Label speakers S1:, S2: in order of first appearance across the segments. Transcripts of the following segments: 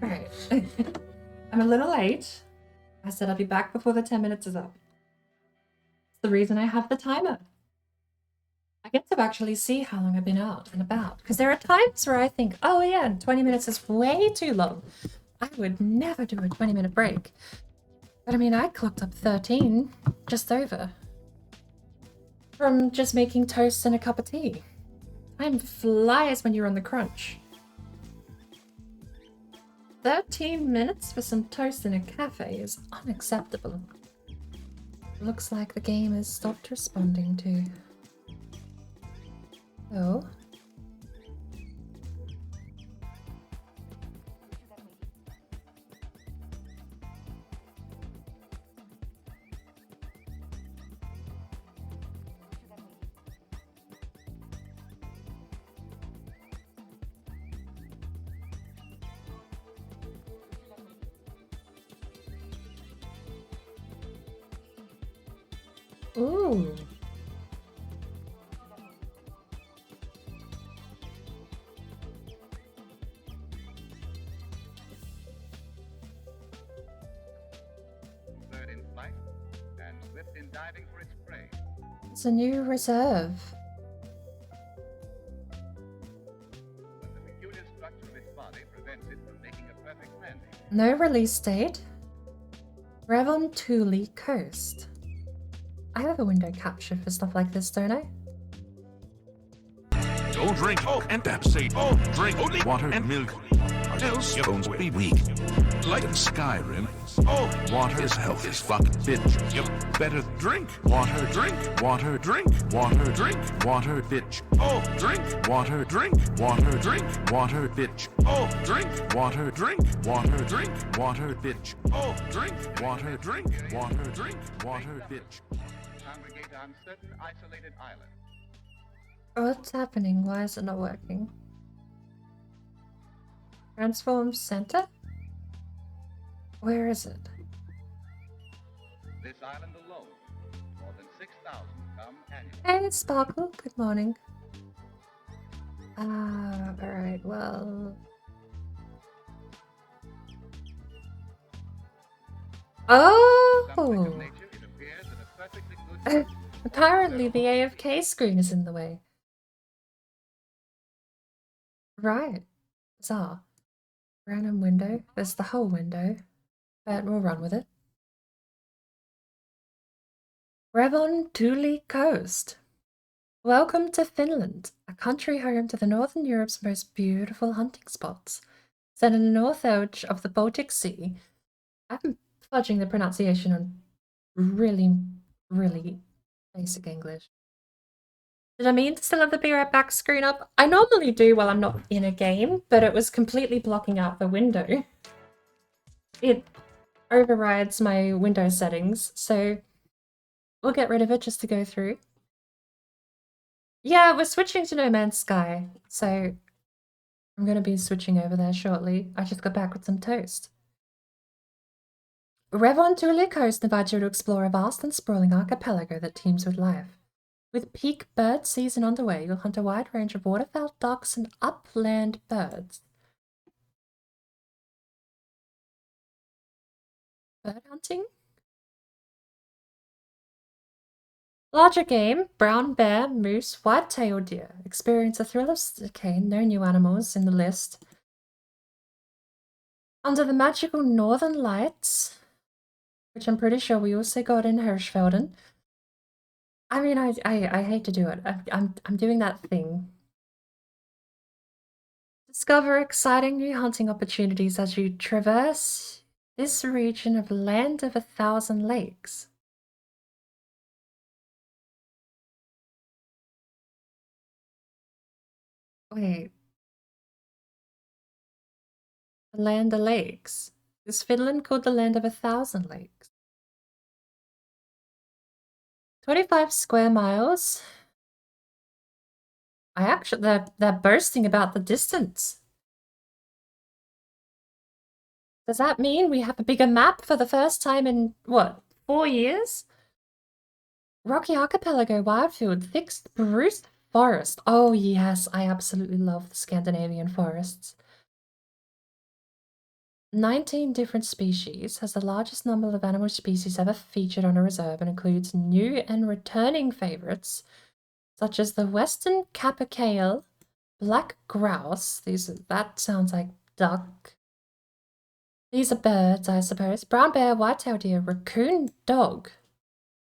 S1: Right. I'm a little late. I said I'll be back before the 10 minutes is up. It's the reason I have the timer. I get to actually see how long I've been out and about. Because there are times where I think, oh yeah, 20 minutes is way too long. I would never do a 20-minute break. But I mean, I clocked up 13, just over. From just making toast and a cup of tea. Time flies when you're on the crunch. 13 minutes for some toast in a cafe is unacceptable. Looks like the game has stopped responding to. Oh. Ooh.
S2: Bird in flight and swift in diving for its prey.
S1: It's a new reserve.
S2: But the peculiar structure of its body prevents it from making a perfect landing.
S1: No release date. Thule Coast. I have a window capture for stuff like this, don't I?
S3: Don't drink and Pepsi. Drink only water and milk. Else your bones will be weak. Like in Skyrim, water is health as fuck, bitch. You better drink water, drink water, drink water, drink water, bitch. Drink water, drink water, drink water, bitch. Drink water, drink water, drink water, bitch. Drink water, drink water, drink water, bitch.
S2: Congregate on certain isolated islands.
S1: What's happening? Why is it not working? Transform center? Where is it?
S2: This island alone, more than 6,000 come annually.
S1: Hey, Sparkle. Good morning. Alright, well...
S2: Something of
S1: Oh!
S2: nature, it appears that a perfectly good
S1: Apparently the AFK screen is in the way. Right. Bizarre. Random window. There's the whole window. But we'll run with it. Thule Coast. Welcome to Finland, a country home to the Northern Europe's most beautiful hunting spots. Set in the north edge of the Baltic Sea. I'm fudging the pronunciation on really, really basic English. Did I mean to still have the Be Right Back screen up? I normally do while I'm not in a game, but it was completely blocking out the window. It overrides my Windows settings, so we'll get rid of it just to go through. Yeah, we're switching to No Man's Sky, so I'm going to be switching over there shortly. I just got back with some toast. Thule Coast invites you to explore a vast and sprawling archipelago that teems with life. With peak bird season underway, you'll hunt a wide range of waterfowl, ducks, and upland birds. Bird hunting? Larger game, brown bear, moose, white-tailed deer. Experience a thrill of... Okay, no new animals in the list. Under the magical northern lights, which I'm pretty sure we also got in Hirschfelden. I mean, I hate to do it. I'm doing that thing. Discover exciting new hunting opportunities as you traverse this region of land of 1,000 lakes. Wait. The land of lakes. Is Finland called the land of 1,000 lakes? 25 square miles. They're boasting about the distance. Does that mean we have a bigger map for the first time in, what, 4 years? Rocky Archipelago, Wildfield, thick spruce forest. Oh yes, I absolutely love the Scandinavian forests. 19 different species, has the largest number of animal species ever featured on a reserve and includes new and returning favorites such as the western capercaillie, black grouse. That sounds like duck. These are birds, I suppose. Brown bear, white-tailed deer, raccoon dog.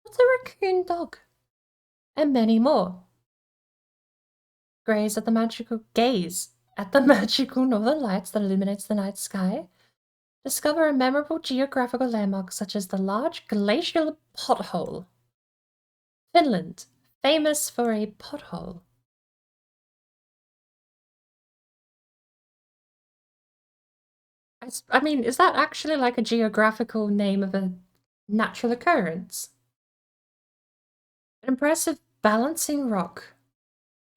S1: What's a raccoon dog? And many more. Gaze at the magical northern lights that illuminates the night sky. Discover a memorable geographical landmark such as the large glacial pothole. Finland, famous for a pothole. I mean, is that actually like a geographical name of a natural occurrence? An impressive balancing rock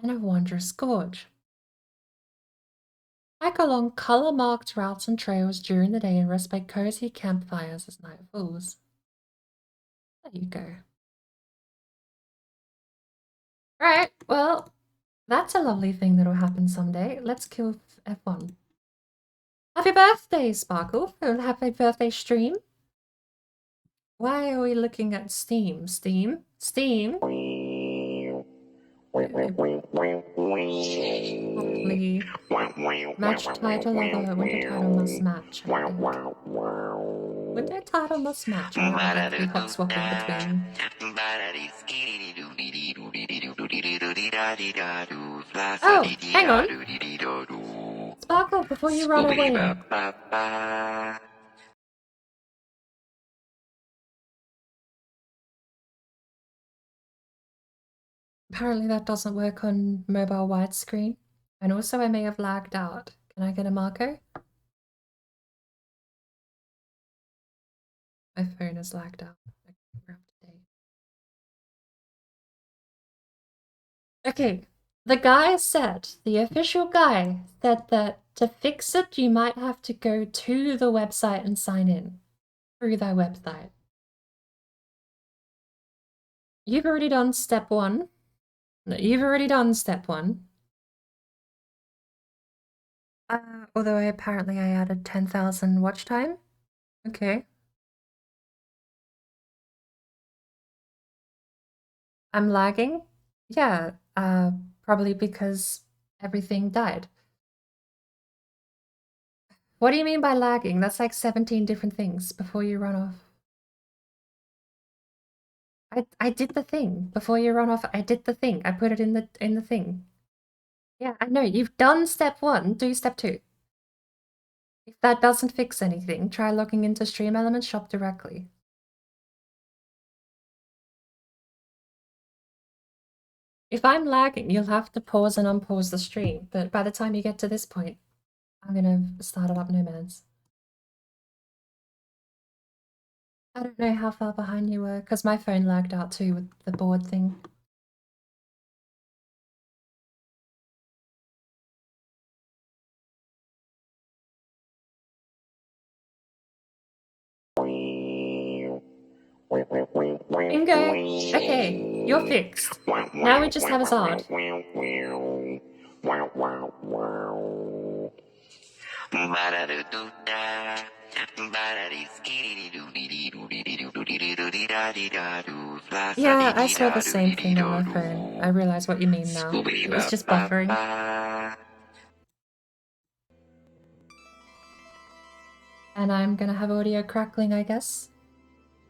S1: and a wondrous gorge. Hike along color-marked routes and trails during the day and rest by cozy campfires as night falls. There you go. Alright, well, that's a lovely thing that'll happen someday. Let's kill F1. Happy birthday, Sparkle! Happy birthday stream. Why are we looking at Steam? Steam? Probably match title of a winter title must match. Winter title must match. I'm going to be hot swapping between. Oh, hang on. Sparkle, before you run away. Apparently that doesn't work on mobile widescreen. And also I may have lagged out. Can I get a Marco? My phone is lagged out. Okay, the official guy said that to fix it, you might have to go to the website and sign in through their website. You've already done step 1. No, you've already done step 1. Although apparently I added 10,000 watch time. Okay. I'm lagging? Yeah, probably because everything died. What do you mean by lagging? That's like 17 different things before you run off. I did the thing. Before you run off, I did the thing. I put it in the thing. Yeah, I know. You've done step 1, do step 2. If that doesn't fix anything, try logging into Stream Elements Shop directly. If I'm lagging, you'll have to pause and unpause the stream, but by the time you get to this point, I'm gonna start it up no man's. I don't know how far behind you were, because my phone lagged out too with the board thing. Bingo! Okay, you're fixed. Now we just have a Zard. Yeah, I saw the same thing on my phone. I realize what you mean now. It was just buffering. And I'm gonna have audio crackling, I guess.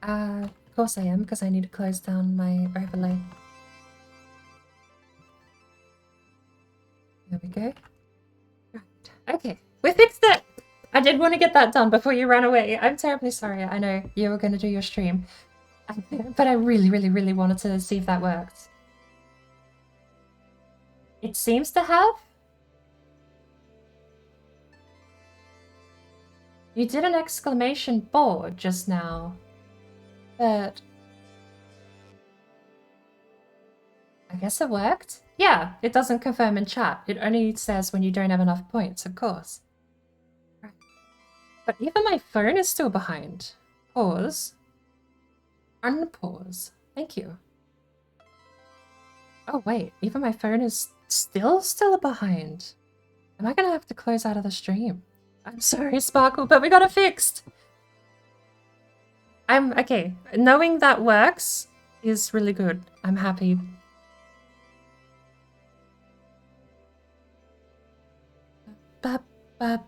S1: Of course I am, because I need to close down my overlay. There we go. Right. Okay, we fixed it! I did want to get that done before you ran away. I'm terribly sorry. I know you were going to do your stream. But I really, really, really wanted to see if that worked. It seems to have. You did an exclamation board just now. But I guess it worked. Yeah, it doesn't confirm in chat. It only says when you don't have enough points, of course. Right. But even my phone is still behind. Pause. Unpause. Thank you. Oh wait, even my phone is still behind. Am I gonna have to close out of the stream? I'm sorry, Sparkle, but we got it fixed. I'm okay. Knowing that works is really good. I'm happy. Ba, ba,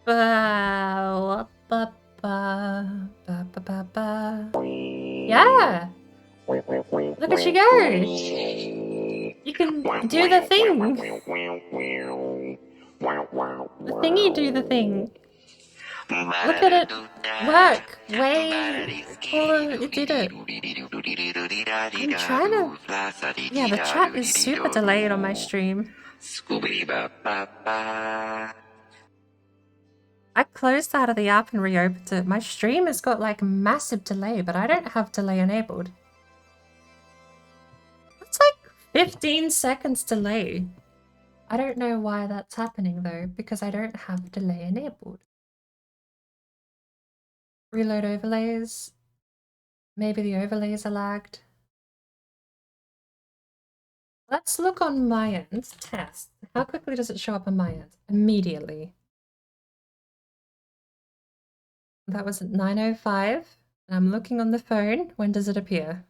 S1: ba, ba, ba, ba, ba, ba, ba. Yeah! Look at you go! You can do the thing! The thingy do the thing! Look at it work! Way! Oh, it did it! I'm trying to... Yeah, the chat is super delayed on my stream. I closed out of the app and reopened it. My stream has got like massive delay, but I don't have delay enabled. It's like 15 seconds delay. I don't know why that's happening though, because I don't have delay enabled. Reload overlays. Maybe the overlays are lagged. Let's look on my end. Test. How quickly does it show up on my end? Immediately. That was at 9:05. I'm looking on the phone. When does it appear?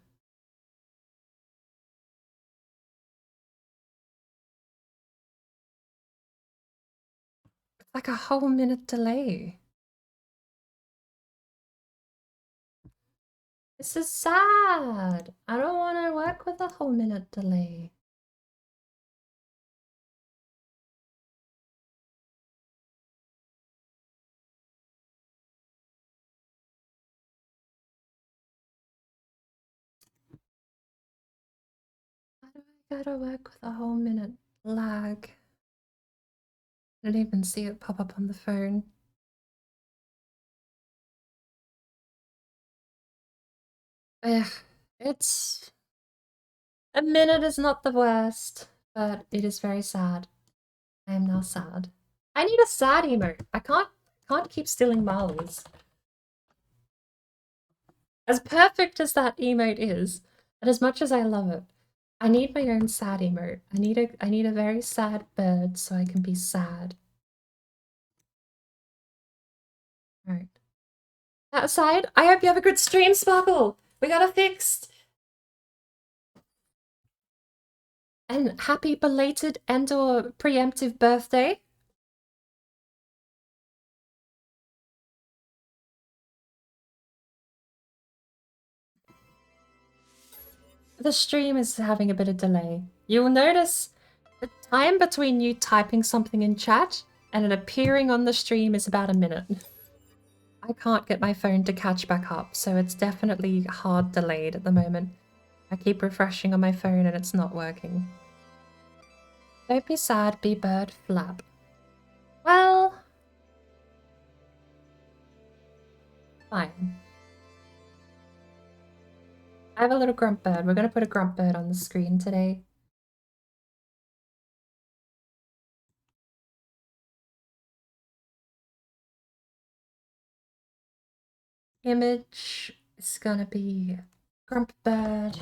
S1: It's like a whole minute delay. This is sad. I don't want to work with a whole minute delay. Why do I gotta work with a whole minute lag? I didn't even see it pop up on the phone. Ugh, it's... A minute is not the worst, but it is very sad. I am now sad. I need a sad emote. I can't keep stealing Marley's. As perfect as that emote is, and as much as I love it, I need my own sad emote. I need a very sad bird so I can be sad. Alright. That aside, I hope you have a good stream, Sparkle! We got it fixed! And happy belated and or preemptive birthday. The stream is having a bit of delay. You'll notice the time between you typing something in chat and it appearing on the stream is about a minute. I can't get my phone to catch back up, so it's definitely hard delayed at the moment. I keep refreshing on my phone and it's not working. Don't be sad, be bird, flap. Well... fine. I have a little grump bird. We're gonna put a grump bird on the screen today. Image is gonna be grump bird.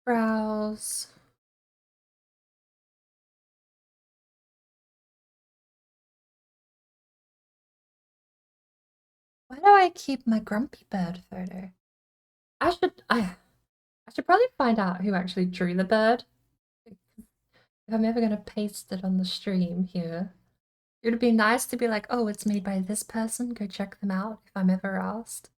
S1: Browse. Why do I keep my grumpy bird photo? I should probably find out who actually drew the bird. If I'm ever gonna paste it on the stream here. It would be nice to be like, oh, it's made by this person, go check them out if I'm ever asked.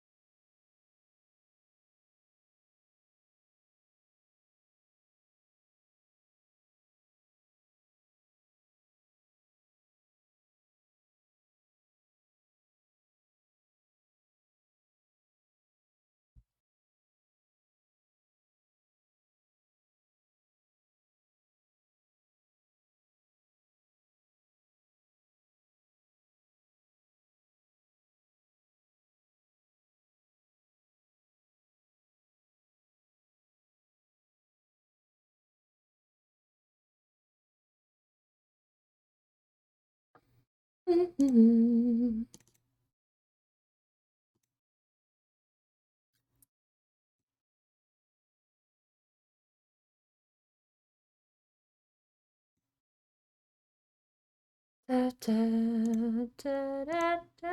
S1: Da, da, da, da, da.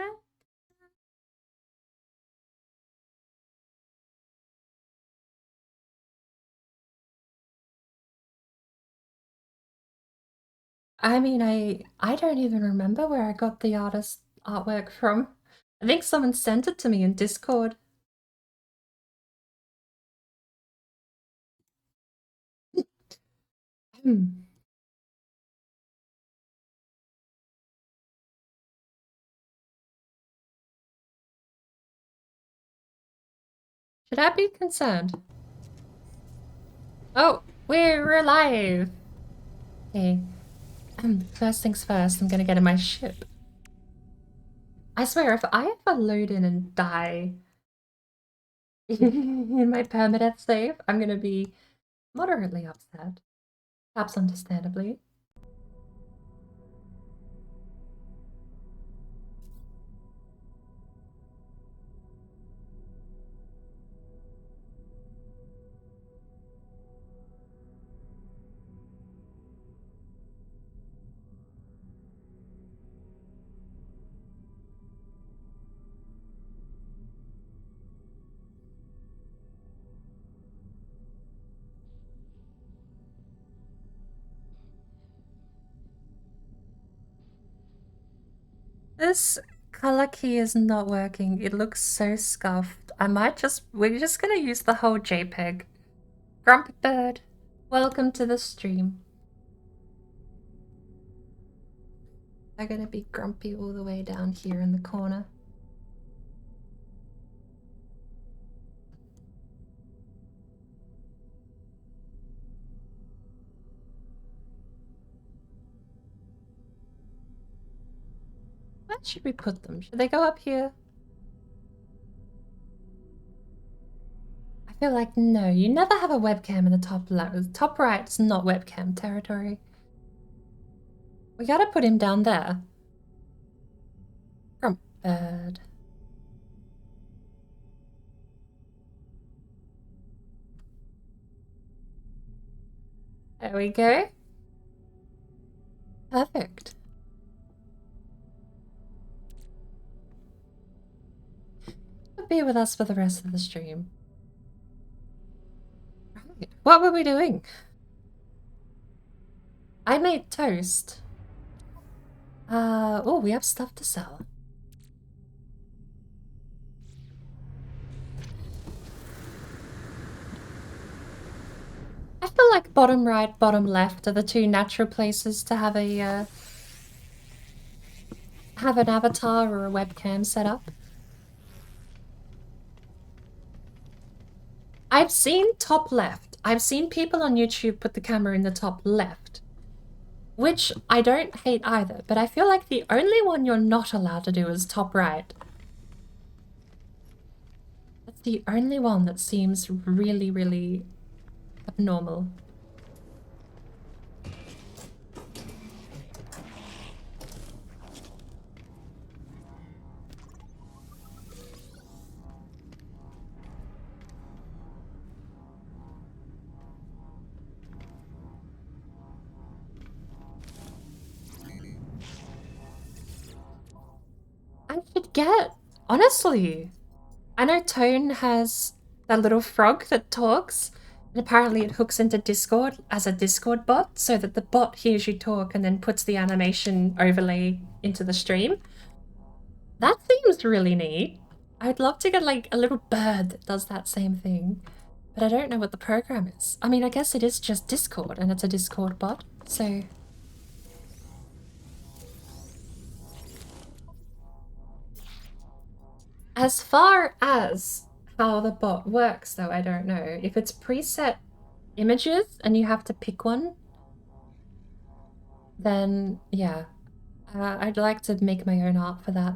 S1: I mean, I don't even remember where I got the artist artwork from. I think someone sent it to me in Discord. Hmm. Should I be concerned? Oh, we're alive! Okay. First things first, I'm gonna get in my ship. I swear, if I ever load in and die in my permanent save, I'm gonna be moderately upset. Perhaps understandably. This color key is not working. It looks so scuffed. We're just gonna use the whole JPEG. Grumpy Bird, welcome to the stream. I'm gonna be grumpy all the way down here in the corner. Where should we put them? Should they go up here? I feel like no, you never have a webcam in the top left. Top right's not webcam territory. We gotta put him down there. Grump Bird. There we go. Perfect. Be with us for the rest of the stream. Right. What were we doing? I made toast. Oh, we have stuff to sell. I feel like bottom right, bottom left are the two natural places to have a have an avatar or a webcam set up. I've seen top left. I've seen people on YouTube put the camera in the top left, which I don't hate either, but I feel like the only one you're not allowed to do is top right. That's the only one that seems really, really abnormal. I should get, honestly, I know Tone has that little frog that talks, and apparently it hooks into Discord as a Discord bot so that the bot hears you talk and then puts the animation overlay into the stream. That seems really neat. I'd love to get like a little bird that does that same thing, but I don't know what the program is. I mean, I guess it is just Discord and it's a Discord bot, so... As far as how the bot works, though, I don't know. If it's preset images and you have to pick one, then yeah. I'd like to make my own art for that.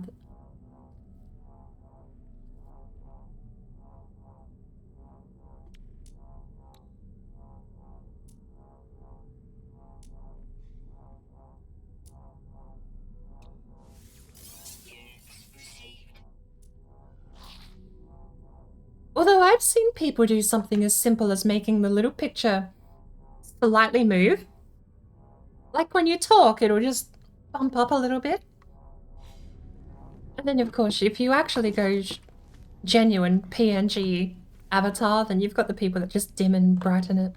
S1: Although I've seen people do something as simple as making the little picture slightly move. Like when you talk, it'll just bump up a little bit. And then, of course, if you actually go genuine PNG avatar, then you've got the people that just dim and brighten it.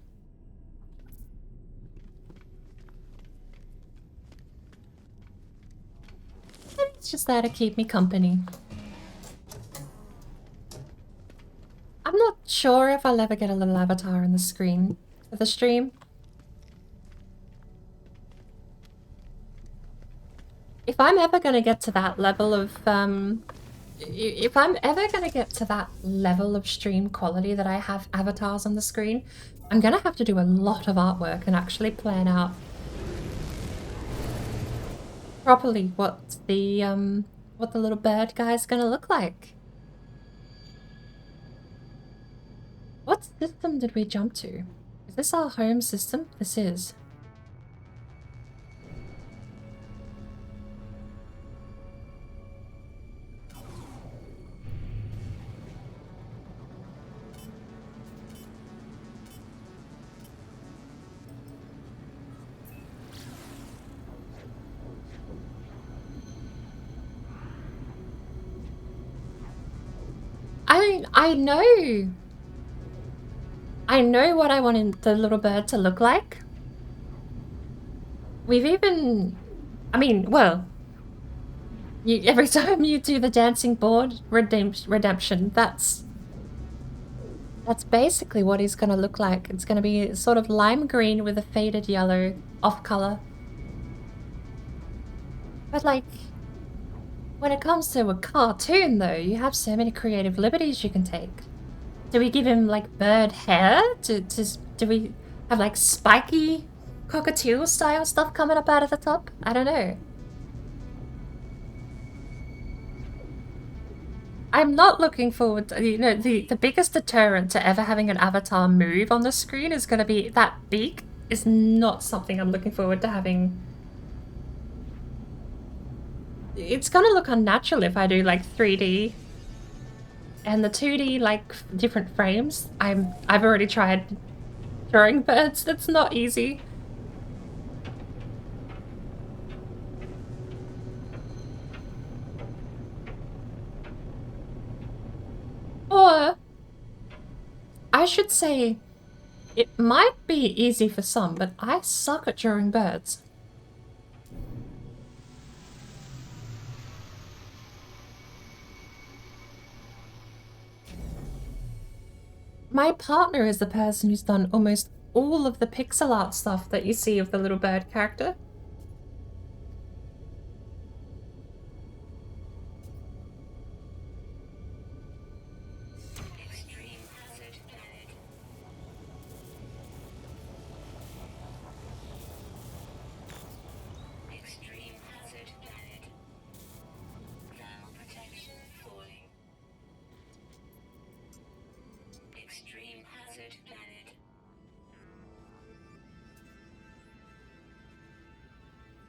S1: It's just there to keep me company. I'm not sure if I'll ever get a little avatar on the screen for the stream. If I'm ever going to get to that level of, if I'm ever going to get to that level of stream quality that I have avatars on the screen, I'm going to have to do a lot of artwork and actually plan out properly what the little bird guy's going to look like. What system did we jump to? Is this our home system? This is. I know what I want the little bird to look like. We've even, I mean, well, every time you do the dancing board redemption, that's basically what he's gonna look like. It's gonna be sort of lime green with a faded yellow off color. But like, when it comes to a cartoon though, you have so many creative liberties you can take. Do we give him like bird hair? Do we have like spiky cockatiel style stuff coming up out of the top? I don't know. I'm not looking forward to, you know, the biggest deterrent to ever having an avatar move on the screen is going to be that beak is not something I'm looking forward to having. It's going to look unnatural if I do like 3D. And the 2D, like, different frames, I've already tried drawing birds. That's not easy. Or, I should say, it might be easy for some, but I suck at drawing birds. My partner is the person who's done almost all of the pixel art stuff that you see of the little bird character.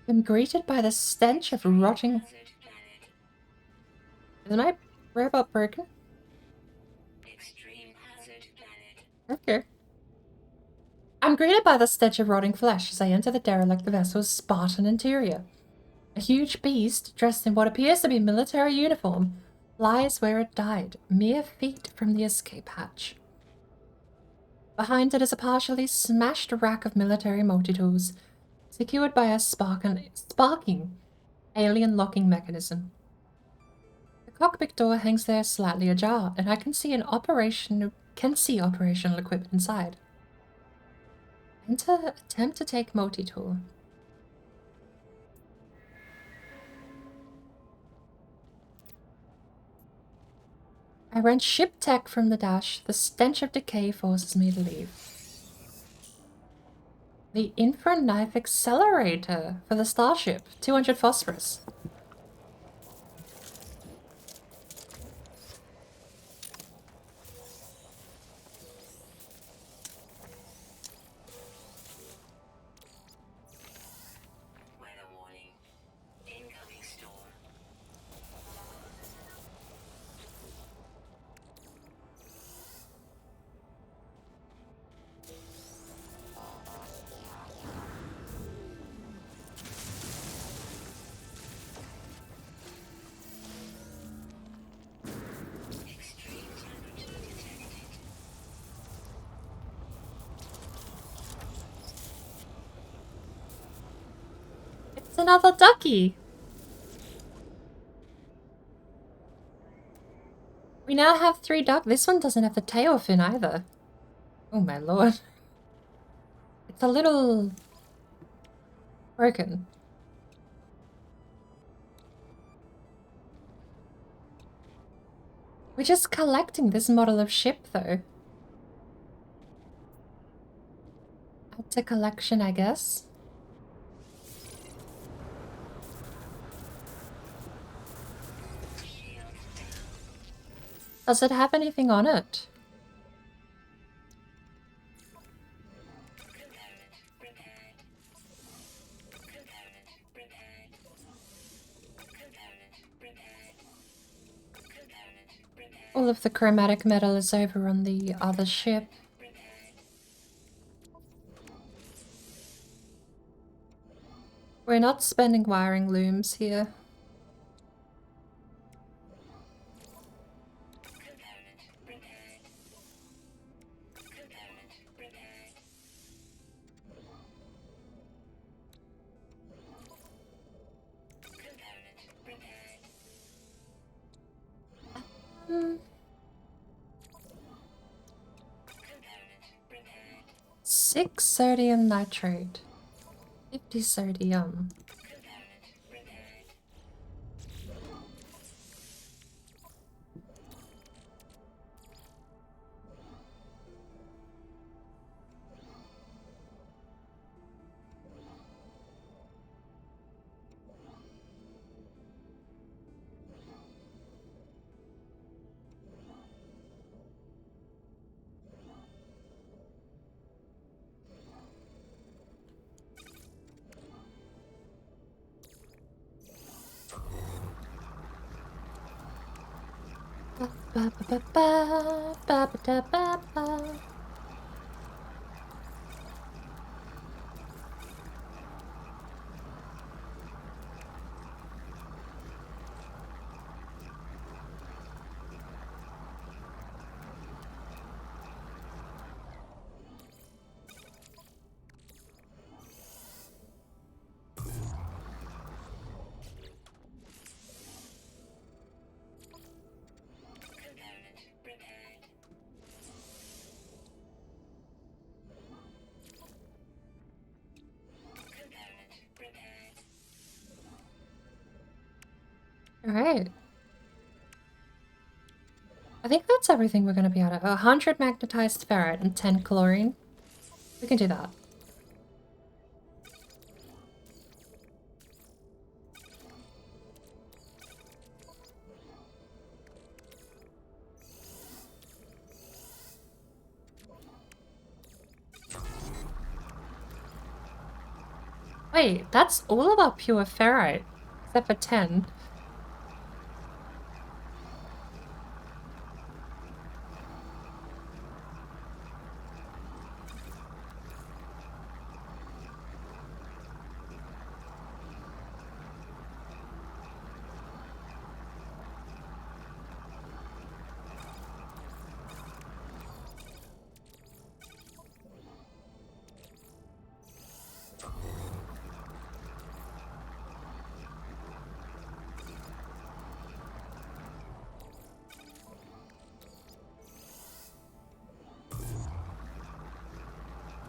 S1: I'm greeted by the stench of rotting. Is my robot broken? Okay. I'm greeted by the stench of rotting flesh as I enter the derelict vessel's Spartan interior. A huge beast, dressed in what appears to be military uniform, lies where it died, mere feet from the escape hatch. Behind it is a partially smashed rack of military multi-tools, secured by a sparking alien locking mechanism. The cockpit door hangs there slightly ajar, and I can see operational equipment inside. Enter attempt to take multi-tool. I wrench ship tech from the dash. The stench of decay forces me to leave. The infra knife accelerator for the starship. 200 phosphorus. It's another ducky! We now have 3 duck. This one doesn't have the tail fin either. Oh my lord. It's a little broken. We're just collecting this model of ship though. Add to collection, I guess. Does it have anything on it? All of the chromatic metal is over on the other ship. We're not spending wiring looms here. Hmm. 6 sodium nitrate. 50 sodium. Ba ba ba ba ba ba da ba ba. Alright. I think that's everything we're gonna be able to. 100 magnetized ferrite and 10 chlorine. We can do that. Wait, that's all of our pure ferrite, except for 10.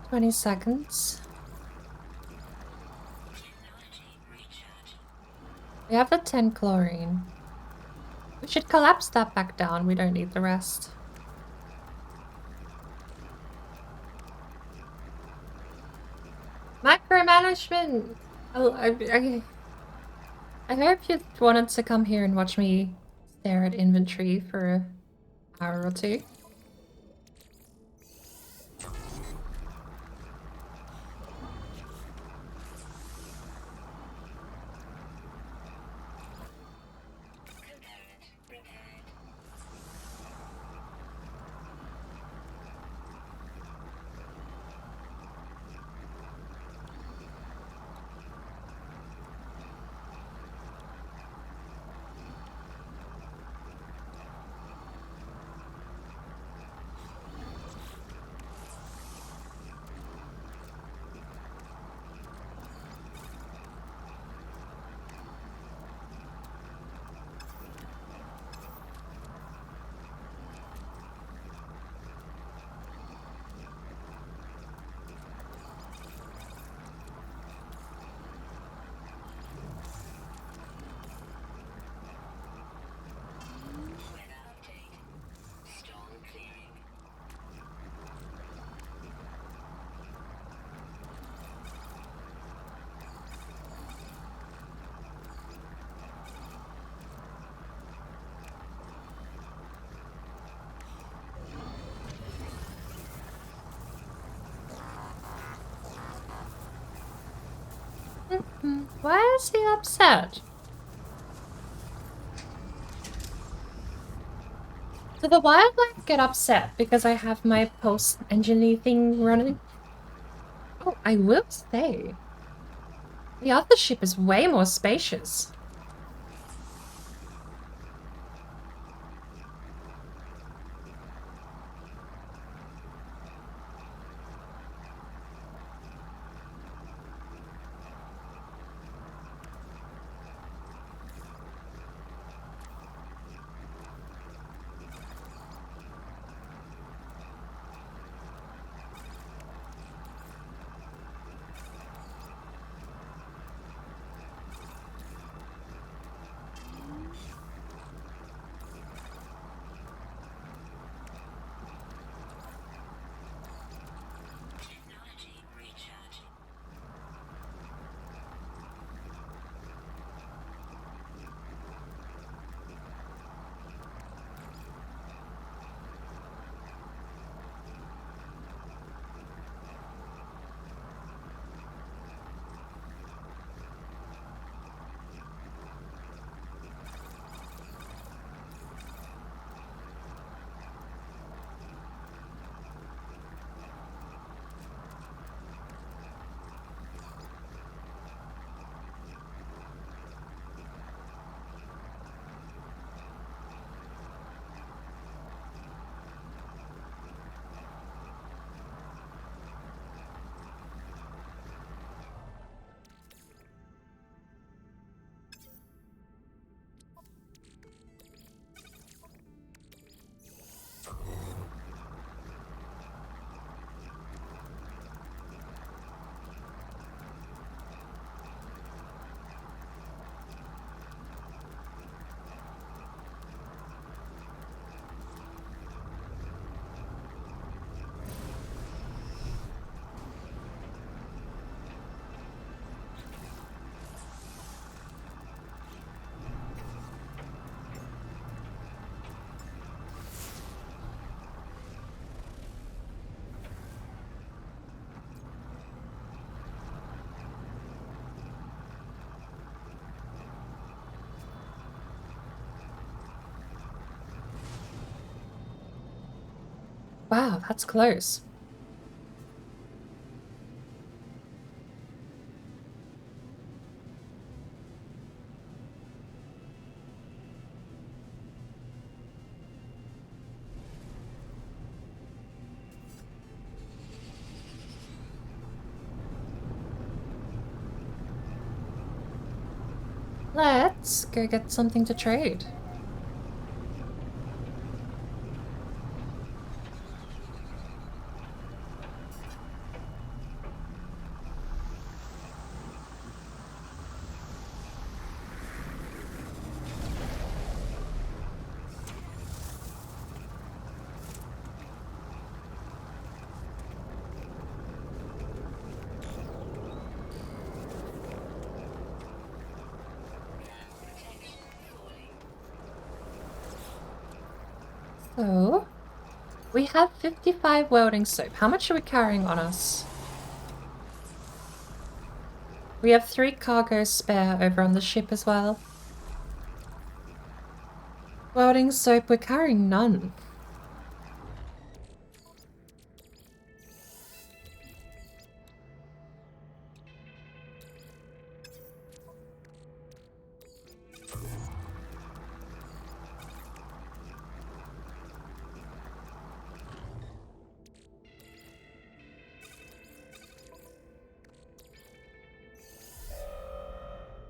S1: Twenty seconds. We have the 10 chlorine. We should collapse that back down. We don't need the rest. Micromanagement! I hope you wanted to come here and watch me stare at inventory for an hour or two. Why is he upset? Do the wildlife get upset because I have my post-engine thing running? Oh, I will say, the other ship is way more spacious. Wow, that's close. Let's go get something to trade. So, we have 55 welding soap. How much are we carrying on us? We have 3 cargo spare over on the ship as well. Welding soap, we're carrying none.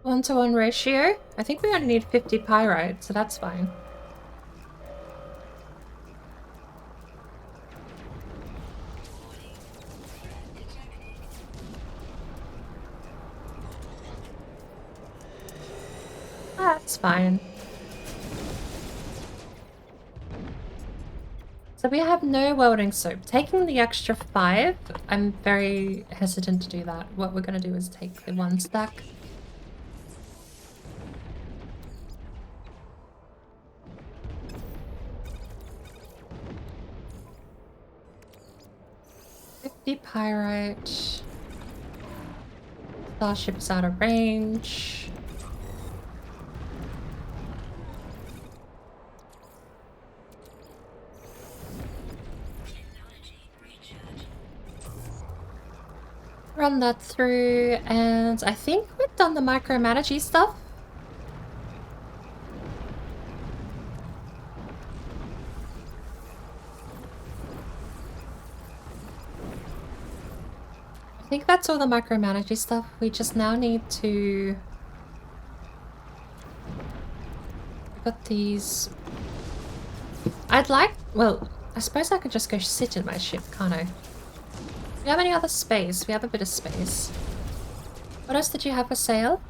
S1: One-to-one ratio? I think we only need 50 pyrite, so that's fine. That's fine. So we have no welding soap. Taking the extra 5, I'm very hesitant to do that. What we're going to do is take the 1 stack. $50 pyrite. Starship is out of range. Run that through, and I think we've done the micromanaging stuff. I think that's all the micromanaging stuff. We just now need to... We got these... I'd like... Well, I suppose I could just go sit in my ship, can't I? Do we have any other space? We have a bit of space. What else did you have for sale?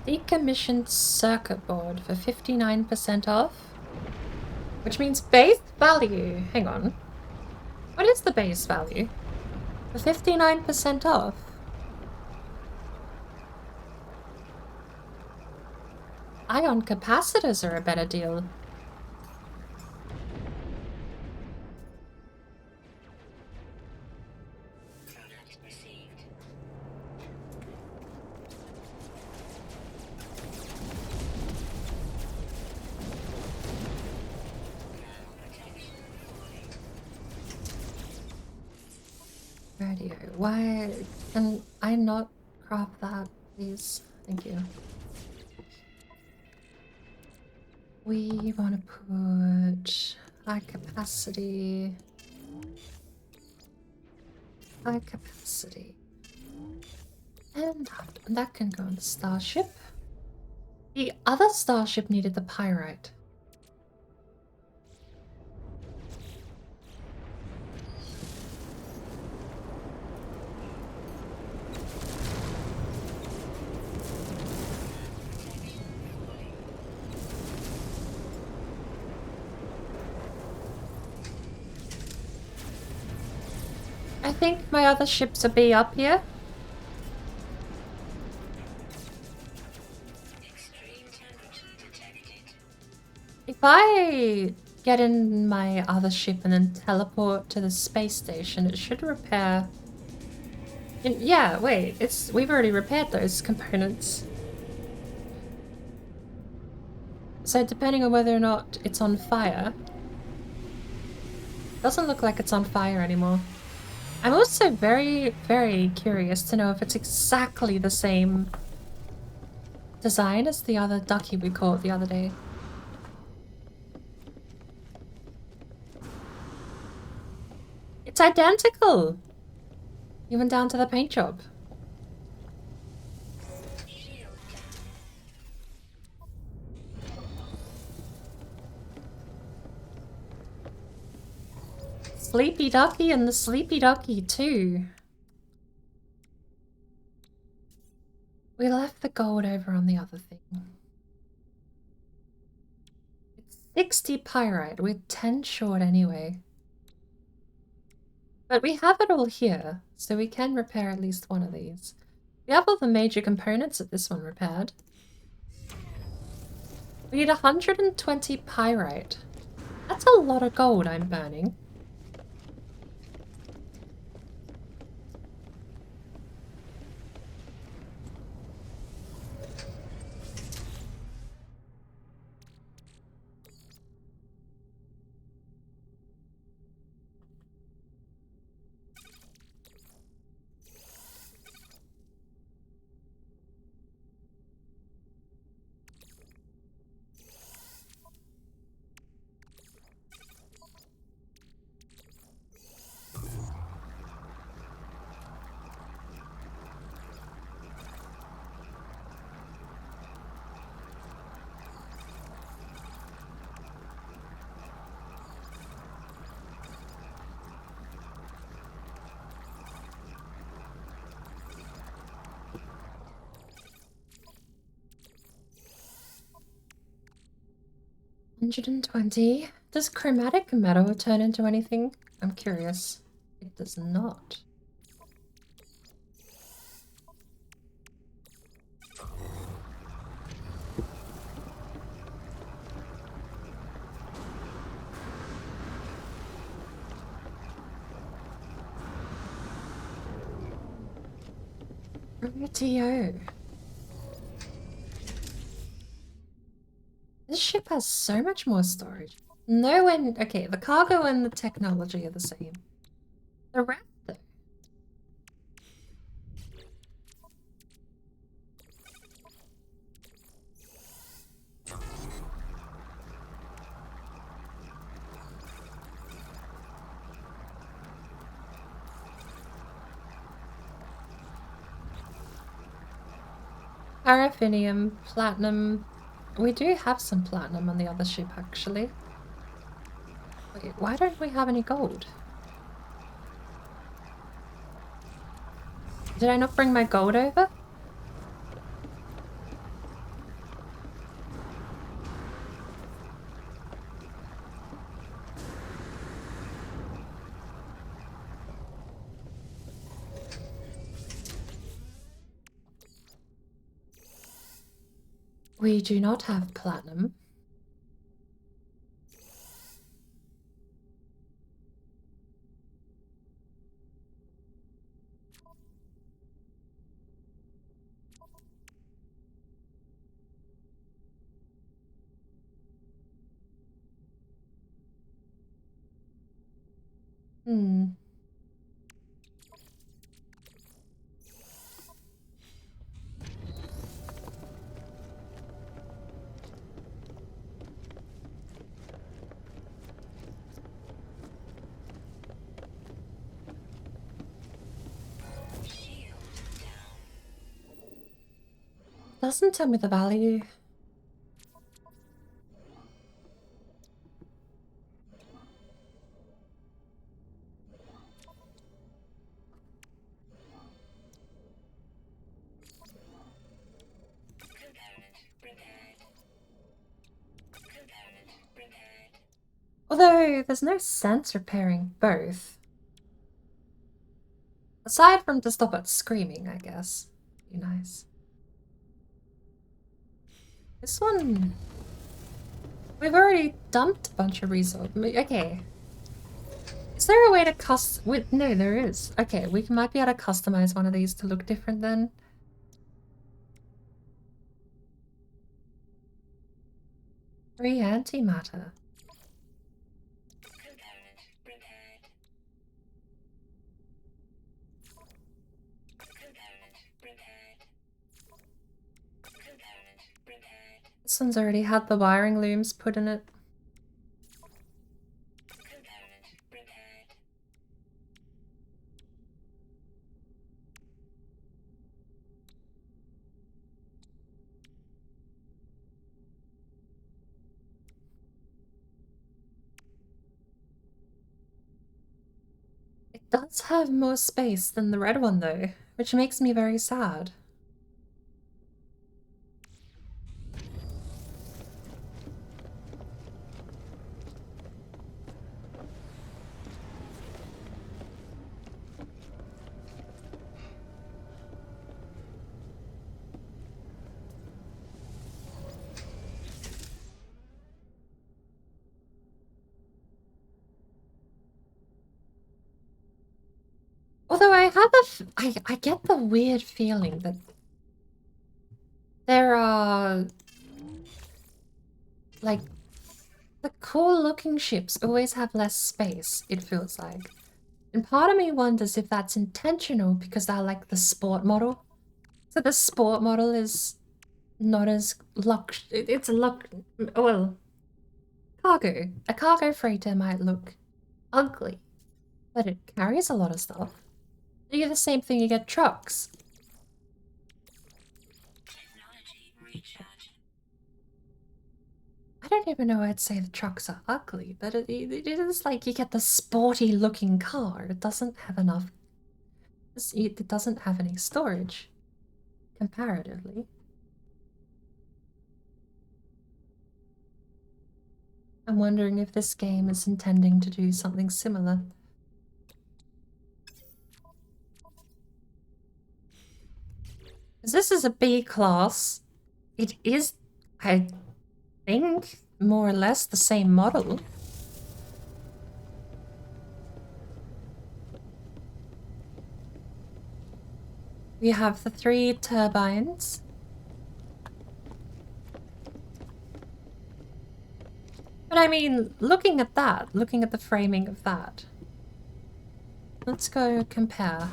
S1: Decommissioned circuit board for 59% off. Which means base value. Hang on. What is the base value? For 59% off? Ion capacitors are a better deal. Radio. Why can I not craft that, please? Thank you. We want to put high capacity. High capacity. And that can go on the starship. The other starship needed the pyrite. I think my other ships will be up here. If I get in my other ship and then teleport to the space station, it should repair... Yeah, wait, we've already repaired those components. So depending on whether or not it's on fire... Doesn't look like it's on fire anymore. I'm also very, very curious to know if it's exactly the same design as the other ducky we caught the other day. It's identical! Even down to the paint job. Sleepy Ducky and the Sleepy Ducky too. We left the gold over on the other thing. It's 60 pyrite. We're 10 short anyway. But we have it all here, so we can repair at least one of these. We have all the major components of this one repaired. We need 120 pyrite. That's a lot of gold I'm burning. $120. Does chromatic metal turn into anything? I'm curious. It does not. TO. This ship has so much more storage. No one. Okay, the cargo and the technology are the same. The rest, though. Paraffinium, platinum. We do have some platinum on the other ship, actually. Wait, why don't we have any gold? Did I not bring my gold over? We do not have platinum. Hmm. Doesn't tell me the value. Although, there's no sense repairing both. Aside from to stop it screaming, I guess. Be nice. This one... We've already dumped a bunch of resources. Okay. Is there a way to Wait, no, there is. Okay, we might be able to customize one of these to look different then. Free antimatter. This one's already had the wiring looms put in it. It does have more space than the red one though, which makes me very sad. Although I have I get the weird feeling that there are, like, the cool looking ships always have less space, it feels like. And part of me wonders if that's intentional because they're like the sport model. So the sport model is not as it's well, cargo. A cargo freighter might look ugly, but it carries a lot of stuff. You get the same thing, you get trucks. I don't even know I'd say the trucks are ugly, but it is like you get the sporty looking car. It doesn't have enough. It doesn't have any storage, comparatively. I'm wondering if this game is intending to do something similar. This is a B class. It is, I think, more or less the same model. We have the 3 turbines. But I mean, looking at that, looking at the framing of that, let's go compare.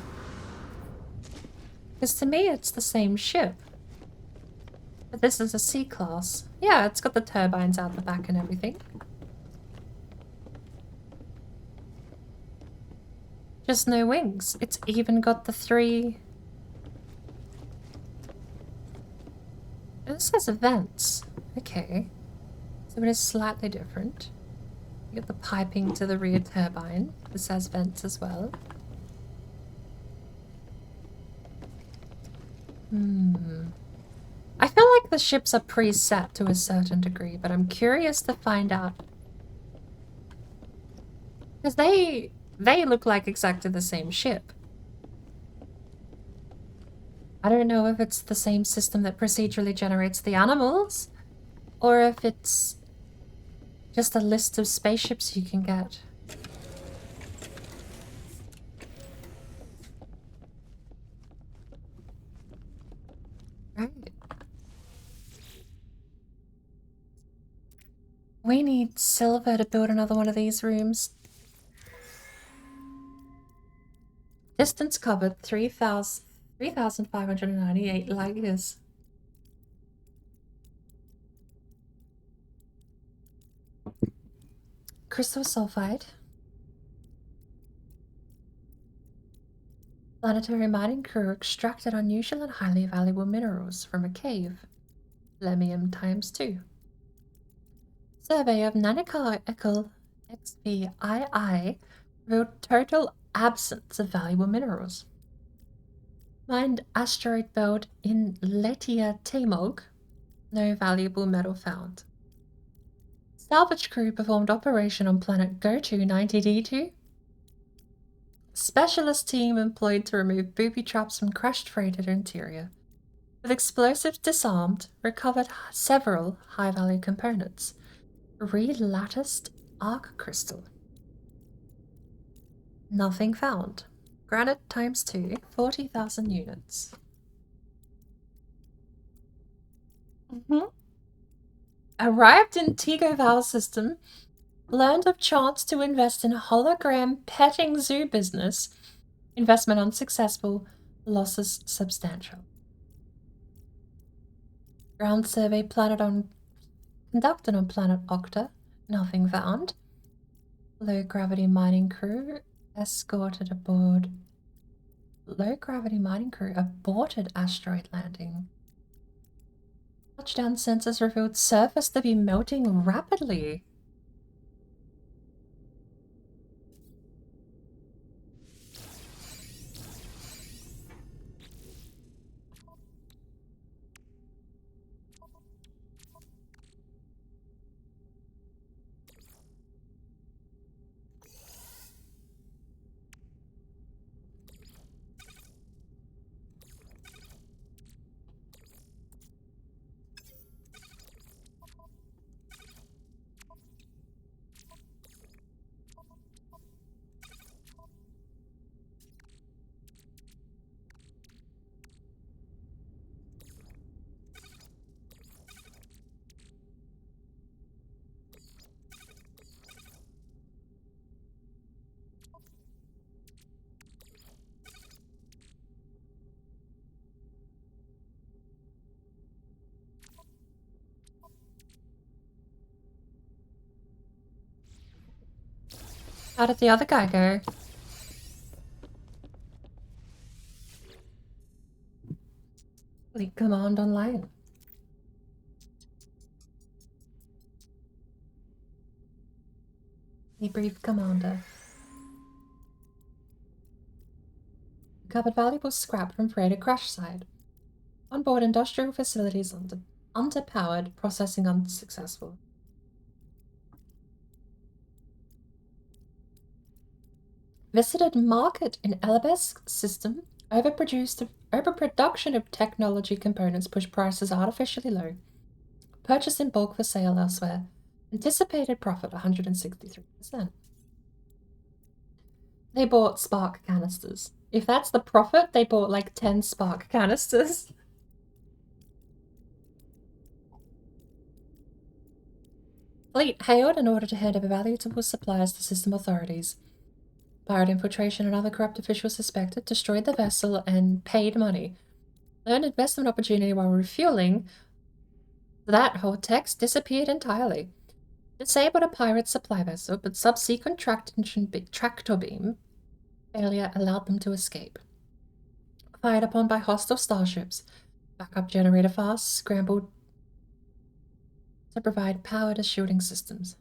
S1: Because to me, it's the same ship. But this is a C-class. Yeah, it's got the turbines out the back and everything. Just no wings. It's even got the 3... This has vents. Okay. So it is slightly different. You get the piping to the rear turbine. This has vents as well. I feel like the ships are preset to a certain degree, but I'm curious to find out. Because they look like exactly the same ship. I don't know if it's the same system that procedurally generates the animals, or if it's just a list of spaceships you can get. Right. We need silver to build another one of these rooms. Distance covered 3,598 light years. Crystal sulfide. Planetary mining crew extracted unusual and highly valuable minerals from a cave. Lemium ×2. Survey of Nanikaikal XPII revealed total absence of valuable minerals. Mined asteroid belt in Letia Tamog. No valuable metal found. Salvage crew performed operation on planet Gotu 90D2. Specialist team employed to remove booby traps from crashed freighter interior. With explosives disarmed, recovered several high-value components. Relatticed arc crystal. Nothing found. Granite ×2, 40,000 units. Arrived in Tigo Vowel system. Learned of chance to invest in hologram petting zoo business. Investment unsuccessful. Losses substantial. Ground survey conducted on planet Octa. Nothing found. Low gravity mining crew escorted aboard. Low gravity mining crew aborted asteroid landing. Touchdown sensors revealed surface to be melting rapidly. How did the other guy go? Fleet command online. Debrief commander. Recovered valuable scrap from freighter crash site. Onboard industrial facilities underpowered, processing unsuccessful. Visited market in Elabesque system. Overproduction of technology components pushed prices artificially low. Purchase in bulk for sale elsewhere. Anticipated profit 163%. They bought spark canisters. If that's the profit, they bought like 10 spark canisters. Fleet hailed in order to hand over valuable supplies to system authorities. Pirate infiltration and other corrupt officials suspected destroyed the vessel and paid money. Learned investment opportunity while refueling. That whole text disappeared entirely. Disabled a pirate supply vessel, but subsequent tractor beam failure allowed them to escape. Fired upon by hostile starships. Backup generator fast, scrambled to provide power to shielding systems.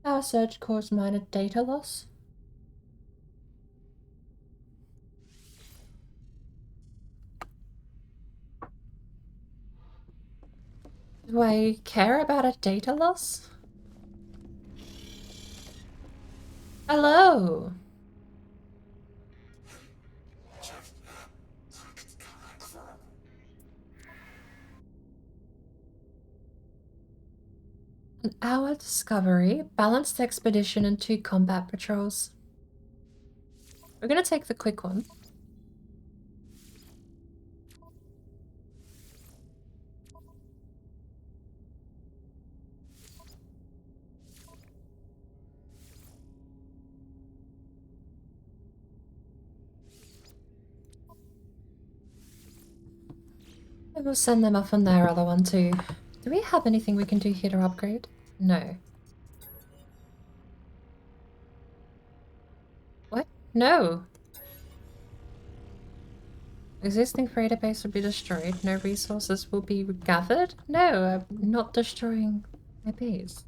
S1: Power surge caused minor data loss. Do I care about a data loss? Hello! An hour discovery, balanced expedition, and 2 combat patrols. We're gonna take the quick one. And we'll send them off on their other one too. Do we have anything we can do here to upgrade? No. What? No! Existing freighter base will be destroyed. No resources will be gathered? No, I'm not destroying my base.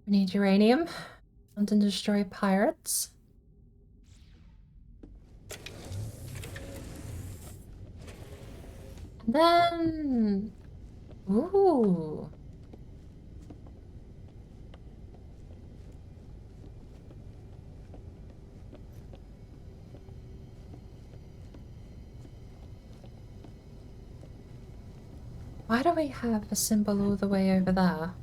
S1: We need uranium. Hunt and destroy pirates. And then... Ooh. Why do we have a symbol all the way over there?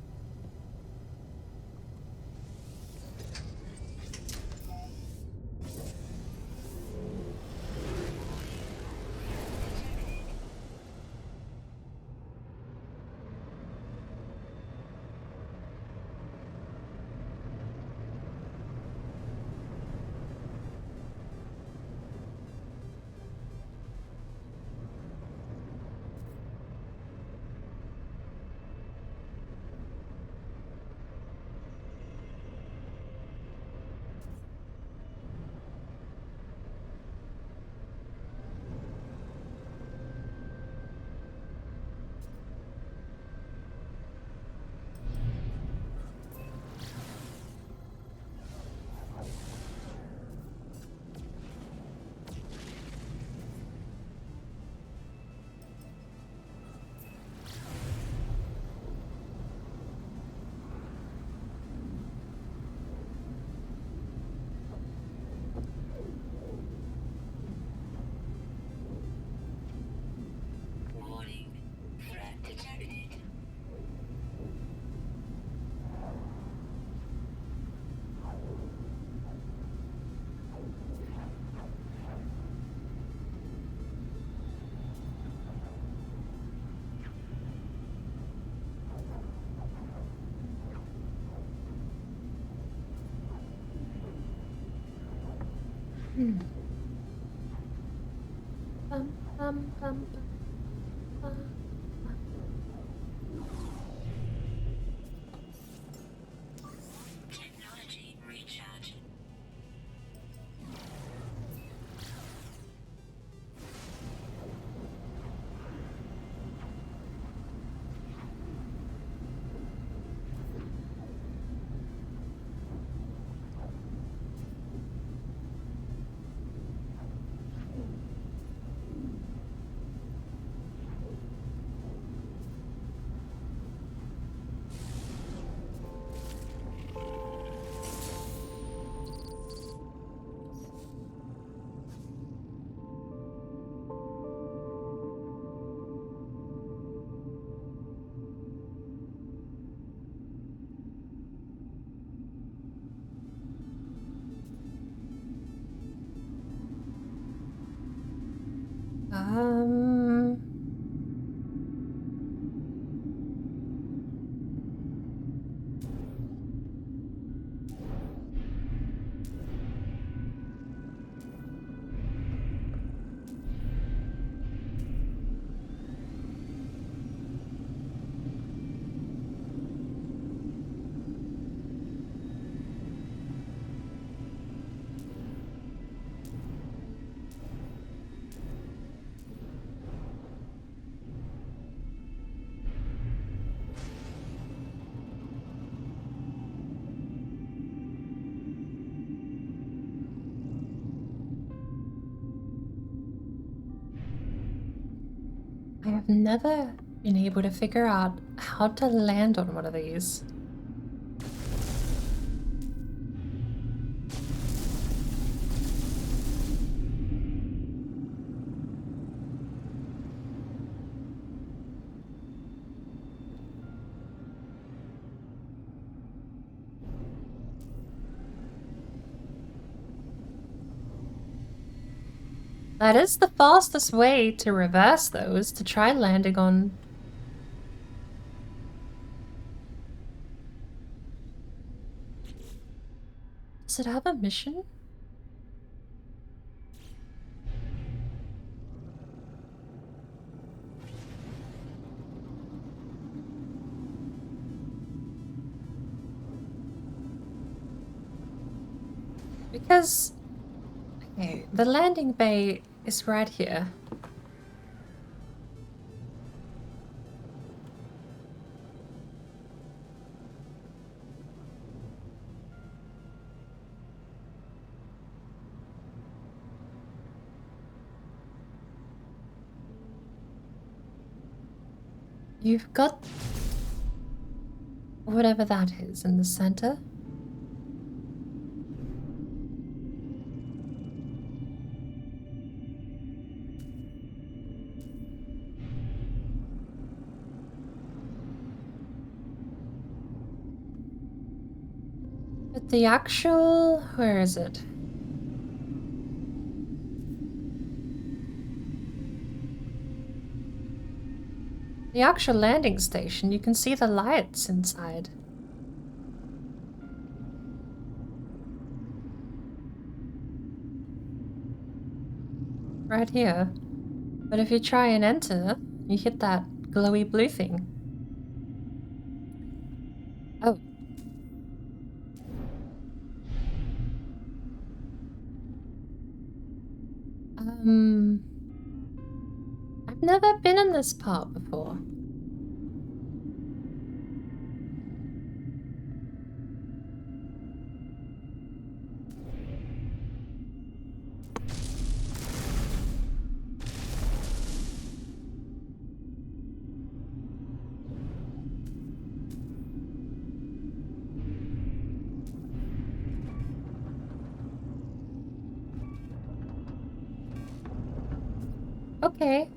S1: Hmm. Bum, bum, bum, bum, bum.
S4: Technology recharge.
S1: Um... I have never been able to figure out how to land on one of these. That is the fastest way to reverse those, to try landing on... Does it have a mission? Because... Okay, the landing bay is right here. You've got whatever that is in the center. But the actual... where is it? The actual landing station, you can see the lights inside. Right here. But if you try and enter, you hit that glowy blue thing. Oh. I've never been in this part before. Okay.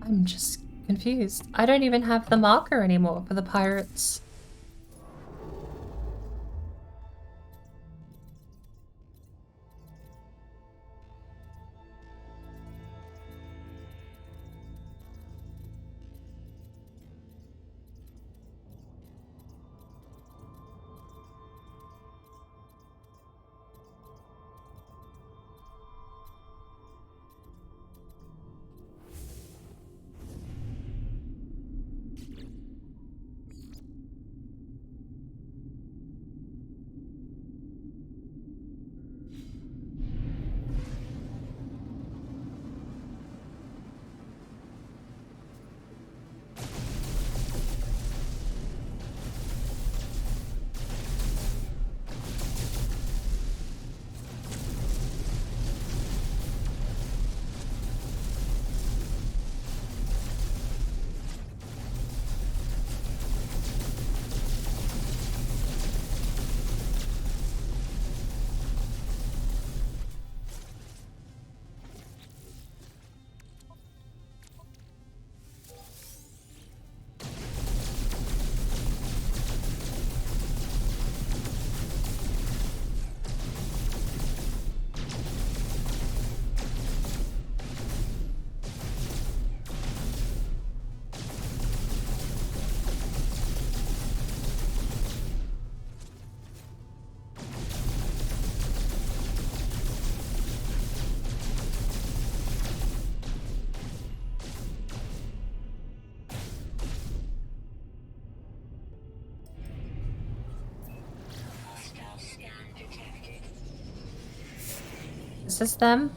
S1: I'm just confused. I don't even have the marker anymore for the pirates. this them?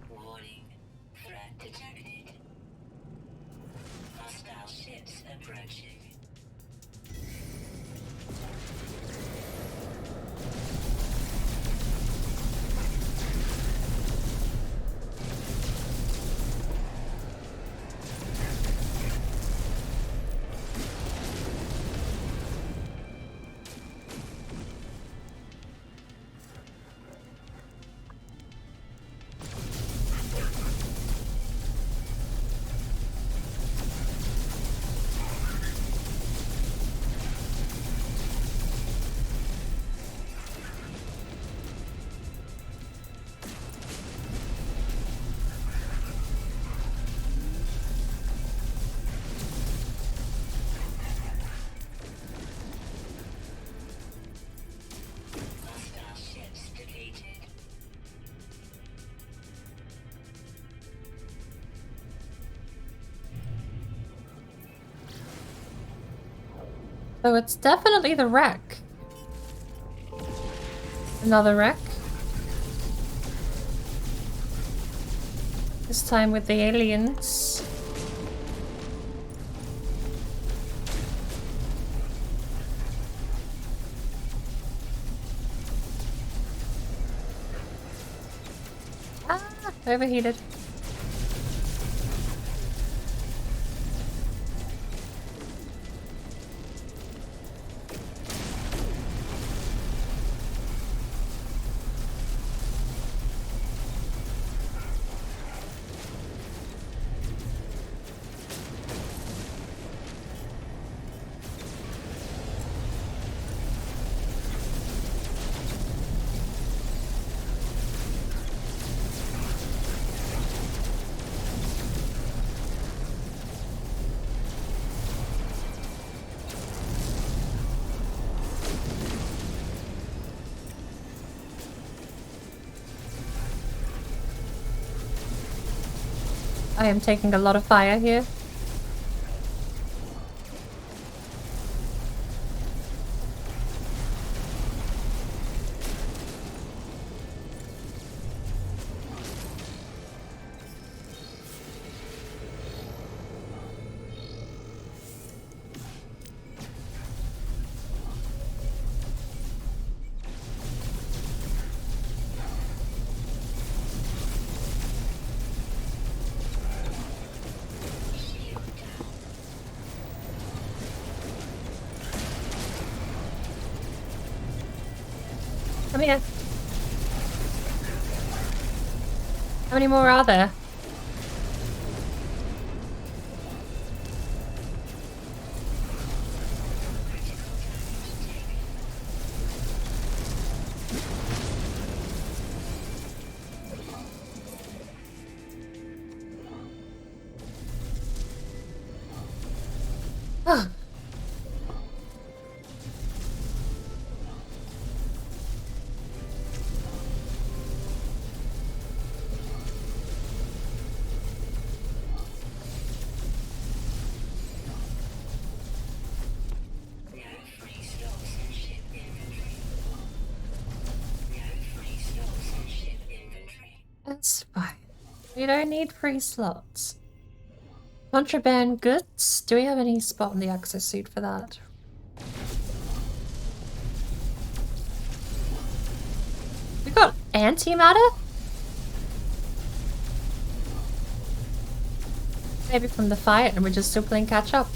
S4: Warning. Threat detected. Hostile ships approaching. Hostile ships defeated.
S1: So it's definitely the wreck. Another wreck. This time with the aliens. Ah, overheated. I am taking a lot of fire here. Come here. How many more are there? Ah.
S4: No free slots in ship inventory. No free slots in ship inventory.
S1: That's fine. We don't need free slots. Contraband goods? Do we have any spot in the access suit for that? We got antimatter? Maybe from the fight and we're just still playing catch up.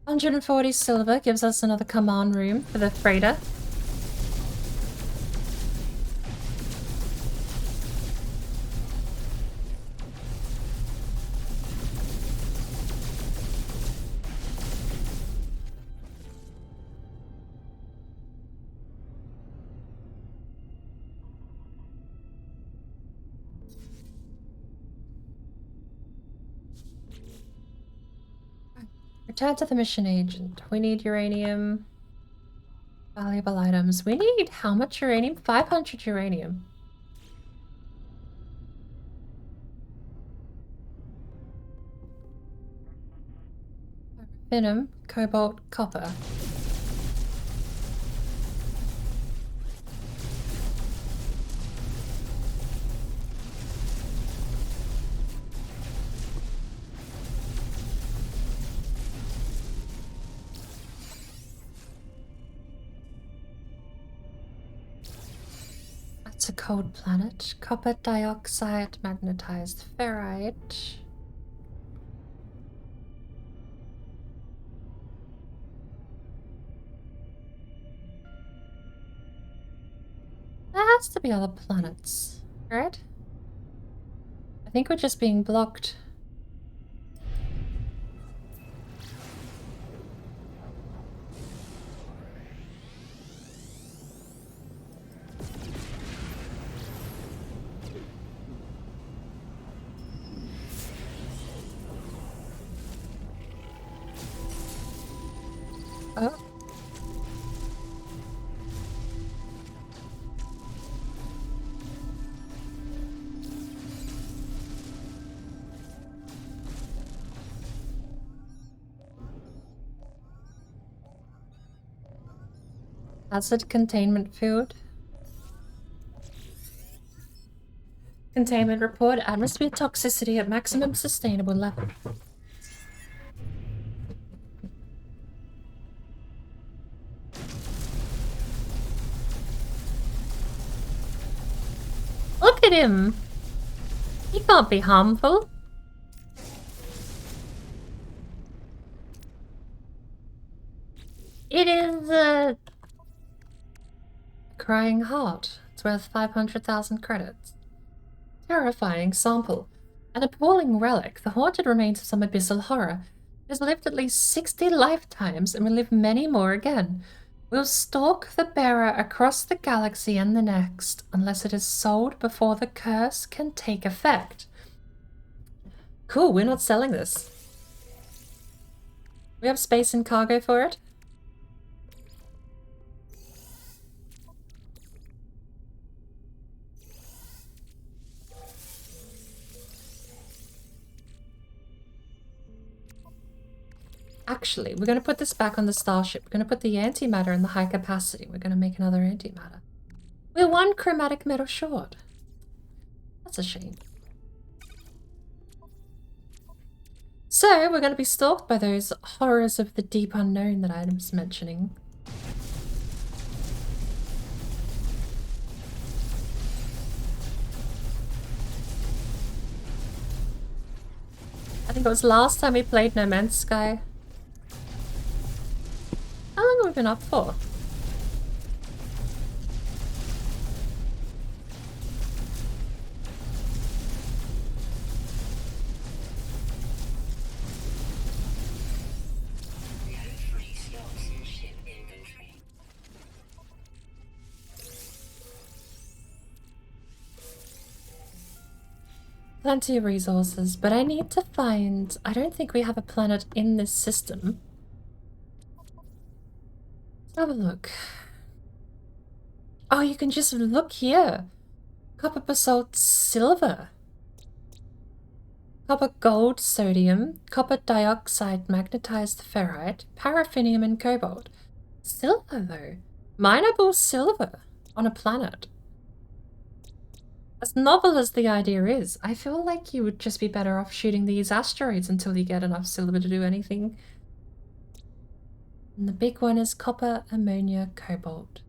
S1: $140 silver gives us another command room for the freighter. Return to the mission agent. We need uranium. Valuable items. We need how much uranium? 500 uranium. paraffinium, cobalt, copper. It's a cold planet. Copper dioxide, magnetized ferrite. There has to be other planets, right? I think we're just being blocked. Oh. Acid containment field. Containment report. Atmosphere toxicity at maximum sustainable level. Look at him! He can't be harmful. It is a crying heart. It's worth 500,000 credits. Terrifying sample. An appalling relic, the haunted remains of some abyssal horror. It has lived at least 60 lifetimes and will live many more again. We'll stalk the bearer across the galaxy and the next, unless it is sold before the curse can take effect. Cool, we're not selling this. We have space and cargo for it. Actually, we're going to put this back on the starship. We're going to put the antimatter in the high capacity. We're going to make another antimatter. We're one chromatic metal short. That's a shame. So, we're going to be stalked by those horrors of the deep unknown that I was mentioning. I think it was last time we played No Man's Sky. How long have we been up for?
S4: No free slots in ship inventory.
S1: Plenty of resources, but I need to find... I don't think we have a planet in this system. Let's have a look. Oh, you can just look here. Copper, basalt, silver. Copper, gold, sodium, copper dioxide, magnetized ferrite, paraffinium, and cobalt. Silver, though. Mineable silver on a planet. As novel as the idea is, I feel like you would just be better off shooting these asteroids until you get enough silver to do anything. And the big one is copper, ammonia, cobalt.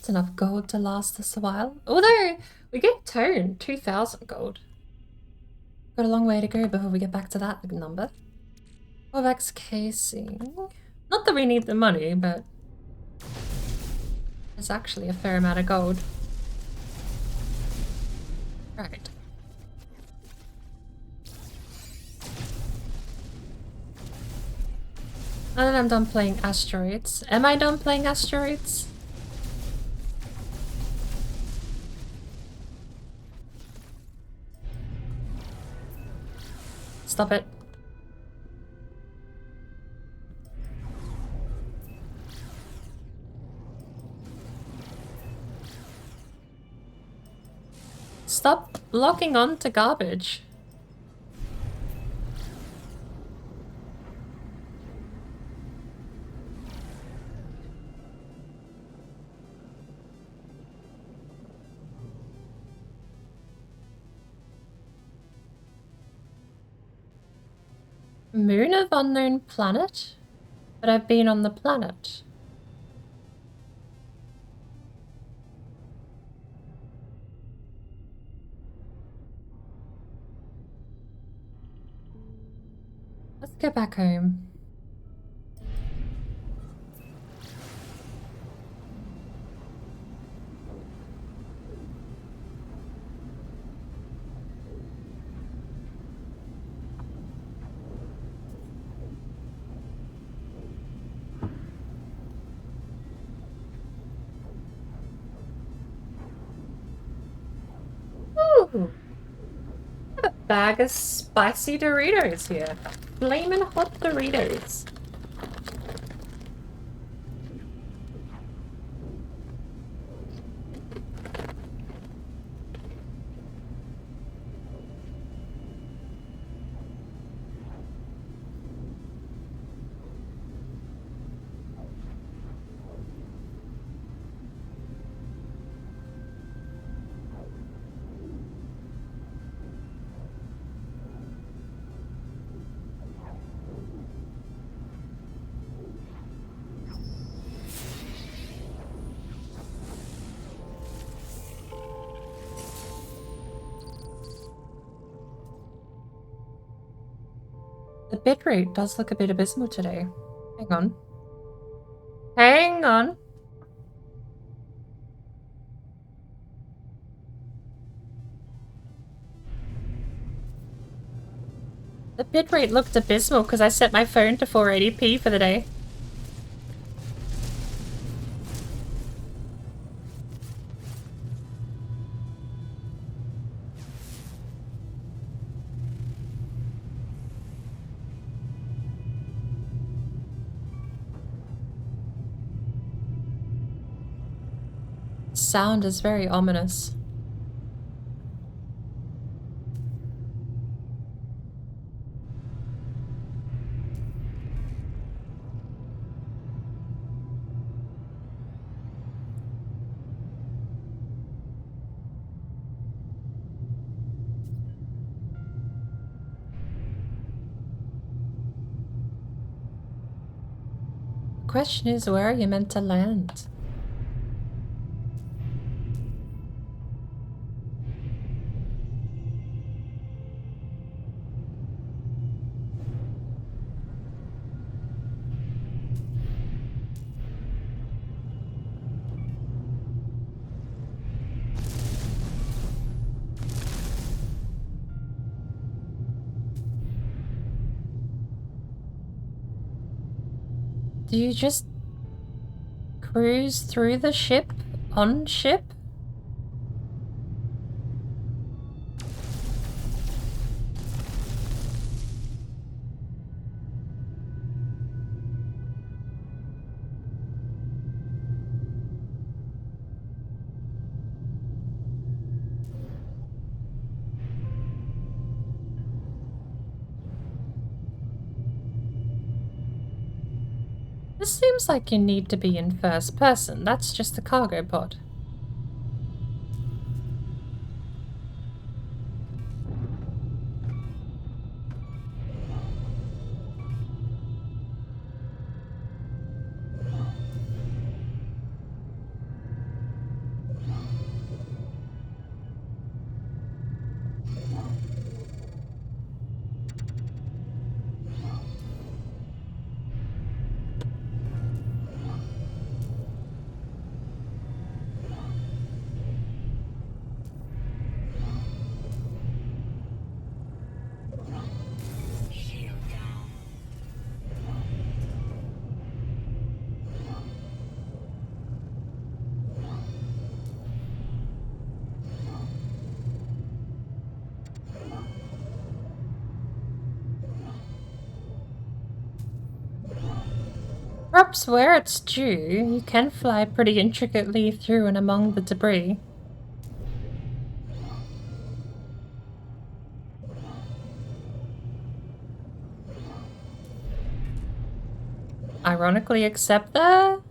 S1: Enough gold to last us a while. Although, we get tone, 2,000 gold. Got a long way to go before we get back to that number. Kovacs casing. Not that we need the money, but it's actually a fair amount of gold. Right. Now that I'm done playing asteroids. Am I done playing asteroids? Stop it. Stop locking on to garbage. Moon of unknown planet? But I've been on the planet. Let's go back home. Ooh! A bag of spicy Doritos here. Flamin' hot Doritos. The bitrate does look a bit abysmal today. Hang on. Hang on. The bitrate looked abysmal because I set my phone to 480p for the day. Sound is very ominous. The question is, where are you meant to land? Do you just cruise through the ship on ship? This seems like you need to be in first person. That's just a cargo pod. Perhaps where it's due, you can fly pretty intricately through and among the debris. Ironically accept that?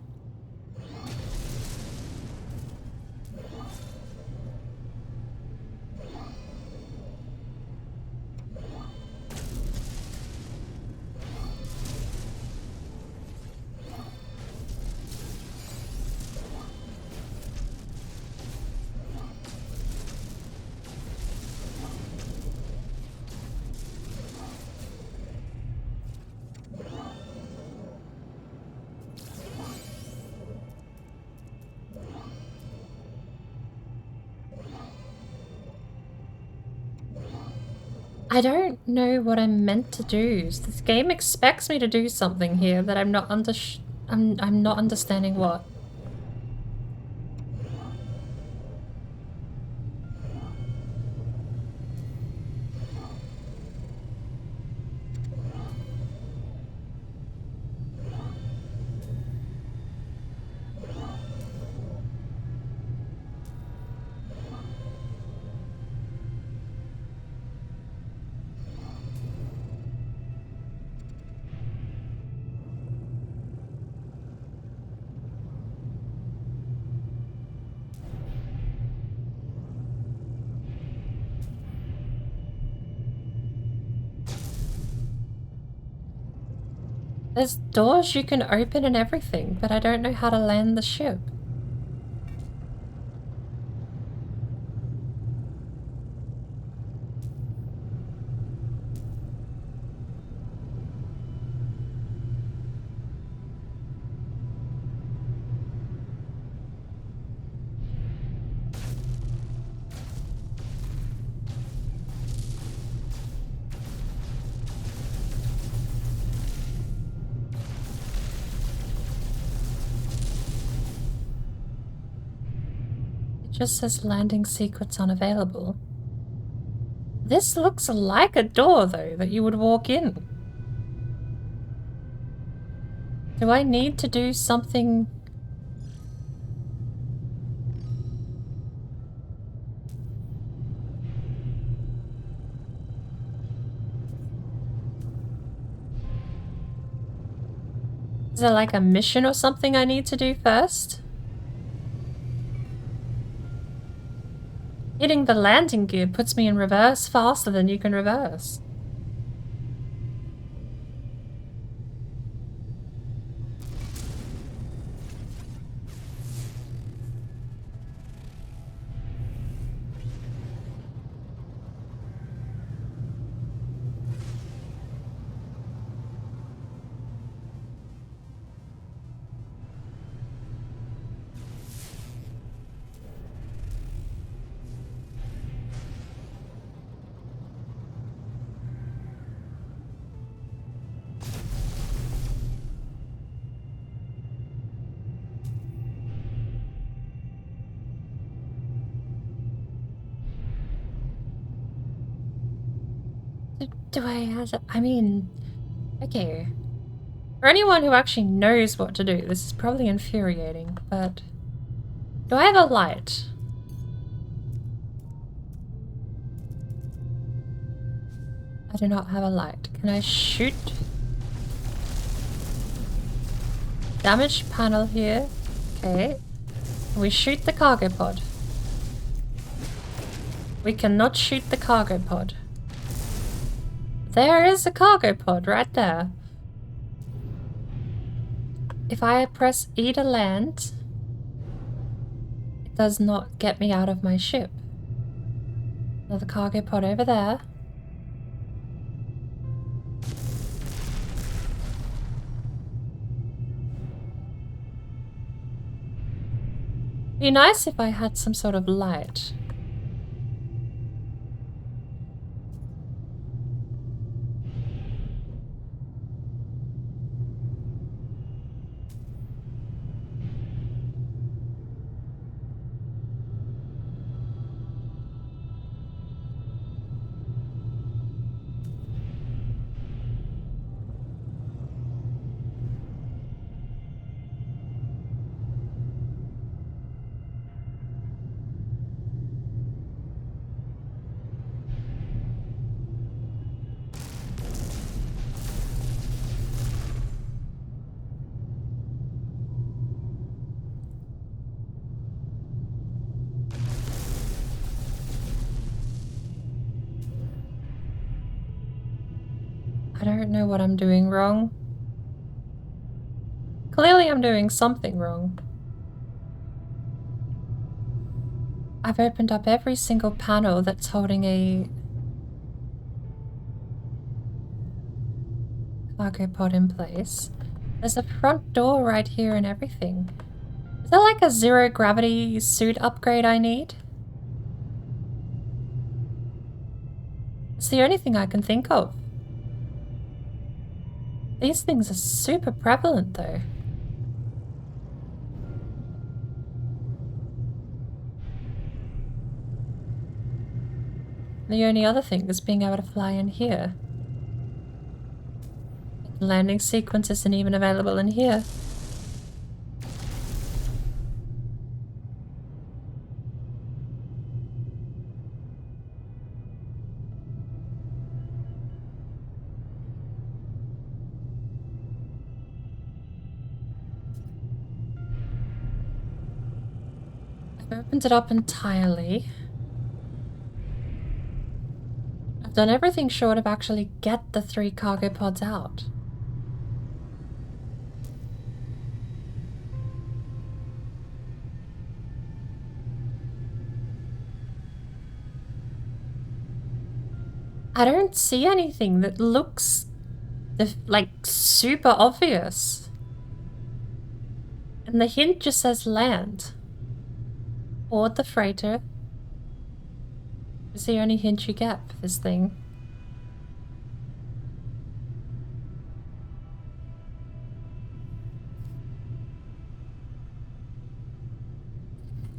S1: I don't know what I'm meant to do. This game expects me to do something here that I'm not I'm not understanding what. There's doors you can open and everything, but I don't know how to land the ship. It just says landing sequence unavailable. This looks like a door, though, that you would walk in. Do I need to do something? Is there like a mission or something I need to do first? Hitting the landing gear puts me in reverse faster than you can reverse. Do I have to, I mean, okay. For anyone who actually knows what to do, this is probably infuriating, but do I have a light? I do not have a light. Can I shoot? Damaged panel here. Okay. Can we shoot the cargo pod? We cannot shoot the cargo pod. There is a cargo pod right there. If I press E to land, it does not get me out of my ship. Another cargo pod over there. Be nice if I had some sort of light. I don't know what I'm doing wrong. Clearly I'm doing something wrong. I've opened up every single panel that's holding a cargo pod in place. There's a front door right here and everything. Is there like a zero gravity suit upgrade I need? It's the only thing I can think of. These things are super prevalent though. The only other thing is being able to fly in here. The landing sequence isn't even available in here. I've opened it up entirely. I've done everything short of actually get the 3 cargo pods out. I don't see anything that looks like super obvious. And the hint just says land. Board the freighter. Is the only hint you get for this thing.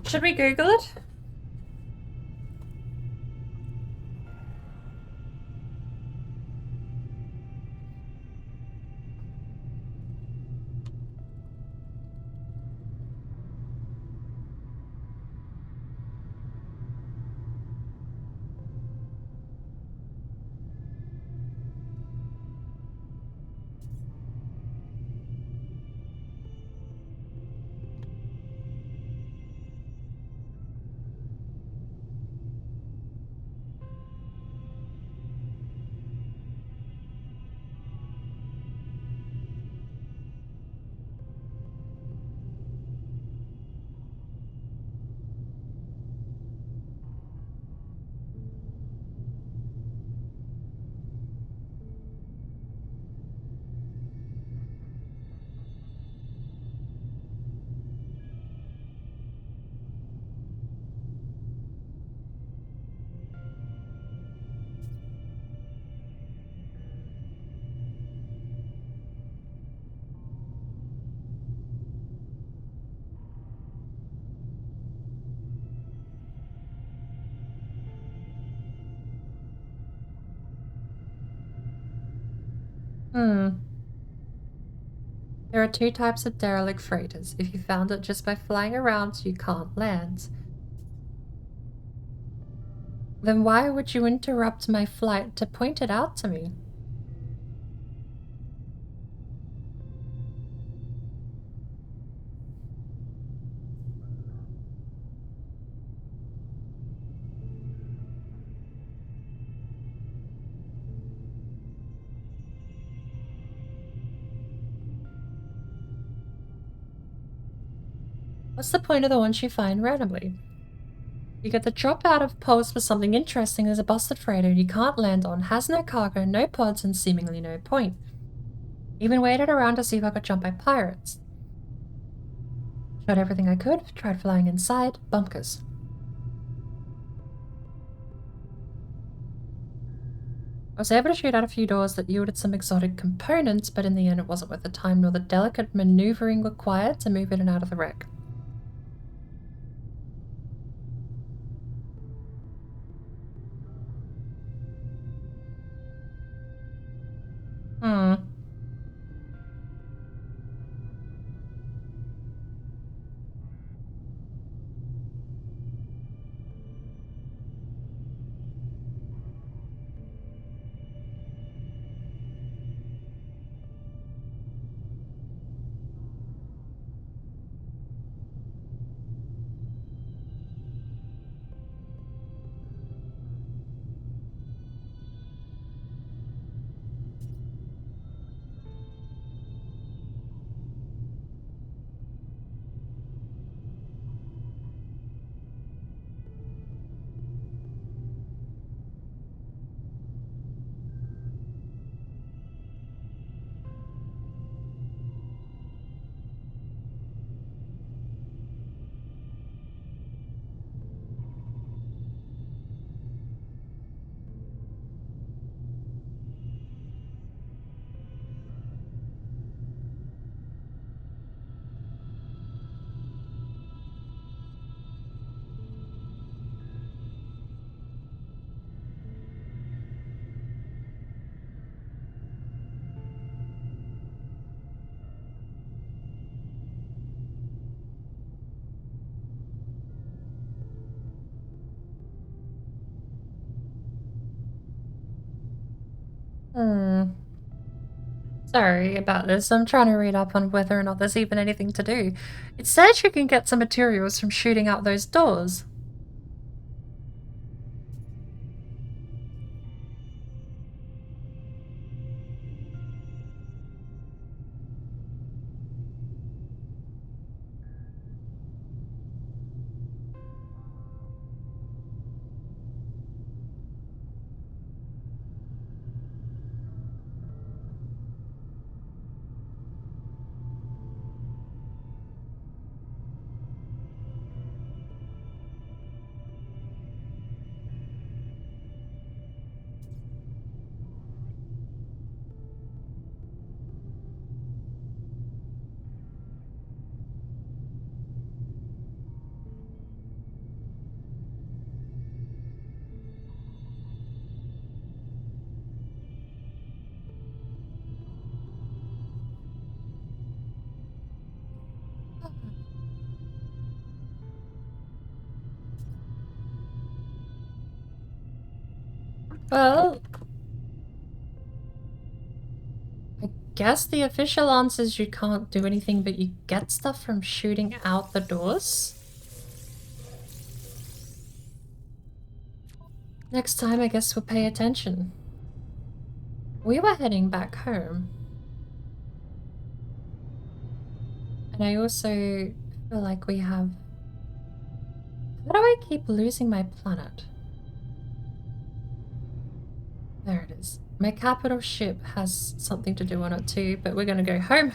S1: Should we Google it? There are 2 types of derelict freighters. If you found it just by flying around, you can't land. Then why would you interrupt my flight to point it out to me? What's the point of the ones you find randomly? You get the drop out of post for something interesting as a busted freighter you can't land on, has no cargo, no pods, and seemingly no point. Even waited around to see if I could jump by pirates. Tried everything I could, tried flying inside, bunkers. I was able to shoot out a few doors that yielded some exotic components, but in the end it wasn't worth the time nor the delicate maneuvering required to move in and out of the wreck. Hmm. Sorry about this. I'm trying to read up on whether or not there's even anything to do. It says you can get some materials from shooting out those doors. Well, I guess the official answer is you can't do anything, but you get stuff from shooting out the doors. Next time, I guess we'll pay attention. We were heading back home. And I also feel like we have... How do I keep losing my planet? There it is. My capital ship has something to do on it too, but we're gonna go home.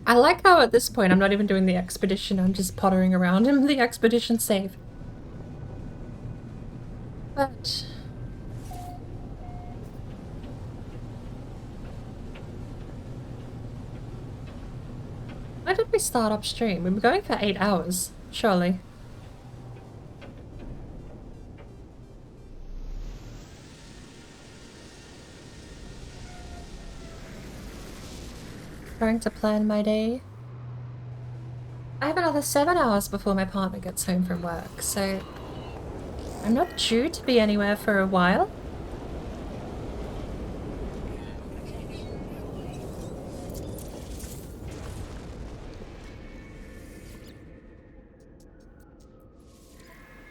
S1: I like how at this point I'm not even doing the expedition, I'm just pottering around in the expedition save. But... why did we start upstream? We were going for 8 hours, surely. Trying to plan my day. I have another 7 hours before my partner gets home from work, so I'm not due to be anywhere for a while.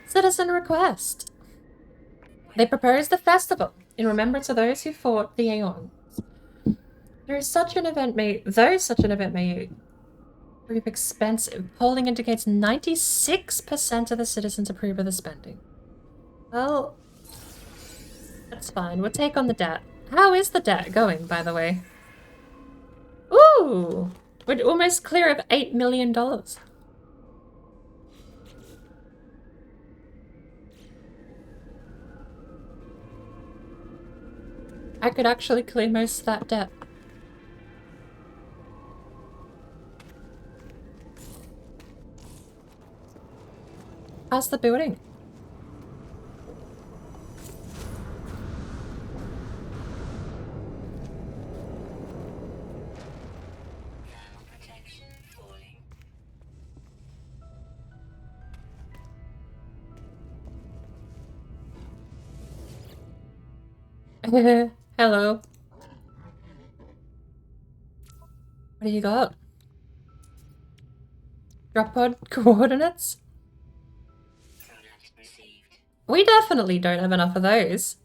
S1: Citizen request. They proposed a festival in remembrance of those who fought the Aeons. Though such an event may prove expensive, polling indicates 96% of the citizens approve of the spending. Well, that's fine. We'll take on the debt. How is the debt going, by the way? Ooh! We're almost clear of $8 million. I could actually clear most of that debt. How's the building?
S4: Protection falling.
S1: Hello. What do you got? Drop pod coordinates?
S4: Product received.
S1: We definitely don't have enough of those.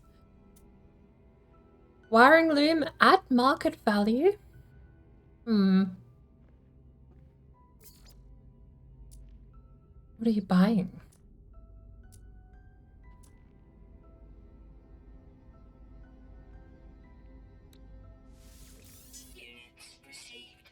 S1: Wiring loom at market value? What are you buying?
S4: Units received.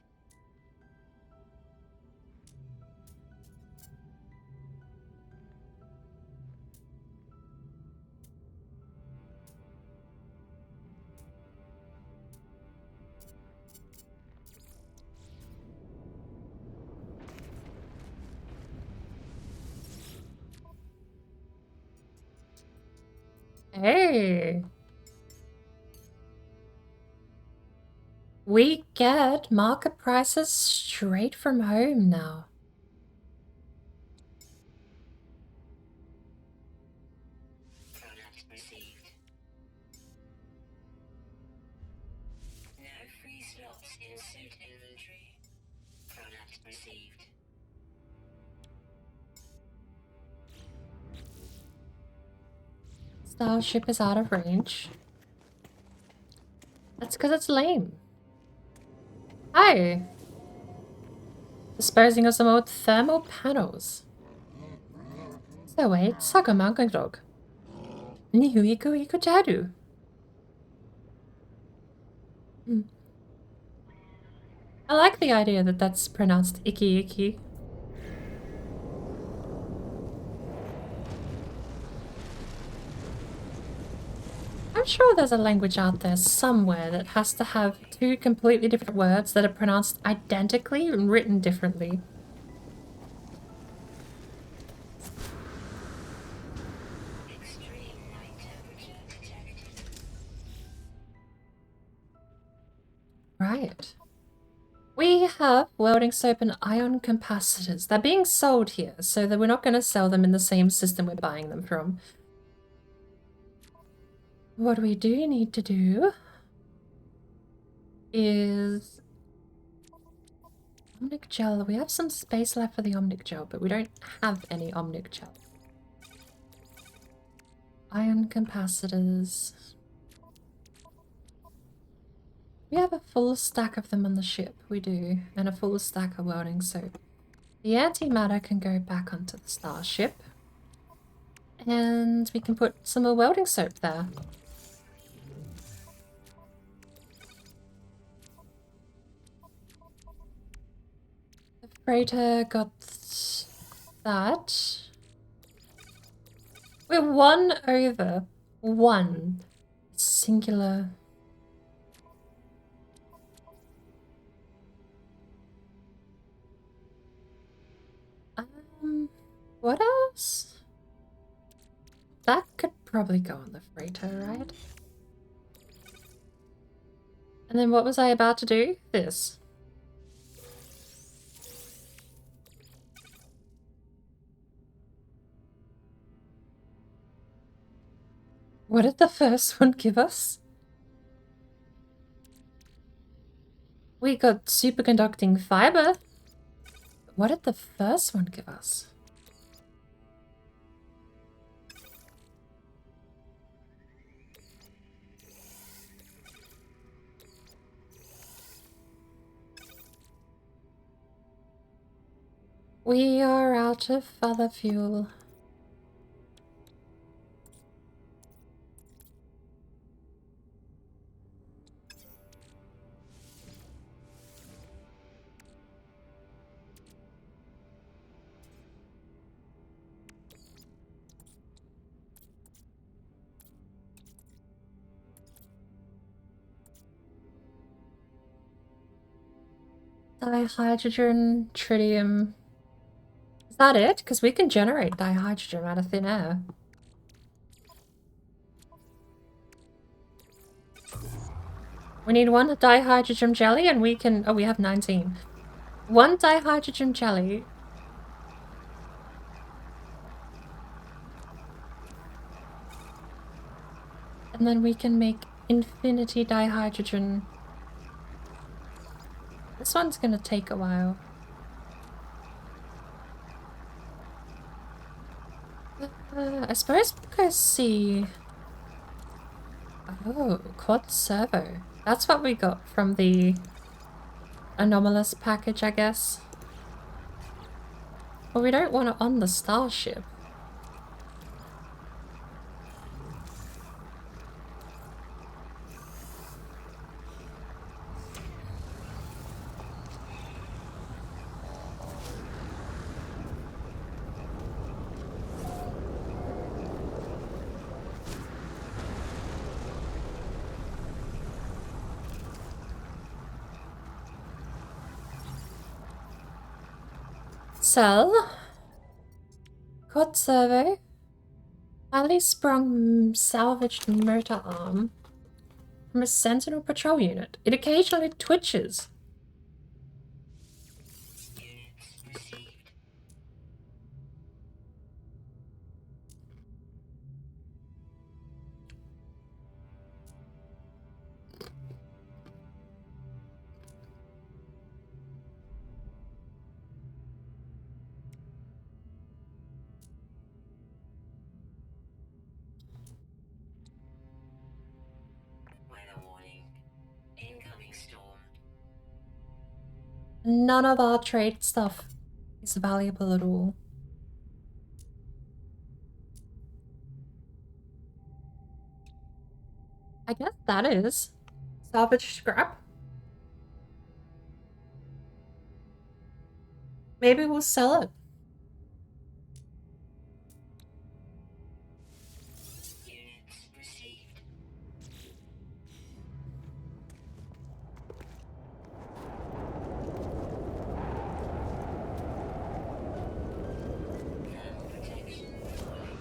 S1: Hey. We get market prices straight from home now.
S4: slots in suit inventory. Product received.
S1: Starship is out of range. That's because it's lame. Hi! Disposing of some old thermal panels. So wait, Saga Mangagrog. Nihuiku Ikujaru. I like the idea that that's pronounced icky icky. I'm sure there's a language out there somewhere that has to have two completely different words that are pronounced identically and written differently.
S4: Extreme night temperature detected.
S1: Right. We have welding soap and ion capacitors. They're being sold here, so that we're not going to sell them in the same system we're buying them from. What we do need to do is Omnic gel. We have some space left for the Omnic gel, but we don't have any Omnic gel. Ion capacitors. We have a full stack of them on the ship. We do. And a full stack of welding soap. The antimatter can go back onto the starship. And we can put some more welding soap there. The freighter got that. We're one over. One. Singular. What else? That could probably go on the freighter, right? And then what was I about to do? This. What did the first one give us? We got superconducting fiber. What did the first one give us? We are out of other fuel. Dihydrogen, tritium. Is that it? Because we can generate dihydrogen out of thin air. We need one dihydrogen jelly and we can... Oh, we have 19. One dihydrogen jelly. And then we can make infinity dihydrogen. This one's gonna take a while. I suppose we'll go see... Oh, quad servo. That's what we got from the anomalous package, I guess. Well, we don't want it on the starship. Sell. Quad servo. Highly sprung salvaged motor arm from a Sentinel patrol unit. It occasionally twitches.
S4: Units received.
S1: none of our trade stuff is valuable at all. I guess that is. Salvage scrap. Maybe we'll sell it.
S4: Units received. Thermal protection deployed.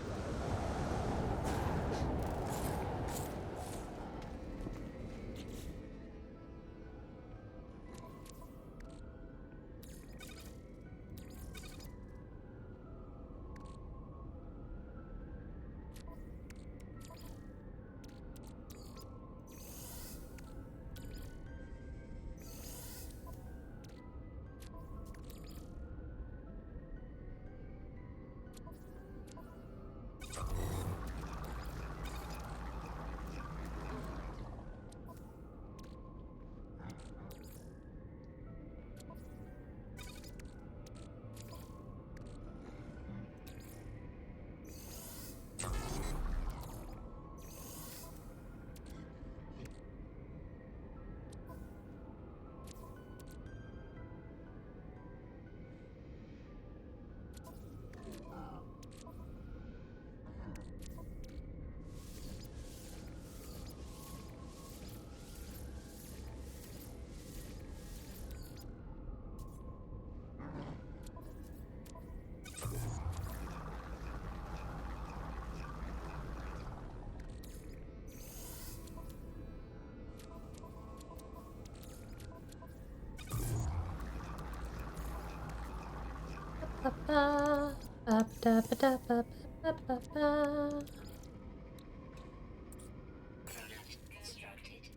S4: Product constructed.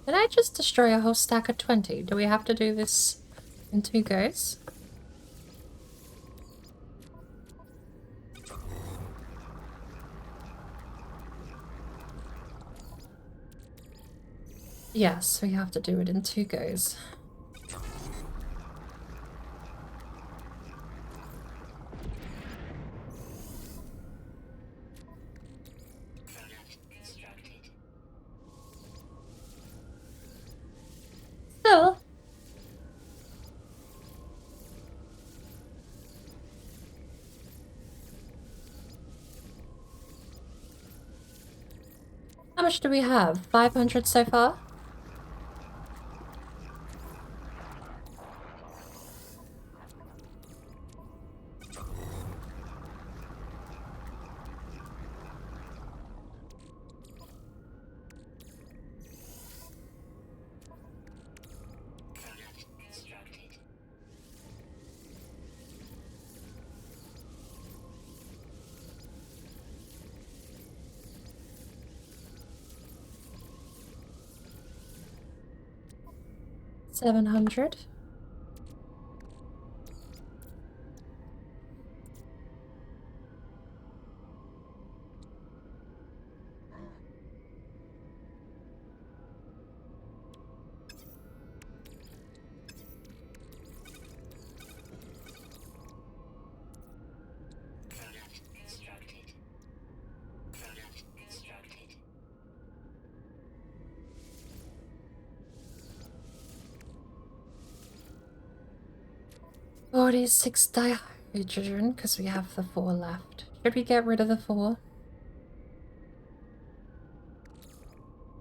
S1: Did I just destroy a whole stack of 20? Do we have to do this in 2 goes? Yes, we have to do it in 2 goes.
S4: Product constructed.
S1: Still. How much do we have? 500 so far?
S4: Product constructed.
S1: $700.
S4: Product constructed. Product constructed.
S1: $46 dihydrogen because we have the 4 left. Should we get rid of the 4?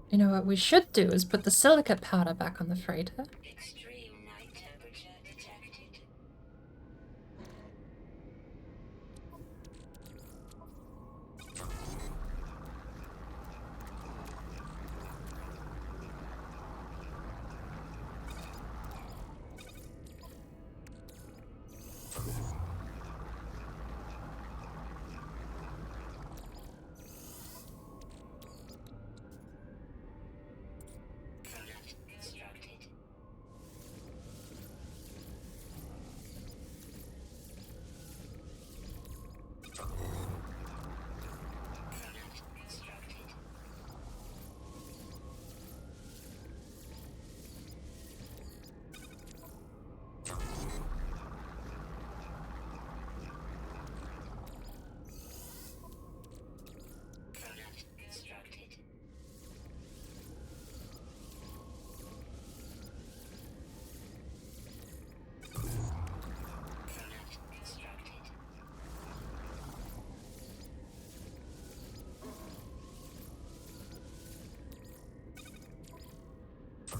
S1: You know what we should do is put the silicate powder back on the freighter.
S4: Extreme night temperature detected. Product constructed.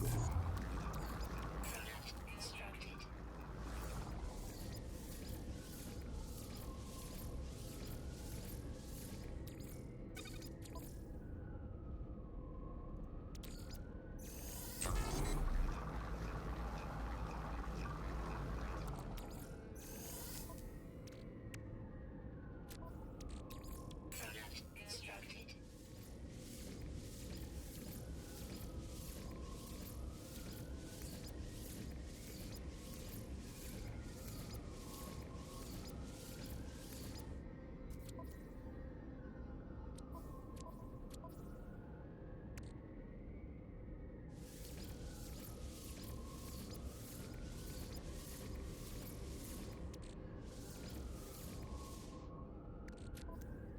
S4: Product constructed. Product constructed.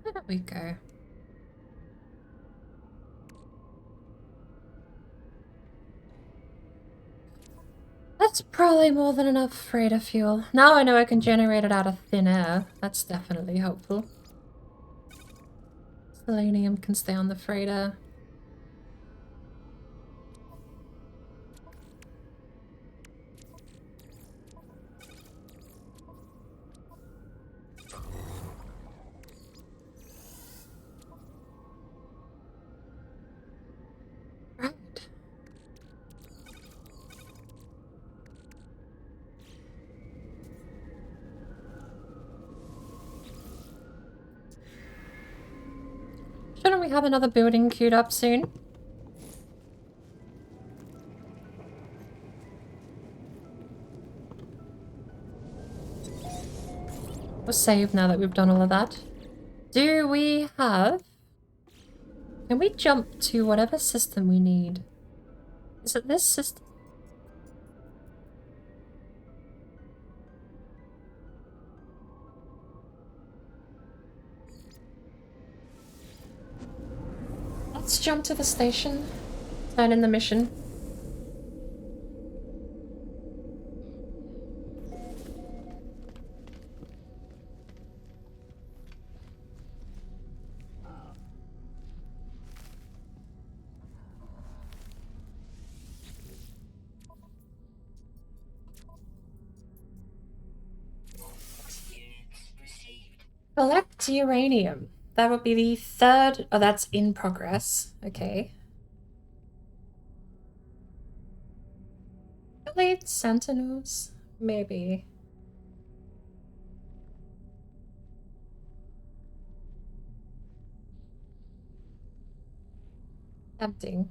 S1: There we go. That's probably more than enough freighter fuel. Now I know I can generate it out of thin air. That's definitely helpful. Selenium can stay on the freighter. Right. Shouldn't we have another building queued up soon? We'll save now that we've done all of that. Do we have... Can we jump to whatever system we need? Is it this system? Let's jump to the station. Turn in the mission.
S4: Units received.
S1: Collect uranium. That would be the third... Oh, that's in progress. Okay. Elite Sentinels? Maybe. Tempting.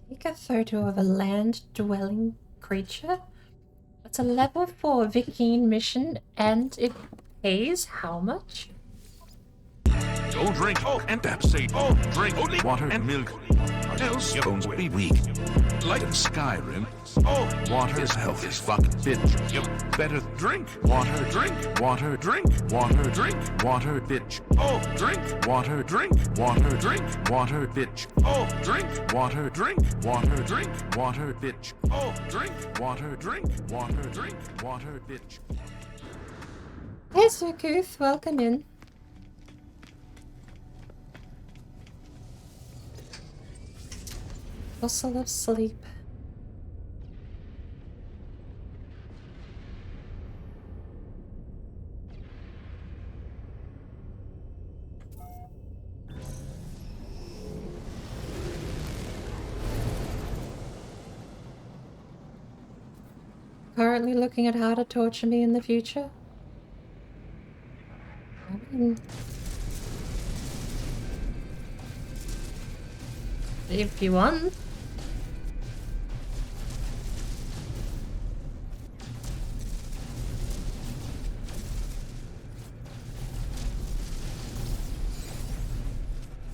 S1: Take a photo of a land-dwelling creature. It's a level 4 Vikine mission, and it pays how much?
S3: Don't drink and tapsate. Drink only water and milk. Else your bones will be weak. Like in Skyrim, water is health is fucking bitch. You better drink water, drink water, drink water, drink water, bitch. Drink water, drink water, drink water, bitch. Drink water, drink water, drink water, bitch. Drink water, drink water, drink water, bitch.
S1: Hey, Sukuth, welcome in. Bustle of sleep. Currently looking at how to torture me in the future? I mean, if you want.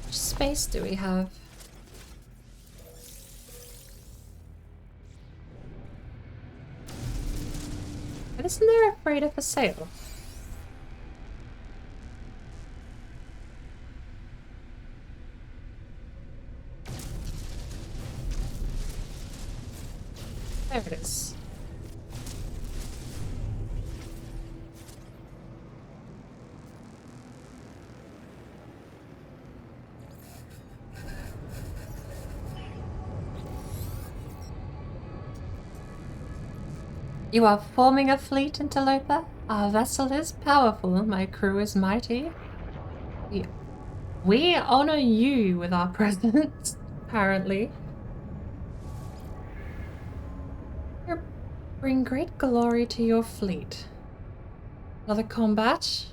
S1: Which space do we have? But isn't there a freighter for sale? There it is. You are forming a fleet, Interloper? Our vessel is powerful, my crew is mighty. We honor you with our presence, apparently. You bring great glory to your fleet. Another combat.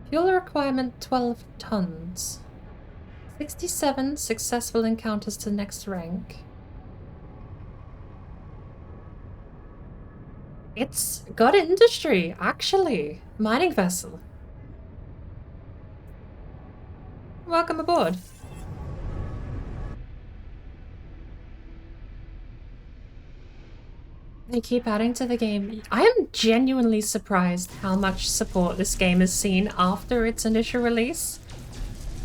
S1: Fuel requirement 12 tons. 67 successful encounters to the next rank. It's got industry, actually. Mining vessel. Welcome aboard. They keep adding to the game. I am genuinely surprised how much support this game has seen after its initial release.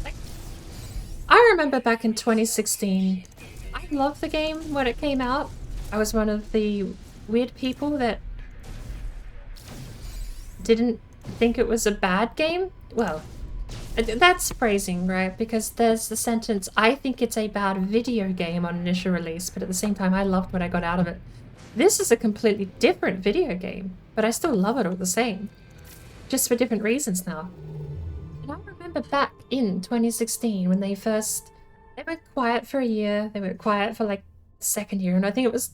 S1: Like, I remember back in 2016, I loved the game when it came out. I was one of the weird people that didn't think it was a bad game. Well, that's phrasing, right? Because there's the sentence, I think it's a bad video game on initial release, but at the same time, I loved what I got out of it. This is a completely different video game, but I still love it all the same. Just for different reasons now. And I remember back in 2016 when they went quiet for a year, they went quiet for like the second year, and I think it was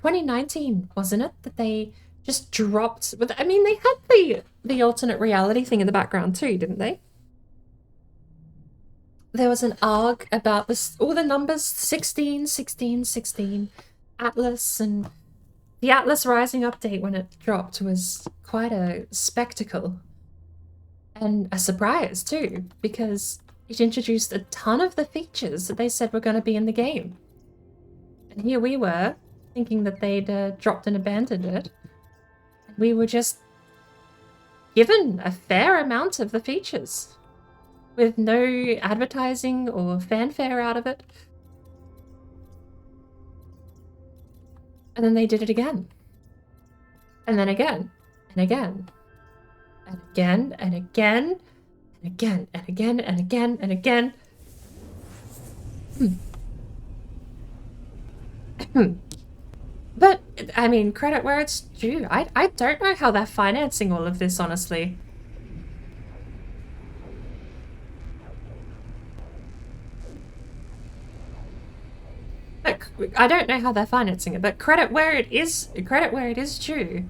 S1: 2019, wasn't it? That they just dropped, I mean, they had the alternate reality thing in the background too, didn't they? There was an arc about this, all the numbers, 16, 16, 16, Atlas, and the Atlas Rising update when it dropped was quite a spectacle. And a surprise too, because it introduced a ton of the features that they said were going to be in the game. And here we were, thinking that they'd dropped and abandoned it. And we were just given a fair amount of the features, with no advertising or fanfare out of it. And then they did it again. And then again. And again. And again. And again. And again. And again. And again. And again. But, I mean, credit where it's due. I don't know how they're financing all of this, honestly. I don't know how they're financing it, but credit where it is due.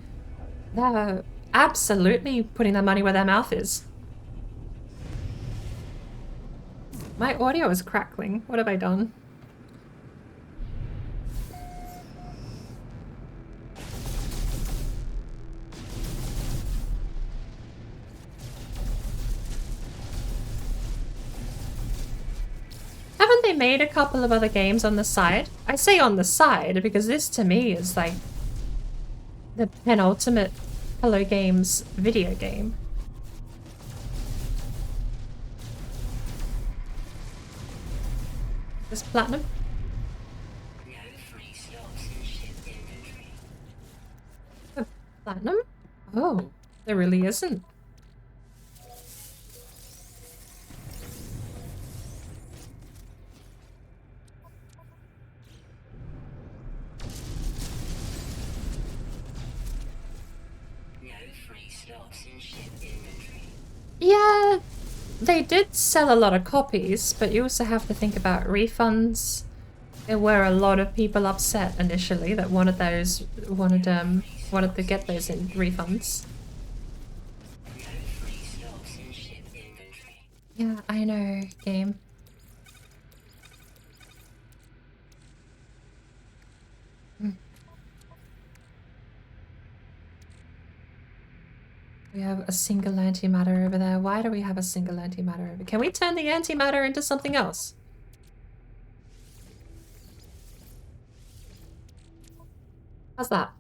S1: They're absolutely putting their money where their mouth is. My audio is crackling. What have I done? Haven't they made a couple of other games on the side? I say on the side because this to me is like the penultimate Hello Games video game. This platinum?
S4: No free slots in ship inventory.
S1: Platinum? Oh, there really isn't. Yeah, they did sell a lot of copies, but you also have to think about refunds. There were a lot of people upset initially that wanted to get those in refunds. Yeah, I know, game. We have a single antimatter over there. Why do we have a single antimatter over? Can we turn the antimatter into something else? How's that?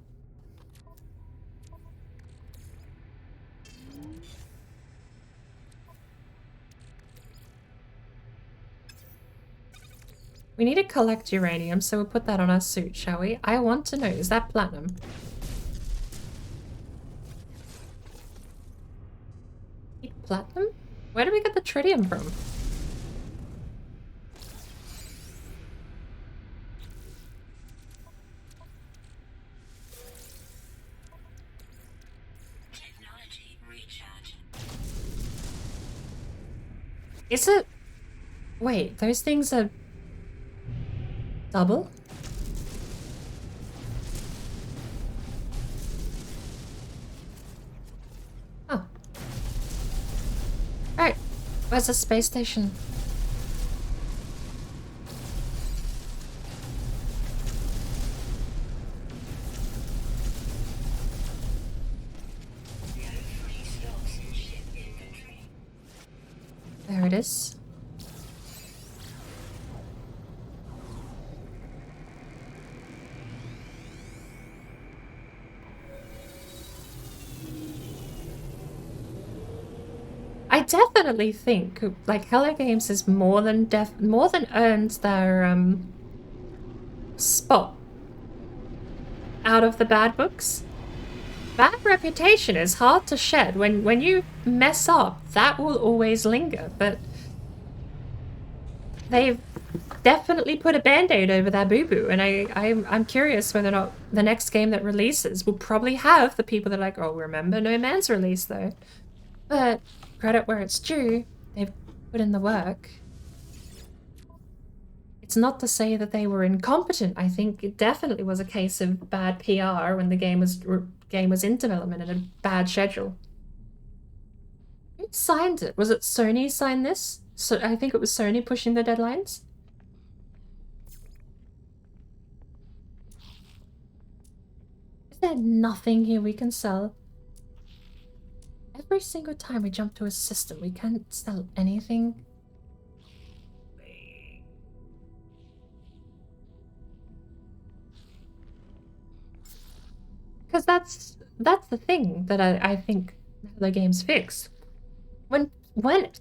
S1: We need to collect uranium, so we'll put that on our suit, shall we? I want to know, is that platinum? Platinum? Where do we get the tritium from?
S4: Technology recharge.
S1: Is it... Wait, those things are... double? Oh. Alright, where's the space station?
S4: No free slots in ship inventory.
S1: There it is. I definitely think like Hello Games is more than earned their spot out of the bad books. Bad reputation is hard to shed. When you mess up, that will always linger, but they've definitely put a band-aid over that boo-boo, and I'm curious whether or not the next game that releases will probably have the people that are like, oh, remember No Man's release though. But credit where it's due, they've put in the work. It's not to say that they were incompetent. I think it definitely was a case of bad PR when the game was in development and a bad schedule. Who signed it? Was it Sony signed this? So I think it was Sony pushing the deadlines. Is there nothing here we can sell? Every single time we jump to a system, we can't sell anything. Because that's the thing that I think the game's fixed. When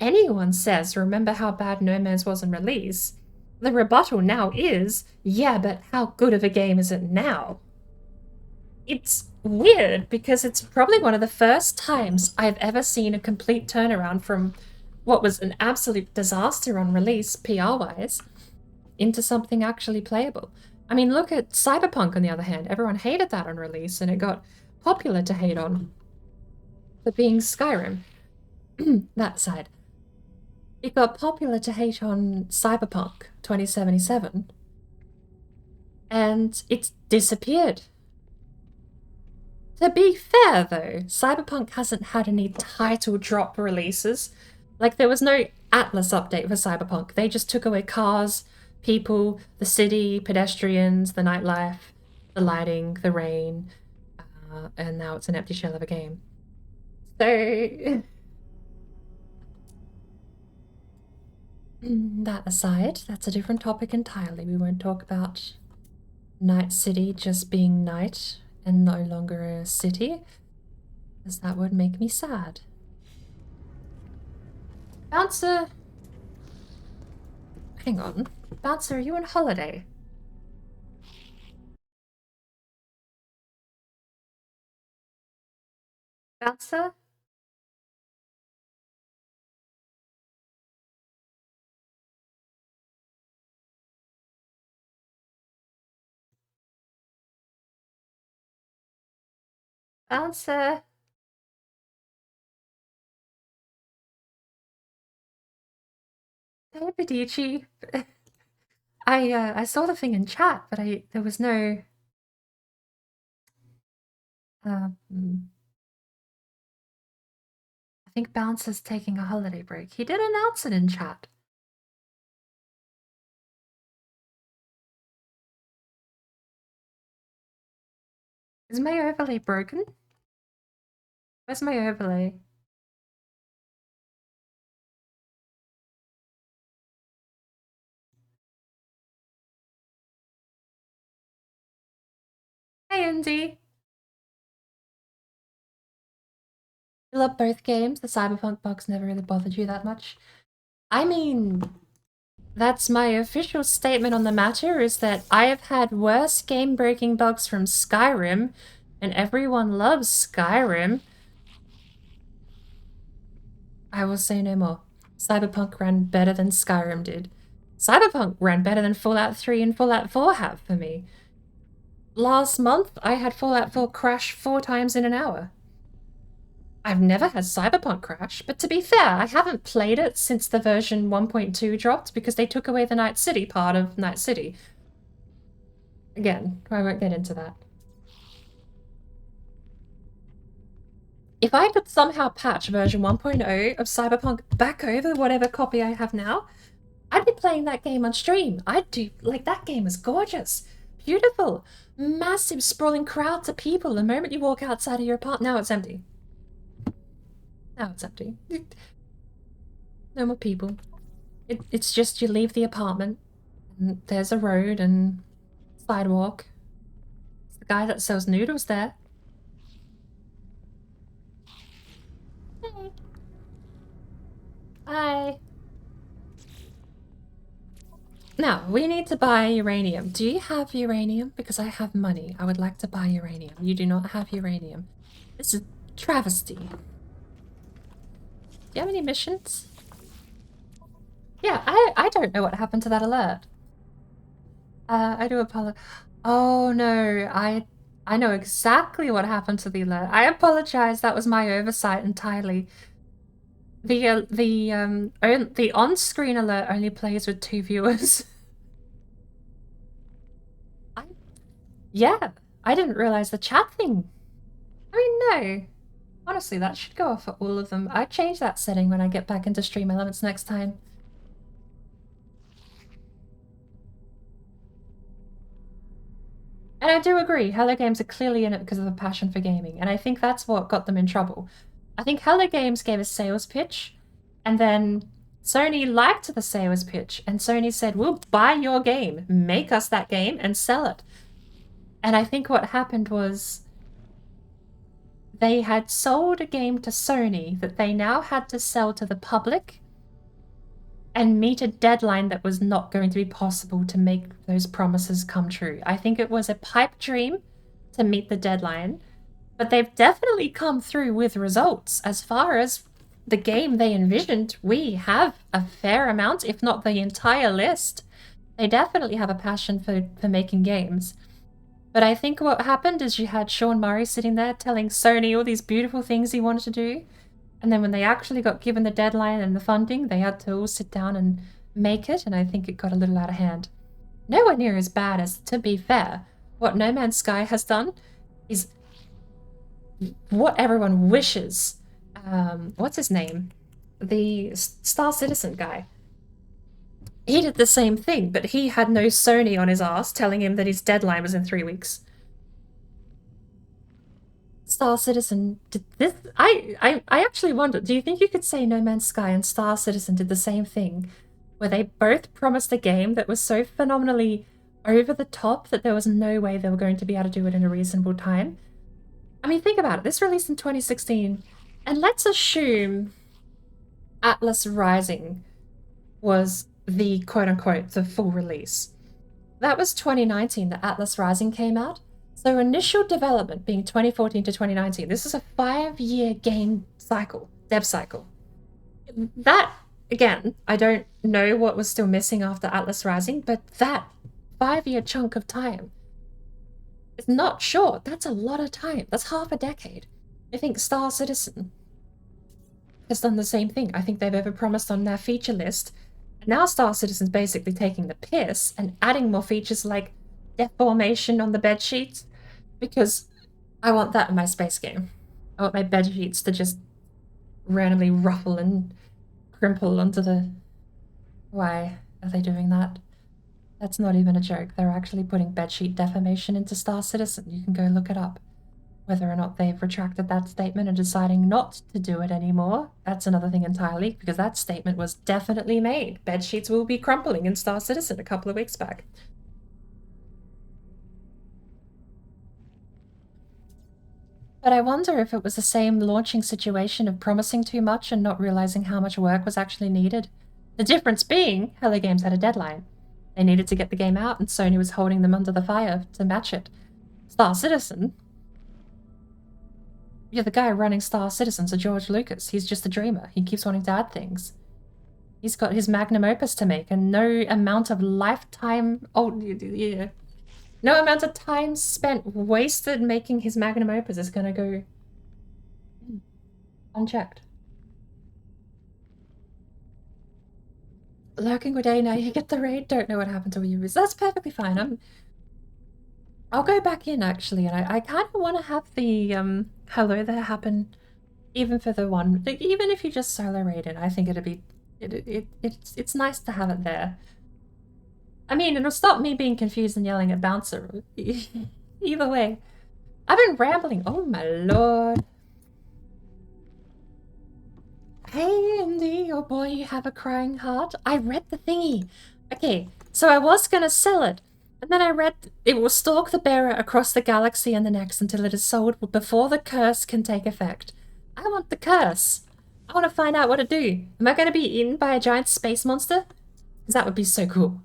S1: anyone says, remember how bad No Man's was in release, the rebuttal now is, yeah, but how good of a game is it now? It's weird because it's probably one of the first times I've ever seen a complete turnaround from what was an absolute disaster on release, PR-wise, into something actually playable. I mean, look at Cyberpunk, on the other hand. Everyone hated that on release, and it got popular to hate on for being Skyrim. That side. It got popular to hate on Cyberpunk 2077, and it's disappeared. To be fair, though, Cyberpunk hasn't had any title drop releases. Like, there was no Atlas update for Cyberpunk. They just took away cars, people, the city, pedestrians, the nightlife, the lighting, the rain, and now it's an empty shell of a game. So... that aside, that's a different topic entirely. We won't talk about Night City just being night and no longer a city, because that would make me sad. Bouncer! Hang on. Bouncer, are you on holiday? Bouncer? Bouncer? Hey, Pedici. I saw the thing in chat, but there was no... I think Bouncer's taking a holiday break. He did announce it in chat. Is my overlay broken? Where's my overlay? Hey, Indy. You love both games? The Cyberpunk box never really bothered you that much? I mean, That's my official statement on the matter, is that I have had worse game-breaking bugs from Skyrim, and everyone loves Skyrim. I will say no more. Cyberpunk ran better than Skyrim did. Cyberpunk ran better than Fallout 3 and Fallout 4 have for me. Last month, I had Fallout 4 crash 4 times in an hour. I've never had Cyberpunk crash, but to be fair, I haven't played it since the version 1.2 dropped because they took away the Night City part of Night City. Again, I won't get into that. If I could somehow patch version 1.0 of Cyberpunk back over whatever copy I have now, I'd be playing that game on stream. I'd do, like, that game is gorgeous, beautiful, massive sprawling crowds of people the moment you walk outside of your apartment. Now it's empty. Now it's empty. No more people. It's just you leave the apartment, and there's a road and sidewalk. It's the guy that sells noodles there. Hey. Hi. Now, we need to buy uranium. Do you have uranium? Because I have money. I would like to buy uranium. You do not have uranium. This is travesty. Do you have any missions? Yeah, I don't know what happened to that alert. I do apologize. Oh no, I know exactly what happened to the alert. I apologize. That was my oversight entirely. The on-screen alert only plays with 2 viewers. Yeah, I didn't realize the chat thing. I mean, no. Honestly, that should go off for all of them. I change that setting when I get back into stream elements next time. And I do agree, Hello Games are clearly in it because of a passion for gaming, and I think that's what got them in trouble. I think Hello Games gave a sales pitch, and then Sony liked the sales pitch, and Sony said, we'll buy your game, make us that game, and sell it. And I think what happened was they had sold a game to Sony that they now had to sell to the public and meet a deadline that was not going to be possible to make those promises come true. I think it was a pipe dream to meet the deadline, but they've definitely come through with results. As far as the game they envisioned, we have a fair amount, if not the entire list. They definitely have a passion for making games. But I think what happened is you had Sean Murray sitting there telling Sony all these beautiful things he wanted to do. And then when they actually got given the deadline and the funding, they had to all sit down and make it. And I think it got a little out of hand. Nowhere near as bad as, to be fair, what No Man's Sky has done is what everyone wishes. What's his name? The Star Citizen guy. He did the same thing, but he had no Sony on his ass telling him that his deadline was in 3 weeks. Star Citizen did this. I actually wonder, do you think you could say No Man's Sky and Star Citizen did the same thing? Where they both promised a game that was so phenomenally over the top that there was no way they were going to be able to do it in a reasonable time? I mean, think about it. This released in 2016, and let's assume Atlas Rising was the quote-unquote the full release. That was 2019 that Atlas Rising came out. So initial development being 2014 to 2019. This is a 5-year game cycle, dev cycle. That, again, I don't know what was still missing after Atlas Rising, but that 5-year chunk of time is not short. That's a lot of time. That's half a decade. I think Star Citizen has done the same thing. I think they've overpromised on their feature list. Now Star Citizen's basically taking the piss and adding more features like deformation on the bed sheets, because I want that in my space game. I want my bed sheets to just randomly ruffle and crimple onto the... Why are they doing that? That's not even a joke. They're actually putting bedsheet deformation into Star Citizen. You can go look it up. Whether or not they've retracted that statement and deciding not to do it anymore, that's another thing entirely, because that statement was definitely made. Bedsheets will be crumpling in Star Citizen a couple of weeks back. But I wonder if it was the same launching situation of promising too much and not realizing how much work was actually needed. The difference being, Hello Games had a deadline. They needed to get the game out, and Sony was holding them under the fire to match it. Star Citizen. Yeah, the guy running Star Citizen's a George Lucas. He's just a dreamer. He keeps wanting to add things. He's got his magnum opus to make, and no amount of lifetime... Oh, yeah. No amount of time spent wasted making his magnum opus is gonna go unchecked. Lurking with A now, you get the raid, don't know what happened to you. That's perfectly fine. I'll go back in actually, and I kind of want to have the hello there happen, even for the one, like, even if you just solo raid it. I think it'd be, it's nice to have it there. I mean, it'll stop me being confused and yelling at Bouncer. Either way, I've been rambling. Oh my lord. Hey, Andy, oh boy, you have a crying heart. I read the thingy. Okay, so I was gonna sell it, and then I read it will stalk the bearer across the galaxy and the next until it is sold before the curse can take effect. I want the curse. I want to find out what to do. Am I gonna be eaten by a giant space monster? Because that would be so cool.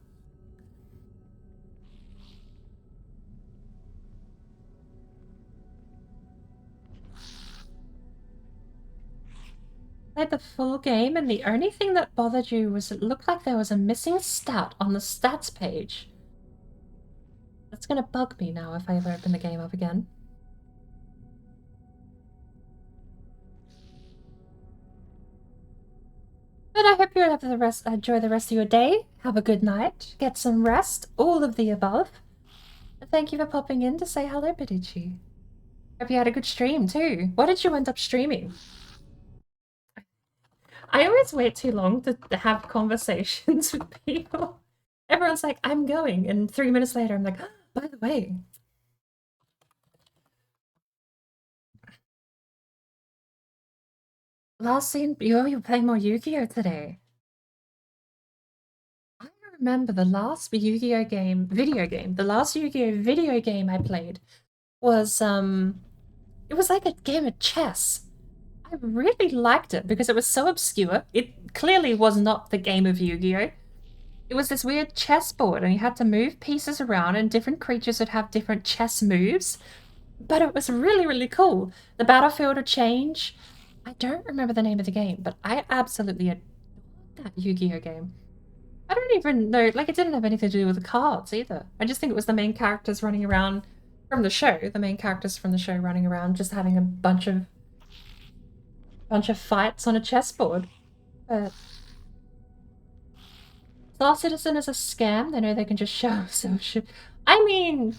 S1: Played the full game, and the only thing that bothered you was it looked like there was a missing stat on the stats page. That's gonna bug me now if I ever open the game up again. But I hope you have enjoy the rest of your day. Have a good night. Get some rest. All of the above. And thank you for popping in to say hello, Pedici. Hope you had a good stream too. What did you end up streaming? I always wait too long to have conversations with people. Everyone's like, I'm going, and 3 minutes later I'm like, oh, by the way. Last scene, you're playing more Yu-Gi-Oh! Today. I remember the last Yu-Gi-Oh! The last Yu-Gi-Oh! Video game I played was, it was like a game of chess. I really liked it because it was so obscure. It clearly was not the game of Yu-Gi-Oh! It was this weird chessboard, and you had to move pieces around, and different creatures would have different chess moves. But it was really, really cool. The battlefield would change. I don't remember the name of the game, but I absolutely adored that Yu-Gi-Oh! Game. I don't even know, like, it didn't have anything to do with the cards either. I just think it was the main characters running around from the show, running around just having a bunch of fights on a chessboard. But Star Citizen is a scam. They know they can just show so shit. I mean,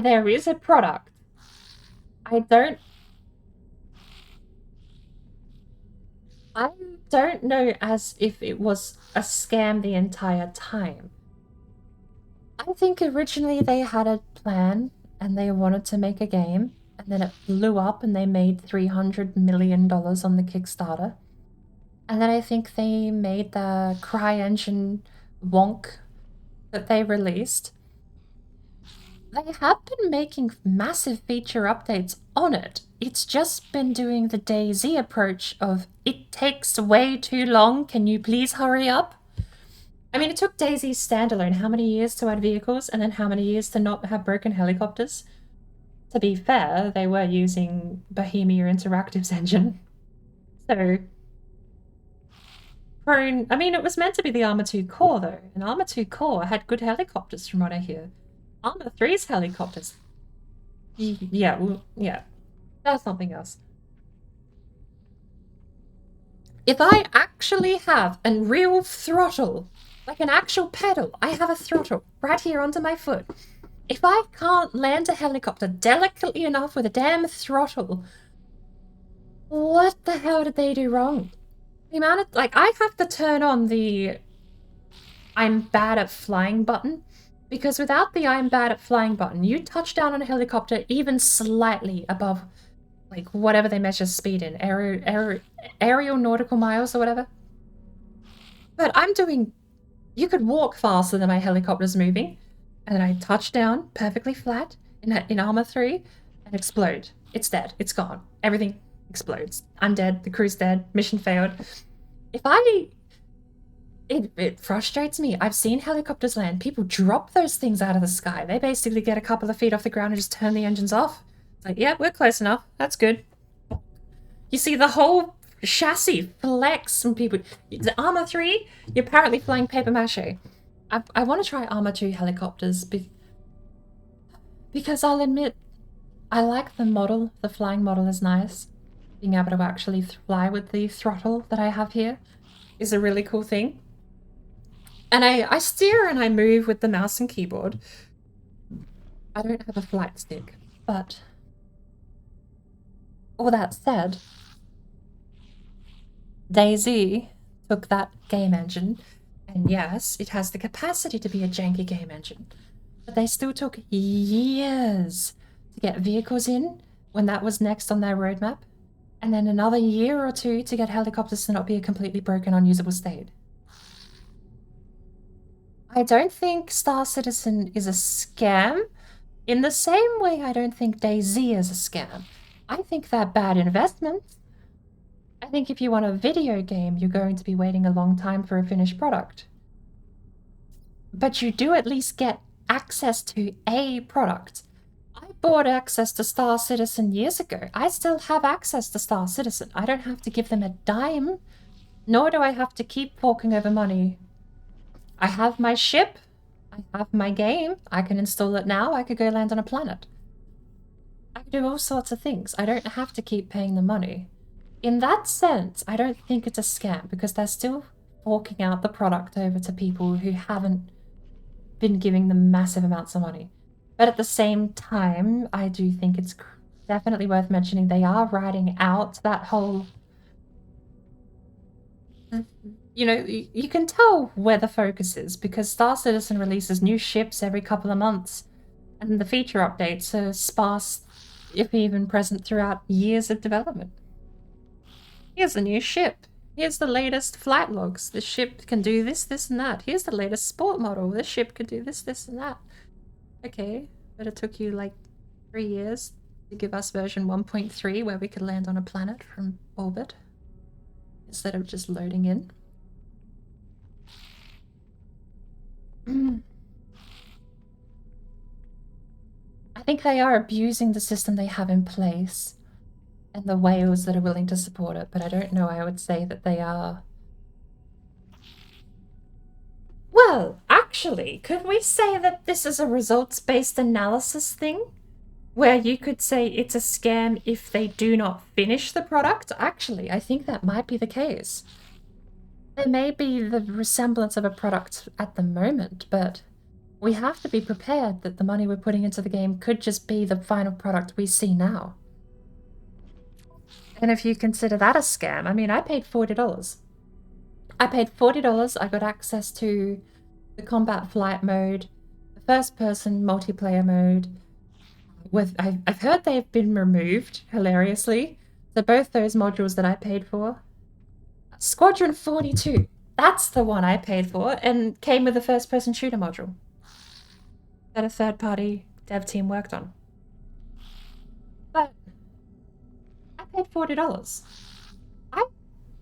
S1: there is a product. I don't know as if it was a scam the entire time. I think originally they had a plan and they wanted to make a game, and then it blew up and they made $300 million on the Kickstarter. And then I think they made the CryEngine wonk that they released. They have been making massive feature updates on it. It's just been doing the DayZ approach of, it takes way too long, can you please hurry up? I mean, it took DayZ standalone how many years to add vehicles, and then how many years to not have broken helicopters? To be fair, they were using Bohemia Interactive's engine. So, prone, I mean, it was meant to be the Arma 2 core, though, and Arma 2 core had good helicopters from what I hear. Arma 3's helicopters. Yeah, well, yeah. That's something else. If I actually have a real throttle, like an actual pedal, I have a throttle right here under my foot. If I can't land a helicopter delicately enough with a damn throttle, what the hell did they do wrong? The amount of, like, I have to turn on the I'm bad at flying button, because without the I'm bad at flying button, you touch down on a helicopter even slightly above, like, whatever they measure speed in, aerial nautical miles or whatever. But I'm doing, you could walk faster than my helicopter's moving, and then I touch down perfectly flat in Arma 3 and explode. It's dead. It's gone. Everything explodes. I'm dead. The crew's dead. Mission failed. It frustrates me. I've seen helicopters land. People drop those things out of the sky. They basically get a couple of feet off the ground and just turn the engines off. It's like, yeah, we're close enough. That's good. You see the whole chassis flex from people. The Armor 3, you're apparently flying paper mache. I want to try Armor 2 helicopters because I'll admit, I like the model. The flying model is nice. Being able to actually fly with the throttle that I have here is a really cool thing. And I steer and I move with the mouse and keyboard. I don't have a flight stick, but all that said, DayZ took that game engine, and yes, it has the capacity to be a janky game engine, but they still took years to get vehicles in when that was next on their roadmap, and then another year or two to get helicopters to not be a completely broken, unusable state. I don't think Star Citizen is a scam. In the same way, I don't think DayZ is a scam. I think they're bad investments. I think if you want a video game, you're going to be waiting a long time for a finished product. But you do at least get access to a product. I bought access to Star Citizen years ago. I still have access to Star Citizen. I don't have to give them a dime, nor do I have to keep forking over money. I have my ship. I have my game. I can install it now. I could go land on a planet. I can do all sorts of things. I don't have to keep paying the money. In that sense, I don't think it's a scam because they're still forking out the product over to people who haven't been giving them massive amounts of money. But at the same time, I do think it's definitely worth mentioning they are riding out that whole... You know, you can tell where the focus is because Star Citizen releases new ships every couple of months, and the feature updates are sparse, if even present, throughout years of development. Here's a new ship. Here's the latest flight logs. This ship can do this, this, and that. Here's the latest sport model. This ship can do this, this, and that. Okay, but it took you like 3 years to give us version 1.3 where we could land on a planet from orbit instead of just loading in. I think they are abusing the system they have in place and the whales that are willing to support it, but I don't know I would say that they are... Well, actually, could we say that this is a results-based analysis thing? Where you could say it's a scam if they do not finish the product? Actually, I think that might be the case. There may be the resemblance of a product at the moment, but we have to be prepared that the money we're putting into the game could just be the final product we see now. And if you consider that a scam, I mean, I paid $40. I paid $40, I got access to the combat flight mode, the first-person multiplayer mode. I've heard they've been removed, hilariously. So both those modules that I paid for. Squadron 42, that's the one I paid for, and came with a first-person shooter module that a third-party dev team worked on. But I paid $40. I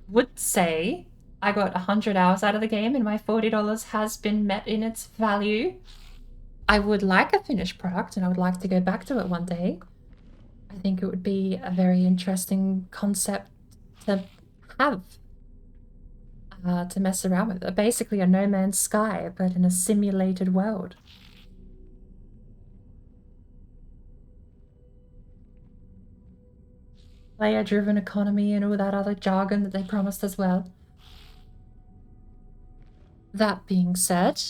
S1: would say I got 100 hours out of the game and my $40 has been met in its value. I would like a finished product and I would like to go back to it one day. I think it would be a very interesting concept to have, to mess around with. Basically a No Man's Sky, but in a simulated world. Player-driven economy and all that other jargon that they promised as well. That being said,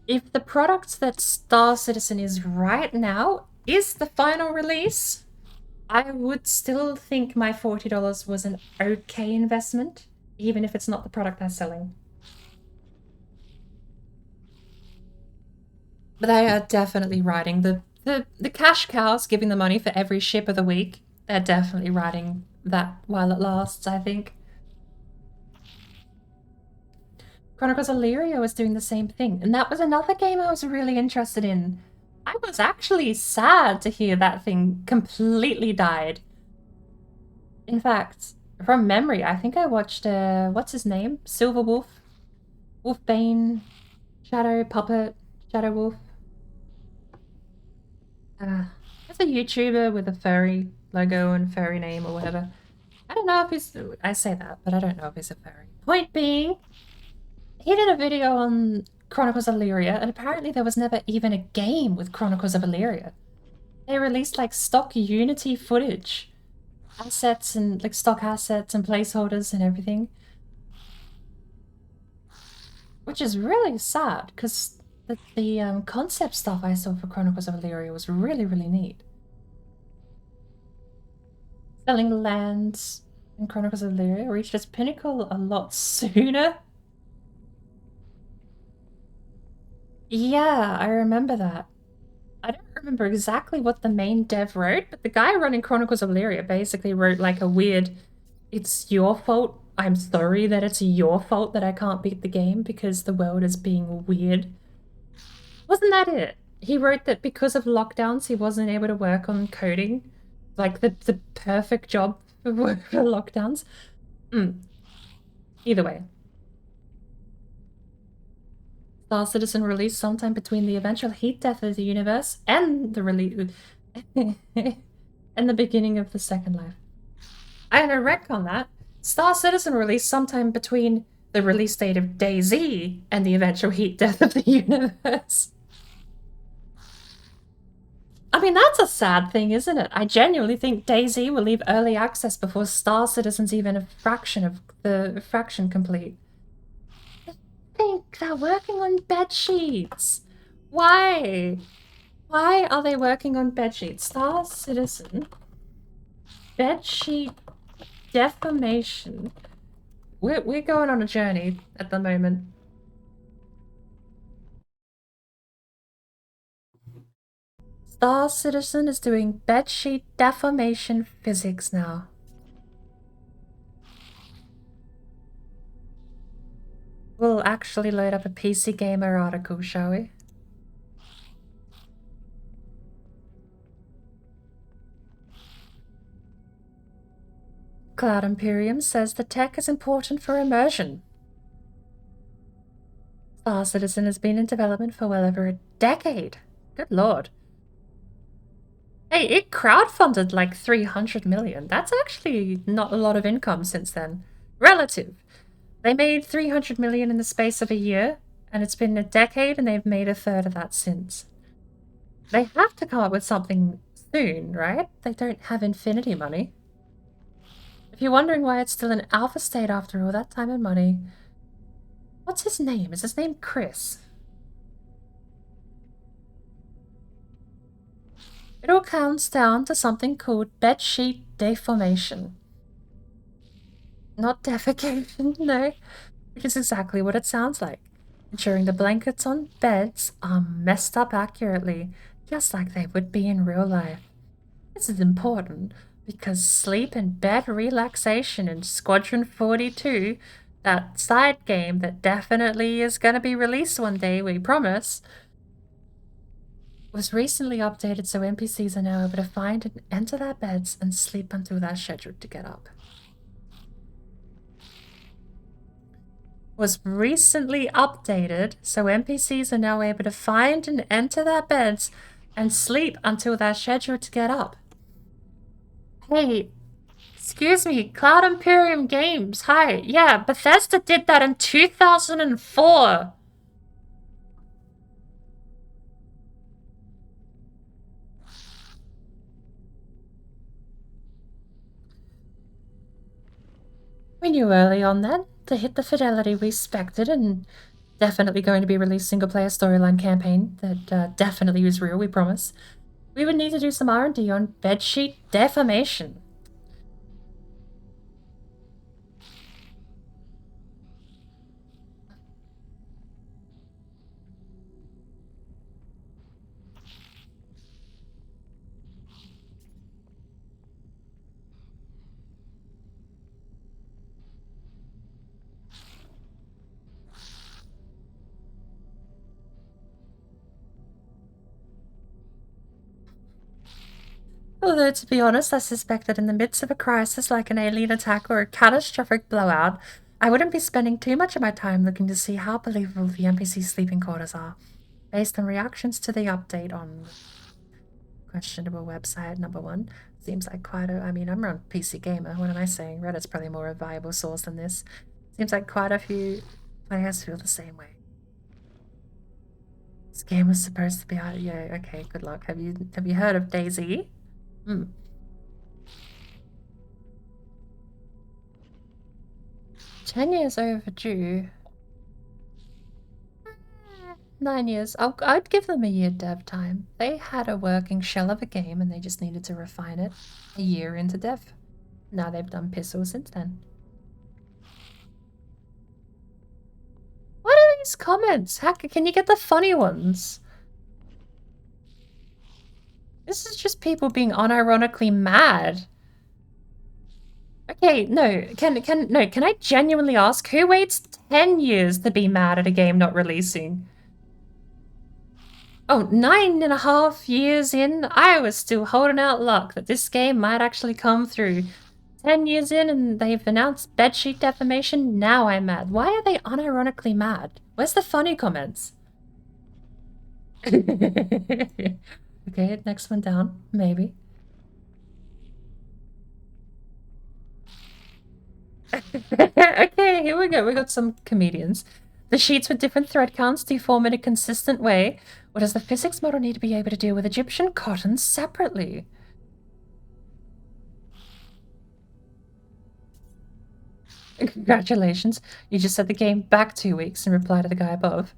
S1: if the product that Star Citizen is right now is the final release, I would still think my $40 was an okay investment, even if it's not the product they're selling. But they are definitely riding the cash cows, giving the money for every ship of the week. They're definitely riding that while it lasts, I think. Chronicles of Lyria was doing the same thing, and that was another game I was really interested in. I was actually sad to hear that thing completely died. In fact, from memory, I think I watched what's his name? Silver Wolf, Wolfbane, Shadow Puppet, Shadow Wolf. It's a YouTuber with a furry logo and furry name or whatever. I don't know if he's. I say that, but I don't know if he's a furry. Point being, he did a video on Chronicles of Illyria, and apparently there was never even a game with Chronicles of Illyria. They released like stock Unity footage, assets and like stock assets and placeholders and everything, which is really sad because the concept stuff I saw for Chronicles of Illyria was really really neat. Selling lands in Chronicles of Illyria reached its pinnacle a lot sooner. Yeah, I remember that. I don't remember exactly what the main dev wrote, but the guy running Chronicles of Illyria basically wrote like a weird, it's your fault. I'm sorry that it's your fault that I can't beat the game because the world is being weird. Wasn't that it? He wrote that because of lockdowns, he wasn't able to work on coding, like the perfect job for lockdowns. Either way, Star Citizen released sometime between the eventual heat death of the universe and the release and the beginning of the Second Life. I had a rec on that. Star Citizen released sometime between the release date of DayZ and the eventual heat death of the universe. I mean, that's a sad thing, isn't it? I genuinely think DayZ will leave early access before Star Citizen's even a fraction of the fraction complete. I think they're working on bed sheets. Why? Why are they working on bed sheets? Star Citizen bed sheet defamation. We're going on a journey at the moment. Star Citizen is doing bedsheet deformation physics now. We'll actually load up a PC Gamer article, shall we? Cloud Imperium says the tech is important for immersion. Star Citizen has been in development for well over a decade. Good lord. Hey, it crowdfunded like 300 million. That's actually not a lot of income since then. Relative. They made 300 million in the space of a year, and it's been a decade and they've made a third of that since. They have to come up with something soon, right? They don't have infinity money. If you're wondering why it's still in alpha state after all that time and money, what's his name? Is his name Chris? It all comes down to something called bedsheet deformation. Not defecation, no, which is exactly what it sounds like. Ensuring the blankets on beds are messed up accurately, just like they would be in real life. This is important because sleep and bed relaxation in Squadron 42, that side game that definitely is going to be released one day, we promise, was recently updated so NPCs are now able to find and enter their beds and sleep until they're scheduled to get up. Was recently updated so NPCs are now able to find and enter their beds and sleep until they're scheduled to get up. Hey, excuse me, Cloud Imperium Games. Hi. Yeah, Bethesda did that in 2004. We knew early on then to hit the fidelity we expected and definitely going to be released single-player storyline campaign that definitely was real, we promise. We would need to do some R&D on bedsheet deformation. Although, to be honest, I suspect that in the midst of a crisis like an alien attack or a catastrophic blowout, I wouldn't be spending too much of my time looking to see how believable the NPC sleeping quarters are, based on reactions to the update on questionable website number 1. Seems like quite a... I mean, I'm on PC Gamer, what am I saying? Reddit's probably more a viable source than this. Seems like quite a few players feel the same way. This game was supposed to be out... Yeah, okay, good luck. Have you heard of DayZ? 10 years overdue. 9 years. I'd give them a year dev time. They had a working shell of a game and they just needed to refine it. A year into dev. Now they've done Pistol since then. What are these comments? Hacker, can you get the funny ones? This is just people being unironically mad. Okay, no, can I genuinely ask who waits 10 years to be mad at a game not releasing? Oh, 9.5 years in, I was still holding out luck that this game might actually come through. 10 years in and they've announced bedsheet defamation, now I'm mad. Why are they unironically mad? Where's the funny comments? Okay, next one down, maybe. Okay, here we go. We got some comedians. The sheets with different thread counts deform in a consistent way. What does the physics model need to be able to deal with Egyptian cotton separately? Congratulations. You just set the game back 2 weeks in reply to the guy above.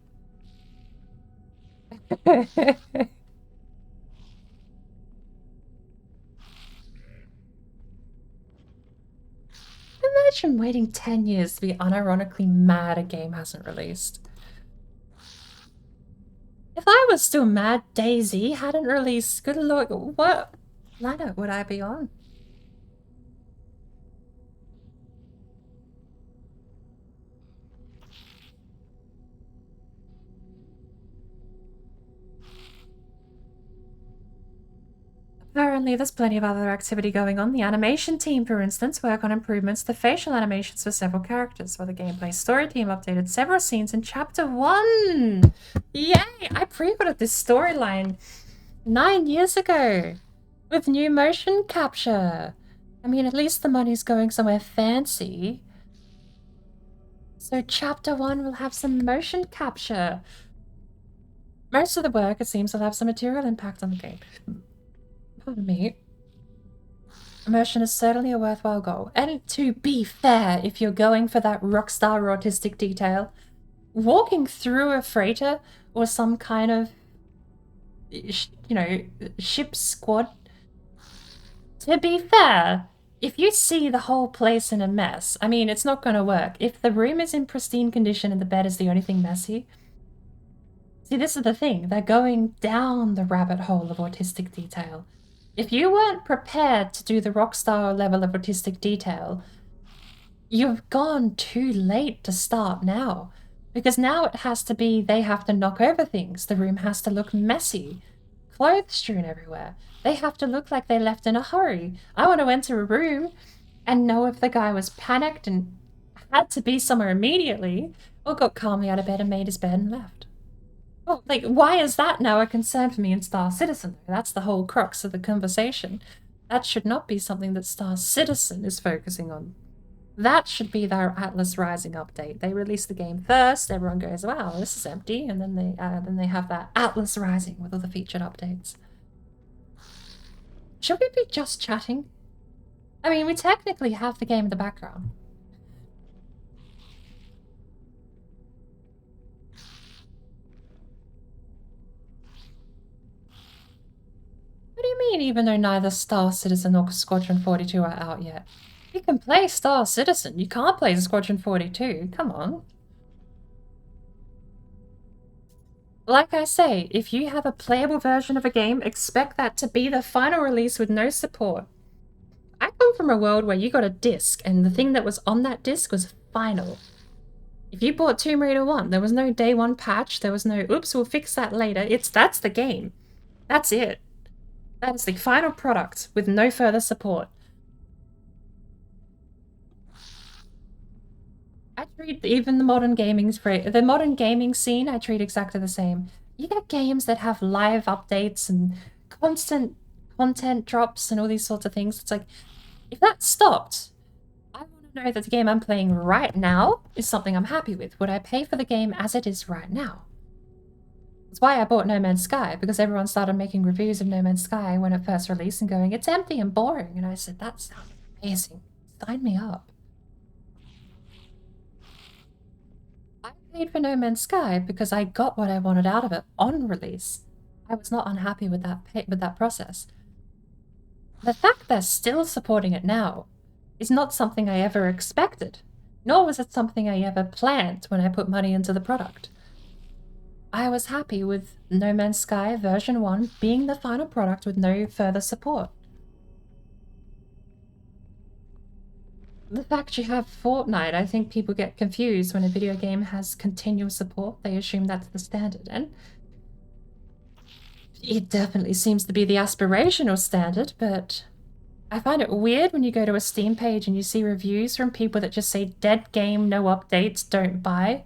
S1: Imagine waiting 10 years to be unironically mad a game hasn't released. If I was still mad DayZ hadn't released, good lord, what planet would I be on? Apparently, there's plenty of other activity going on. The animation team, for instance, work on improvements to facial animations for several characters, while the gameplay story team updated several scenes in Chapter 1! Yay! I pre-ordered this storyline 9 years ago with new motion capture. I mean, at least the money's going somewhere fancy. So Chapter 1 will have some motion capture. Most of the work, it seems, will have some material impact on the game. Pardon me. Immersion is certainly a worthwhile goal. And to be fair, if you're going for that rockstar autistic detail, walking through a freighter or some kind of, ship squad, to be fair, if you see the whole place in a mess, I mean, it's not going to work. If the room is in pristine condition and the bed is the only thing messy, see, this is the thing. They're going down the rabbit hole of autistic detail. If you weren't prepared to do the rockstar level of autistic detail, you've gone too late to start now. Because now it has to be, they have to knock over things. The room has to look messy. Clothes strewn everywhere. They have to look like they left in a hurry. I want to enter a room and know if the guy was panicked and had to be somewhere immediately, or got calmly out of bed and made his bed and left. Well, like, why is that now a concern for me in Star Citizen? That's the whole crux of the conversation. That should not be something that Star Citizen is focusing on. That should be their Atlas Rising update. They release the game first, everyone goes, wow, this is empty, and then they have that Atlas Rising with all the featured updates. Should we be just chatting? I mean, we technically have the game in the background. What do you mean, even though neither Star Citizen or Squadron 42 are out yet? You can play Star Citizen, you can't play Squadron 42, come on. Like I say, if you have a playable version of a game, expect that to be the final release with no support. I come from a world where you got a disc, and the thing that was on that disc was final. If you bought Tomb Raider 1, there was no day one patch, there was no, oops, we'll fix that later. That's the game. That's it. That is the final product with no further support. I treat even the modern gaming scene, I treat exactly the same. You get games that have live updates and constant content drops and all these sorts of things. It's like, if that stopped, I want to know that the game I'm playing right now is something I'm happy with. Would I pay for the game as it is right now? That's why I bought No Man's Sky, because everyone started making reviews of No Man's Sky when it first released and going, it's empty and boring. And I said, that sounds amazing. Sign me up. I paid for No Man's Sky because I got what I wanted out of it on release. I was not unhappy with that process. The fact they're still supporting it now is not something I ever expected, nor was it something I ever planned when I put money into the product. I was happy with No Man's Sky version 1 being the final product with no further support. The fact you have Fortnite, I think people get confused when a video game has continuous support. They assume that's the standard, and it definitely seems to be the aspirational standard, but I find it weird when you go to a Steam page and you see reviews from people that just say, dead game, no updates, don't buy.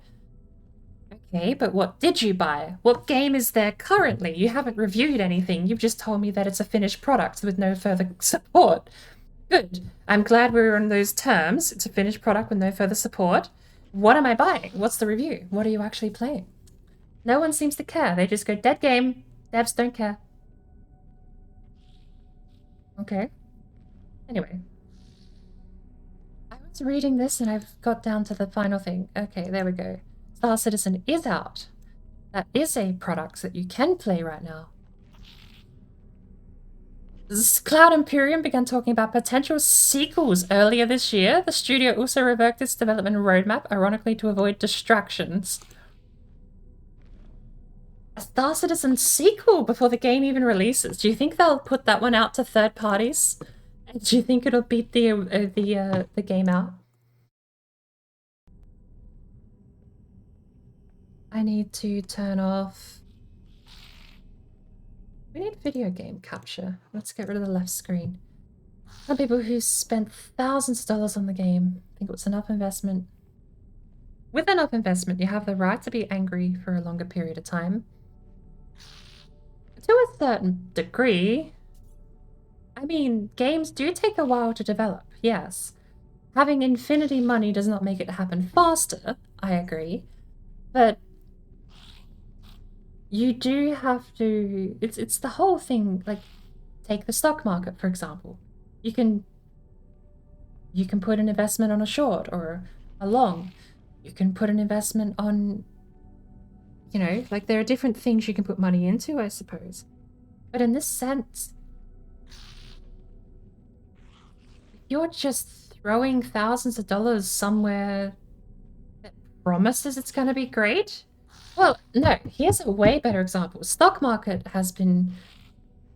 S1: Okay, but what did you buy? What game is there currently? You haven't reviewed anything. You've just told me that it's a finished product with no further support. Good. I'm glad we're on those terms. It's a finished product with no further support. What am I buying? What's the review? What are you actually playing? No one seems to care. They just go, dead game. Devs don't care. Okay. Anyway. I was reading this and I've got down to the final thing. Okay, there we go. Star Citizen is out. That is a product that you can play right now. Cloud Imperium began talking about potential sequels earlier this year. The studio also revoked its development roadmap, ironically to avoid distractions. A Star Citizen sequel before the game even releases. Do you think they'll put that one out to third parties? Do you think it'll beat the game out? I need to turn off. We need video game capture. Let's get rid of the left screen. Some people who spent thousands of dollars on the game think it was enough investment. With enough investment, you have the right to be angry for a longer period of time. To a certain degree. I mean, games do take a while to develop, yes. Having infinity money does not make it happen faster, I agree. But you do have to, it's the whole thing, like, take the stock market, for example. You can put an investment on a short or a long. You can put an investment on, you know, like there are different things you can put money into, I suppose. But in this sense, you're just throwing thousands of dollars somewhere that promises it's going to be great. Well, no, here's a way better example. Stock market has been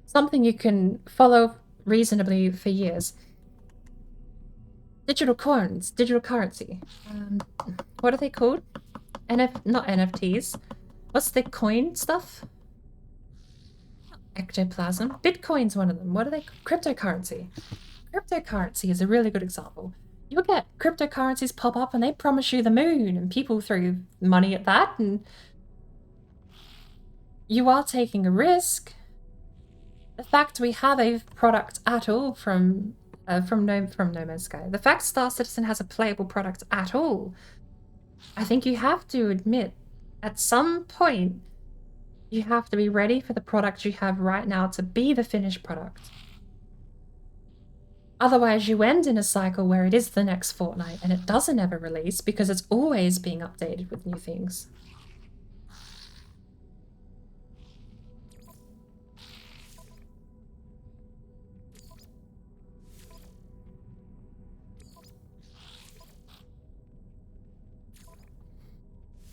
S1: something you can follow reasonably for years. Digital coins, digital currency. What are they called? Not NFTs. What's the coin stuff? Ectoplasm. Bitcoin's one of them. What are they? Cryptocurrency. Cryptocurrency is a really good example. You'll get cryptocurrencies pop up and they promise you the moon and people throw money at that, and you are taking a risk. The fact we have a product at all from No Man's Sky, the fact Star Citizen has a playable product at all, I think you have to admit at some point you have to be ready for the product you have right now to be the finished product. Otherwise, you end in a cycle where it is the next Fortnite and it doesn't ever release because it's always being updated with new things.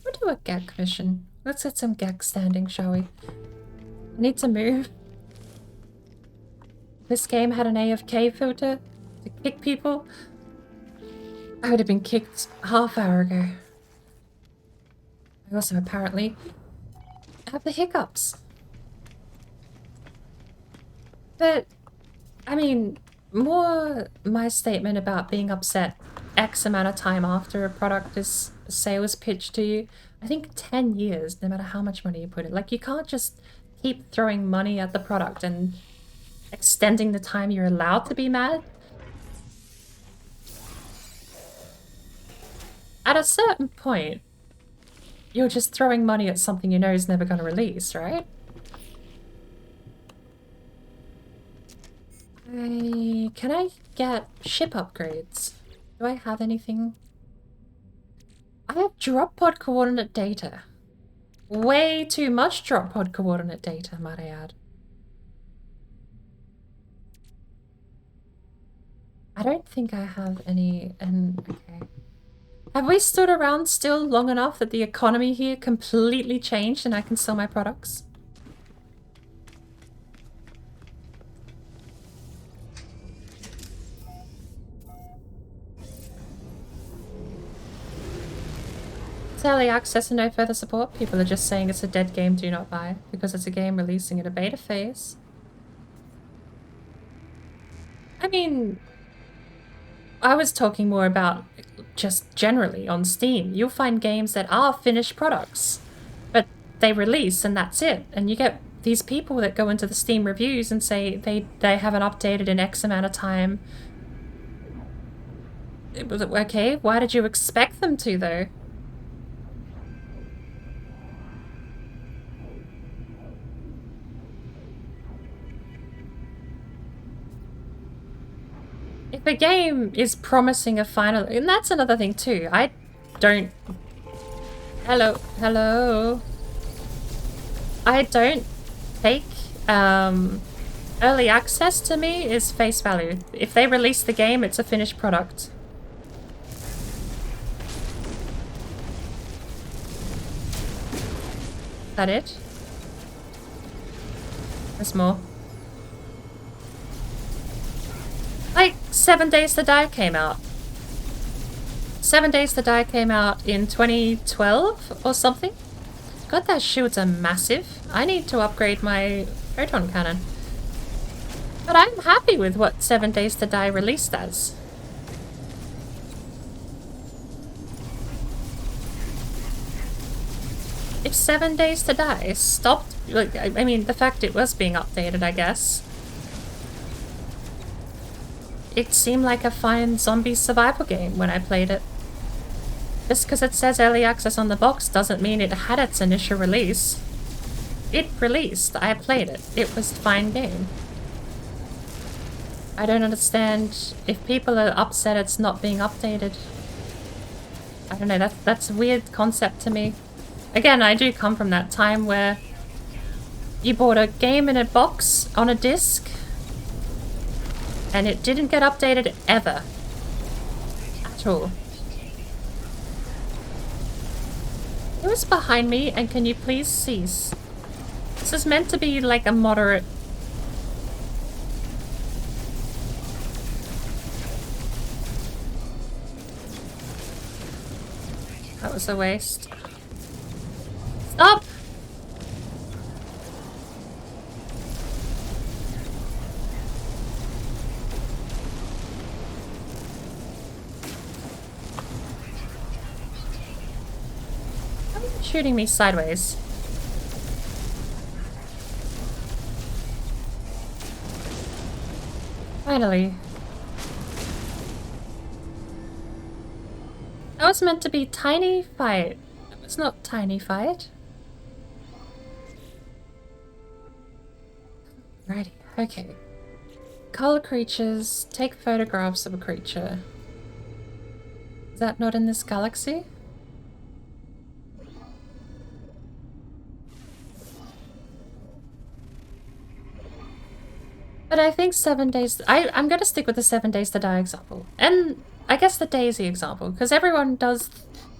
S1: We'll do a gag mission. Let's get some gag standing, shall we? I need to move. This game had an AFK filter to kick people. I would have been kicked half-hour ago. I also apparently have the hiccups. But, I mean, more my statement about being upset X amount of time after a product is sales pitched to you. I think 10 years, no matter how much money you put in. Like, you can't just keep throwing money at the product and extending the time you're allowed to be mad. At a certain point, you're just throwing money at something you know is never going to release, right? Can I get ship upgrades? Do I have anything? I have drop pod coordinate data. Way too much drop pod coordinate data, might I add. I don't think I have any, and okay. Have we stood around still long enough that the economy here completely changed and I can sell my products? It's early access and no further support. People are just saying it's a dead game, do not buy, because it's a game releasing in a beta phase. I mean, I was talking more about just generally on Steam. You'll find games that are finished products, but they release and that's it. And you get these people that go into the Steam reviews and say they haven't updated in X amount of time. It was okay, why did you expect them to though? If a game is promising a final, and that's another thing too, I don't... Hello. I don't take, early access to me is face value. If they release the game, it's a finished product. Is that it? There's more. Like, 7 Days to Die came out. 7 Days to Die came out in 2012 or something. God, those shields are massive. I need to upgrade my photon cannon. But I'm happy with what 7 Days to Die released as. If 7 Days to Die stopped... Like, I mean, the fact it was being updated, I guess. It seemed like a fine zombie survival game when I played it. Just because it says early access on the box doesn't mean it had its initial release. It released. I played it. It was a fine game. I don't understand if people are upset it's not being updated. I don't know, that's a weird concept to me. Again, I do come from that time where you bought a game in a box on a disc and it didn't get updated ever. At all. Who is behind me and can you please cease? This is meant to be like a moderate... That was a waste. Stop! Why are you shooting me sideways? Finally. That was meant to be tiny fight. That was not tiny fight. Righty, okay. Color creatures, take photographs of a creature. Is that not in this galaxy? But I think 7 days... I'm going to stick with the 7 Days to Die example. And I guess the Daisy example, because everyone does...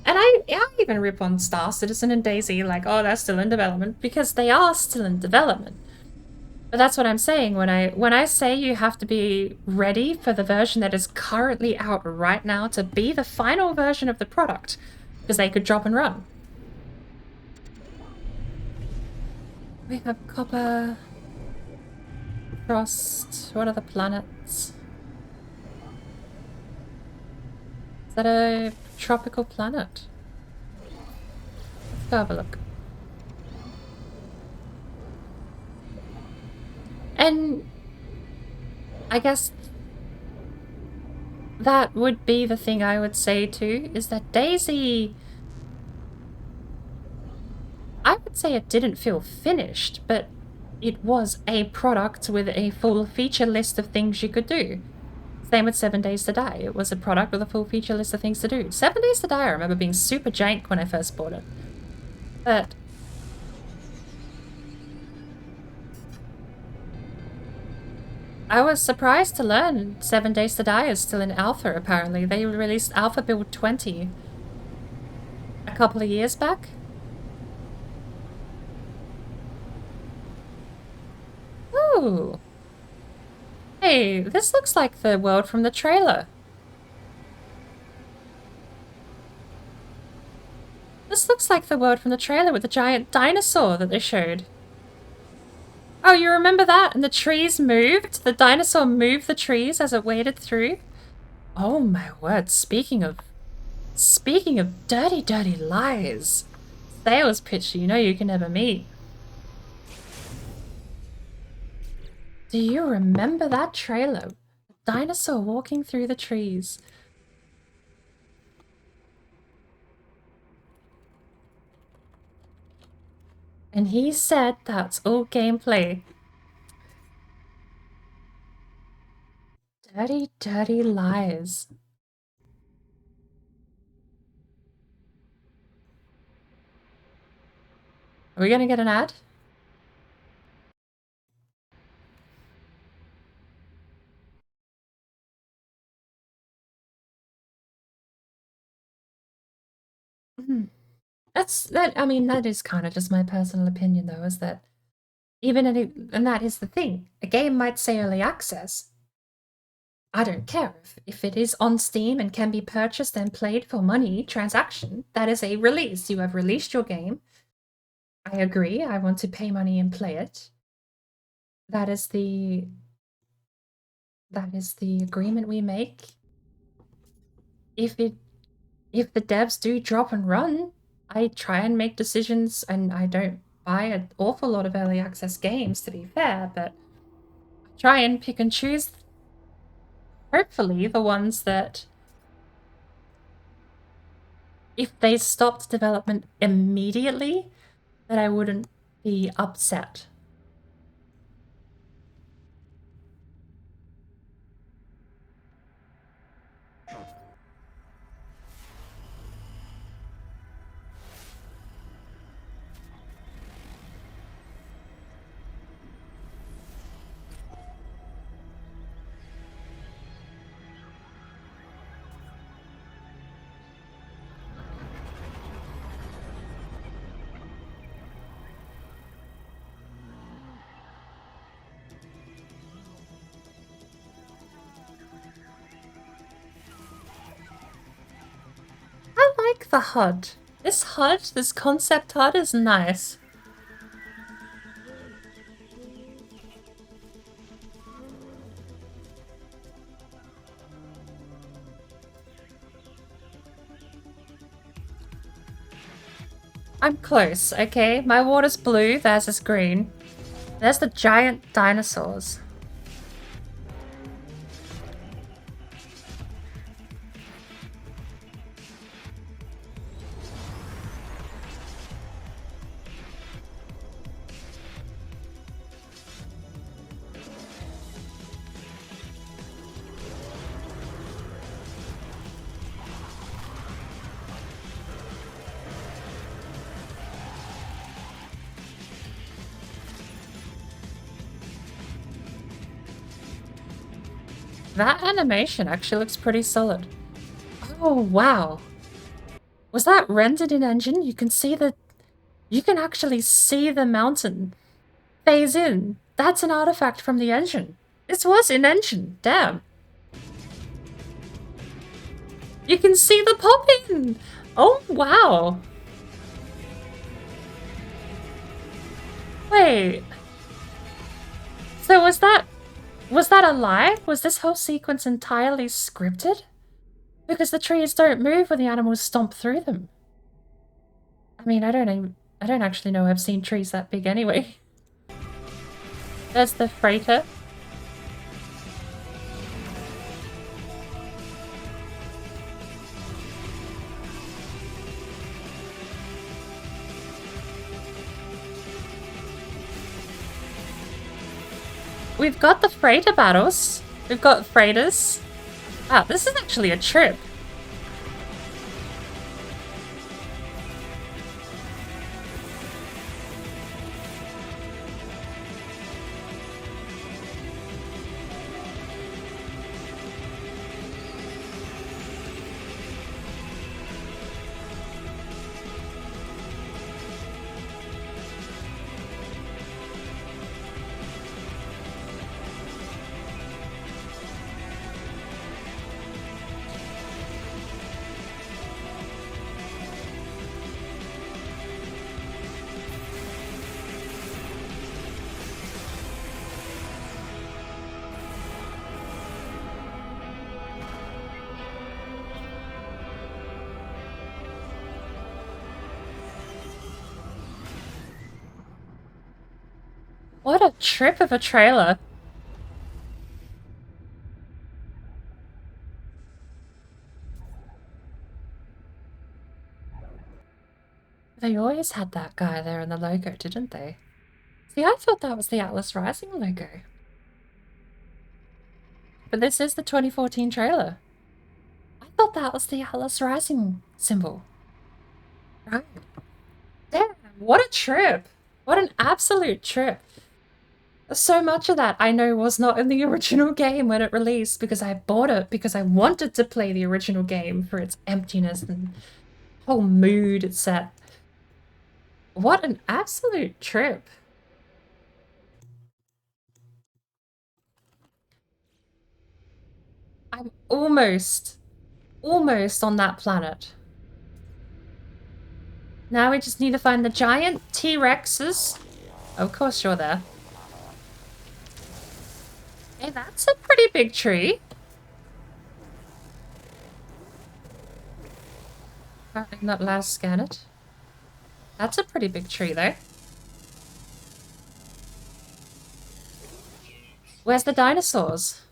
S1: And I even rip on Star Citizen and Daisy, like, oh, they're still in development, because they are still in development. But that's what I'm saying. When I say you have to be ready for the version that is currently out right now to be the final version of the product, because they could drop and run. We have copper... Frost. What are the planets? Is that a tropical planet? Let's go have a look. And I guess that would be the thing I would say too, is that Daisy, I would say it didn't feel finished, but it was a product with a full feature list of things you could do. Same with 7 Days to Die. It was a product with a full feature list of things to do. 7 Days to Die, I remember being super jank when I first bought it. But I was surprised to learn 7 Days to Die is still in alpha, apparently. They released Alpha Build 20 a couple of years back. Ooh. Hey, this looks like the world from the trailer. This looks like the world from the trailer with the giant dinosaur that they showed. Oh, you remember that? And the trees moved? The dinosaur moved the trees as it waded through? Oh my word, speaking of dirty, dirty lies. Sales pitch you know you can never meet. Do you remember that trailer? The dinosaur walking through the trees. And he said that's all gameplay. Dirty, dirty lies. Are we gonna get an ad? I mean, that is kind of just my personal opinion, though, is that and that is the thing. A game might say early access. I don't care if it is on Steam and can be purchased and played for money transaction. That is a release. You have released your game. I agree. I want to pay money and play it. That is the agreement we make. If the devs do drop and run, I try and make decisions, and I don't buy an awful lot of early access games, to be fair, but I try and pick and choose, hopefully, the ones that, if they stopped development immediately, that I wouldn't be upset. I like the HUD. This concept HUD is nice. I'm close, okay? My water's blue, theirs is green. There's the giant dinosaurs. That animation actually looks pretty solid. Oh, wow. Was that rendered in engine? You can actually see the mountain phase in. That's an artifact from the engine. This was in engine, damn. You can see the pop-in! Oh, wow. Wait. So was that Was that a lie? Was this whole sequence entirely scripted? Because the trees don't move when the animals stomp through them. I mean, I don't actually know I've seen trees that big anyway. There's the freighter. We've got the freighter battles. We've got freighters. Wow, this is actually a trip. What a trip of a trailer. They always had that guy there in the logo, didn't they? See, I thought that was the Atlas Rising logo. But this is the 2014 trailer. I thought that was the Atlas Rising symbol. Right. Damn, what a trip. What an absolute trip. So much of that I know was not in the original game when it released because I bought it because I wanted to play the original game for its emptiness and whole mood it set. What an absolute trip. I'm almost on that planet. Now we just need to find the giant T-Rexes. Of course you're there. Hey, that's a pretty big tree. Apparently I'm not allowed to scan it. That's a pretty big tree, though. Where's the dinosaurs?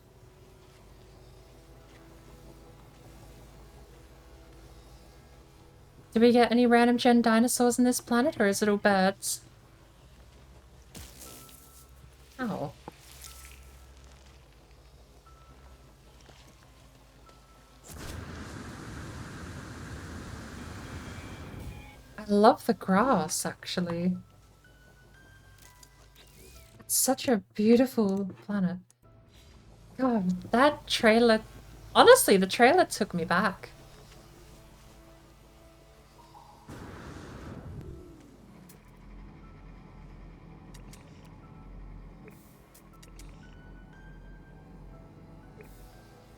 S1: Do we get any random gen dinosaurs on this planet, or is it all birds? Oh. I love the grass, actually. It's such a beautiful planet. God, that trailer... Honestly, the trailer took me back.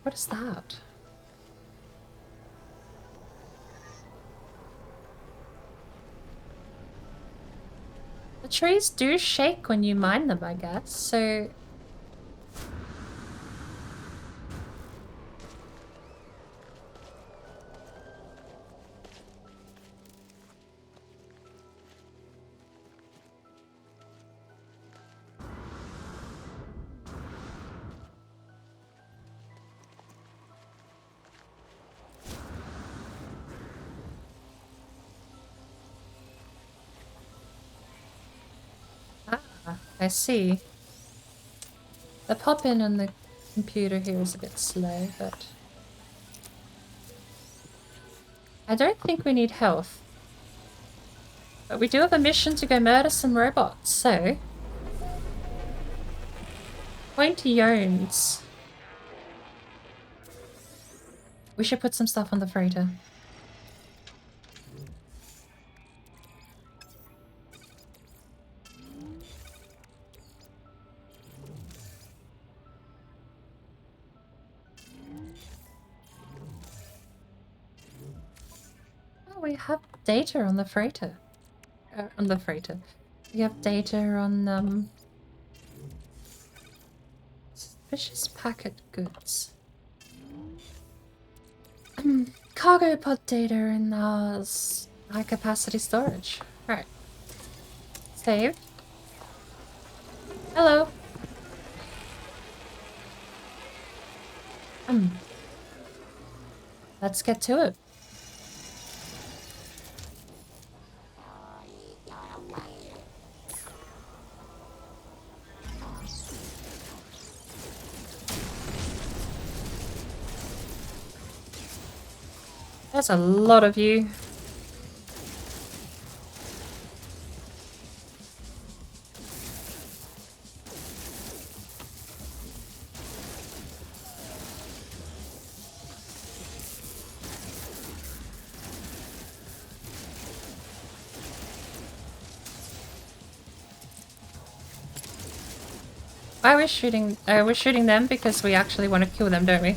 S1: What is that? The trees do shake when you mine them, I guess, so... Ah, I see. The pop-in on the computer here is a bit slow, but... I don't think we need health. But we do have a mission to go murder some robots, so... Pointy yones. We should put some stuff on the freighter. Oh, we have data on the freighter. We have data on, Suspicious packet goods. Cargo pod data in ours. High capacity storage. Right. Save. Hello. Let's get to it. There's a lot of you. We're shooting them because we actually want to kill them, don't we?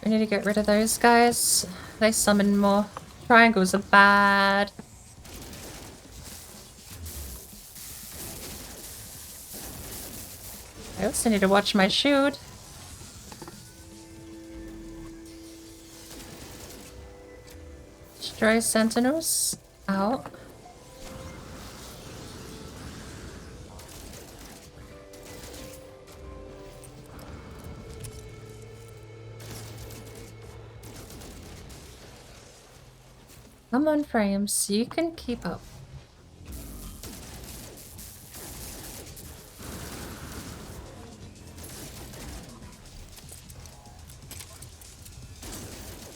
S1: We need to get rid of those guys. They summon more. Triangles are bad. I also need to watch my shield. Destroy sentinels. Out. Come on, frames. You can keep up.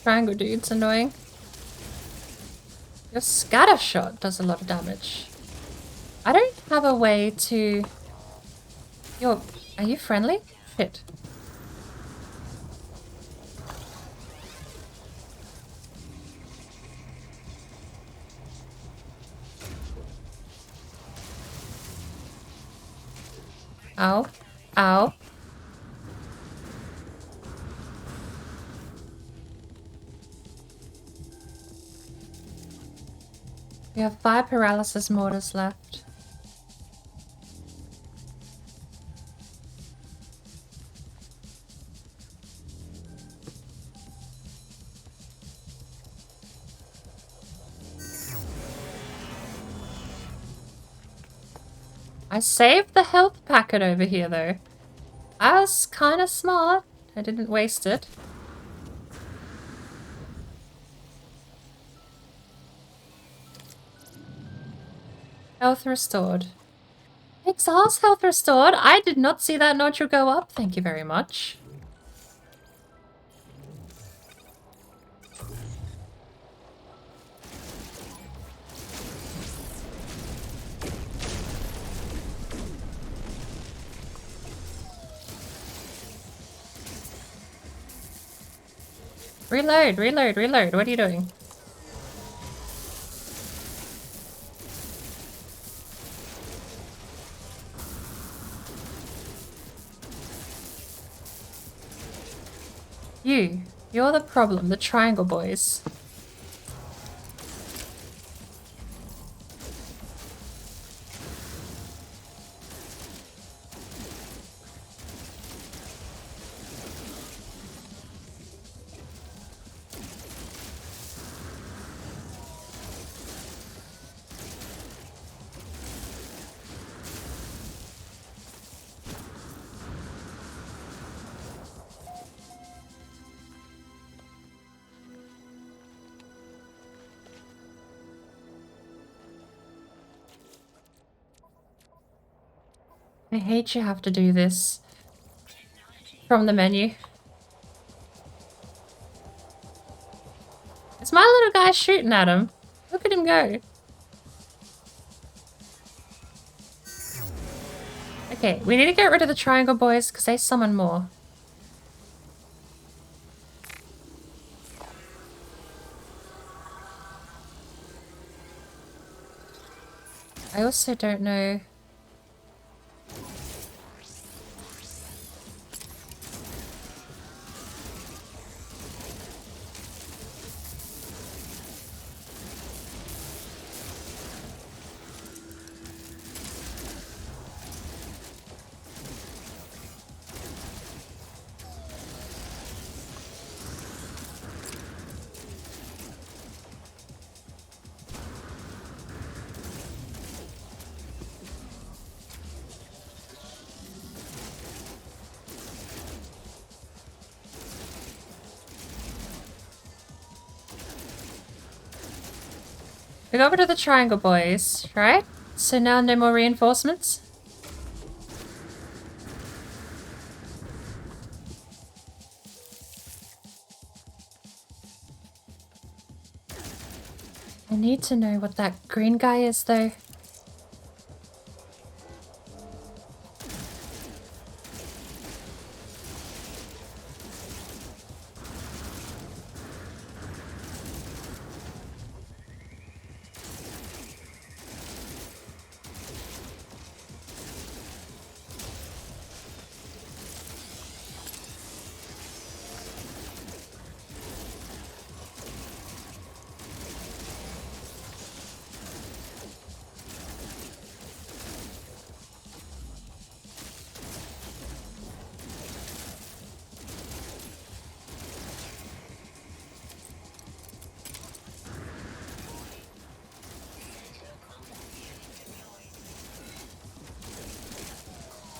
S1: Triangle dude's annoying. Your scatter shot does a lot of damage. I don't have a way to... Are you friendly? Shit. Ow. Ow. We have 5 paralysis mortars left. I saved the health packet over here, though. I was kind of smart. I didn't waste it. Health restored. Exhaust health restored? I did not see that notch go up. Thank you very much. Reload, reload, reload. What are you doing? You're the problem, the triangle boys. I hate you have to do this from the menu. It's my little guy shooting at him. Look at him go. Okay, we need to get rid of the triangle boys because they summon more. I also don't know... We go over to the triangle, boys, right? So now no more reinforcements? I need to know what that green guy is, though.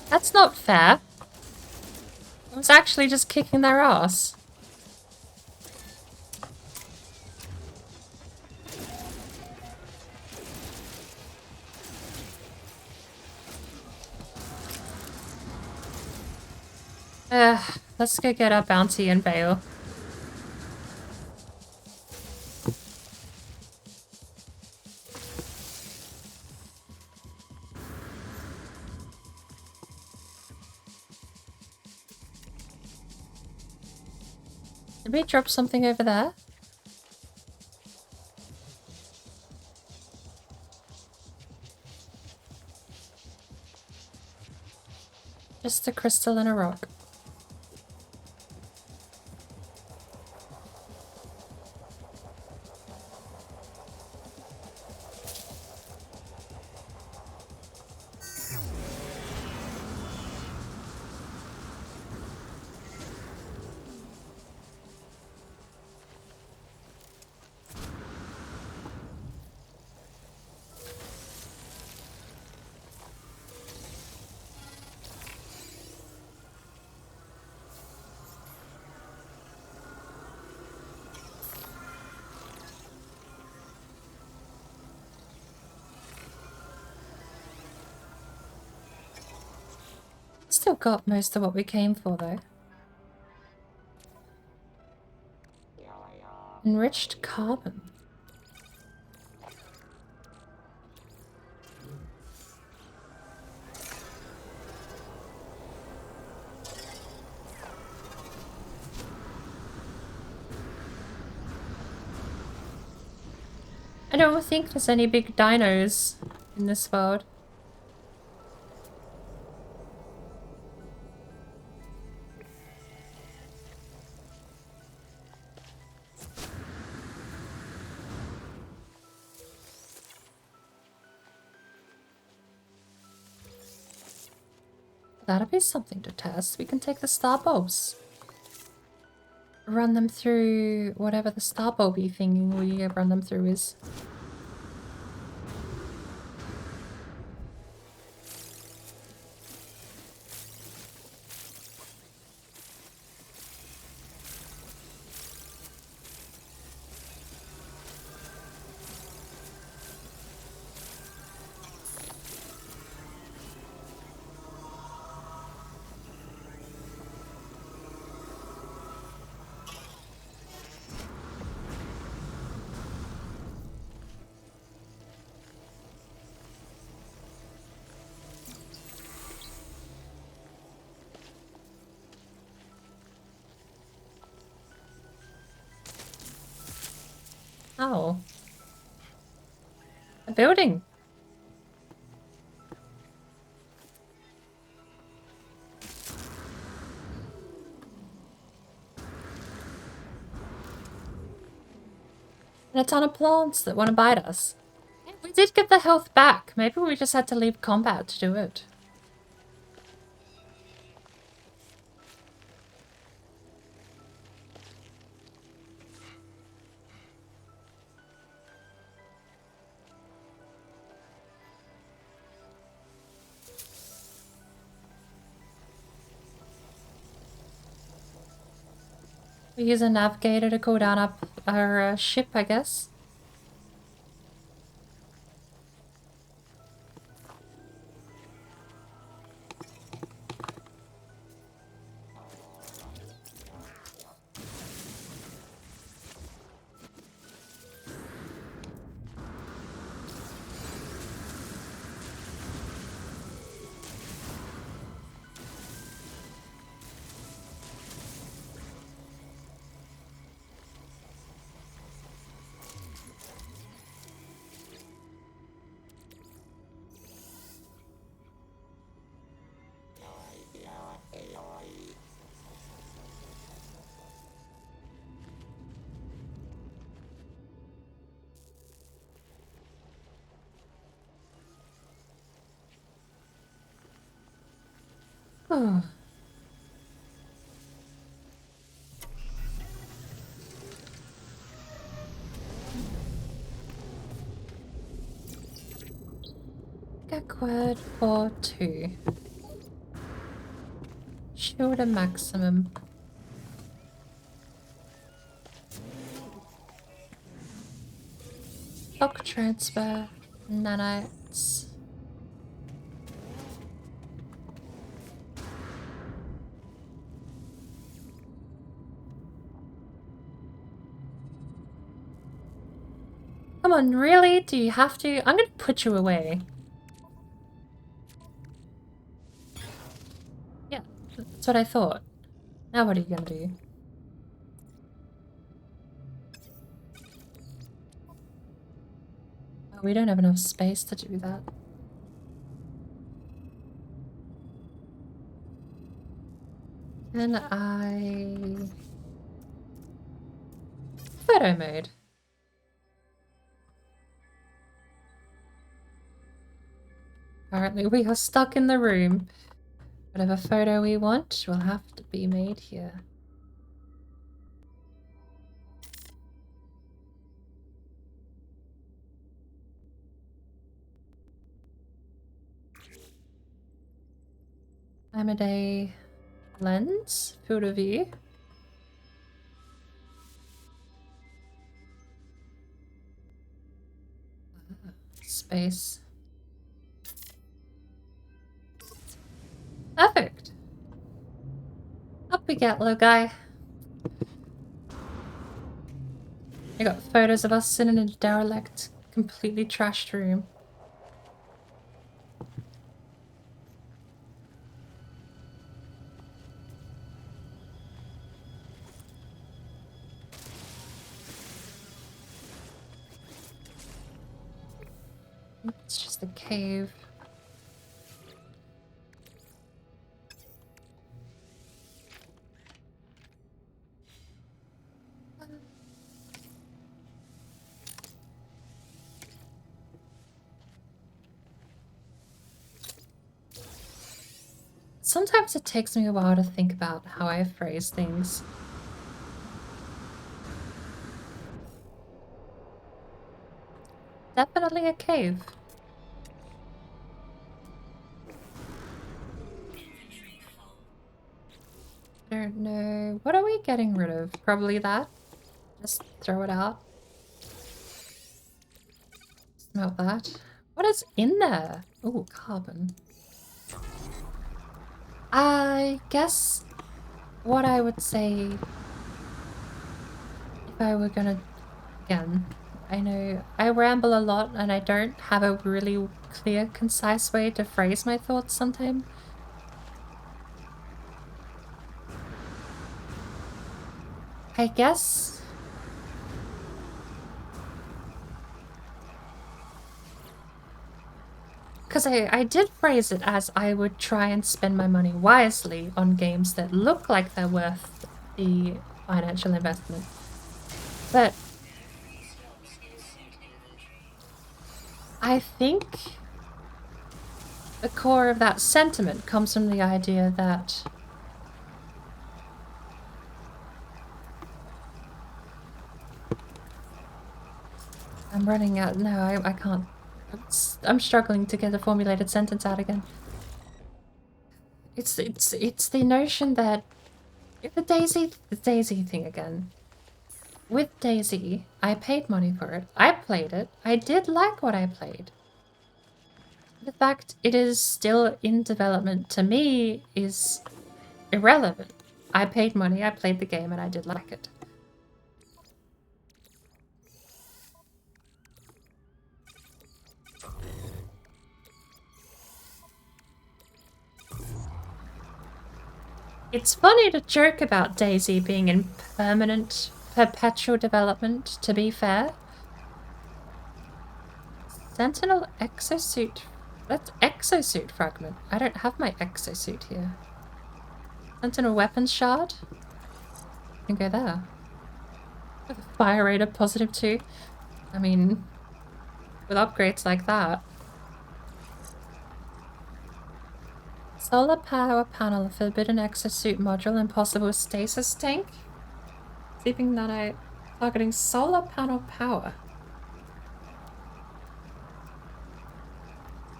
S1: That's not fair. I was actually just kicking their ass. Let's go get our bounty and bail. Did we drop something over there? Just a crystal and a rock. Still got most of what we came for, though. Enriched carbon. I don't think there's any big dinos in this world. That'll be something to test. We can take the star bulbs. Run them through whatever the star bulby thing we run them through is. Oh. A building. And a ton of plants that want to bite us. Yeah, we did get the health back. Maybe we just had to leave combat to do it. We use a navigator to go down up our ship, I guess. Oh. Quad for 2. Shoulder maximum. Block transfer. Nanites. Come on, really? Do you have to? I'm gonna put you away. Yeah, that's what I thought. Now what are you gonna do? Oh, we don't have enough space to do that. Can I... Photo mode. Apparently we are stuck in the room. Whatever photo we want will have to be made here. Time of day lens, field of view. Space. Perfect. Up we get, little guy. I got photos of us sitting in a derelict, completely trashed room. It's just a cave. Sometimes it takes me a while to think about how I phrase things. Definitely a cave. I don't know. What are we getting rid of? Probably that. Just throw it out. Smelt that. What is in there? Oh, carbon. I guess what I would say if I were gonna, again, I know I ramble a lot and I don't have a really clear, concise way to phrase my thoughts sometimes. I guess because I did phrase it as I would try and spend my money wisely on games that look like they're worth the financial investment. But I think the core of that sentiment comes from the idea that I'm running out. No, I can't. I'm struggling to get a formulated sentence out again. It's the notion that the Daisy thing again. With Daisy, I paid money for it. I played it. I did like what I played. The fact it is still in development to me is irrelevant. I paid money, I played the game, and I did like it. It's funny to joke about Daisy being in perpetual development, to be fair. Sentinel exosuit. That's exosuit fragment. I don't have my exosuit here. Sentinel weapons shard. Can go there. With a fire rate of +2. I mean, with upgrades like that. Solar power panel, a forbidden exosuit module, impossible stasis tank. Sleeping nanite, targeting solar panel power.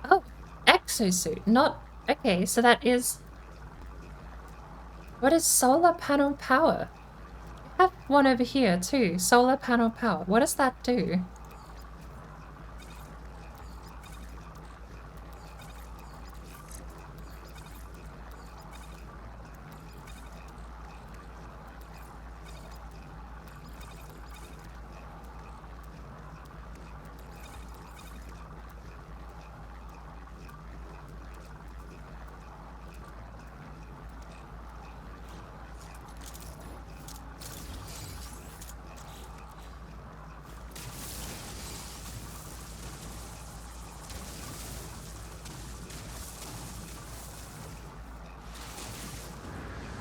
S1: Oh, exosuit, not... Okay, so that is... What is solar panel power? I have one over here too, solar panel power. What does that do?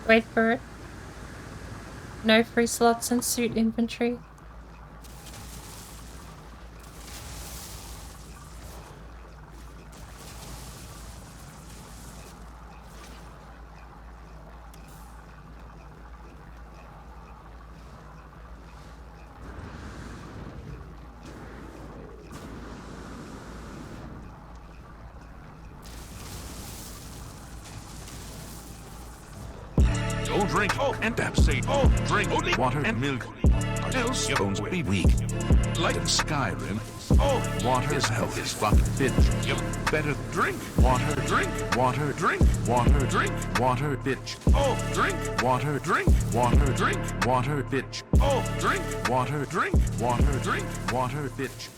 S1: Wait for it. No free slots in suit inventory.
S3: Don't drink and tapsate. Drink only water and milk, or else your bones will be weak. Like in Skyrim, water is health is fuck, bitch. You better drink water, drink water, drink water, drink water, bitch. Drink water, drink water, drink water, bitch. Drink water, drink water, drink water, bitch.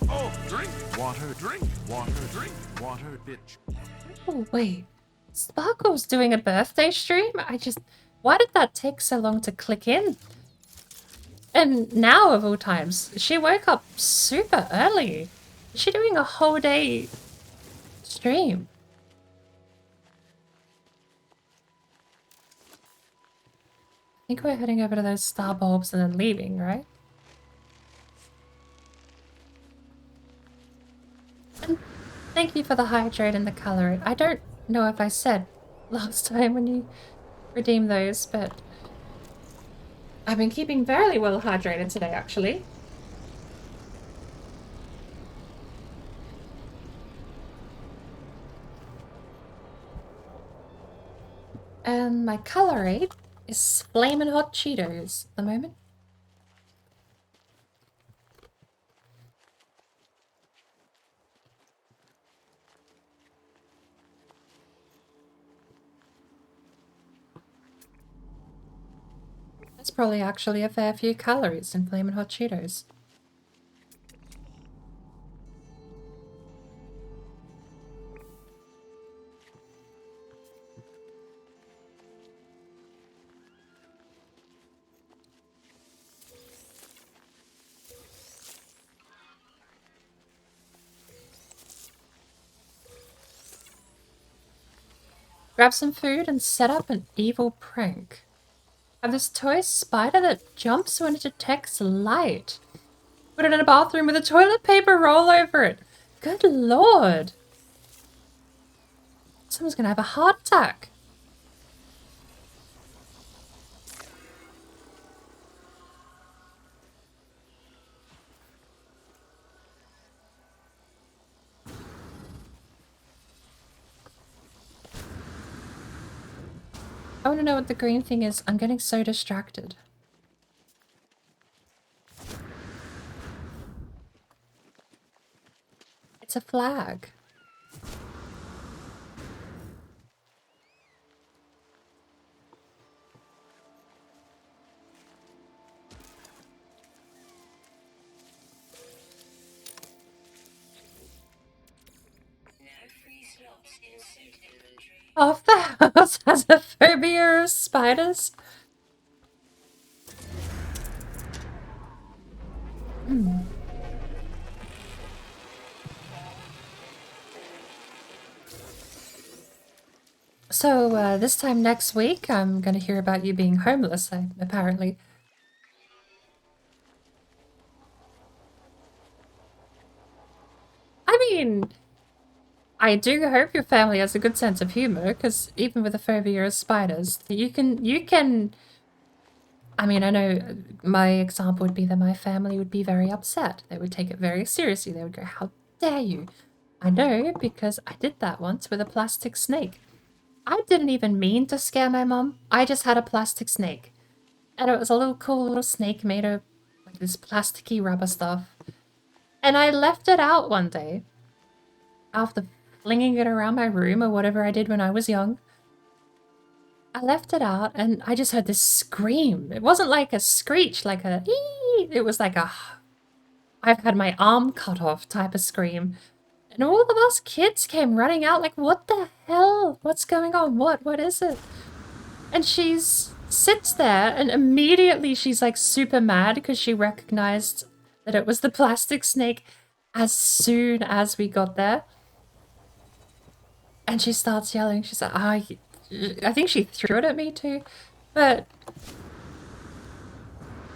S3: Drink water, drink water, drink water, bitch.
S1: Oh, wait. Sparkle's doing a birthday stream? Why did that take so long to click in? And now, of all times, she woke up super early. Is she doing a whole day stream? I think we're heading over to those star bulbs and then leaving, right? And thank you for the hydrate and the color. I don't know if I said last time when you redeemed those, but I've been keeping very well hydrated today, actually. And my color rate is Flamin' Hot Cheetos at the moment. That's probably actually a fair few calories in Flamin' Hot Cheetos. Grab some food and set up an evil prank. Have this toy spider that jumps when it detects light. Put it in a bathroom with a toilet paper roll over it. Good lord. Someone's gonna have a heart attack. I want to know what the green thing is. I'm getting so distracted. It's a flag. Half the house has a phobia of spiders. So, this time next week, I'm gonna hear about you being homeless, apparently. I mean, I do hope your family has a good sense of humor, because even with a phobia of spiders, you can. I mean, I know my example would be that my family would be very upset. They would take it very seriously. They would go, "How dare you?" I know because I did that once with a plastic snake. I didn't even mean to scare my mom. I just had a plastic snake. And it was a little cool little snake made of like this plasticky rubber stuff. And I left it out one day after flinging it around my room or whatever I did when I was young. I left it out and I just heard this scream. It wasn't like a screech, like a ee. It was like a I've had my arm cut off type of scream. And all of us kids came running out like, what the hell? What's going on? What is it? And she's sits there and immediately she's like super mad because she recognized that it was the plastic snake as soon as we got there. And she starts yelling. She's like, I think she threw it at me too. But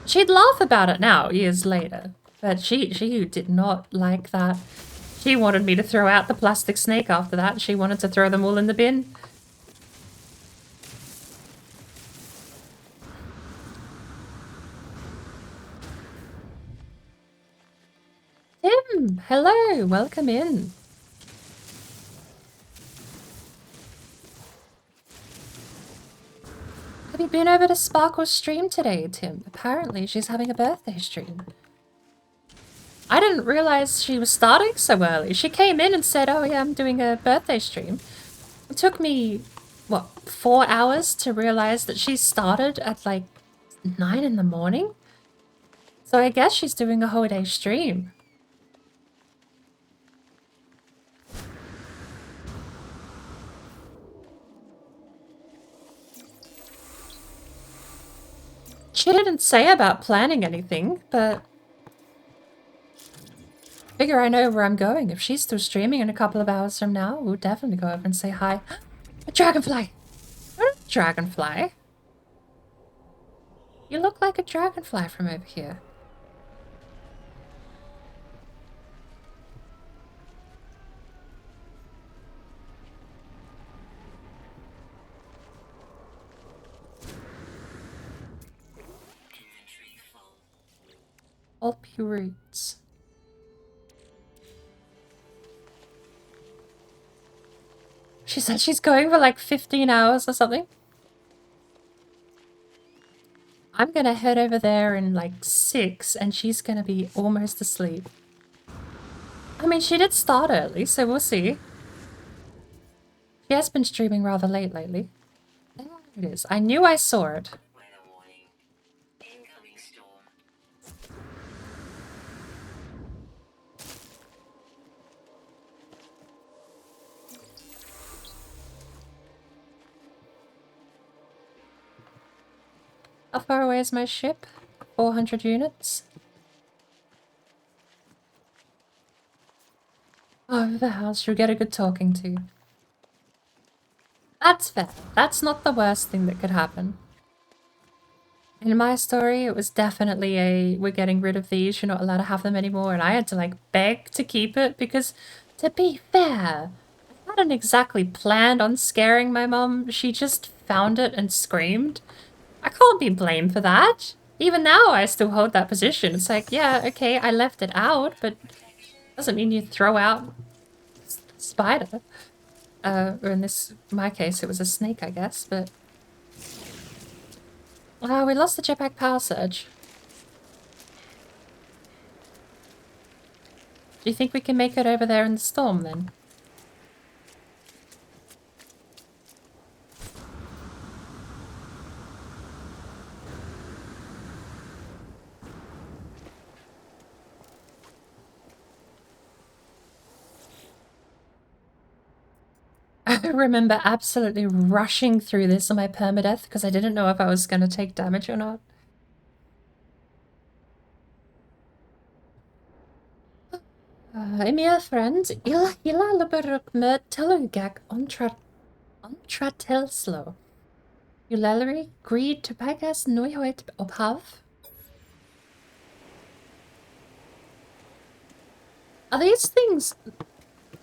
S1: she'd laugh about it now, years later. But she did not like that. She wanted me to throw out the plastic snake after that. She wanted to throw them all in the bin. Tim, hello, welcome in. Have you been over to Sparkle's stream today, Tim? Apparently she's having a birthday stream. I didn't realize she was starting so early. She came in and said, oh yeah, I'm doing a birthday stream. It took me, what, 4 hours to realize that she started at like 9 in the morning? So I guess she's doing a whole day stream. She didn't say about planning anything, but figure I know where I'm going. If she's still streaming in a couple of hours from now, we'll definitely go over and say hi. A dragonfly! What a dragonfly? You look like a dragonfly from over here. Pulpy roots. She said she's going for like 15 hours or something. I'm gonna head over there in like 6 and she's gonna be almost asleep. I mean, she did start early, so we'll see. She has been streaming rather late lately. There it is. I knew I saw it.
S4: Weather warning. Incoming storm.
S1: How far away is my ship? 400 units? Oh, the house. You'll get a good talking to. That's fair. That's not the worst thing that could happen. In my story, it was definitely a, we're getting rid of these, you're not allowed to have them anymore, and I had to like beg to keep it because, to be fair, I hadn't exactly planned on scaring my mum. She just found it and screamed. I can't be blamed for that. Even now, I still hold that position. It's like, yeah, okay, I left it out, but doesn't mean you throw out spider. Or in my case, it was a snake, I guess, but... Oh, we lost the jetpack power surge. Do you think we can make it over there in the storm, then? I remember absolutely rushing through this on my permadeath because I didn't know if I was going to take damage or not. Emil friend, illa luberuk med telugak ontratelslo. Eulery greed to pagas noihoit ophav. Are these things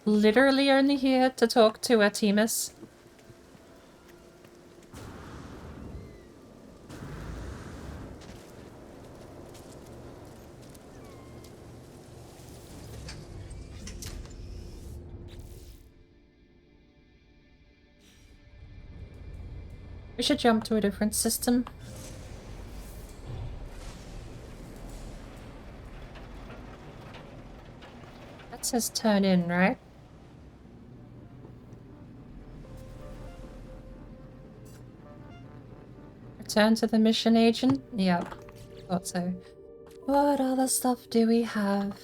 S1: literally only here to talk to Artemis. We should jump to a different system. That says turn in, right? Return to the mission agent? Yep, thought so. What other stuff do we have?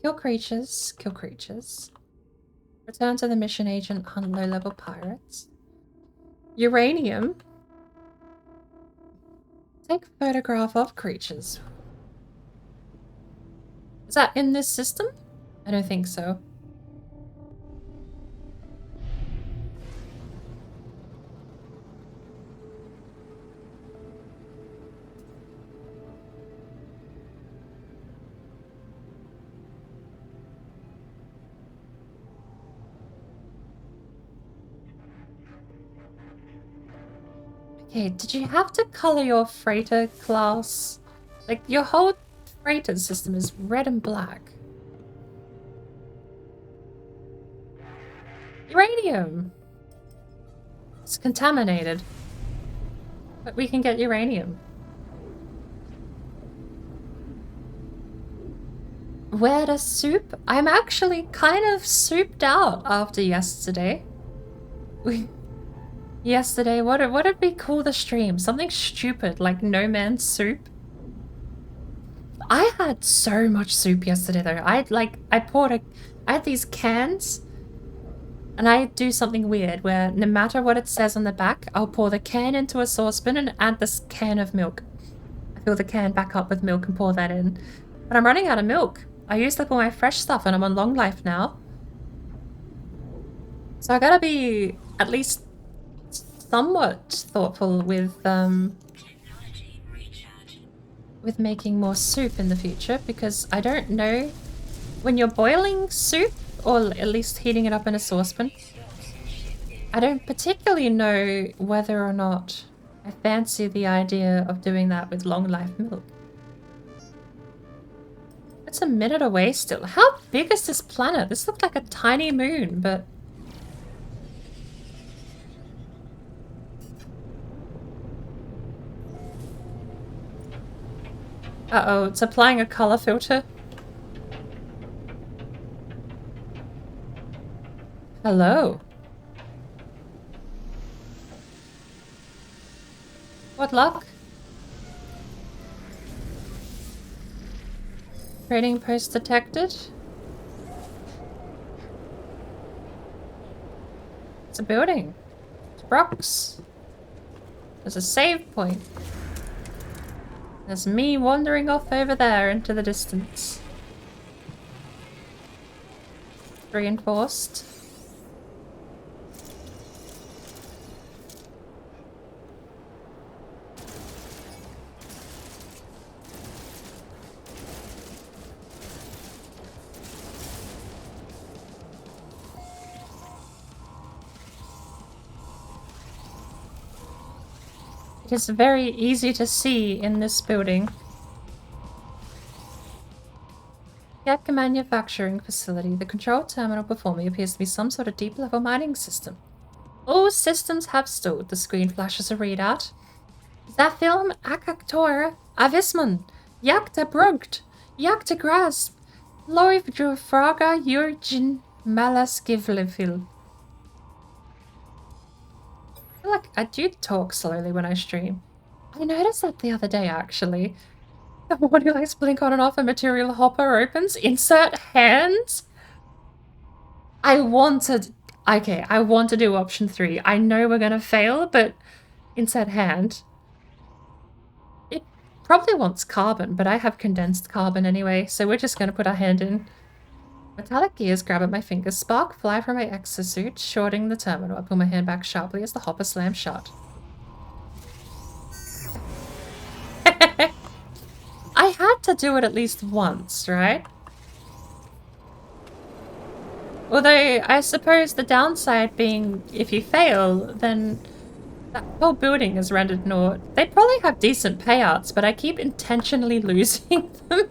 S1: Kill creatures, kill creatures. Return to the mission agent, hunt low-level pirates. Uranium. Take photograph of creatures. Is that in this system? I don't think so. Okay, did you have to color your freighter class? Like, your whole freighter system is red and black. Uranium! It's contaminated. But we can get uranium. Where to soup? I'm actually kind of souped out after yesterday. Yesterday, what did we call the stream? Something stupid, like No Man's Soup. I had so much soup yesterday though. I had these cans, and I do something weird where no matter what it says on the back, I'll pour the can into a saucepan and add this can of milk. I fill the can back up with milk and pour that in. But I'm running out of milk. I used up all my fresh stuff and I'm on long life now. So I gotta be at least somewhat thoughtful with making more soup in the future, because I don't know when you're boiling soup, or at least heating it up in a saucepan, I don't particularly know whether or not I fancy the idea of doing that with long life milk. It's a minute away still. How big is this planet? This looked like a tiny moon, but uh-oh, it's applying a color filter. Hello. What luck? Trading post detected. It's a building. It's rocks. There's a save point. There's me wandering off over there into the distance. Reinforced. It is very easy to see in this building. Yak manufacturing facility. The control terminal before me appears to be some sort of deep-level mining system. All systems have stalled. The screen flashes a readout. The film Akaktor Avisman. Jakta Brugt. Jakta Grasp. Loif Fraga Jurgen Malaskivlevil. I feel like I do talk slowly when I stream. I noticed that the other day, actually. The audio lights blink on and off, a material hopper opens. Insert hands? I want to do option 3. I know we're gonna fail, but insert hand. It probably wants carbon, but I have condensed carbon anyway, so we're just gonna put our hand in. Metallic gears grab at my fingers, spark fly from my exosuit, shorting the terminal. I pull my hand back sharply as the hopper slams shut. I had to do it at least once, right? Although, I suppose the downside being if you fail, then that whole building is rendered naught. They probably have decent payouts, but I keep intentionally losing them.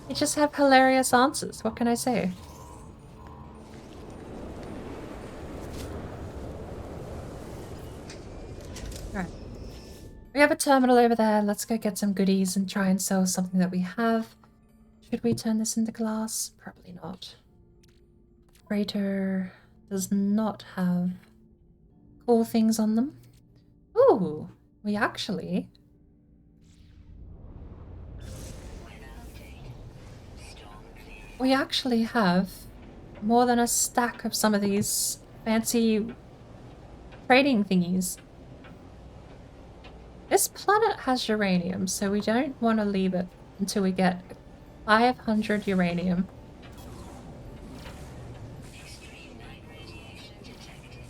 S1: They just have hilarious answers. What can I say? Alright. We have a terminal over there. Let's go get some goodies and try and sell something that we have. Should we turn this into glass? Probably not. Freighter does not have cool things on them. Ooh, we actually... We actually have more than a stack of some of these fancy trading thingies. This planet has uranium, so we don't want to leave it until we get 500 uranium.
S4: Extreme night radiation detected.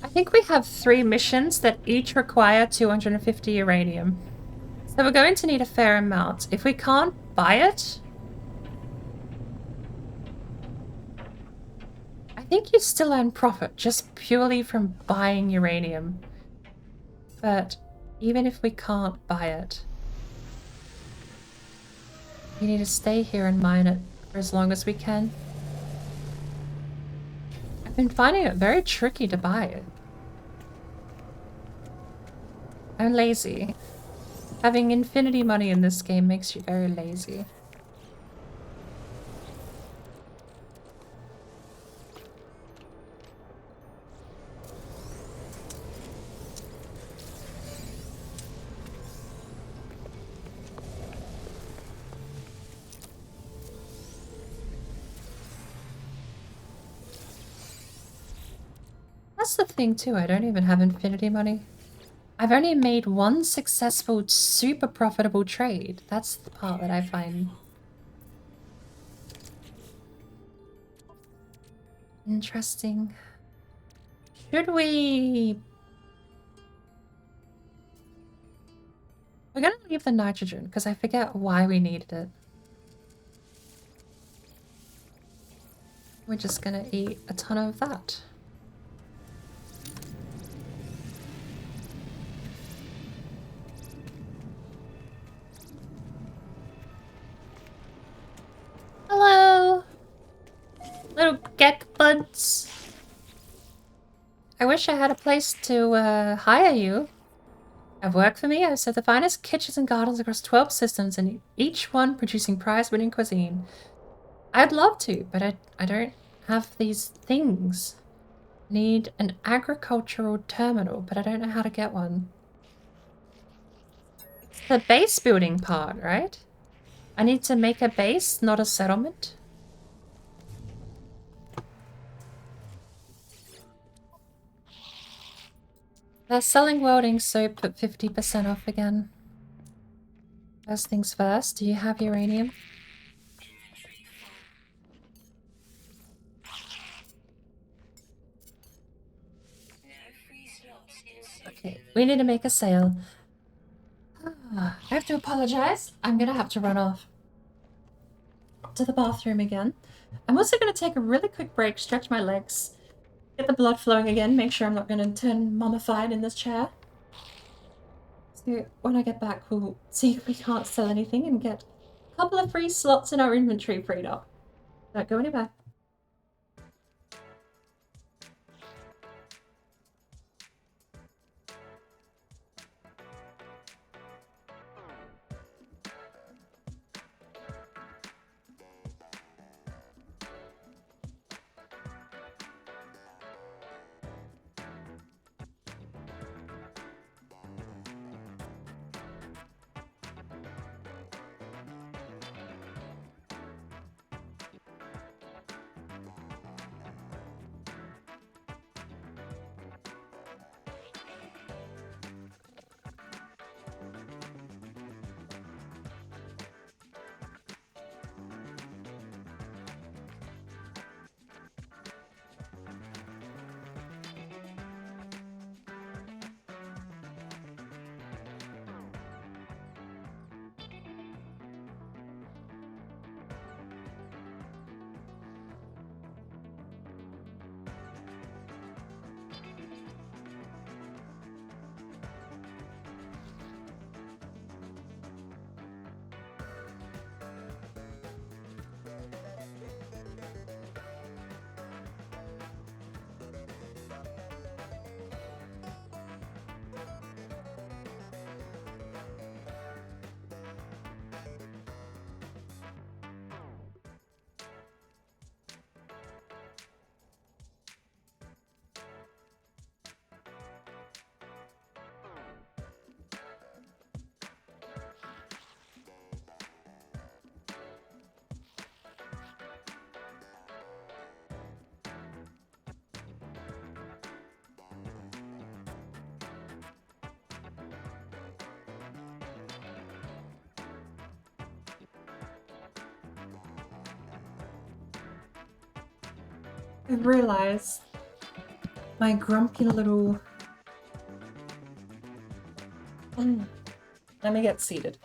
S1: I think we have 3 missions that each require 250 uranium. So we're going to need a fair amount. If we can't buy it... I think you still earn profit just purely from buying uranium. But even if we can't buy it, we need to stay here and mine it for as long as we can. I've been finding it very tricky to buy it. I'm lazy. Having infinity money in this game makes you very lazy. That's the thing too, I don't even have infinity money. I've only made one successful, super profitable trade. That's the part that I find interesting. Should we... We're gonna leave the nitrogen, because I forget why we needed it. We're just gonna eat a ton of that. Hello! Little gek buds. I wish I had a place to hire you. Have work for me? I've set the finest kitchens and gardens across 12 systems, and each one producing prize-winning cuisine. I'd love to, but I don't have these things. Need an agricultural terminal, but I don't know how to get one. It's the base building part, right? I need to make a base, not a settlement. They're selling welding soap at 50% off again. First things first, do you have uranium? Okay, we need to make a sale. I have to apologize. I'm gonna have to run off to the bathroom again. I'm also gonna take a really quick break, stretch my legs, get the blood flowing again, make sure I'm not gonna turn mummified in this chair. So when I get back, we'll see if we can't sell anything and get a couple of free slots in our inventory freed up. Don't go anywhere. I realized my grumpy little... Let me get seated.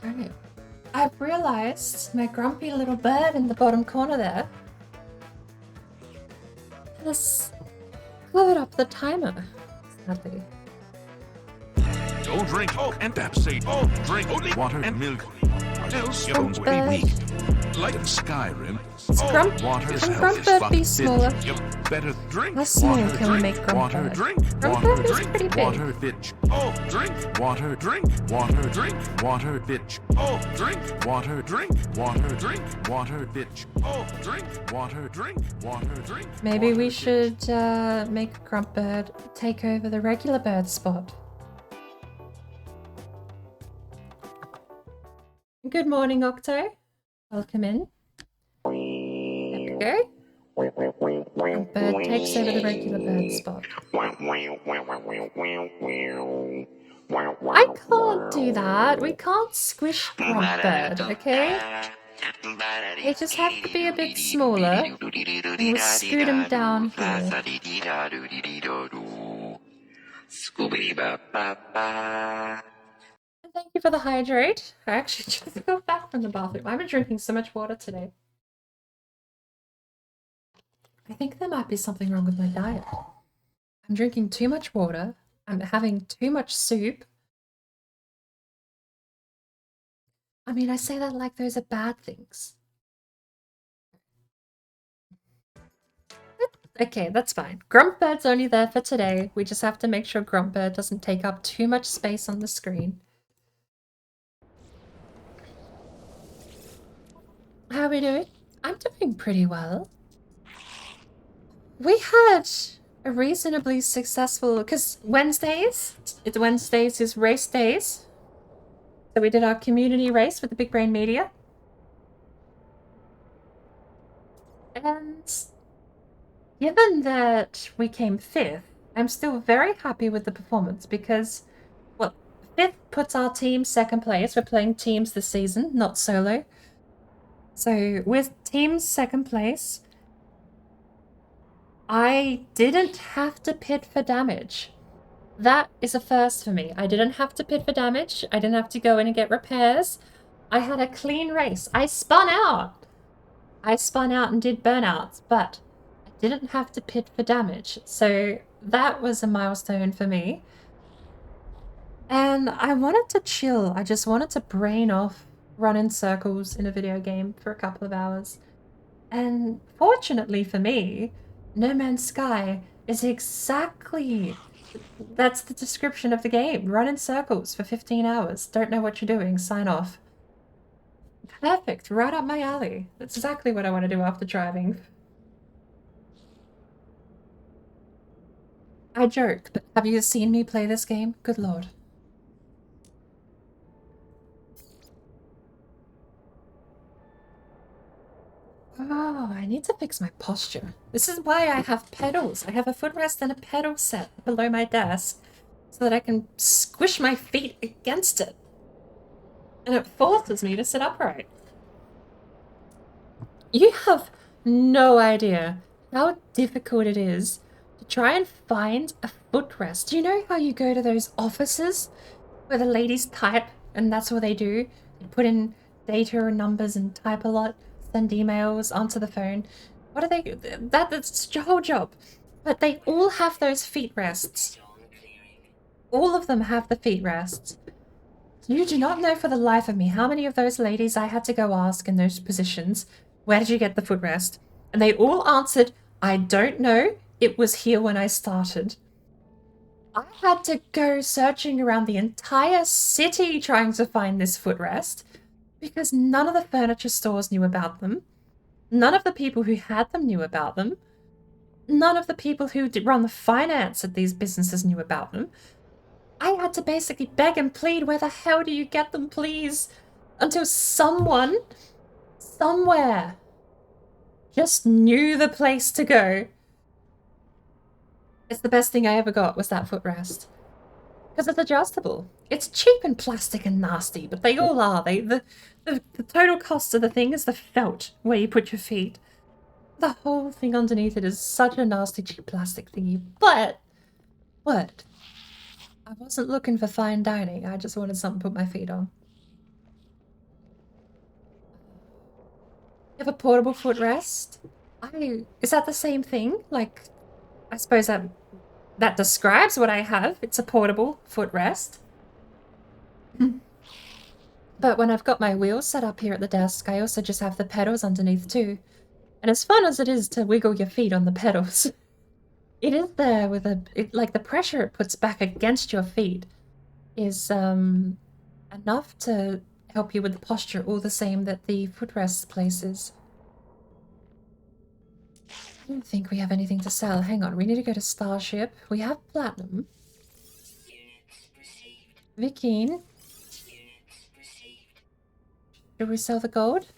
S1: Right. I've realized my grumpy little bird in the bottom corner there has covered up the timer. Sadly.
S3: Don't drink and tapsate. Drink only water and milk. Else your bones will be weak. Like in Skyrim, water's
S1: Can
S3: health is
S1: Grumpbird be
S3: fucking
S1: smaller?
S3: bitch. You better drink
S1: How small
S3: water,
S1: can we
S3: drink,
S1: make
S3: water,
S1: Grumpbird?
S3: drink,
S1: Grumpbird
S3: water,
S1: is
S3: drink,
S1: pretty big.
S3: water, bitch. Drink, water, drink, water, drink, water, bitch. Drink, water, drink, water, drink, water, bitch. Drink, water, drink, water, drink.
S1: Maybe
S3: water,
S1: we
S3: bitch.
S1: should make Grumpbird take over the regular bird spot. Good morning, Octo. Welcome in. There we go. Grumpbird takes over the regular bird spot. I can't do that. We can't squish Grumpbird, okay? They just have to be a bit smaller. And we'll scoot him down here. And thank you for the hydrate. I actually just got back from the bathroom. I've been drinking so much water today. I think there might be something wrong with my diet. I'm drinking too much water. I'm having too much soup. I mean, I say that like those are bad things. Okay, that's fine. Grumpbird's only there for today. We just have to make sure Grumpbird doesn't take up too much space on the screen. How are we doing? I'm doing pretty well. We had a reasonably successful... Because Wednesdays is race days. So we did our community race with the Big Brain Media. And given that we came 5th, I'm still very happy with the performance because, well, 5th puts our team 2nd place. We're playing teams this season, not solo. So with team's 2nd place, I didn't have to pit for damage. That is a first for me. I didn't have to pit for damage. I didn't have to go in and get repairs. I had a clean race. I spun out and did burnouts, but I didn't have to pit for damage. So that was a milestone for me. And I wanted to chill. I just wanted to brain off, run in circles in a video game for a couple of hours. And fortunately for me, No Man's Sky is exactly... That's the description of the game. Run in circles for 15 hours. Don't know what you're doing. Sign off. Perfect. Right up my alley. That's exactly what I want to do after driving. I joke, but have you seen me play this game? Good lord. Oh, I need to fix my posture. This is why I have pedals. I have a footrest and a pedal set below my desk so that I can squish my feet against it. And it forces me to sit upright. You have no idea how difficult it is to try and find a footrest. Do you know how you go to those offices where the ladies type and that's what they do? They put in data and numbers and type a lot, send emails, answer the phone. What are they? That's your whole job. But they all have those feet rests. All of them have the feet rests. You do not know for the life of me how many of those ladies I had to go ask in those positions, where did you get the footrest? And they all answered, I don't know, it was here when I started. I had to go searching around the entire city trying to find this footrest because none of the furniture stores knew about them. None of the people who had them knew about them. none of the people who run the finance at these businesses knew about them. I had to basically beg and plead, where the hell do you get them, please? Until someone, somewhere, just knew the place to go. It's the best thing I ever got, was that footrest. Because it's adjustable. It's cheap and plastic and nasty, but they all are. The total cost of the thing is the felt where you put your feet. The whole thing underneath it is such a nasty cheap plastic thingy. But I wasn't looking for fine dining. I just wanted something to put my feet on. You have a portable footrest? Is that the same thing? Like, I suppose that describes what I have. It's a portable footrest. But when I've got my wheels set up here at the desk, I also just have the pedals underneath too. And as fun as it is to wiggle your feet on the pedals, it is there with like the pressure it puts back against your feet is enough to help you with the posture, all the same that the footrest places. I don't think we have anything to sell. Hang on, we need to go to Starship. We have platinum. Vikine. Should we sell the gold?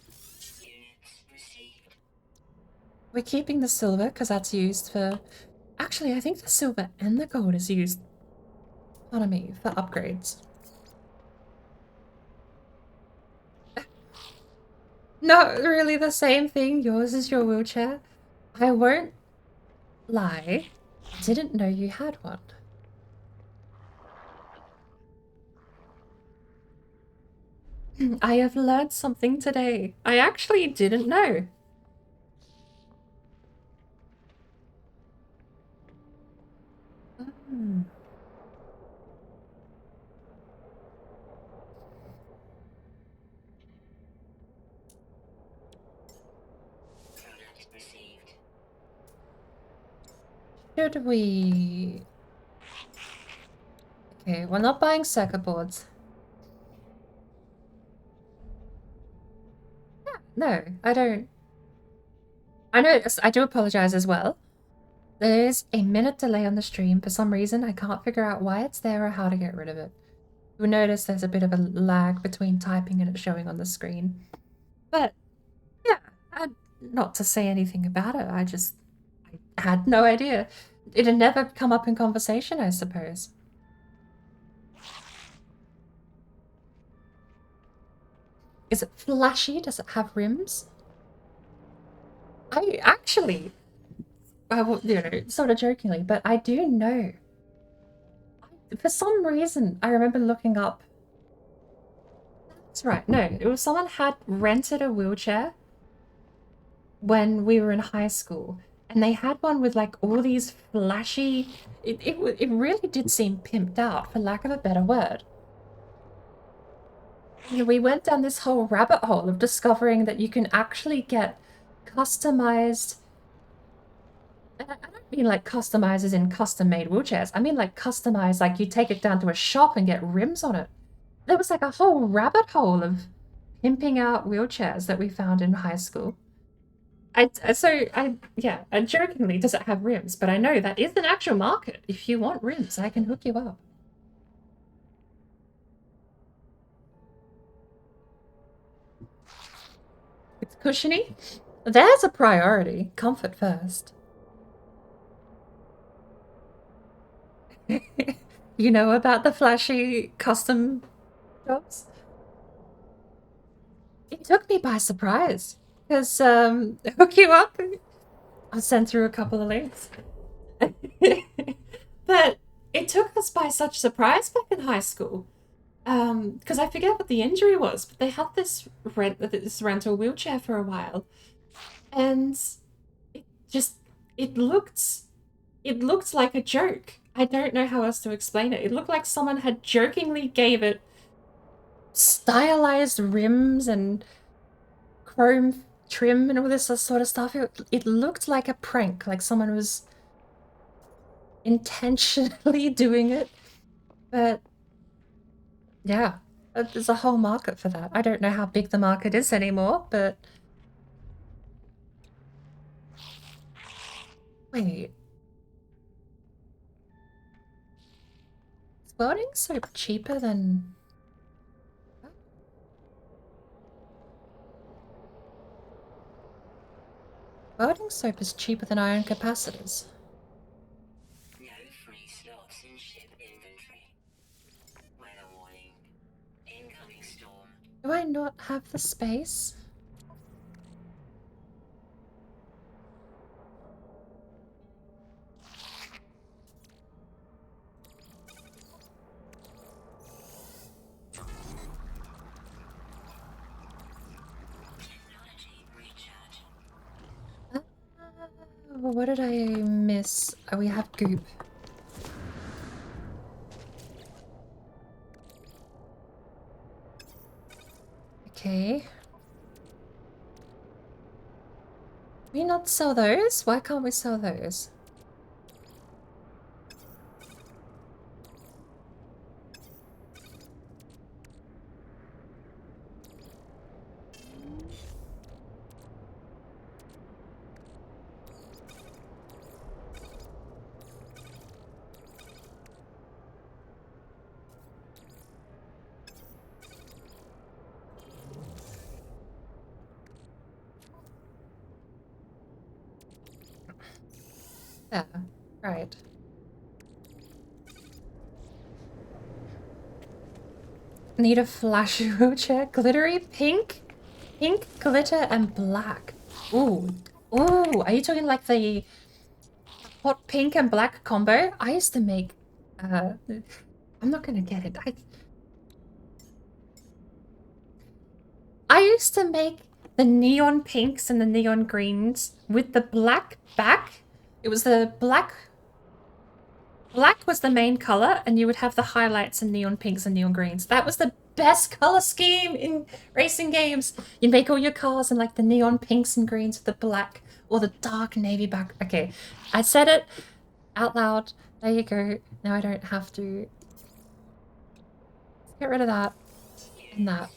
S1: We're keeping the silver because that's used for... Actually, I think the silver and the gold is used, pardon me, for upgrades. Not really the same thing. Yours is your wheelchair. I won't lie. I didn't know you had one. I have learned something today. I actually didn't know. Should we... Okay, we're not buying circuit boards. No, I don't. I know, I do apologize as well. There's a minute delay on the stream. For some reason, I can't figure out why it's there or how to get rid of it. You'll notice there's a bit of a lag between typing and it showing on the screen. But, yeah, not to say anything about it, I had no idea. It had never come up in conversation, I suppose. Is it flashy? Does it have rims? I actually, sort of jokingly, but I do know. For some reason, I remember looking up. That's right, no, it was someone had rented a wheelchair when we were in high school, and they had one with like all these flashy. It really did seem pimped out, for lack of a better word. And we went down this whole rabbit hole of discovering that you can actually get customized. I don't mean like customized as in custom-made wheelchairs. I mean like customized, like you take it down to a shop and get rims on it. There was like a whole rabbit hole of pimping out wheelchairs that we found in high school. Yeah, jokingly, does it have rims? But I know that is an actual market. If you want rims, I can hook you up. It's cushiony. There's a priority. Comfort first. You know about the flashy custom jobs? It took me by surprise. Because, hook you up. I'll send through a couple of links. But it took us by such surprise back in high school. Because I forget what the injury was, but they had this rental wheelchair for a while. And it looked like a joke. I don't know how else to explain it. It looked like someone had jokingly gave it stylized rims and chrome trim and all this sort of stuff. It looked like a prank, like someone was intentionally doing it. But yeah, there's a whole market for that. I don't know how big the market is anymore, but Wait. Is welding soap cheaper than... Welding soap is cheaper than iron capacitors.
S4: No free slots in ship inventory. Weather warning. Incoming storm.
S1: Do I not have the space?
S4: Technology recharge.
S1: What did I miss? Oh, we have goop. Okay. We not sell those? Why can't we sell those? Yeah, right. Need a flashy wheelchair? Glittery pink? Pink, glitter, and black. Ooh. Ooh, are you talking like the hot pink and black combo? I used to make... I'm not gonna get it. I used to make the neon pinks and the neon greens with the black back. It was the black... Black was the main color, and you would have the highlights and neon pinks and neon greens. That was the best color scheme in racing games. You'd make all your cars in like the neon pinks and greens with the black or the dark navy back. Okay, I said it out loud. There you go. Now I don't have to... Let's get rid of that and that.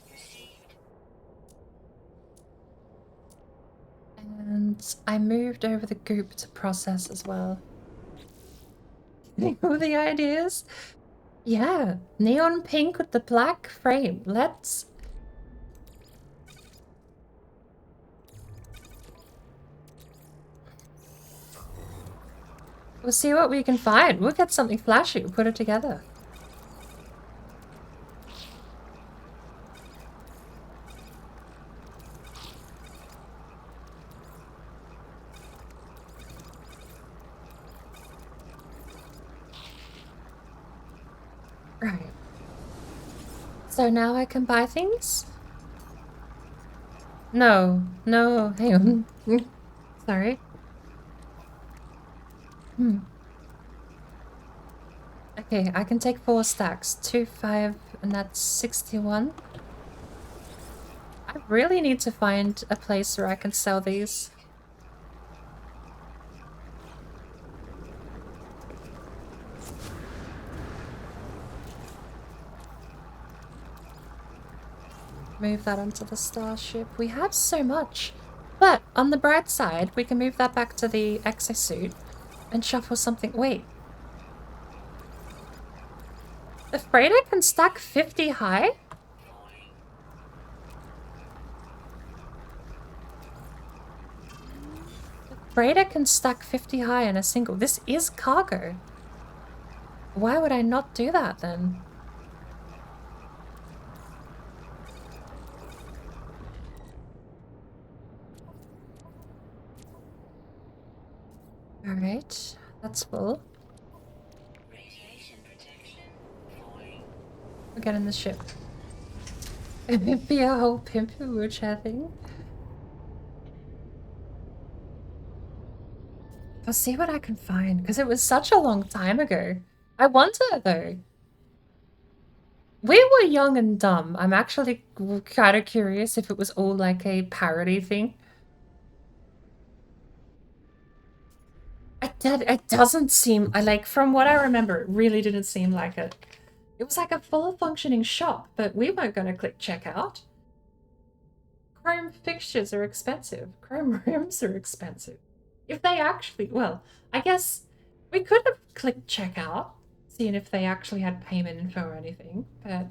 S1: And I moved over the goop to process as well. All the ideas? Yeah, neon pink with the black frame. Let's... We'll see what we can find. We'll get something flashy. We'll put it together. Right. So now I can buy things? No. No, hang on. Sorry. Okay, I can take 4 stacks. 2, 5, and that's 61. I really need to find a place where I can sell these. Move that onto the starship. We have so much. But on the bright side, we can move that back to the exosuit and shuffle something. Wait. The freighter can stack 50 high? The freighter can stack 50 high in a single. This is cargo. Why would I not do that then? Alright, that's full.
S4: Radiation protection falling.
S1: We'll get in the ship. It'd be a whole pimp wheelchair thing. I'll see what I can find, because it was such a long time ago. I wonder, though. We were young and dumb. I'm actually kind of curious if it was all like a parody thing. It doesn't seem... from what I remember, it really didn't seem like it. It was like a full functioning shop, but we weren't going to click checkout. Chrome fixtures are expensive. Chrome rims are expensive. if they actually, well, I guess we could have clicked checkout, seeing if they actually had payment info or anything, but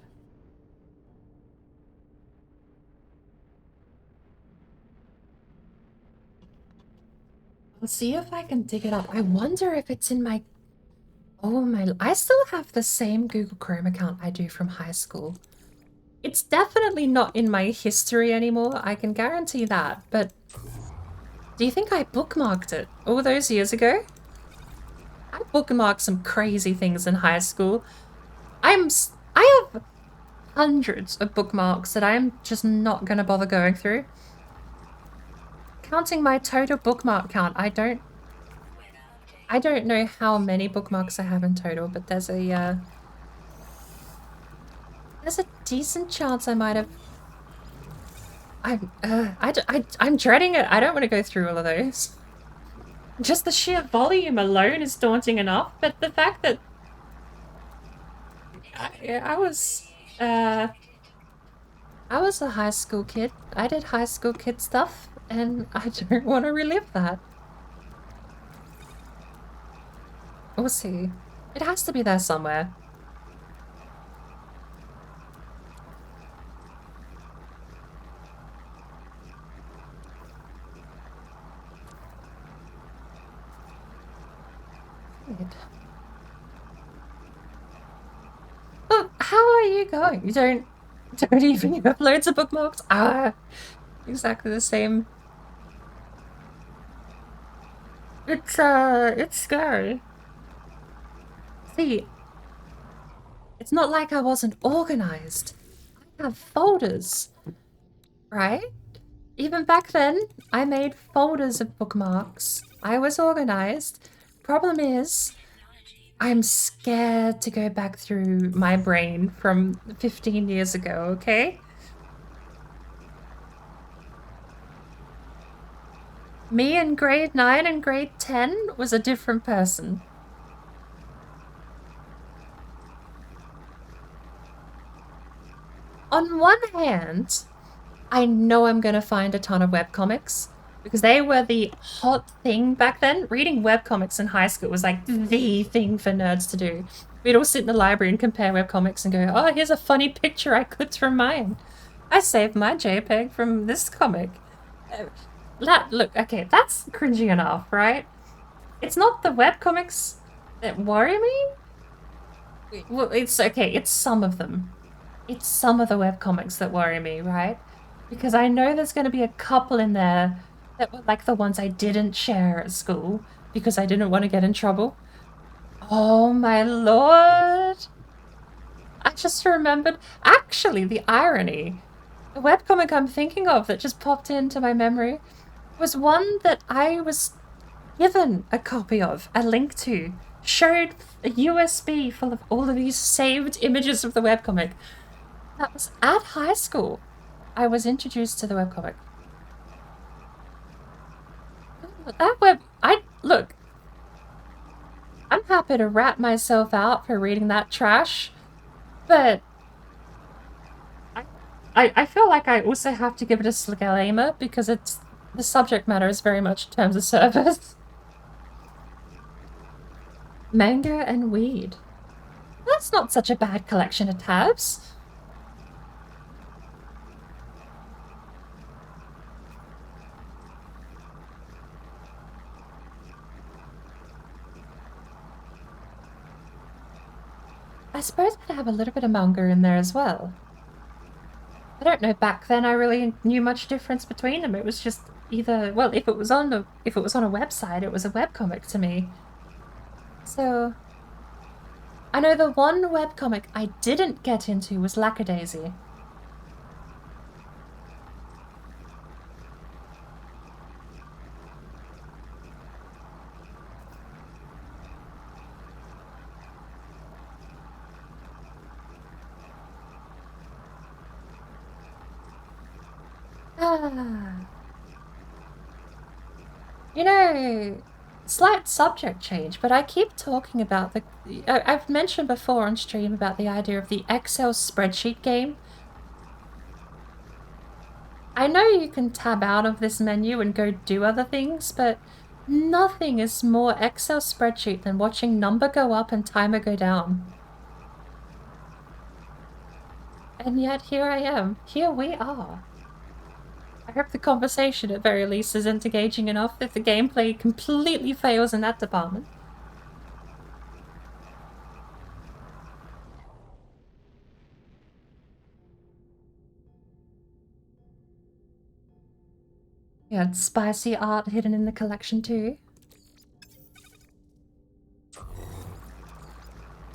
S1: I'll see if I can dig it up. I wonder if it's in my, oh my, I still have the same Google Chrome account I do from high school. It's definitely not in my history anymore, I can guarantee that, but do you think I bookmarked it all those years ago? I bookmarked some crazy things in high school. I have hundreds of bookmarks that I'm just not gonna bother going through. Counting my total bookmark count, I don't know how many bookmarks I have in total, but there's a decent chance I might have. I'm dreading it. I don't want to go through all of those. Just the sheer volume alone is daunting enough, but the fact that I was a high school kid. I did high school kid stuff, and I don't want to relive that. We'll see. It has to be there somewhere. Good. Oh, how are you going? You don't even you have loads of bookmarks? Ah, exactly the same. It's scary. See, it's not like I wasn't organized. I have folders, right? Even back then, I made folders of bookmarks. I was organized. Problem is, I'm scared to go back through my brain from 15 years ago, okay? Me in grade 9 and grade 10 was a different person. On one hand, I know I'm gonna find a ton of webcomics because they were the hot thing back then. Reading webcomics in high school was like the thing for nerds to do. We'd all sit in the library and compare webcomics and go, oh, here's a funny picture I clipped from mine. I saved my JPEG from this comic. Look, okay, that's cringy enough, right? It's not the webcomics that worry me. Well, it's okay, it's some of them. It's some of the webcomics that worry me, right? Because I know there's going to be a couple in there that were like the ones I didn't share at school because I didn't want to get in trouble. Oh my lord! I just remembered, actually, the irony. The webcomic I'm thinking of that just popped into my memory was one that I was given a copy of, a link to, showed a USB full of all of these saved images of the webcomic. That was at high school. I was introduced to the webcomic. Look, I'm happy to rat myself out for reading that trash, but I feel like I also have to give it a disclaimer because the subject matter is very much terms of service. Manga and weed. That's not such a bad collection of tabs. I suppose I'd have a little bit of manga in there as well. I don't know, back then I really knew much difference between them. It was just either, well, if it was on a website, it was a webcomic to me. So I know the one webcomic I didn't get into was Lackadaisy. Ah. You know, slight subject change, but I keep talking about I've mentioned before on stream about the idea of the Excel spreadsheet game. I know you can tab out of this menu and go do other things, but Nothing is more Excel spreadsheet than watching number go up and timer go down. And yet here I am. Here we are. I hope the conversation at very least isn't engaging enough if the gameplay completely fails in that department. Yeah, spicy art hidden in the collection too.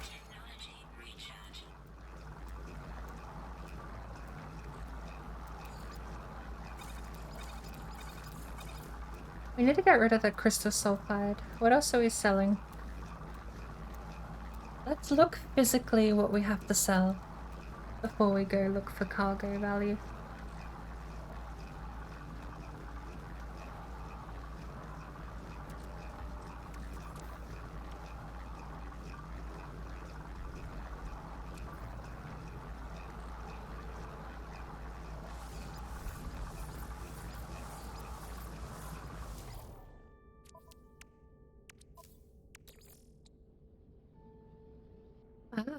S4: Technology recharge.
S1: We need to get rid of the crystal sulfide. What else are we selling? Let's look physically what we have to sell before we go look for cargo value.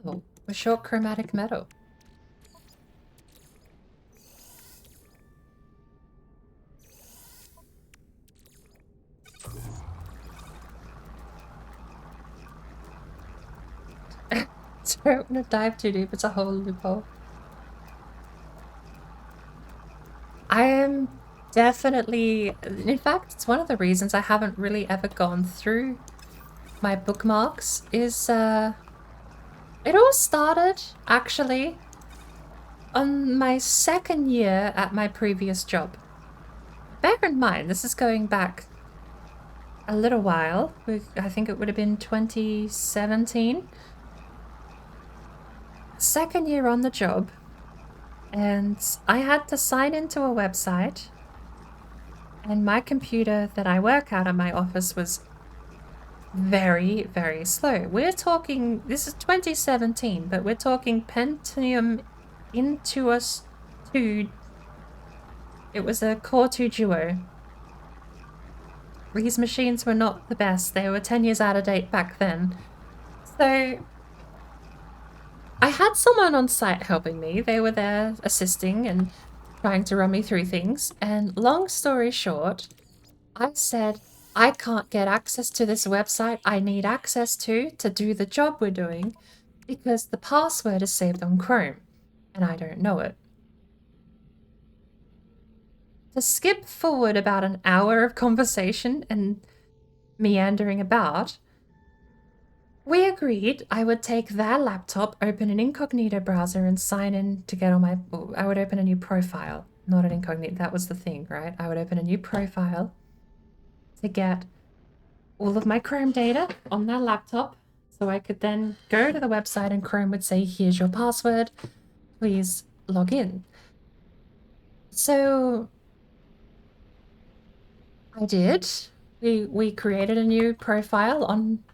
S1: Oh, a short chromatic metal. Don't want to dive too deep, it's a whole loophole. I am definitely, in fact, it's one of the reasons I haven't really ever gone through my bookmarks is, it all started, actually, on my second year at my previous job. Bear in mind, this is going back a little while. I think it would have been 2017. Second year on the job, and I had to sign into a website, and my computer that I work at my office was very, very slow. We're talking, this is 2017, but we're talking Pentium Intuos 2. It was a Core 2 Duo. These machines were not the best. They were 10 years out of date back then. So I had someone on site helping me. They were there assisting and trying to run me through things. And long story short, I said, I can't get access to this website I need access to do the job we're doing because the password is saved on Chrome and I don't know it. To skip forward about an hour of conversation and meandering about, we agreed I would take their laptop, open an incognito browser, and sign in to get on my... I would open a new profile, not an incognito. That was the thing, right? I would open a new profile to get all of my Chrome data on their laptop, so I could then go to the website and Chrome would say, here's your password, please log in. So I did. We created a new profile on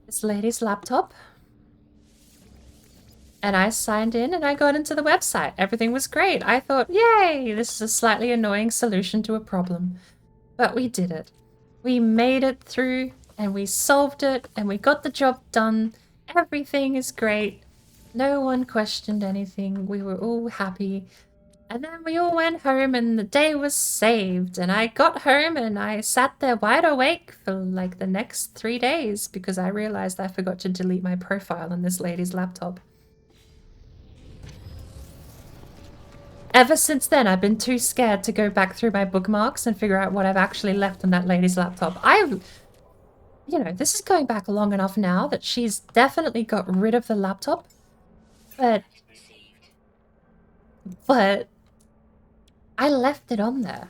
S1: this lady's laptop. And I signed in and I got into the website. Everything was great. I thought, yay, this is a slightly annoying solution to a problem. But we did it. We made it through and we solved it and we got the job done. Everything is great. No one questioned anything. We were all happy. And then we all went home and the day was saved. And I got home and I sat there wide awake for like the next 3 days because I realized I forgot to delete my profile on this lady's laptop. Ever since then, I've been too scared to go back through my bookmarks and figure out what I've actually left on that lady's laptop. You know, this is going back long enough now that she's definitely got rid of the laptop. But I left it on there.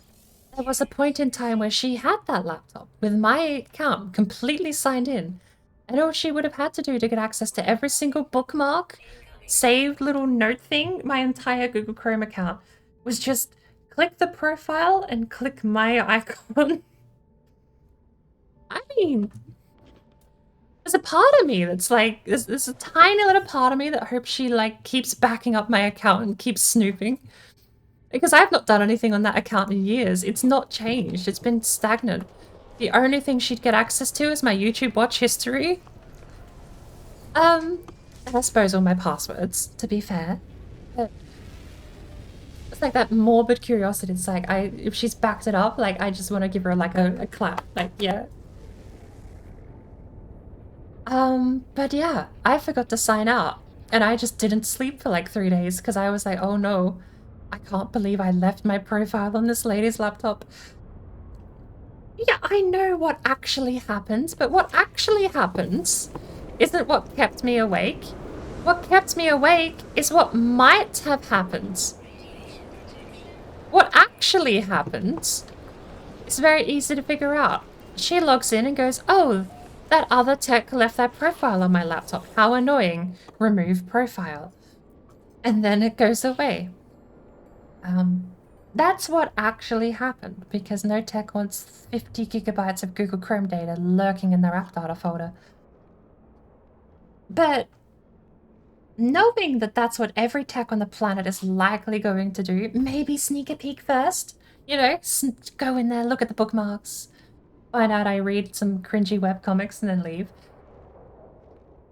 S1: There was a point in time where she had that laptop with my account completely signed in. And all she would have had to do to get access to every single bookmark, saved little note thing, my entire Google Chrome account, was just click the profile and click my icon. I mean, there's a part of me that's like, there's a tiny little part of me that hopes she like keeps backing up my account and keeps snooping. Because I've not done anything on that account in years. It's not changed. It's been stagnant. The only thing she'd get access to is my YouTube watch history. And I suppose all my passwords, to be fair. But it's like that morbid curiosity. It's like, if she's backed it up, like, I just want to give her like a clap. Like, yeah. But yeah, I forgot to sign out. And I just didn't sleep for like 3 days because I was like, oh no, I can't believe I left my profile on this lady's laptop. Yeah, I know what actually happens, but what actually happens isn't what kept me awake. What kept me awake is what might have happened. What actually happens is very easy to figure out. She logs in and goes, oh, that other tech left their profile on my laptop. How annoying. Remove profile. And then it goes away. That's what actually happened, because no tech wants 50 gigabytes of Google Chrome data lurking in their app data folder. But knowing that that's what every tech on the planet is likely going to do, maybe sneak a peek first. You know, go in there, look at the bookmarks, find out I read some cringy webcomics and then leave.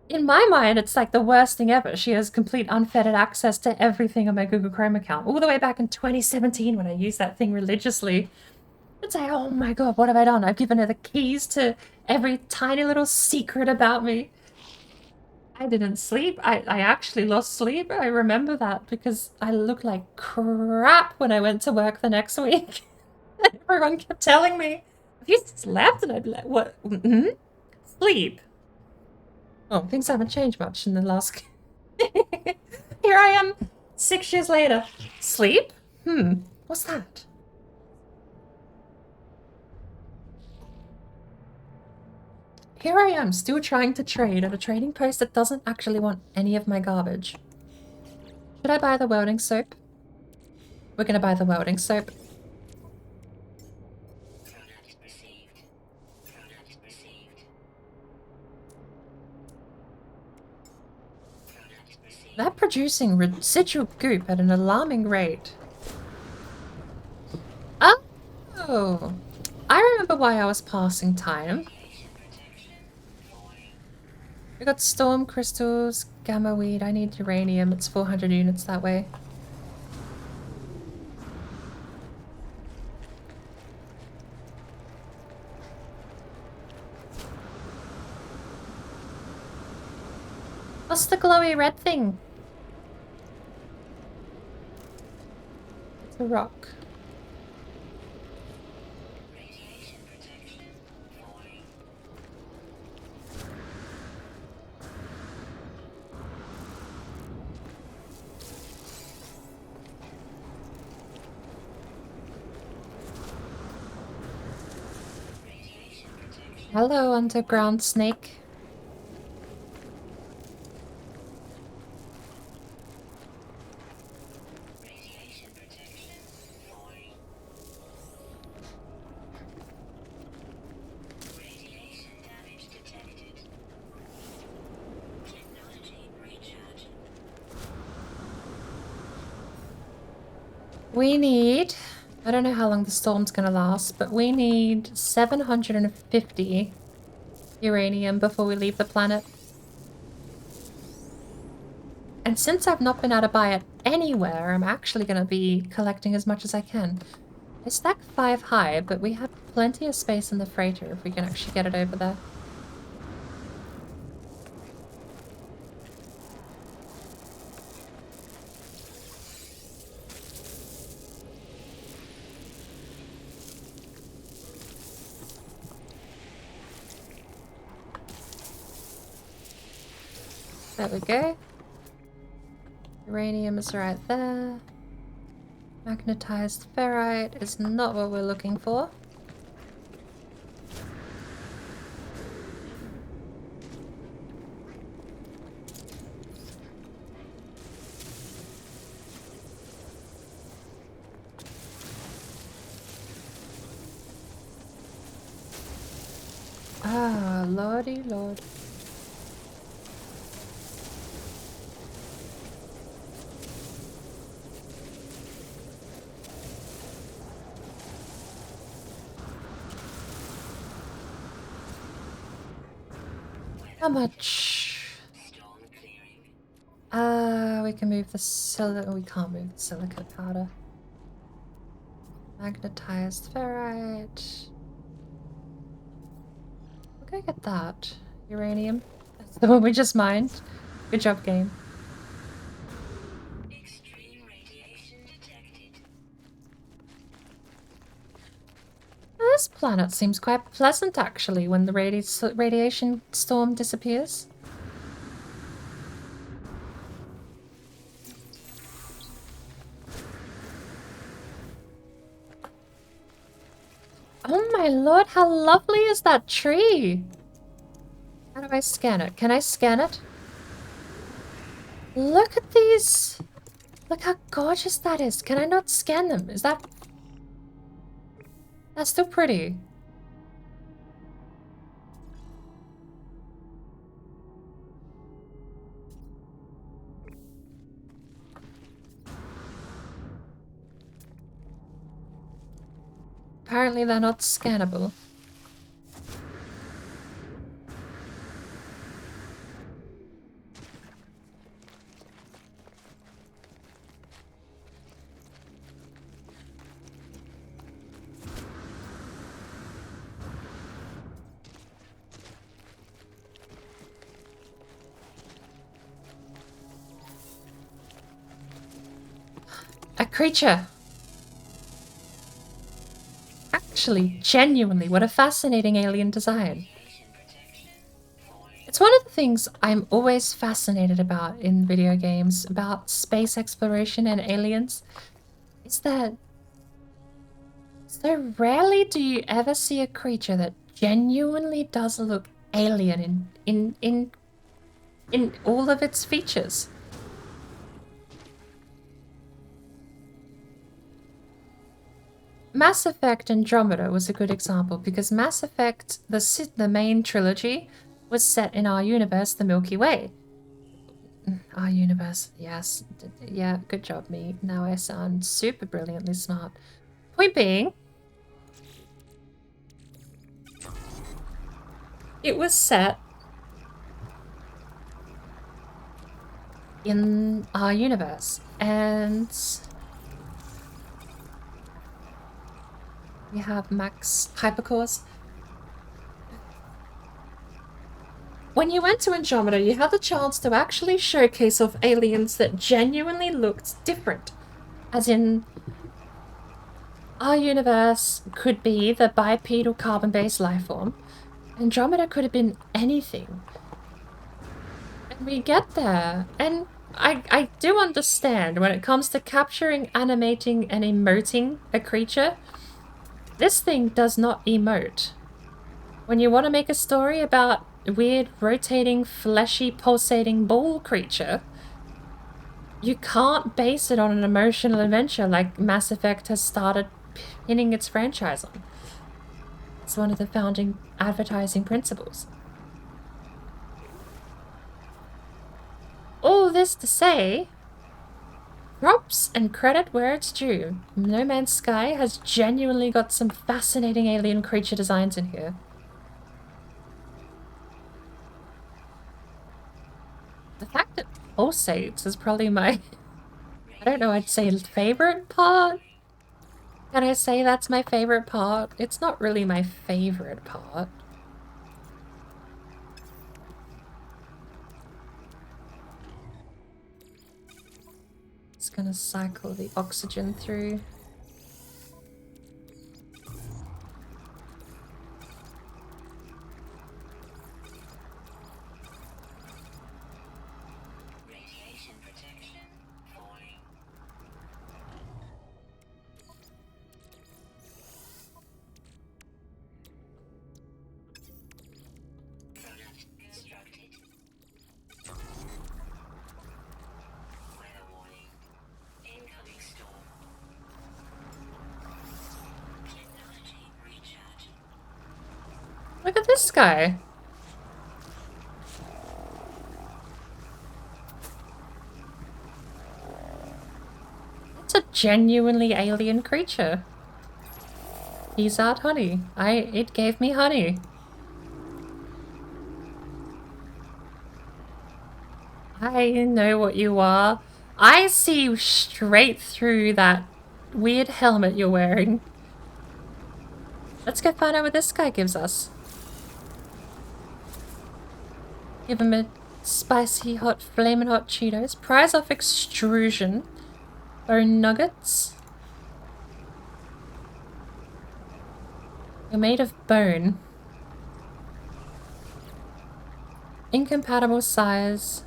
S1: In my mind, it's like the worst thing ever. She has complete unfettered access to everything on my Google Chrome account. All the way back in 2017 when I used that thing religiously. It's like, oh my god, what have I done? I've given her the keys to every tiny little secret about me. I didn't sleep. I actually lost sleep. I remember that because I looked like crap when I went to work the next week. Everyone kept telling me, have you slept? And I'd be like, what? Mm-hmm? Sleep. Oh, things haven't changed much in the last... Here I am, 6 years later. Sleep? What's that? Here I am, still trying to trade at a trading post that doesn't actually want any of my garbage. Should I buy the welding soap? We're gonna buy the welding soap. They're producing residual goop at an alarming rate. Oh! I remember why I was passing time. We got storm crystals, gamma weed. I need uranium. It's 400 units that way. What's the glowy red thing? It's a rock. Hello, underground snake. We need, I don't know how long the storm's gonna last, but we need 750 uranium before we leave the planet. And since I've not been able to buy it anywhere, I'm actually gonna be collecting as much as I can. I stack 5 high, but we have plenty of space in the freighter if we can actually get it over there. There we go. Uranium is right there. Magnetized ferrite is not what we're looking for. Ah, lordy lord. How much?
S4: Storm clearing.
S1: We can move the silica. We can't move the silicate powder. Magnetized ferrite. We'll go get that. Uranium. That's the one we just mined. Good job, game.
S4: Extreme radiation detected.
S1: This planet seems quite pleasant, actually, when the radiation storm disappears. Oh my lord, how lovely is that tree? How do I scan it? Can I scan it? Look at these! Look how gorgeous that is. Can I not scan them? Is that... That's still pretty. Apparently they're not scannable. A creature! Actually, genuinely, what a fascinating alien design. It's one of the things I'm always fascinated about in video games, about space exploration and aliens, is that so rarely do you ever see a creature that genuinely does look alien in all of its features. Mass Effect Andromeda was a good example because Mass Effect, the main trilogy, was set in our universe, the Milky Way. Our universe, yes. Yeah, good job, me. Now I sound super brilliantly smart. Point being, it was set in our universe, and we have max hypercores. When you went to Andromeda, you had the chance to actually showcase off aliens that genuinely looked different. As in, our universe could be the bipedal carbon-based life form. Andromeda could have been anything. And we get there, and I do understand when it comes to capturing, animating, and emoting a creature, this thing does not emote. When you want to make a story about a weird, rotating, fleshy, pulsating ball creature, you can't base it on an emotional adventure like Mass Effect has started pinning its franchise on. It's one of the founding advertising principles. All this to say, props and credit where it's due. No Man's Sky has genuinely got some fascinating alien creature designs in here. The fact that pulsates is probably my, I don't know, I'd say favorite part? Can I say that's my favorite part? It's not really my favorite part. It's gonna cycle the oxygen through.
S4: Radiation protection falling. Product constructed. Weather warning. Incoming storm. Technology recharge.
S1: Look at this guy. It's a genuinely alien creature. Peace out, honey. It gave me honey. I know what you are. I see straight through that weird helmet you're wearing. Let's go find out what this guy gives us. Give him a spicy hot, flaming hot Cheetos. Prize off extrusion. Bone nuggets. You're made of bone. Incompatible size.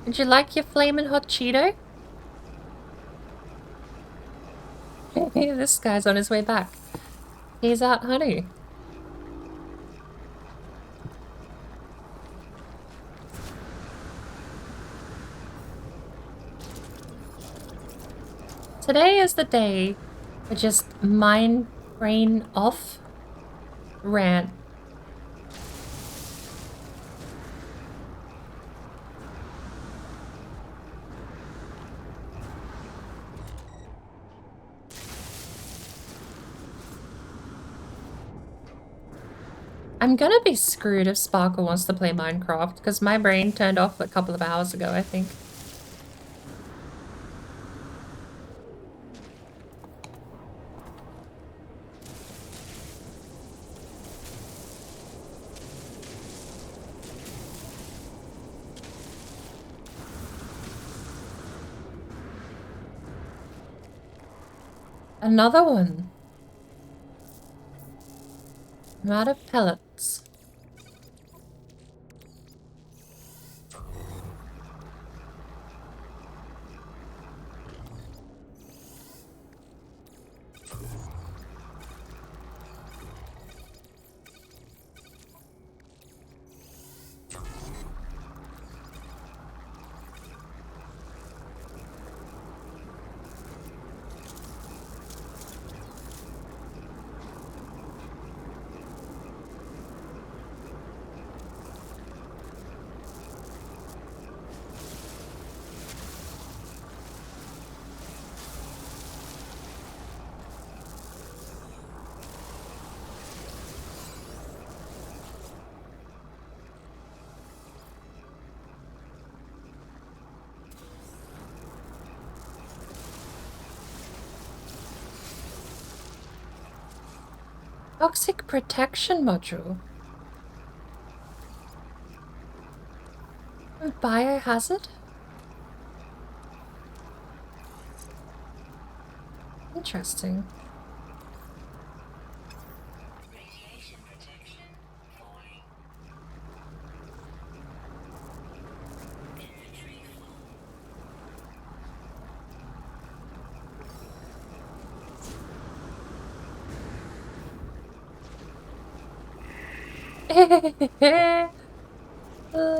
S1: Would you like your flaming hot Cheeto? This guy's on his way back. He's out, honey. Today is the day for just mind brain off rant. I'm gonna be screwed if Sparkle wants to play Minecraft, because my brain turned off a couple of hours ago, I think. Another one. I'm out of pellets. Toxic protection module. A biohazard? Interesting.
S4: Radiation protection falling. Inventory full.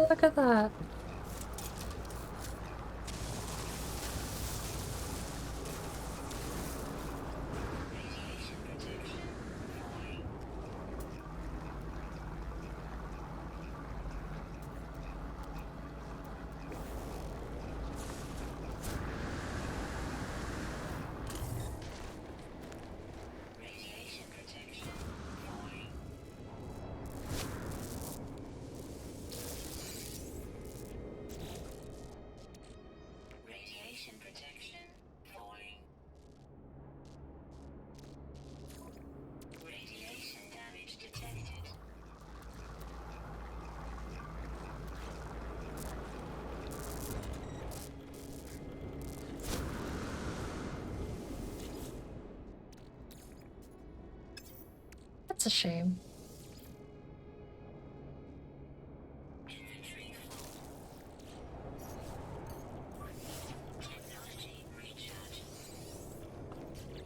S1: Look at that.
S4: Radiation protection falling. Radiation protection falling. Radiation protection falling. Radiation damage detected.
S1: That's a shame.
S4: Inventory full. Technology recharge.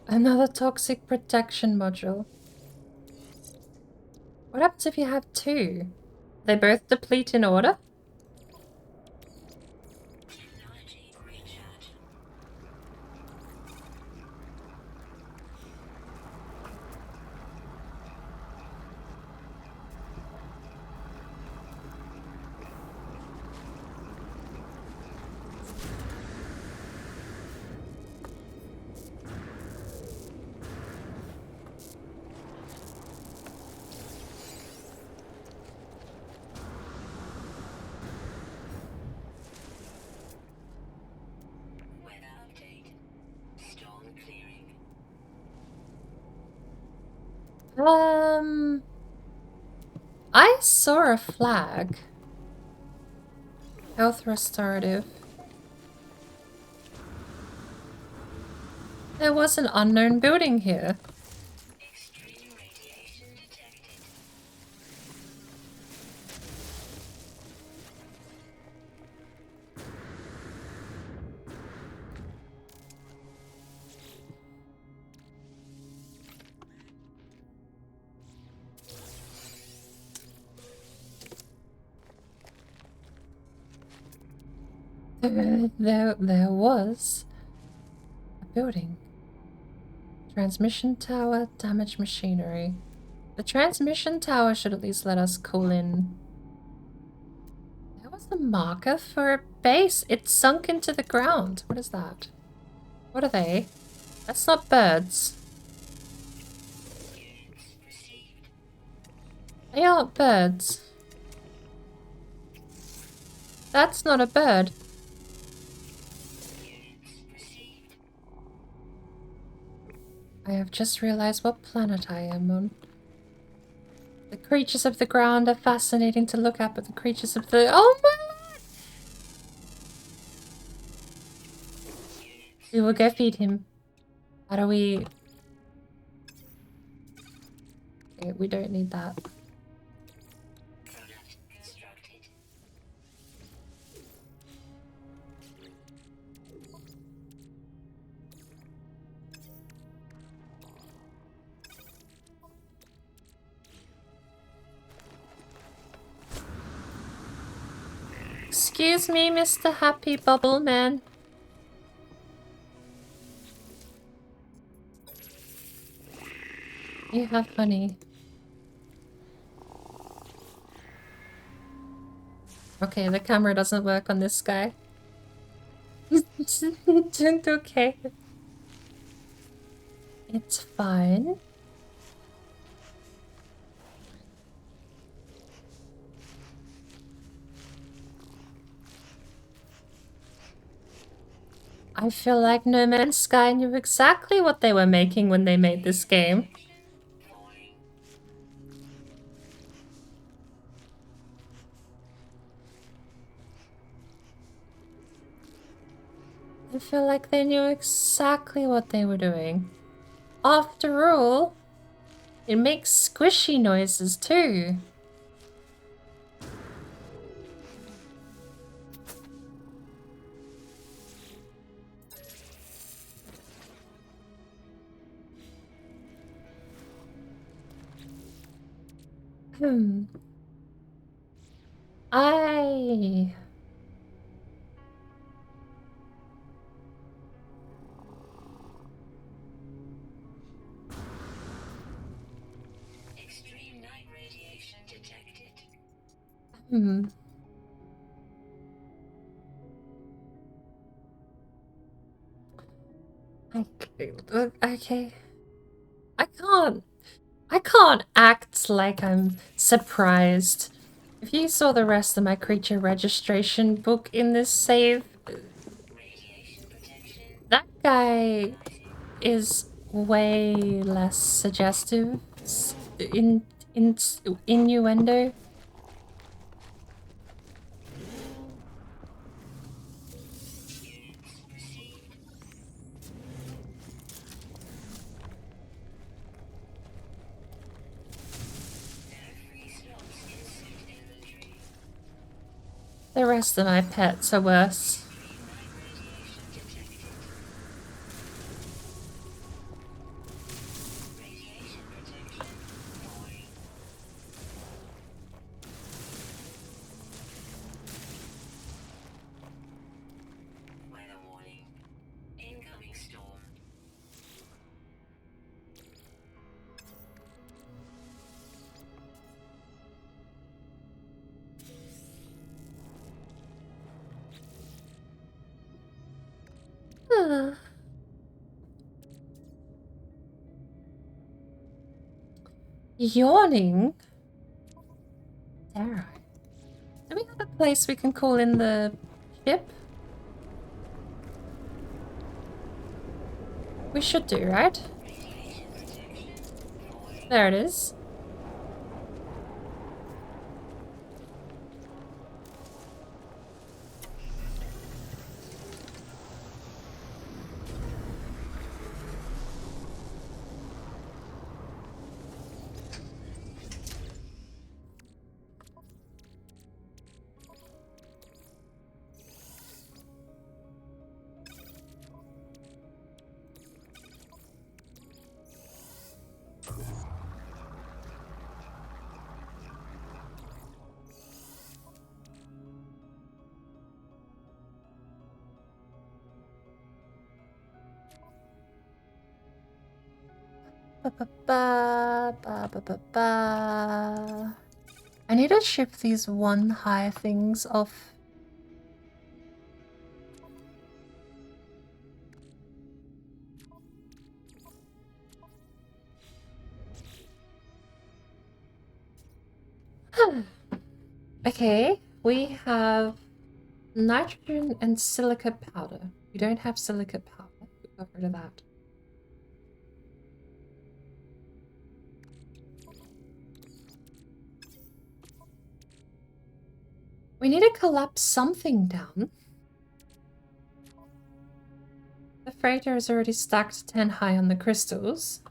S1: Another toxic protection module. What happens if you have two? They both deplete in order?
S4: Technology recharge.
S1: I saw a flag. Health restorative. There was an unknown building here.
S4: Extreme radiation detected.
S1: There was a building. Transmission tower, damaged machinery. The transmission tower should at least let us call in. There was a marker for a base. It sunk into the ground. What is that? What are they? That's not birds.
S4: Units received.
S1: They aren't birds. That's not a bird.
S4: Units received.
S1: I have just realized what planet I am on. The creatures of the ground are fascinating to look at, but the creatures of the... Oh my lord! We will go feed him. How do we... Okay, we don't need that.
S4: Product constructed.
S1: Excuse me, Mr. Happy Bubble Man. You have honey. Okay, the camera doesn't work on this guy. Okay. It's fine. I feel like No Man's Sky knew exactly what they were making when they made this game.
S4: Falling.
S1: I feel like they knew exactly what they were doing. After all, it makes squishy noises too. Hmm. I...
S4: Extreme night radiation detected.
S1: Hmm. Okay. I can't act like I'm surprised. If you saw the rest of my creature registration book in this save,
S4: Radiation protection.
S1: that guy is way less suggestive in innuendo.
S4: Units received. There are free slots in suit inventory.
S1: The rest of my pets are worse.
S4: Extreme night radiation detected. Radiation protection. Falling. Weather warning. Incoming storm.
S1: Yawning? Dare I? Do we have a place we can call in the ship? We should do, right?
S4: Radiation protection. Falling.
S1: There it is. Ba, ba, ba, ba, ba, ba, ba. I need to ship these one high things off. Okay, we have nitrogen and silica powder. We don't have silica powder. We got rid of that. We need to collapse something down. The freighter is already stacked 10 high on the crystals.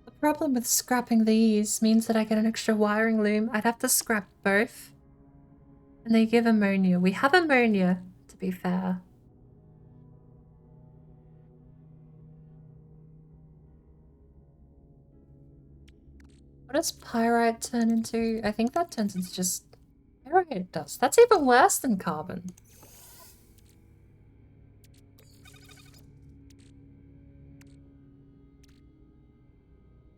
S1: The problem with scrapping these means that I get an extra wiring loom. I'd have to scrap both. And they give ammonia. We have ammonia, to be fair. What does pyrite turn into? I think that turns into just pyrite dust. That's even worse than carbon.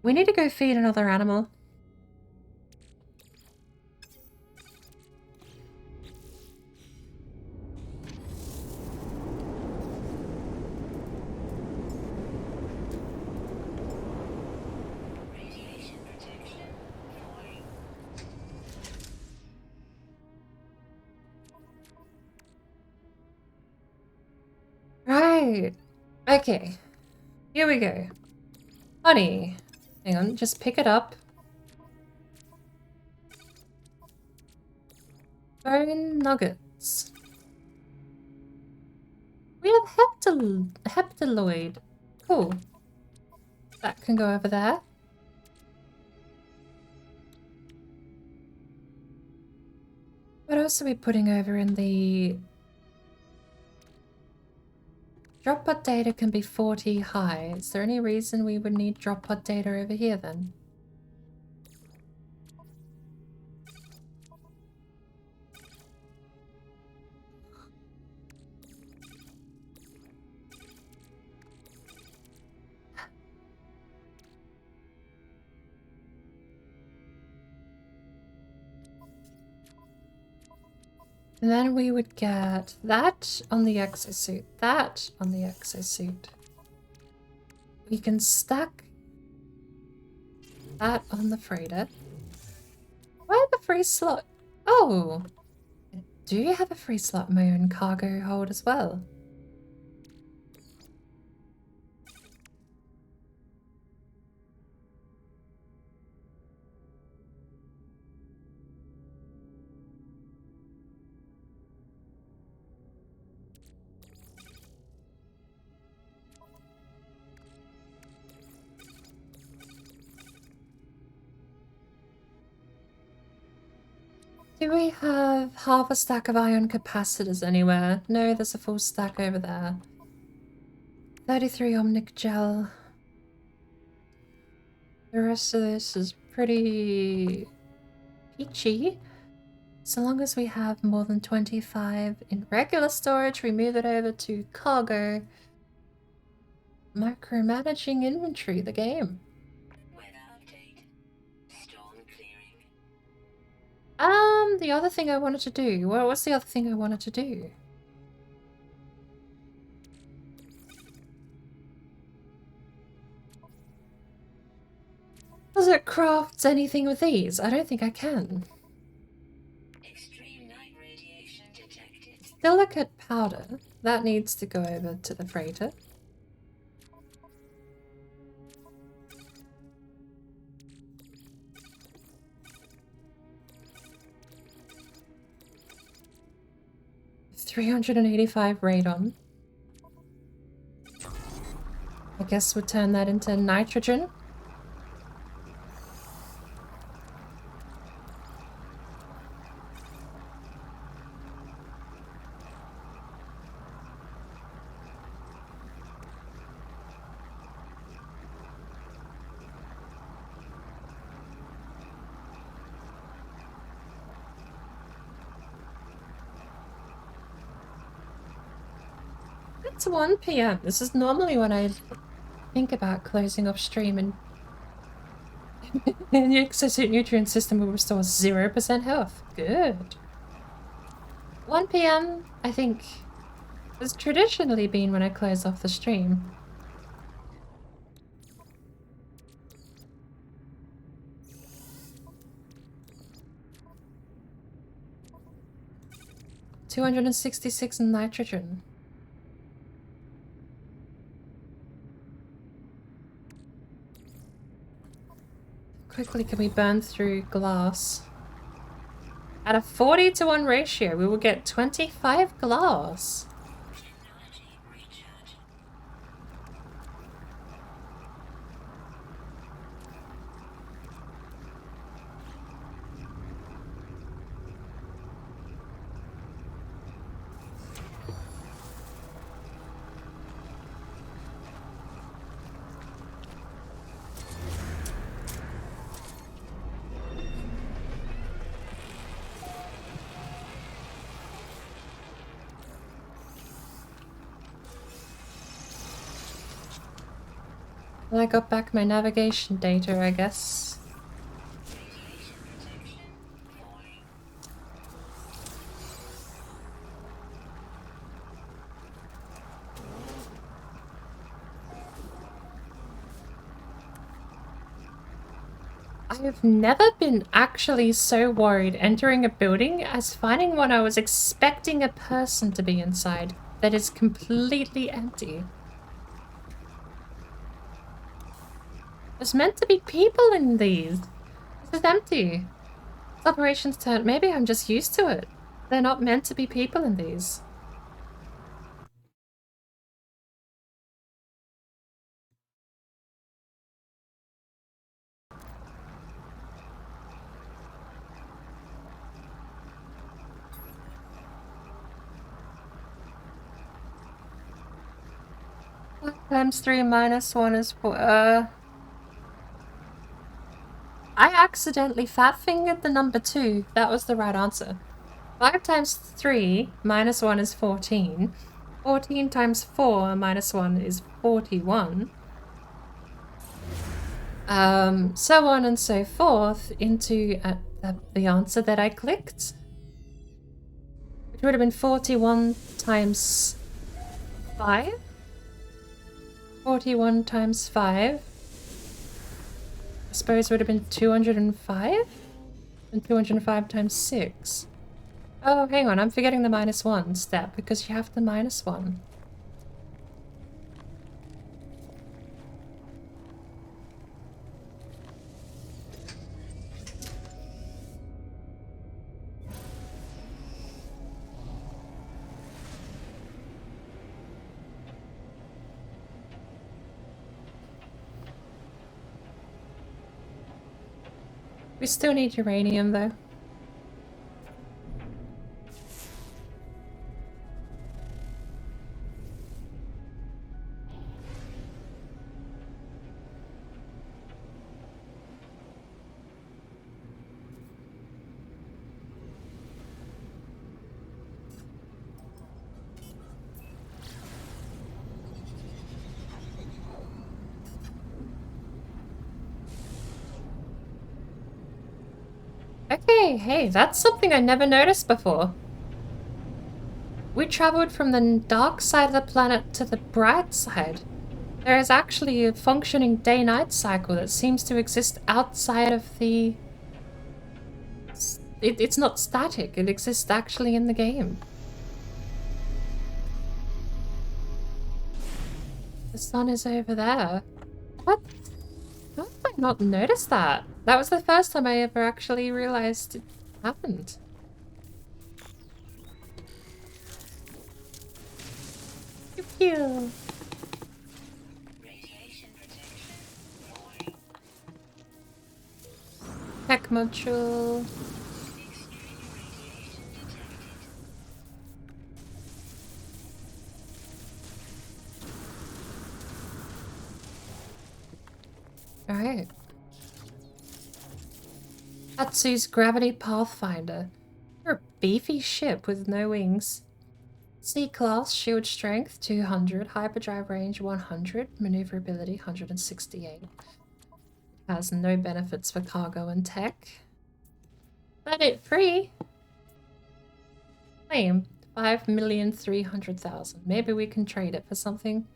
S1: We need to go feed another animal.
S4: Radiation protection falling.
S1: Right. Okay. Here we go. Honey. Hang on, just pick it up. Bone nuggets. We have heptaloid. Cool. That can go over there. What else are we putting over in the... Drop pod data can be 40 high. Is there any reason we would need drop pod data over here then? And then we would get that on the exosuit, that on the exosuit. We can stack that on the freighter. Why the free slot? Oh, do you have a free slot in my own cargo hold as well? Do we have half a stack of ion capacitors anywhere? No, there's a full stack over there. 33 omnic gel. The rest of this is pretty peachy. So long as we have more than 25 in regular storage, we move it over to cargo. Micromanaging inventory, the game.
S4: Weather
S1: the other thing I wanted to do? What was the other thing I wanted to do? Does it craft anything with these? I don't think I can.
S4: Extreme night radiation detected.
S1: Silicate powder. That needs to go over to the freighter. $385 radon. I guess we'll turn that into nitrogen. It's 1 p.m. This is normally when I think about closing off stream and an exosuit nutrient system will restore 0% health. Good. 1 p.m. I think has traditionally been when I close off the stream. $266 nitrogen. Quickly can we burn through glass? At a 40-to-1 ratio, we will get 25 glass.
S4: Technology recharge.
S1: Well, I got back my navigation data, I guess.
S4: Radiation protection falling.
S1: I've never been actually so worried entering a building as finding one I was expecting a person to be inside that is completely empty. There's meant to be people in these. This is empty. This operations turn. Maybe I'm just used to it. They're not meant to be people in these. Times 3 minus 1 is 4. I accidentally fat-fingered the number 2. That was the right answer. 5 times 3 minus 1 is 14. 14 times 4 minus 1 is 41. So on and so forth into the answer that I clicked. Which would have been 41 times 5. 41 times 5. I suppose would have been 205? And 205 times 6. Oh, hang on, I'm forgetting the minus 1 step because you have the minus 1. We still need uranium though. Okay, Hey, that's something I never noticed before. We traveled from the dark side of the planet to the bright side. There is actually a functioning day-night cycle that seems to exist outside of the... It's not static, it exists actually in the game. The sun is over there. What? How have I not noticed that? That was the first time I ever actually realized it happened. Pew pew.
S4: Radiation protection falling.
S1: Tech module.
S4: Extreme radiation detected.
S1: Alright. Atsu's Gravity Pathfinder. You're a beefy ship with no wings. C-Class, Shield Strength 200, Hyperdrive Range 100, Maneuverability 168. Has no benefits for cargo and tech. Planet free! Claim 5,300,000. Maybe we can trade it for something.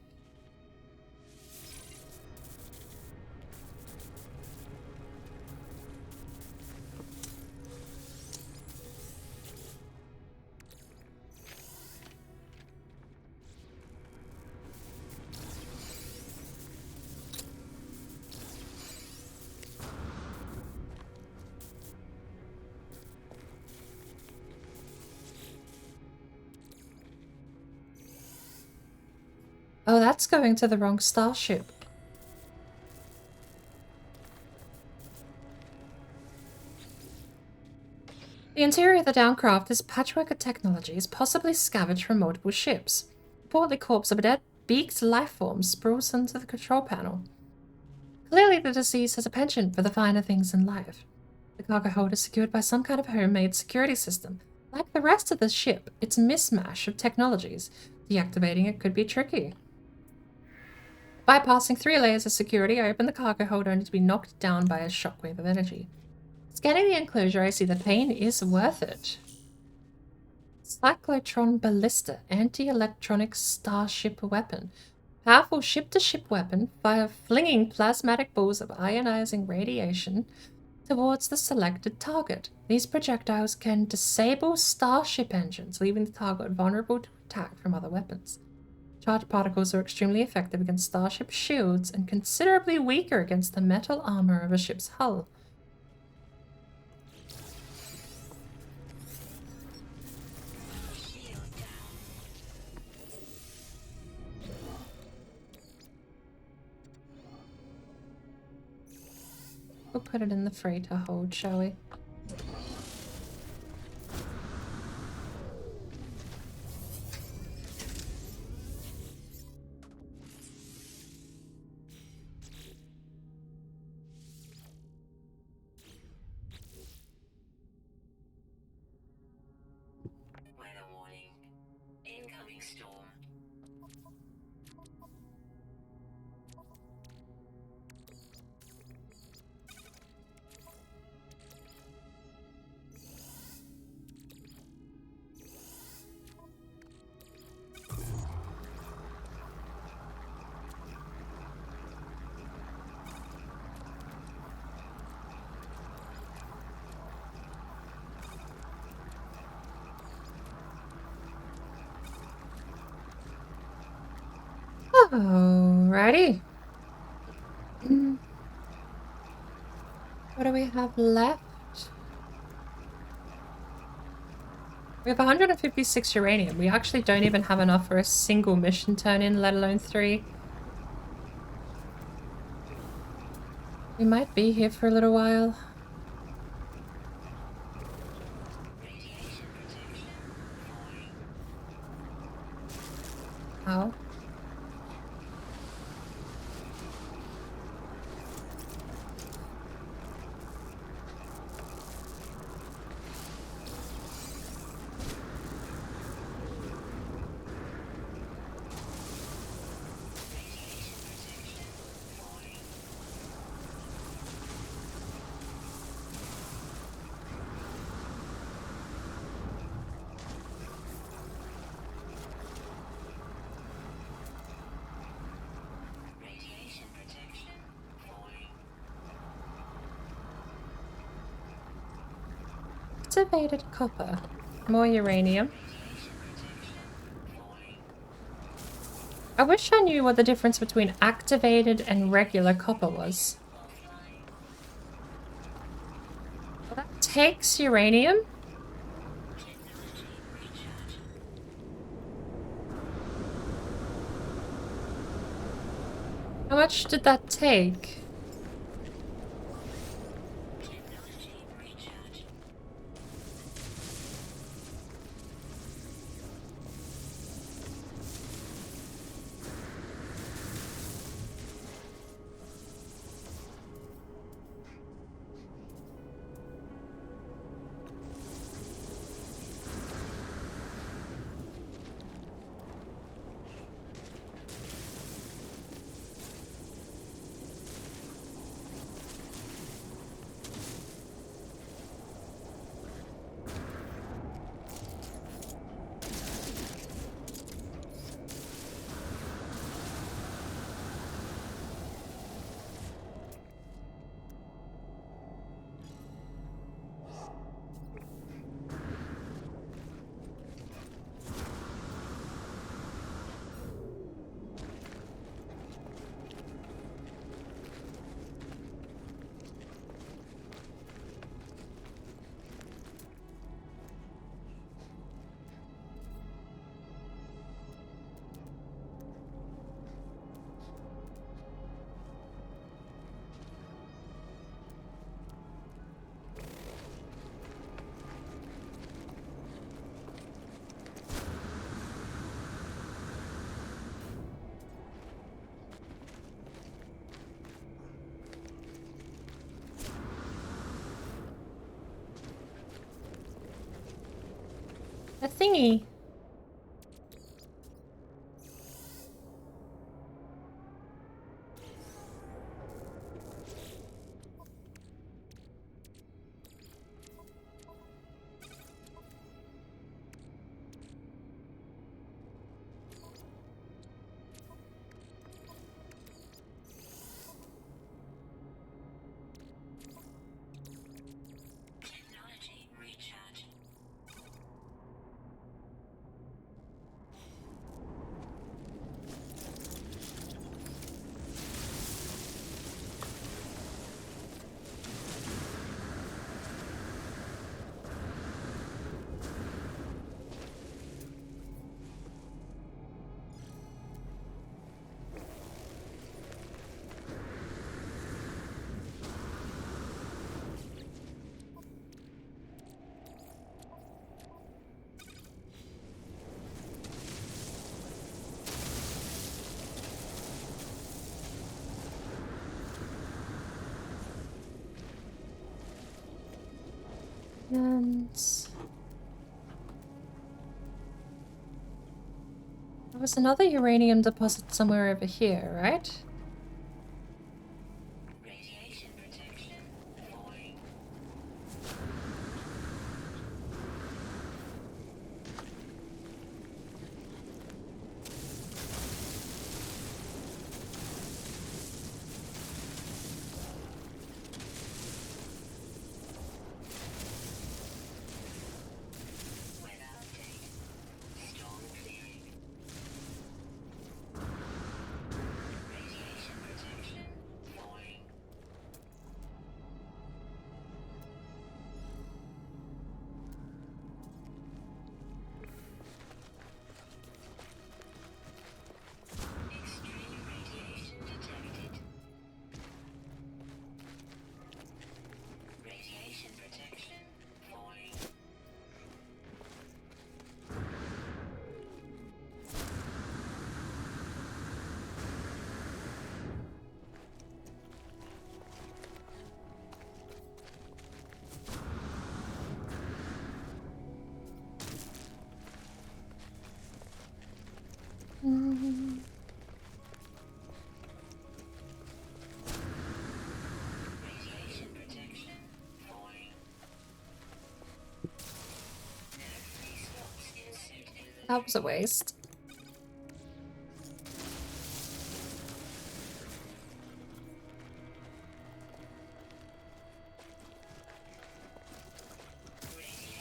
S1: Oh, that's going to the wrong starship. The interior of the downcraft is patchwork of technologies, possibly scavenged from multiple ships. The portly corpse of a dead, beaked life form sprawls into the control panel. Clearly the deceased has a penchant for the finer things in life. The cargo hold is secured by some kind of homemade security system. Like the rest of the ship, it's a mismatch of technologies. Deactivating it could be tricky. Bypassing 3 layers of security, I open the cargo hold only to be knocked down by a shockwave of energy. Scanning the enclosure, I see the pain is worth it. Cyclotron Ballista, anti-electronic starship weapon. Powerful ship-to-ship weapon via flinging plasmatic balls of ionizing radiation towards the selected target. These projectiles can disable starship engines, leaving the target vulnerable to attack from other weapons. Charged particles are extremely effective against starship shields and considerably weaker against the metal armor of a ship's hull.
S4: Shield down.
S1: We'll put it in the freighter hold, shall we?
S4: Weather warning. Incoming storm.
S1: Alrighty. What do we have left? We have 156 uranium. We actually don't even have enough for a single mission turn-in, let alone 3. We might be here for a little while.
S4: Radiation protection falling.
S1: How?
S4: Radiation protection falling.
S1: Activated copper. More uranium. I wish I knew what the difference between activated and regular copper was. Well, that takes uranium. How much did that take? A thingy.
S4: Technology recharge.
S1: And there was another uranium deposit somewhere over here, right?
S4: Radiation protection falling. Weather update. Storm clearing. Radiation protection falling. Extreme radiation detected. Radiation protection falling.
S1: Mm.
S4: Radiation protection falling. No free slots in suit inventory.
S1: That was a waste.
S4: Radiation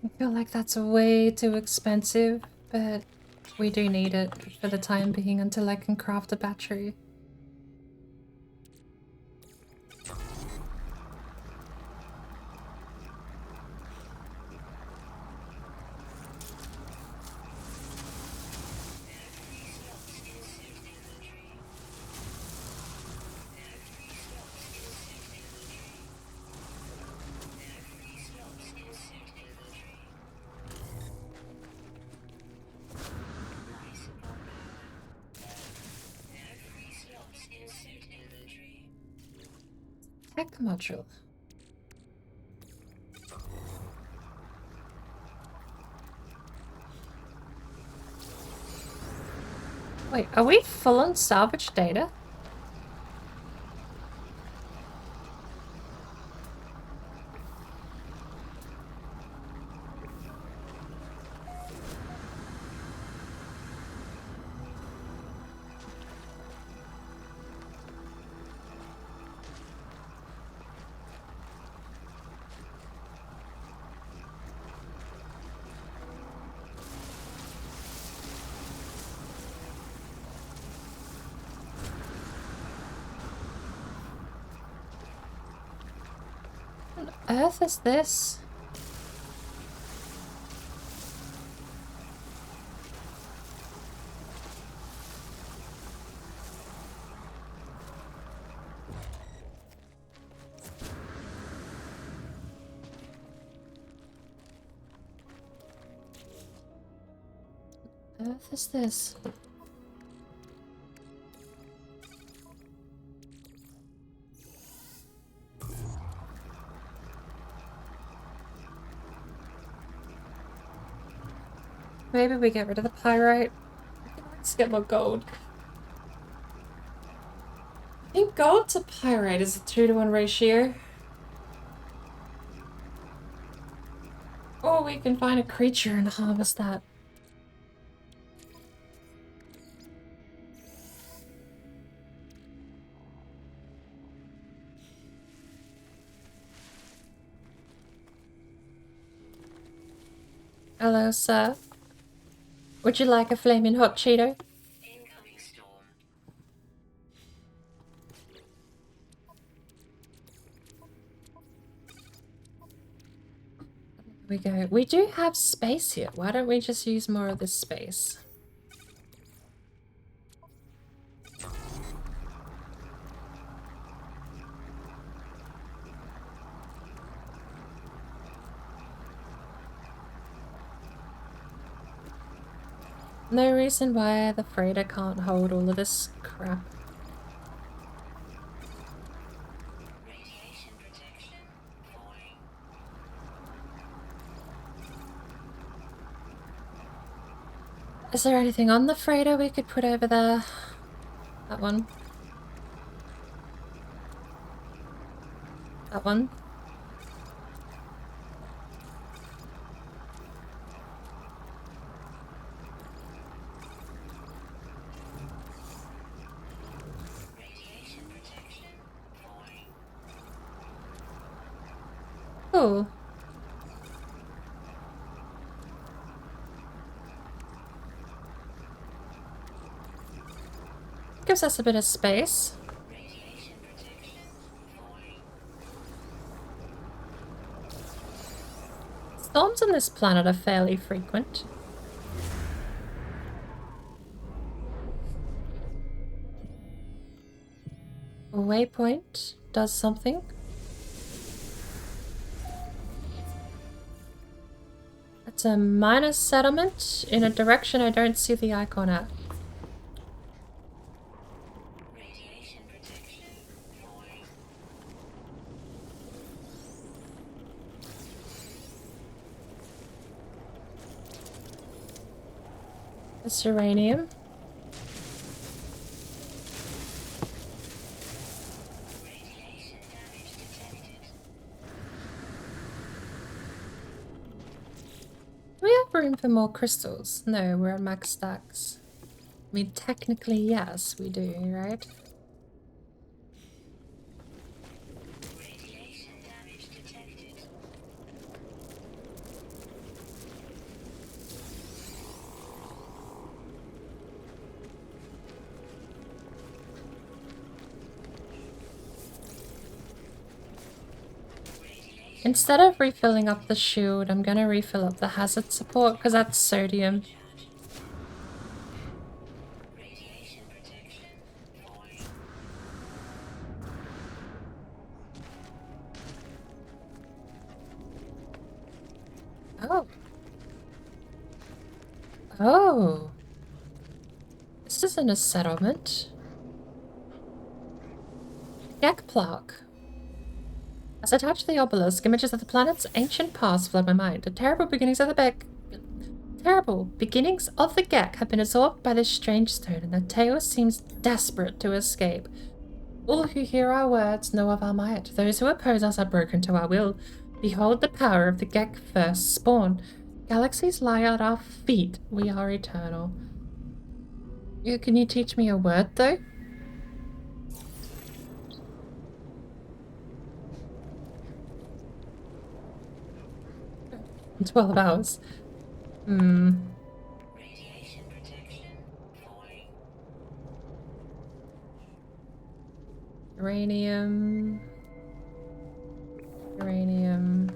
S1: I feel like that's way too expensive, but we do need it for the time being until I can craft a battery. Tech module. Wait, are we full on salvage data? What on earth is this? What on earth is this? Maybe we get rid of the pyrite. Let's get more gold. I think gold to pyrite is a 2-to-1 ratio. Or we can find a creature and harvest that. Hello, sir. Would you like a flaming hot Cheeto?
S4: Incoming storm.
S1: Here we go. We do have space here. Why don't we just use more of this space? No reason why the freighter can't hold all of this crap.
S4: Radiation protection falling.
S1: Is there anything on the freighter we could put over there? That one. That one.
S4: Radiation protection falling.
S1: Cool. Gives us a bit of space.
S4: Radiation protection falling.
S1: Storms on this planet are fairly frequent. A waypoint does something. It's a minor settlement in a direction I don't see the icon at.
S4: Radiation protection falling.
S1: It's uranium.
S4: Radiation damage detected.
S1: Do we have room for more crystals? No, we're at max stacks. I mean, technically, yes, we do, right?
S4: Radiation damage detected.
S1: Instead of refilling up the shield, I'm gonna refill up the hazard support because that's sodium.
S4: Radiation protection falling.
S1: Oh. Oh. This isn't a settlement. Gek plaque. As I touched the obelisk, images of the planet's ancient past flood my mind. The terrible beginnings of the Gek have been absorbed by this strange stone, and the tale seems desperate to escape. All who hear our words know of our might. Those who oppose us are broken to our will. Behold the power of the Gek first spawn. Galaxies lie at our feet. We are eternal. Can you teach me a word, though? 12 hours.
S4: Radiation protection falling.
S1: Uranium. Uranium.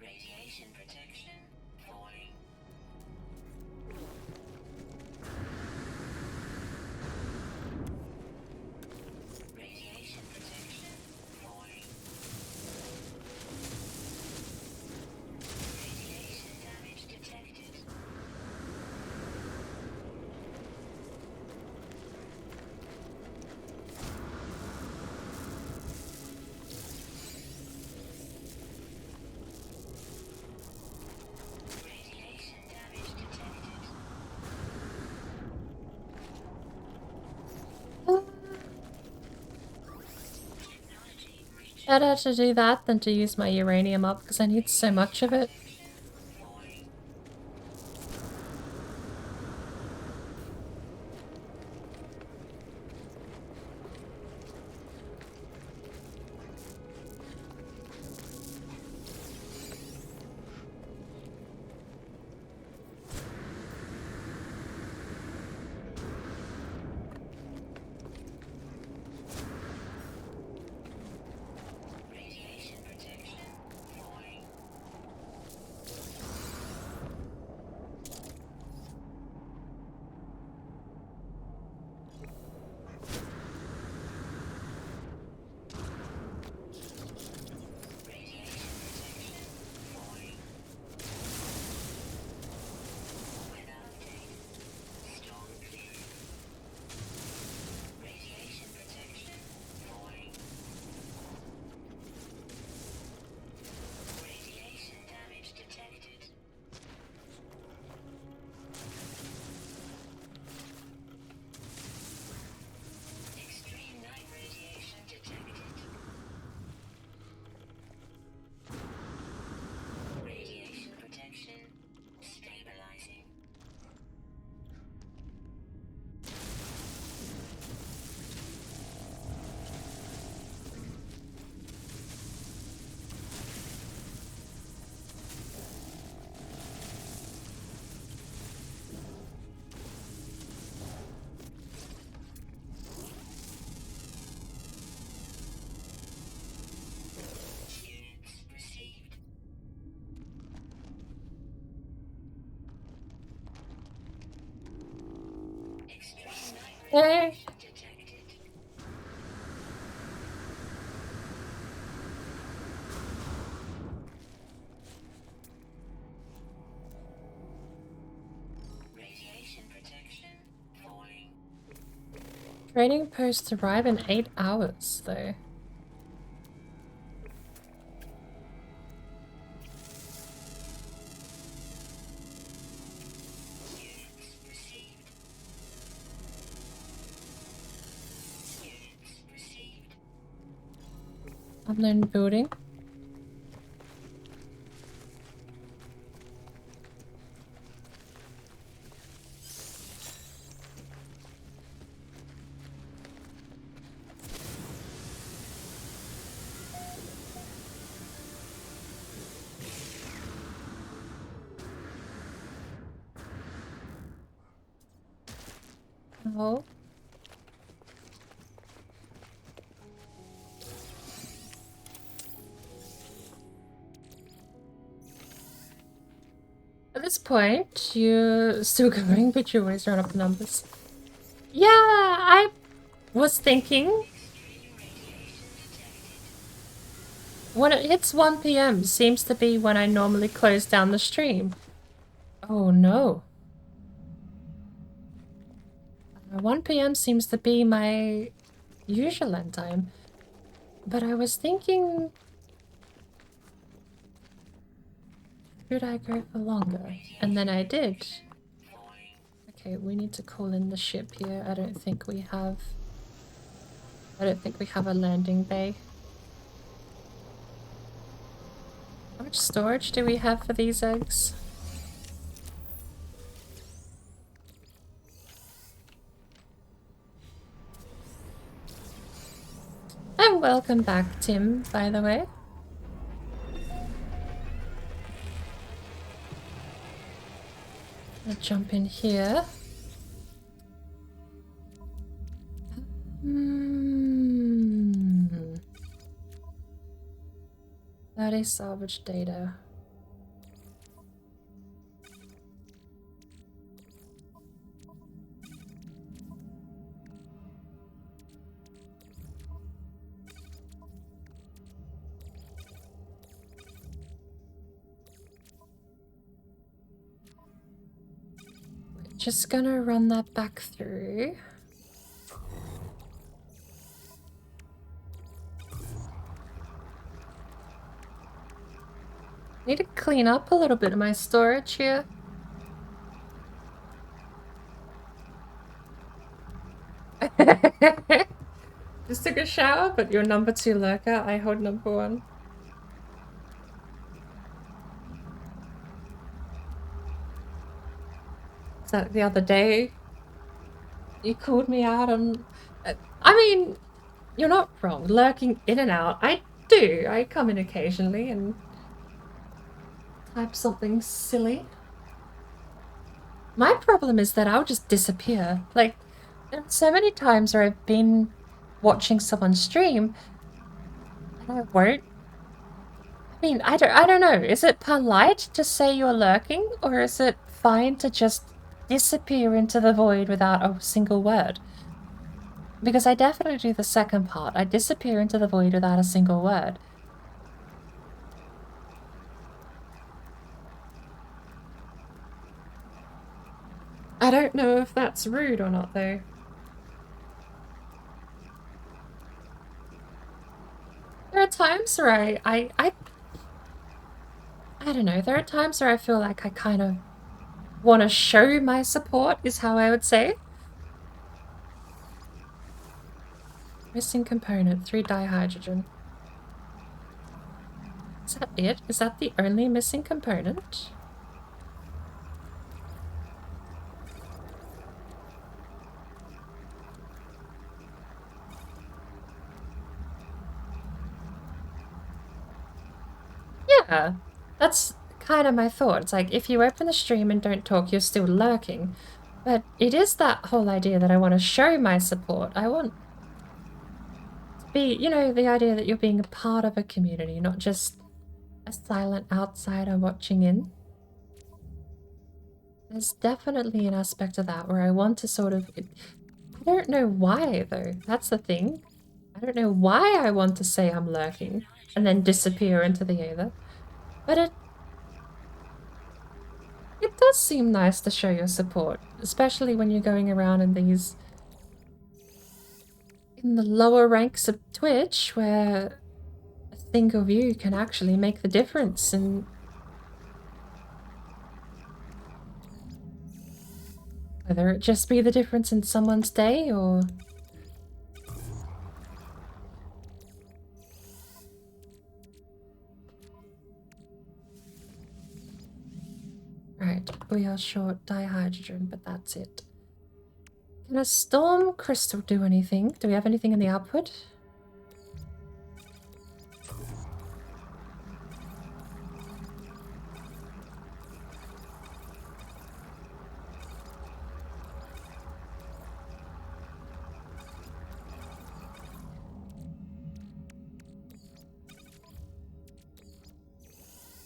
S4: Radiation protection falling. Radiation protection falling. Radiation damage detected. Radiation damage detected. Technology breach
S1: Better to do that than to use my uranium up because I need so much of it.
S4: falling. Radiation protection falling. Radiation protection falling. Weather update. Storm clear. Radiation protection falling. Radiation damage detected. Extreme night radiation detected. Radiation protection stabilizing. Units received. Extreme night
S1: Hey.
S4: radiation detected. Radiation protection falling.
S1: Trading posts arrive in 8 hours, though.
S4: Units received. Units received.
S1: Unknown building. Oh. this point, you're still going, but you always run up the numbers. Yeah, I was thinking when it hits 1 p.m. seems to be when I normally close down the stream. Oh no. 1 p.m. seems to be my usual end time. But I was thinking, should I go for longer? And then I did. Okay, we need to call in the ship here. I don't think we have a landing bay. How much storage do we have for these eggs? And welcome back, Tim, by the way. I'll jump in here. That is salvage data. Just gonna run that back through. Need to clean up a little bit of my storage here. Just took a shower, but you're number 2 lurker. I hold number 1. Is that the other day? You called me out on... I mean, you're not wrong. Lurking in and out. I do. I come in occasionally and type something silly. My problem is that I'll just disappear. Like, there are so many times where I've been watching someone stream and I won't. I mean, I don't know. Is it polite to say you're lurking, or is it fine to just disappear into the void without a single word? Because I definitely do the second part. I disappear into the void without a single word. I don't know if that's rude or not, though. There are times where I don't know. There are times where I feel like I kind of want to show my support, is how I would say. Missing component, 3 dihydrogen. Is that it? Is that the only missing component? Yeah, that's kind of my thought. It's like, if you open the stream and don't talk, you're still lurking. But it is that whole idea that I want to show my support. I want to be, you know, the idea that you're being a part of a community, not just a silent outsider watching in. There's definitely an aspect of that where I want to sort of... I don't know why, though. That's the thing. I don't know why I want to say I'm lurking and then disappear into the aether. But it does seem nice to show your support, especially when you're going around in these... in the lower ranks of Twitch, where a single view can actually make the difference in... whether it just be the difference in someone's day, or... Right, we are short dihydrogen, but that's it. Can a storm crystal do anything? Do we have anything in the output?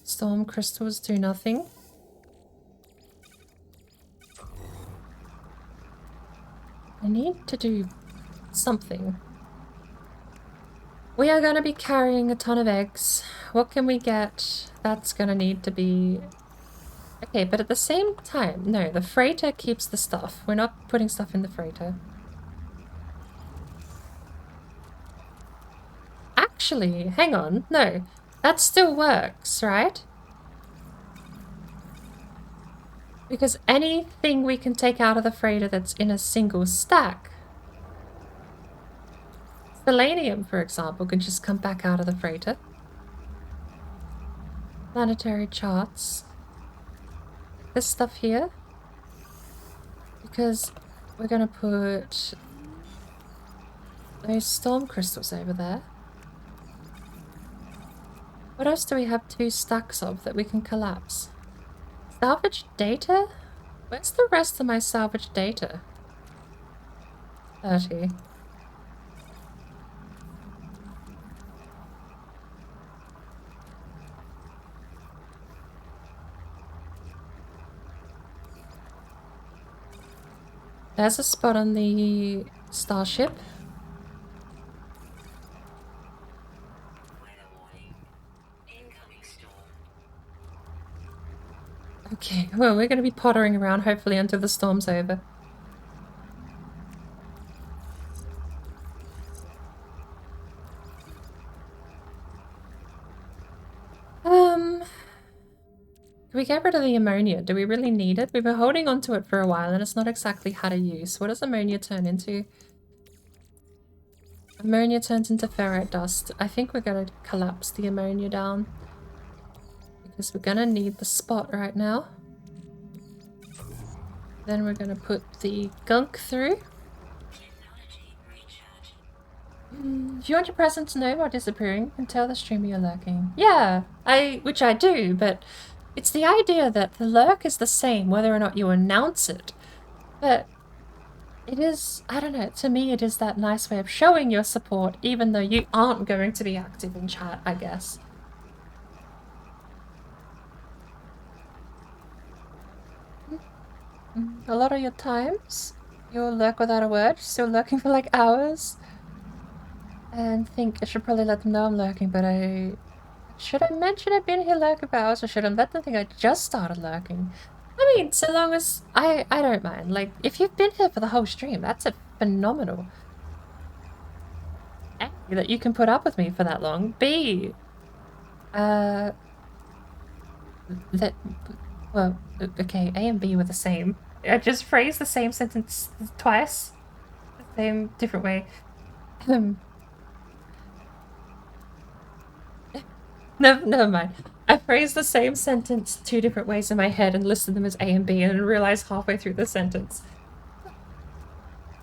S1: Storm crystals do nothing. I need to do something. We are going to be carrying a ton of eggs. What can we get? That's going to need to be... Okay, but at the same time, no, the freighter keeps the stuff. We're not putting stuff in the freighter. Actually, hang on. No, that still works, right? Because anything we can take out of the freighter that's in a single stack. Selenium, for example, can just come back out of the freighter. Planetary charts. This stuff here. Because we're gonna put those storm crystals over there. What else do we have 2 stacks of that we can collapse? Salvage data? Where's the rest of my salvage data? 30. There's a spot on the starship.
S4: Weather warning. Incoming storm.
S1: Okay, well, we're going to be pottering around hopefully until the storm's over. Can we get rid of the ammonia? Do we really need it? We've been holding on to it for a while and it's not exactly had a use. What does ammonia turn into? Ammonia turns into ferrite dust. I think we're going to collapse the ammonia down. Because we're going to need the spot right now. Then we're going to put the gunk through.
S4: Technology recharge.
S1: If you want your presence to know while disappearing, you can tell the streamer you're lurking. Yeah, which I do, but it's the idea that the lurk is the same whether or not you announce it. But it is, I don't know, to me it is that nice way of showing your support even though you aren't going to be active in chat, I guess. A lot of your times, you'll lurk without a word, still lurking for like hours. And think I should probably let them know I'm lurking, but should I mention I've been here lurking for hours, or should I let them think I just started lurking? I mean, so long as I don't mind. Like, if you've been here for the whole stream, that's a phenomenal. A, that you can put up with me for that long. B, that, well, okay, A and B were the same. I just phrased the same sentence twice. The same, different way. No, never mind. I phrased the same sentence 2 different ways in my head and listed them as A and B and realized halfway through the sentence.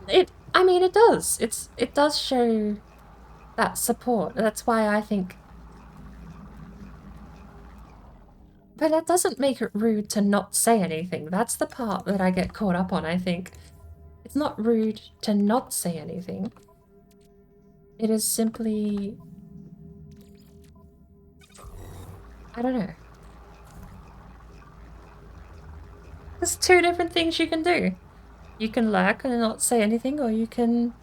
S1: I mean, it does. It does show that support. That's why I think... But that doesn't make it rude to not say anything. That's the part that I get caught up on, I think. It's not rude to not say anything. It is simply... I don't know. There's 2 different things you can do. You can lurk and not say anything, or you can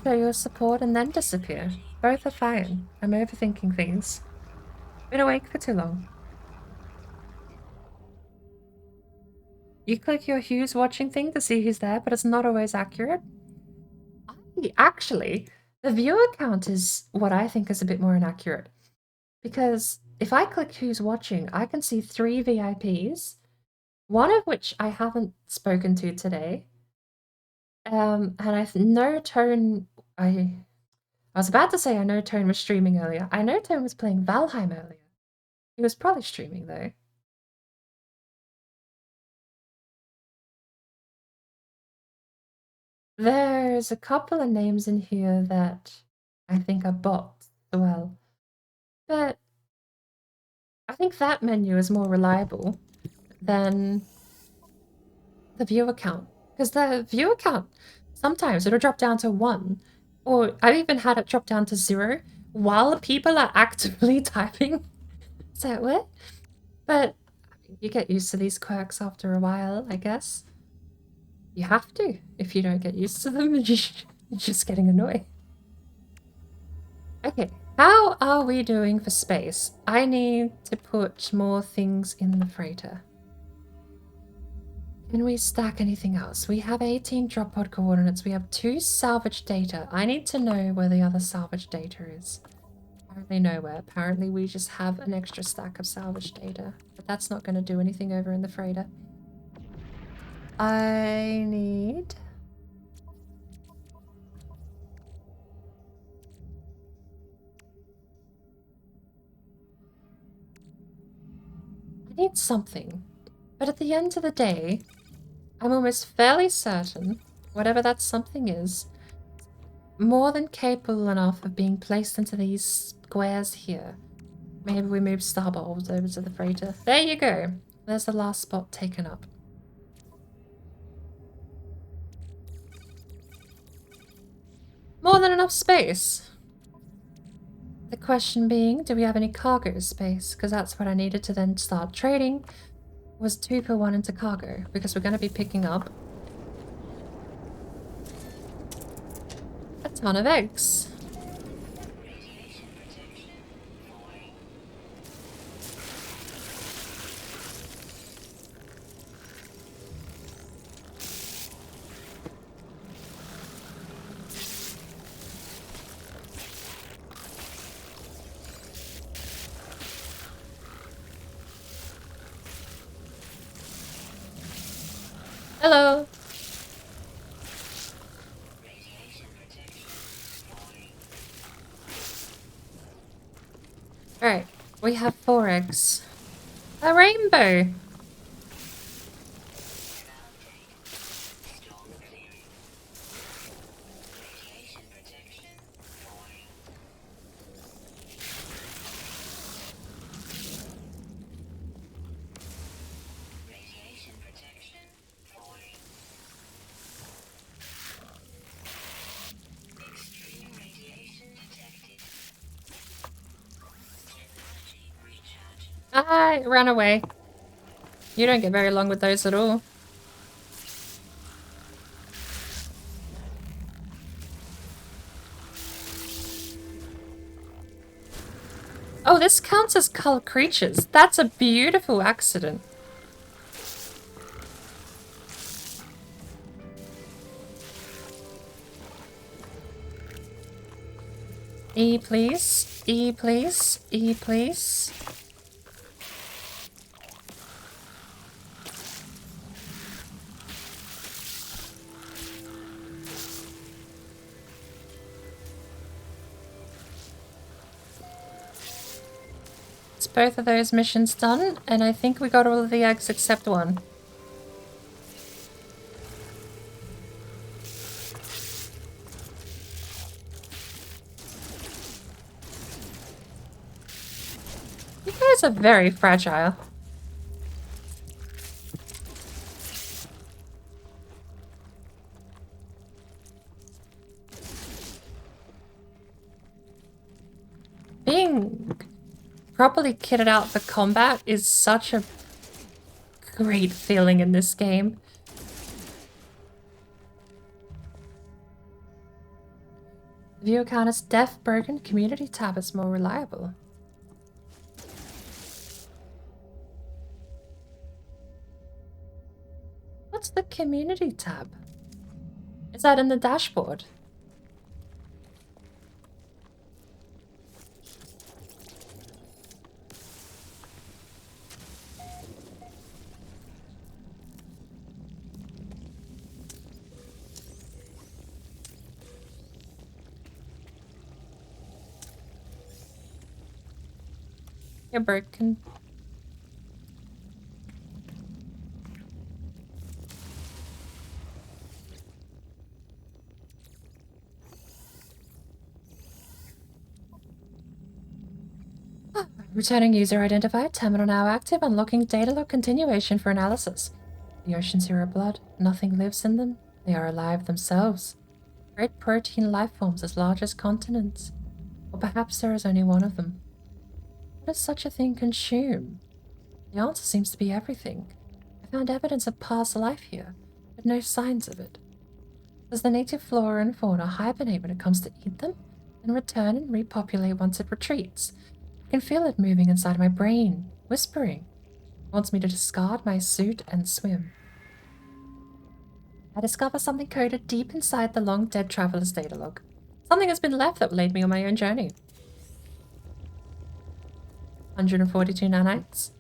S1: show your support and then disappear. Both are fine. I'm overthinking things. Been awake for too long. You click your Who's Watching thing to see who's there, but it's not always accurate. Actually, the viewer count is what I think is a bit more inaccurate. Because if I click Who's Watching, I can see 3 VIPs, one of which I haven't spoken to today. And I know Tone... I was about to say I know Tone was streaming earlier. I know Tone was playing Valheim earlier. He was probably streaming, though. There's a couple of names in here that I think are bots as well. But I think that menu is more reliable than the viewer count. Because the viewer count, sometimes it'll drop down to 1. Or I've even had it drop down to 0 while people are actively typing. So what? But you get used to these quirks after a while, I guess. You have to. If you don't get used to them, you're just getting annoyed. Okay, how are we doing for space? I need to put more things in the freighter. Can we stack anything else? We have 18 drop pod coordinates. We have 2 salvage data. I need to know where the other salvage data is. Apparently nowhere. Apparently we just have an extra stack of salvage data. But that's not going to do anything over in the freighter. I need... I need something. But at the end of the day, I'm almost fairly certain, whatever that something is, more than capable enough of being placed into these squares here. Maybe we move starboards over to the freighter. There you go. There's the last spot taken up. More than enough space. The question being, do we have any cargo space? Because that's what I needed to then start trading, was 2 per 1 into cargo, because we're going to be picking up a ton of eggs. Hello. Alright, we have 4 eggs. A rainbow! I ran away. You don't get very long with those at all. Oh, this counts as cull creatures. That's a beautiful accident. E, please. E, please. E, please. It's both of those missions done, and I think we got all of the eggs except one. You guys are very fragile. Being properly kitted out for combat is such a great feeling in this game. View account is deaf, broken, community tab is more reliable. What's the community tab? Is that in the dashboard? You're broken. Returning user identified, terminal now active, unlocking data log continuation for analysis. The oceans here are blood. Nothing lives in them. They are alive themselves. Great protein life forms as large as continents. Or perhaps there is only one of them. What does such a thing consume? The answer seems to be everything. I found evidence of past life here, but no signs of it. Does the native flora and fauna hibernate when it comes to eat them, and return and repopulate once it retreats? I can feel it moving inside my brain, whispering. It wants me to discard my suit and swim. I discover something coded deep inside the long-dead traveler's data log. Something has been left that will lead me on my own journey. 142 nanites.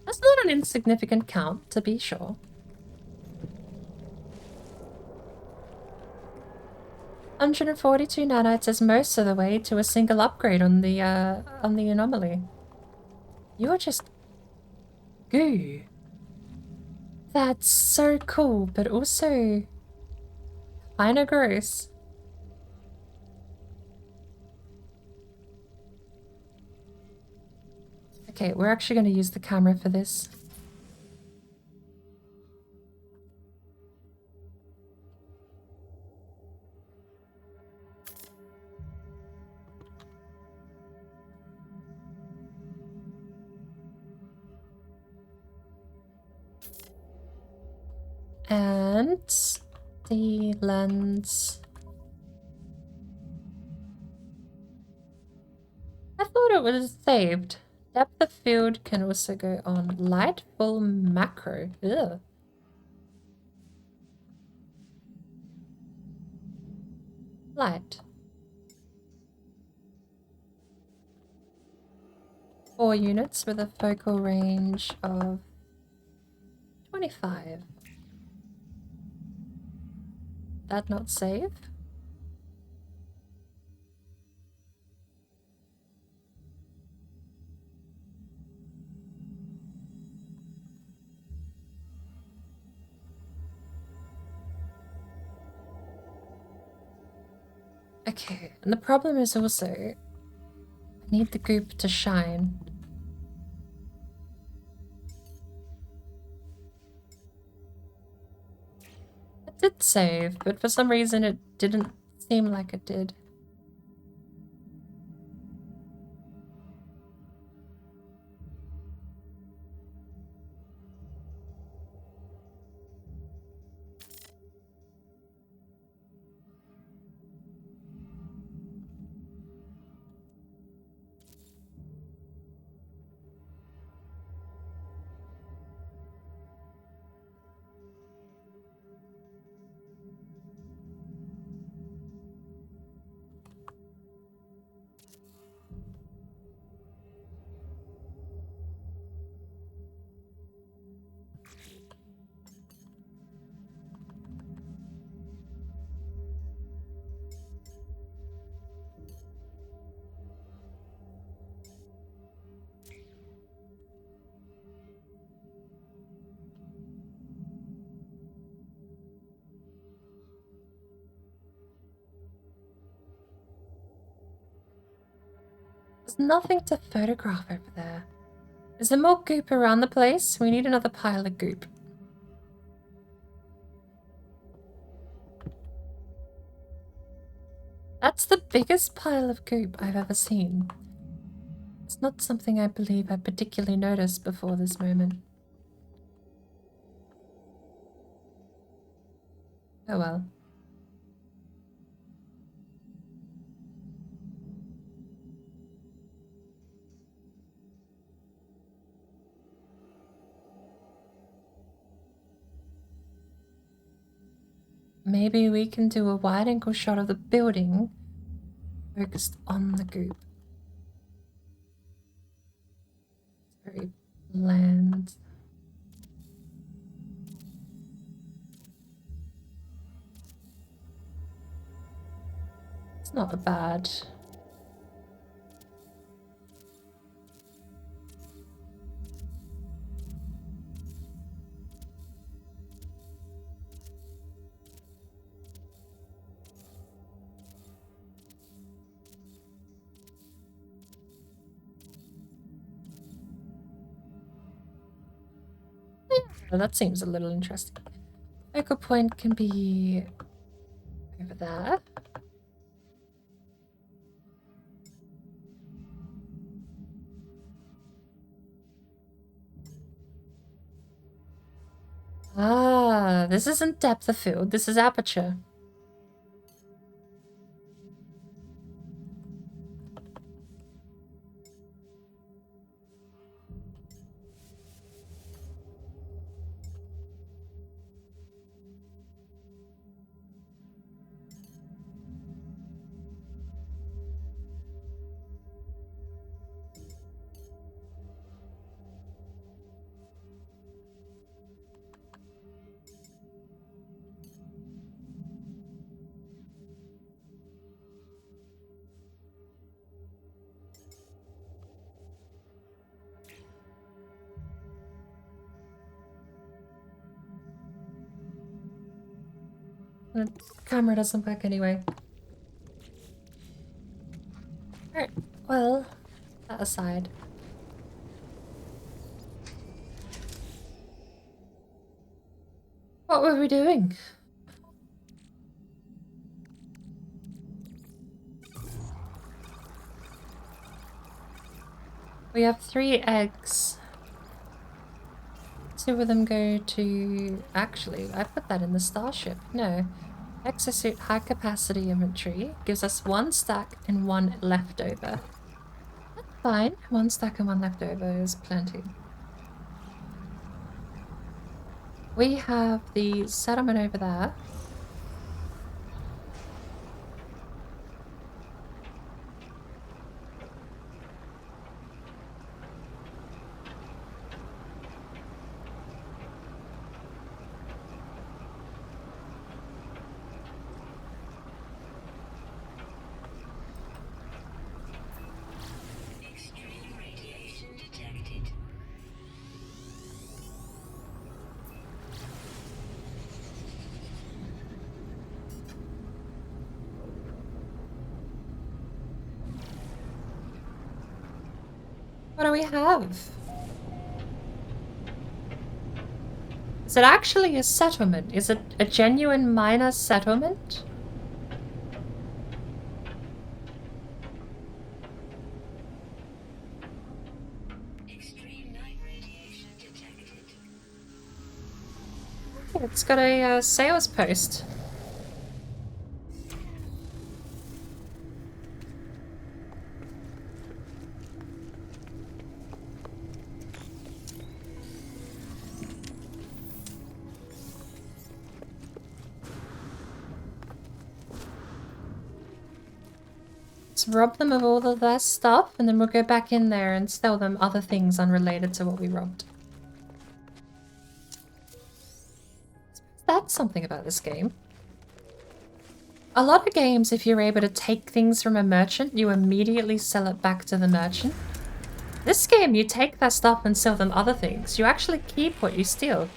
S1: That's not an insignificant count, to be sure. 142 nanites is most of the way to a single upgrade on the anomaly. You're just goo. That's so cool, but also kinda gross. Okay, we're actually going to use the camera for this. And the lens. I thought it was saved. Depth of field can also go on. Light full macro. Ugh. Light. 4 units with a focal range of 25. That not save? Okay, and the problem is also I need the goop to shine. It did save, but for some reason it didn't seem like it did. There's nothing to photograph over there. Is there more goop around the place? We need another pile of goop. That's the biggest pile of goop I've ever seen. It's not something I believe I particularly noticed before this moment. Oh well. Maybe we can do a wide angle shot of the building focused on the goop. It's very bland. It's not bad. Well, that seems a little interesting. Focal point can be over there. Ah, This isn't depth of field, this is aperture. The camera doesn't work anyway. Alright, well, that aside. What were we doing? We have 3 eggs. 2 of them go to... Actually, I put that in the starship. No. Exosuit high capacity inventory gives us 1 stack and 1 leftover. That's fine. 1 stack and 1 leftover is plenty. We have the settlement over there.
S4: Extreme radiation detected.
S1: What do we have? Is it actually a settlement? Is it a genuine miner settlement?
S4: Extreme night radiation detected.
S1: It's got a sales post. Let's rob them of all of their stuff, and then we'll go back in there and sell them other things unrelated to what we robbed. That's something about this game. A lot of games, if you're able to take things from a merchant, you immediately sell it back to the merchant. This game, you take their stuff and sell them other things. You actually keep what you steal.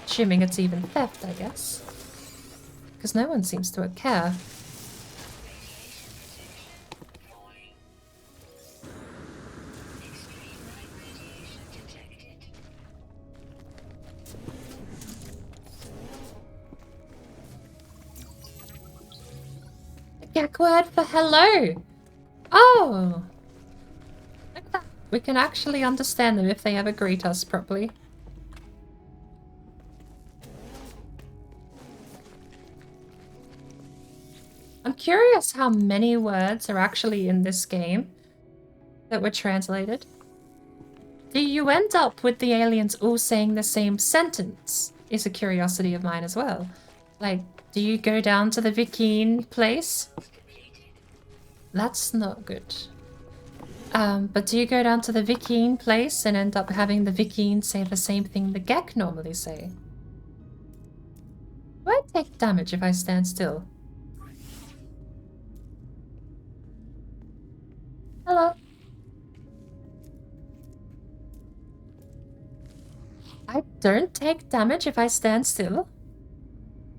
S1: Assuming it's even theft, I guess. Because no one seems to care. Gag word for hello! Oh! Look at that. We can actually understand them if they ever greet us properly. I'm curious how many words are actually in this game that were translated. Do you end up with the aliens all saying the same sentence? Is a curiosity of mine as well. Like, do you go down to the Vikine place? That's not good. But do you go down to the Vikine place and end up having the Vikine say the same thing the Gek normally say? Do I take damage if I stand still? Hello. I don't take damage if I stand still?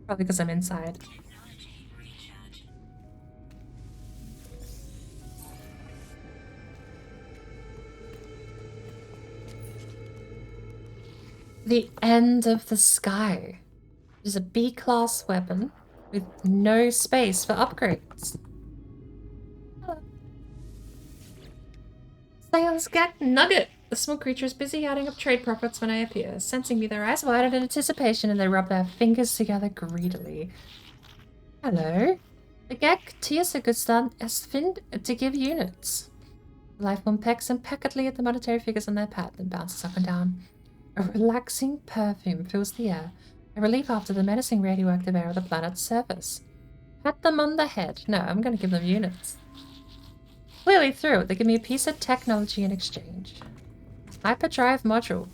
S1: Probably because I'm inside. The end of the sky is a B-class weapon with no space for upgrades. Hello. Sales get nugget. The small creature is busy adding up trade profits when I appear. Sensing me, their eyes widen in anticipation and they rub their fingers together greedily. Hello. The gag Tiasagustan es find to give units. The lifeform pecks impeccably at the monetary figures on their pad, then bounces up and down. A relaxing perfume fills the air, a relief after the menacing radioactive air of the planet's surface. Pat them on the head. No, I'm going to give them units. Clearly through it, they give me a piece of technology in exchange. Hyperdrive module.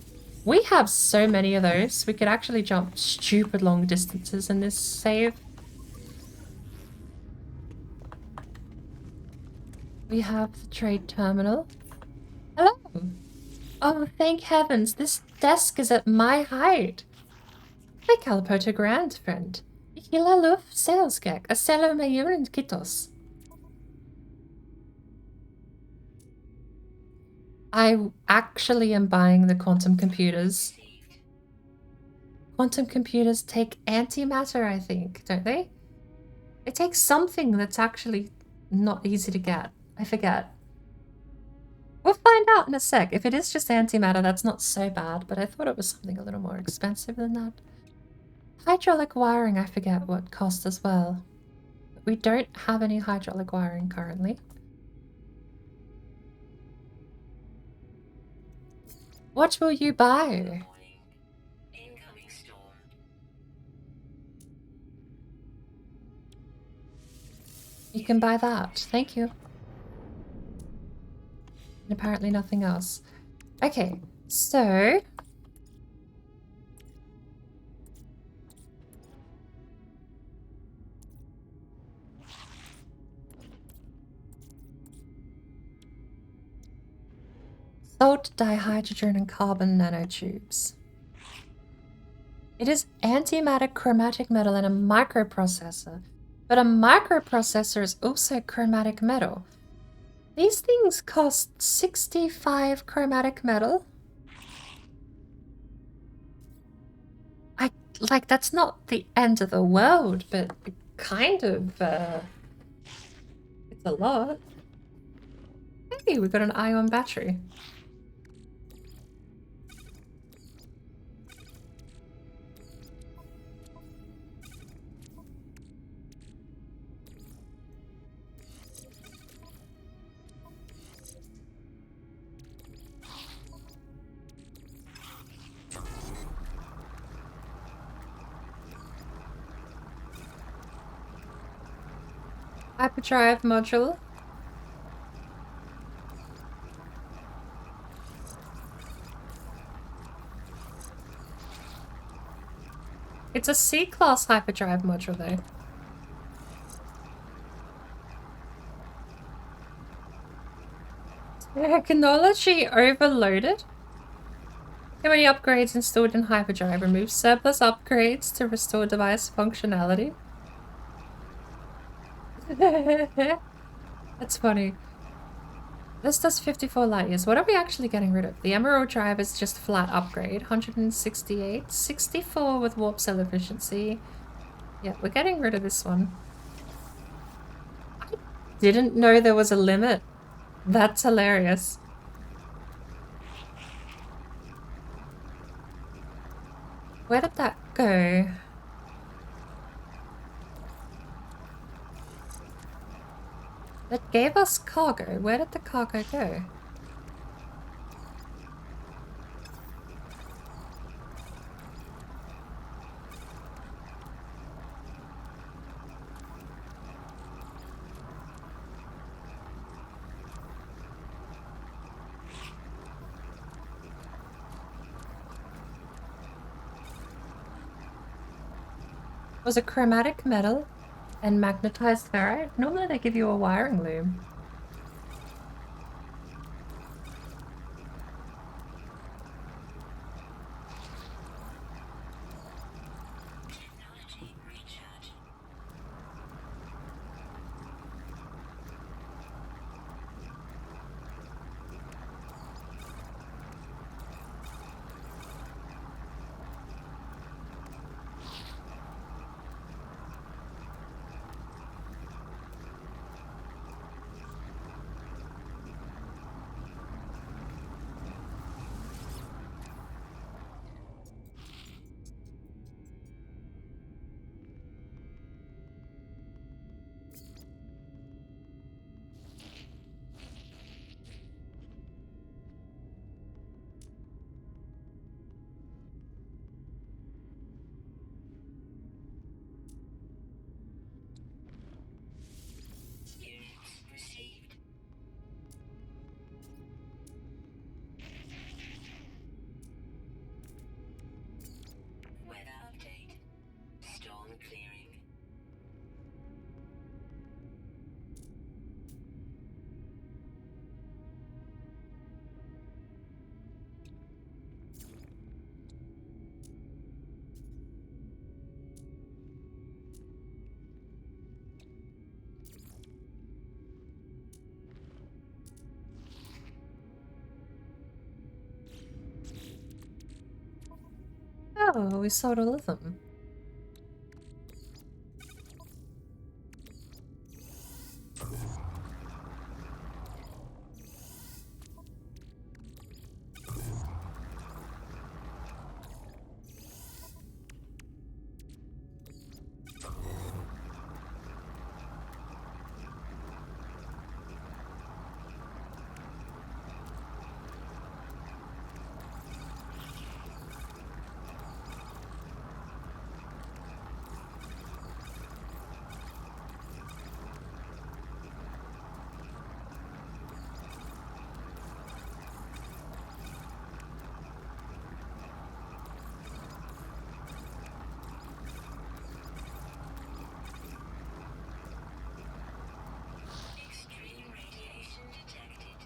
S1: We have so many of those. We could actually jump stupid long distances in this save. We have the trade terminal. Hello! Oh, thank heavens, this desk is at my height. Hey, Calipoto Grand, friend. Hila luf sales gag, a selo mayurin kitos. I actually am buying the quantum computers. Quantum computers take antimatter, I think, don't they? They take something that's actually not easy to get. I forget. We'll find out in a sec. If it is just antimatter, that's not so bad, but I thought it was something a little more expensive than that. Hydraulic wiring, I forget what cost as well. But we don't have any hydraulic wiring currently. What will you buy?
S4: Incoming storm.
S1: You can buy that. Thank you. And apparently nothing else. Okay, so... Salt, dihydrogen, and carbon nanotubes. It is antimatter chromatic metal and a microprocessor. But a microprocessor is also chromatic metal. These things cost 65 chromatic metal. Like, that's not the end of the world, but kind of, it's a lot. Hey, we got an ion battery. Hyperdrive module. It's a C-class hyperdrive module, though. Technology overloaded? Too many upgrades installed in hyperdrive. Remove surplus upgrades to restore device functionality. That's funny. This does 54 light years. What are we actually getting rid of? The Emerald Drive is just flat upgrade. 168. 64 with warp cell efficiency. Yeah, we're getting rid of this one. I didn't know there was a limit. That's hilarious. Where did that go? That gave us cargo. Where did the cargo go? Was it chromatic metal and magnetized ferrite? Normally they give you a wiring loom.
S4: Technology recharge.
S1: Oh, we sold all of them.
S4: Extreme radiation detected.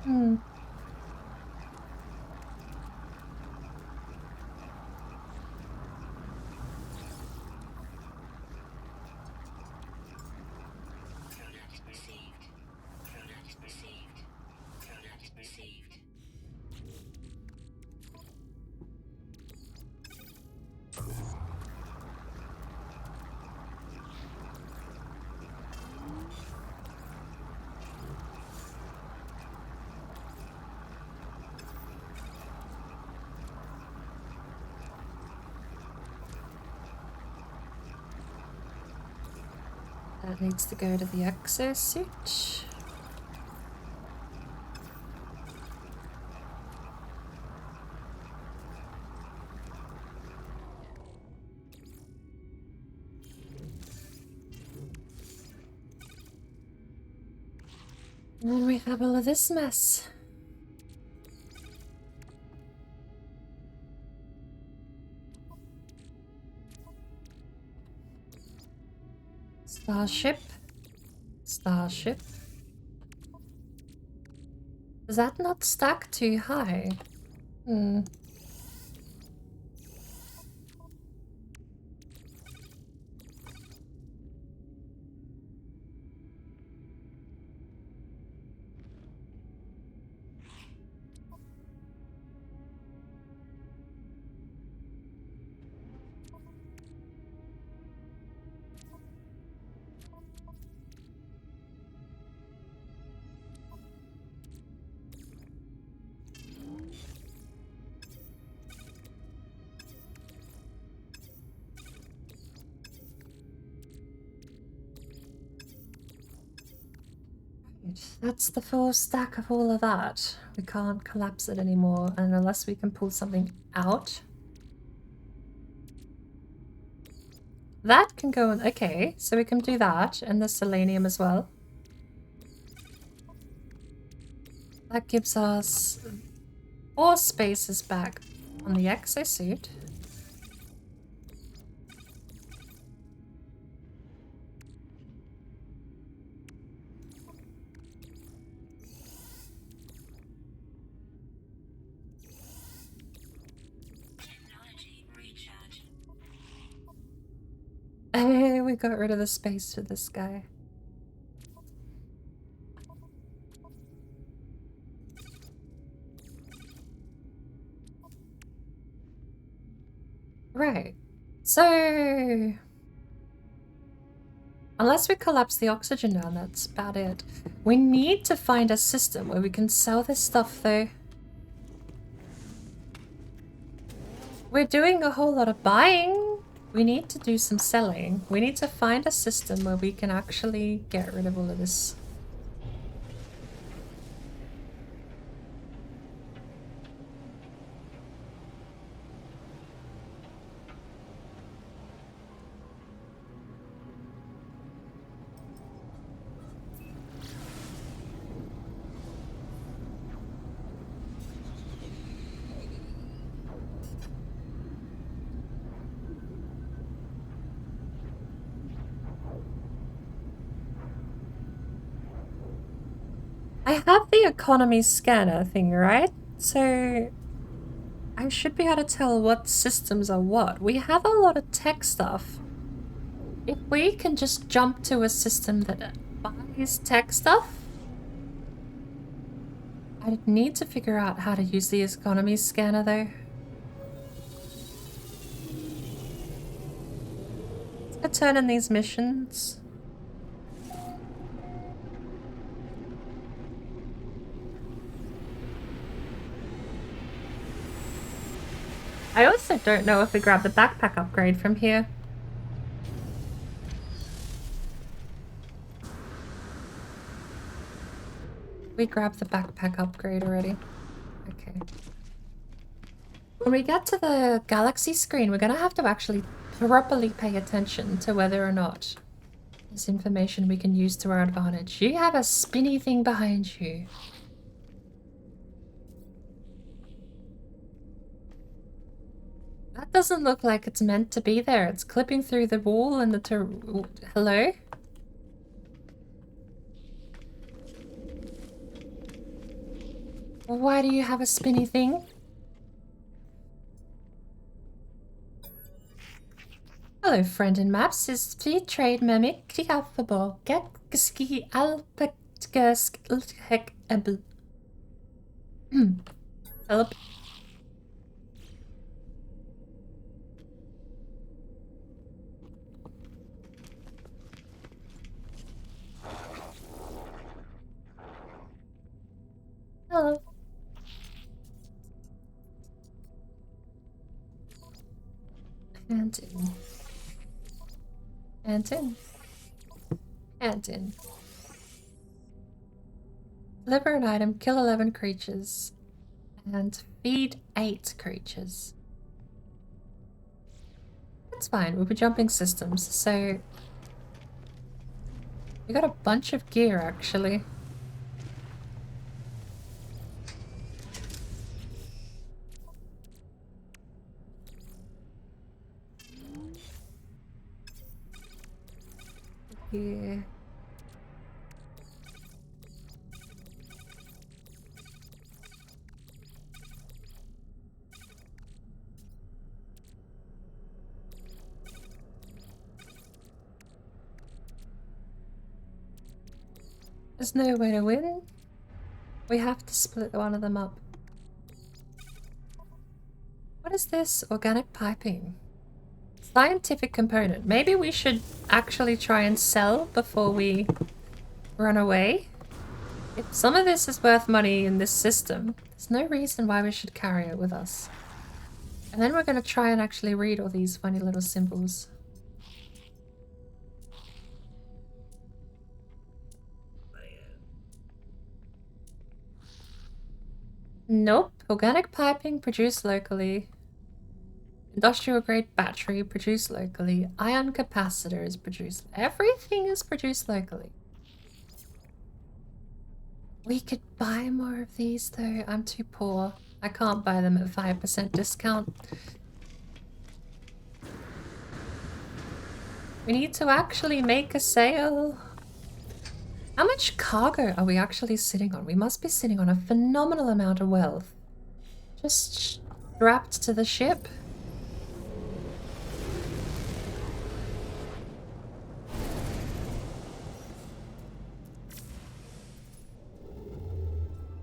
S1: Hmm.
S4: Product received. Product received. Product received.
S1: That needs to go to the exosuit. And then we have all of this mess. Starship. Starship. Does that not stack too high? Hmm. That's the full stack of all of that. We can't collapse it anymore, and unless we can pull something out. That can go on. Okay, so we can do that, and the selenium as well. That gives us 4 spaces back on the exosuit.
S4: Technology recharge.
S1: Hey, we got rid of the space for this guy. So, unless we collapse the oxygen down, that's about it. We need to find a system where we can sell this stuff, though. We're doing a whole lot of buying. We need to do some selling. We need to find a system where we can actually get rid of all of this. I have the economy scanner thing, right? So I should be able to tell what systems are what. We have a lot of tech stuff. If we can just jump to a system that buys tech stuff, I need to figure out how to use the economy scanner though. Let's turn in these missions. I also don't know if we grab the backpack upgrade from here. We grabbed the backpack upgrade already. Okay. When we get to the galaxy screen, we're gonna have to actually properly pay attention to whether or not there's information we can use to our advantage. You have a spinny thing behind you. That doesn't look like it's meant to be there. It's clipping through the wall and the hello? Why do you have a spinny thing? Hello, friend in maps. Is speed trade mimic the alphabet? Get ski alpagask heck able. Hello. Hello. And in. And in. And in. Deliver an item, kill 11 creatures, and feed 8 creatures. That's fine, we'll be jumping systems, so... We got a bunch of gear, actually. Yeah. There's no way to win. We have to split one of them up. What is this? Organic piping. Scientific component. Maybe we should actually try and sell before we run away. If some of this is worth money in this system, there's no reason why we should carry it with us. And then we're going to try and actually read all these funny little symbols. Nope. Organic piping produced locally. Industrial grade battery produced locally. Ion capacitor is produced. Everything is produced locally. We could buy more of these though. I'm too poor. I can't buy them at 5% discount. We need to actually make a sale. How much cargo are we actually sitting on? We must be sitting on a phenomenal amount of wealth. Just strapped to the ship.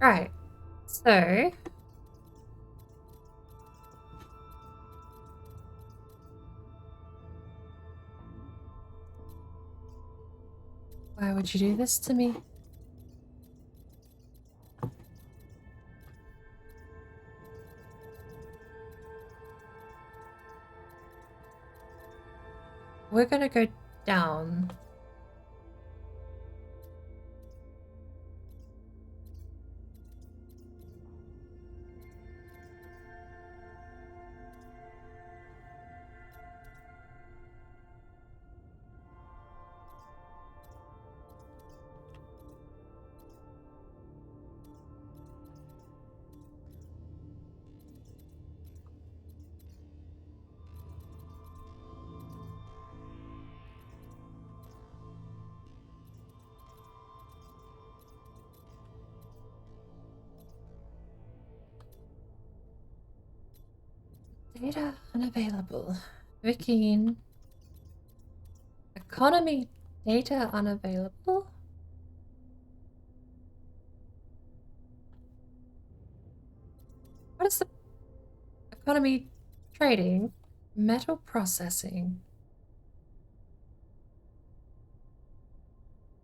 S1: Right. So... Why would you do this to me? We're gonna go down. Data unavailable. Wikine. Economy data unavailable. What is the economy trading? Metal processing.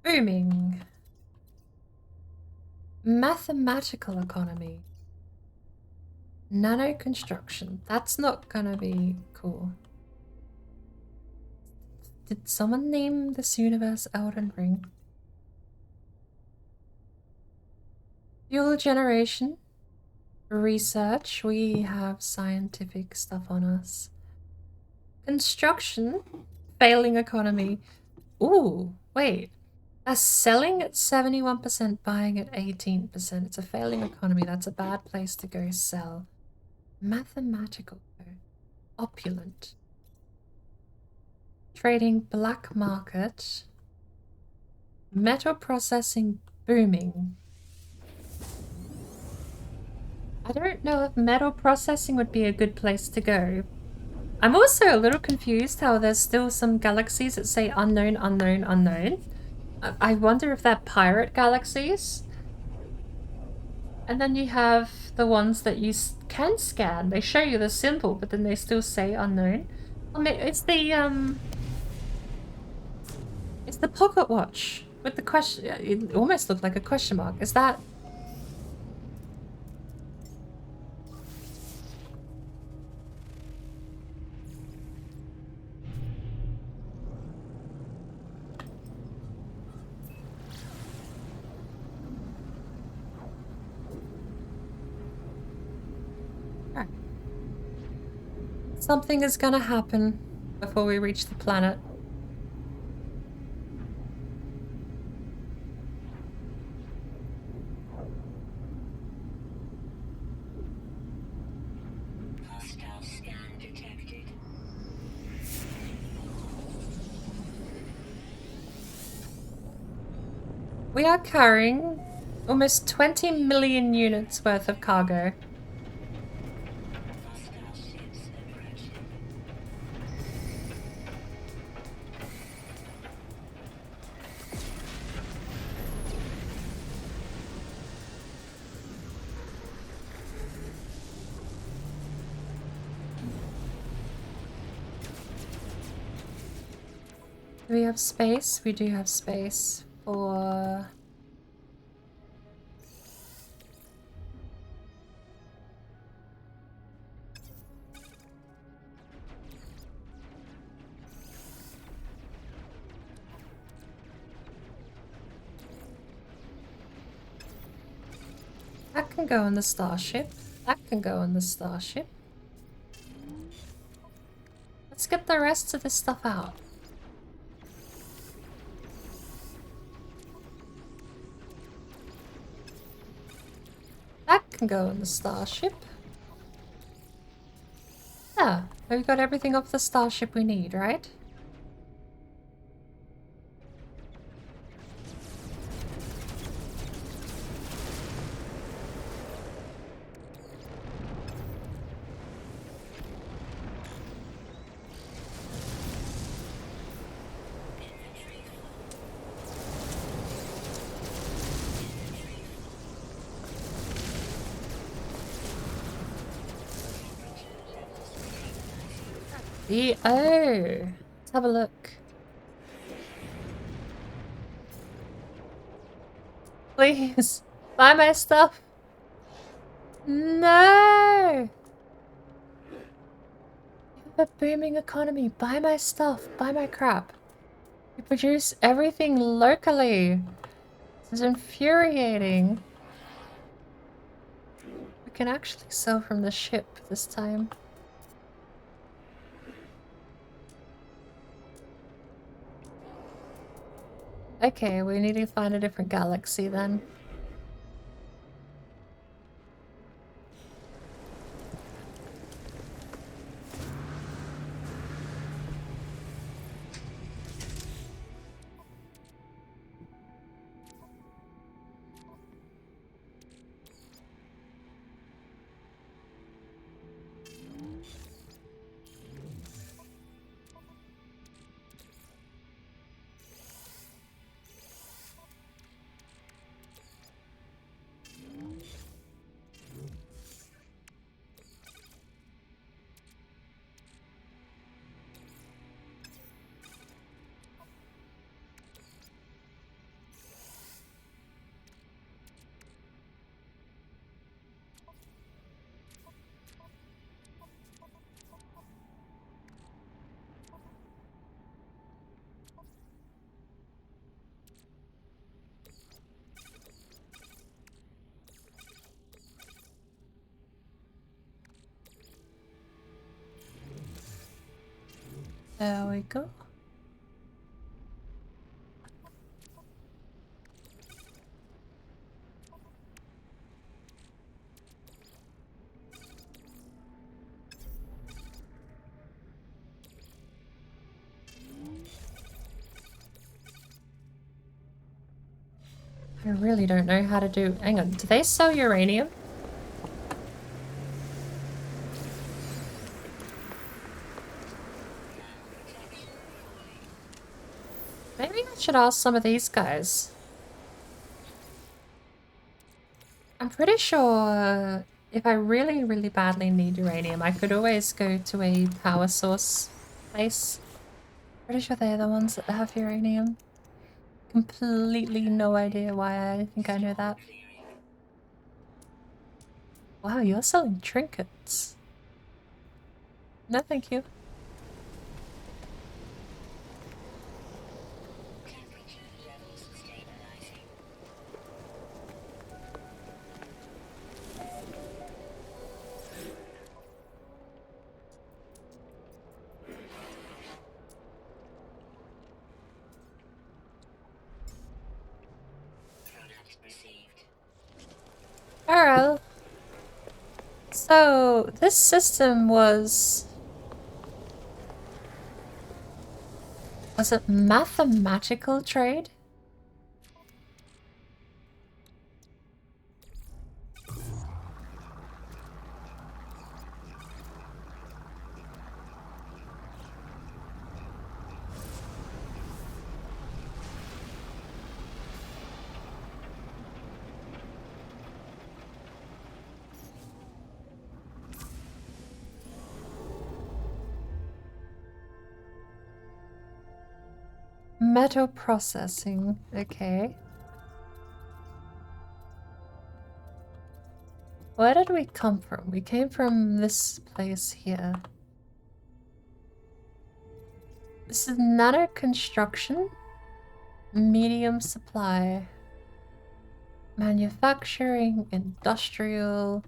S1: Booming. Mathematical economy. Nano construction. That's not gonna be cool. Did someone name this universe Elden Ring? Fuel generation. Research. We have scientific stuff on us. Construction. Failing economy. Ooh, wait. That's selling at 71%, buying at 18%. It's a failing economy. That's a bad place to go sell. Mathematical. Opulent. Trading black market. Metal processing booming. I don't know if metal processing would be a good place to go. I'm also a little confused how there's still some galaxies that say unknown, unknown, unknown. I wonder if they're pirate galaxies. And then you have the ones that you can scan. They show you the symbol, but then they still say unknown. I mean, it's the pocket watch with the question. It almost looked like a question mark. Is that? Something is gonna happen before we reach the planet.
S4: Hostile scan detected.
S1: We are carrying almost 20 million units worth of cargo.
S4: Hostile ships approaching.
S1: Do we have space? We do have space for... That can go on the starship. That can go on the starship. Let's get the rest of this stuff out. That can go on the starship. Yeah, we've got everything off the starship we need, right? Oh, let's have a look. Please, buy my stuff. No! You have a booming economy. Buy my stuff. Buy my crap. You produce everything locally. This is infuriating. We can actually sell from the ship this time. Okay, we need to find a different galaxy then. There we go. I really don't know how to do... Hang on, do they sell uranium? Maybe I should ask some of these guys. I'm pretty sure if I really, really badly need uranium, I could always go to a power source place. Pretty sure they're the ones that have uranium. Completely no idea why I think I know that. Wow, you're selling trinkets. No, thank you.
S4: Temperature levels stabilizing. Product received.
S1: Alright. So, this system was it mathematical trade? Metal processing, okay. Where did we come from? We came from this place here. This is nano construction, medium supply, manufacturing, industrial,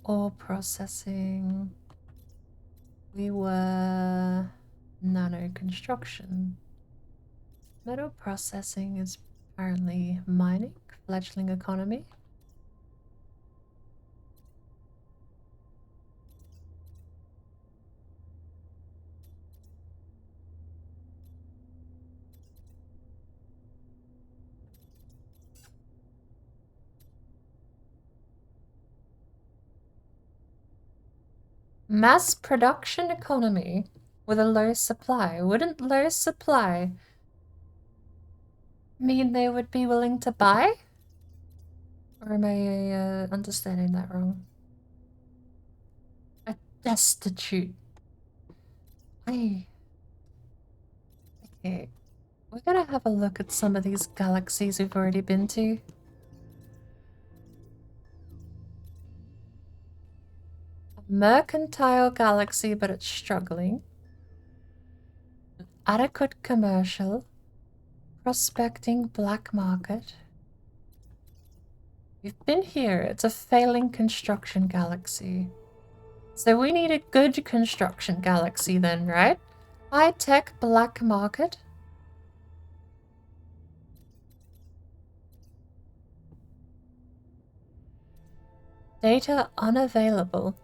S1: ore processing. We were nano construction. Metal processing is apparently mining, fledgling economy. Mass production economy with a low supply. Wouldn't low supply mean they would be willing to buy? Or am I understanding that wrong? A destitute. Hey. Okay. We're gonna have a look at some of these galaxies we've already been to. A mercantile galaxy, but it's struggling. Adequate commercial. Prospecting black market. We've been here. It's a failing construction galaxy. So we need a good construction galaxy then, right? High-tech black market. Data unavailable.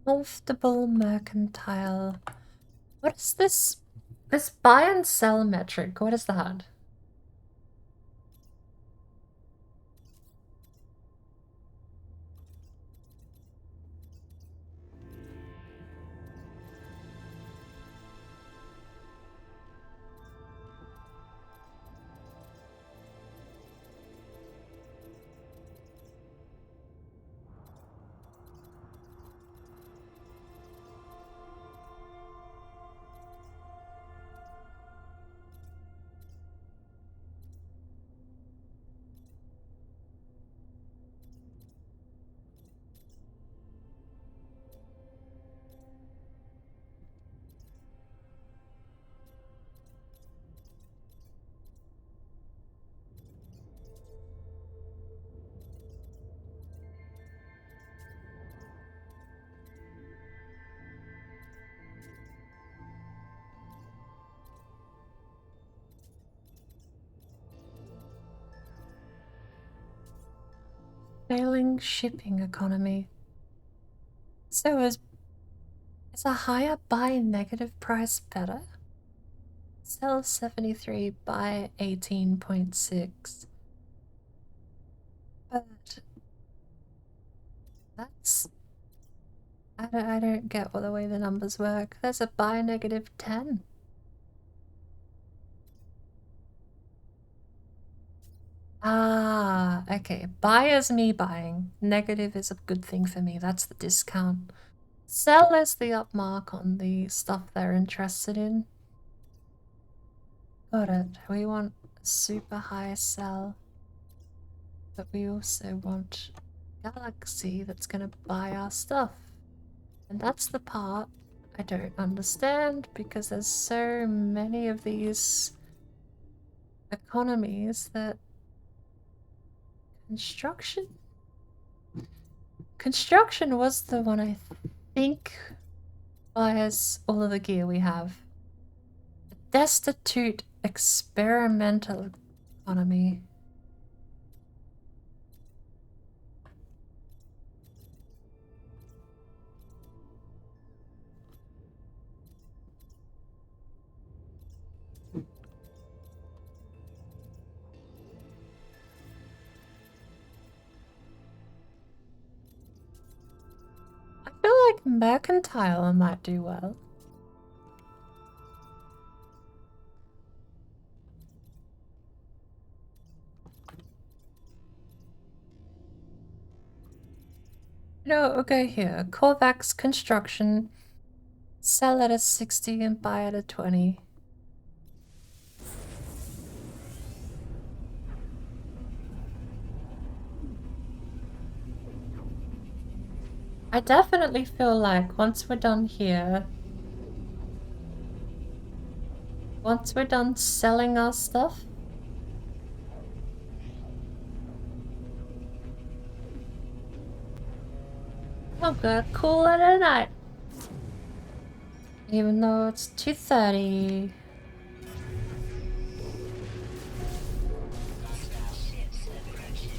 S1: Comfortable mercantile. What is this? This buy and sell metric, what is that? Failing shipping economy. So is a higher buy negative price better? Sell 73, buy 18.6. But that's... I don't get what the way the numbers work. There's a buy negative 10. Ah, okay. Buy is me buying. Negative is a good thing for me. That's the discount. Sell is the upmark on the stuff they're interested in. Got it. We want a super high sell. But we also want Galaxy that's gonna buy our stuff. And that's the part I don't understand because there's so many of these economies that Construction was the one I think buys all of the gear we have. A destitute experimental economy. I feel like mercantile might do well. No, okay, here. Corvax construction. Sell at a 60 and buy at a 20. I definitely feel like once we're done here, once we're done selling our stuff, I'm gonna call it a night. Even though it's 2:30.
S4: Hostile ships approaching.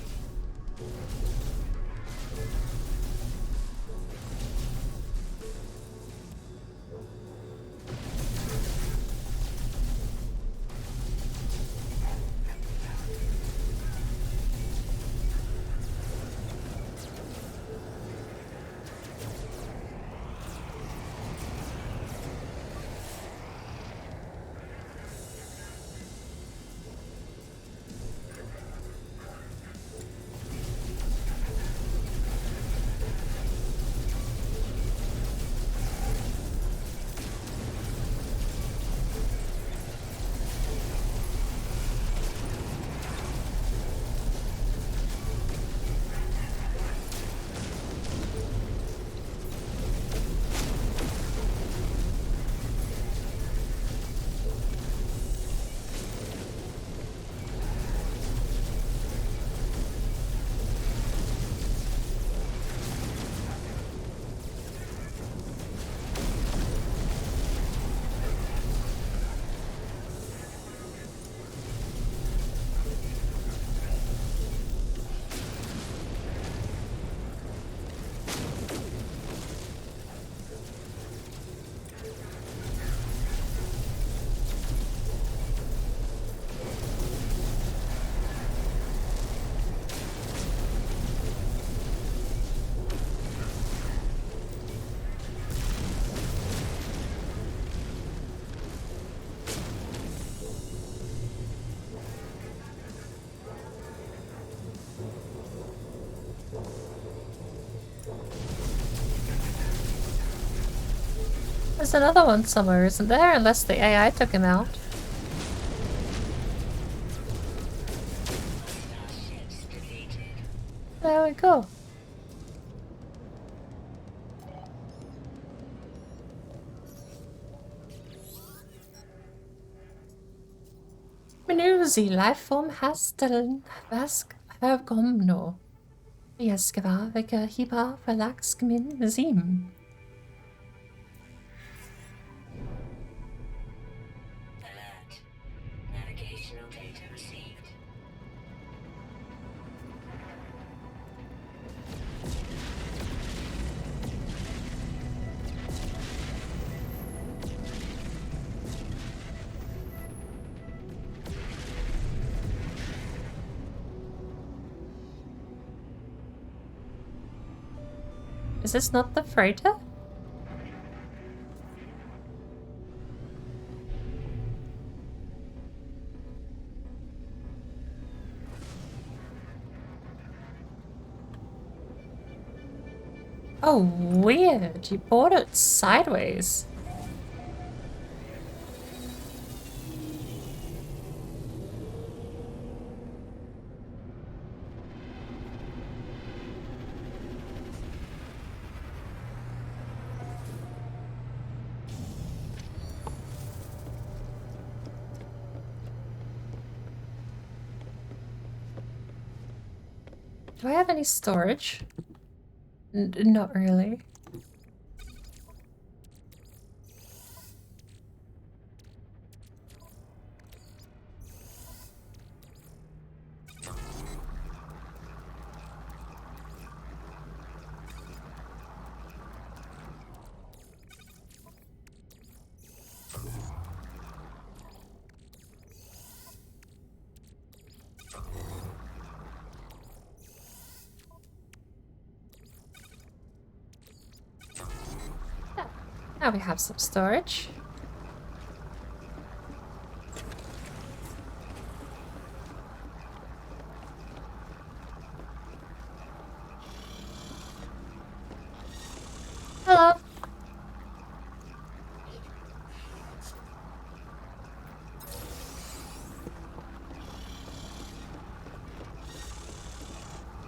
S1: There's another one somewhere, isn't there? Unless the AI took him out.
S4: Hostile ships defeated.
S1: There we go. Menusi, Lifeform Hasteln, Vask, Vergomno. Jeskava, Veka, Hiba, Verlax, Gmin, Zim.
S4: Alert. Navigational data received.
S1: Is this not the freighter? Oh, weird. You bought it sideways. Do I have any storage? Not really. Now we have some storage. Hello.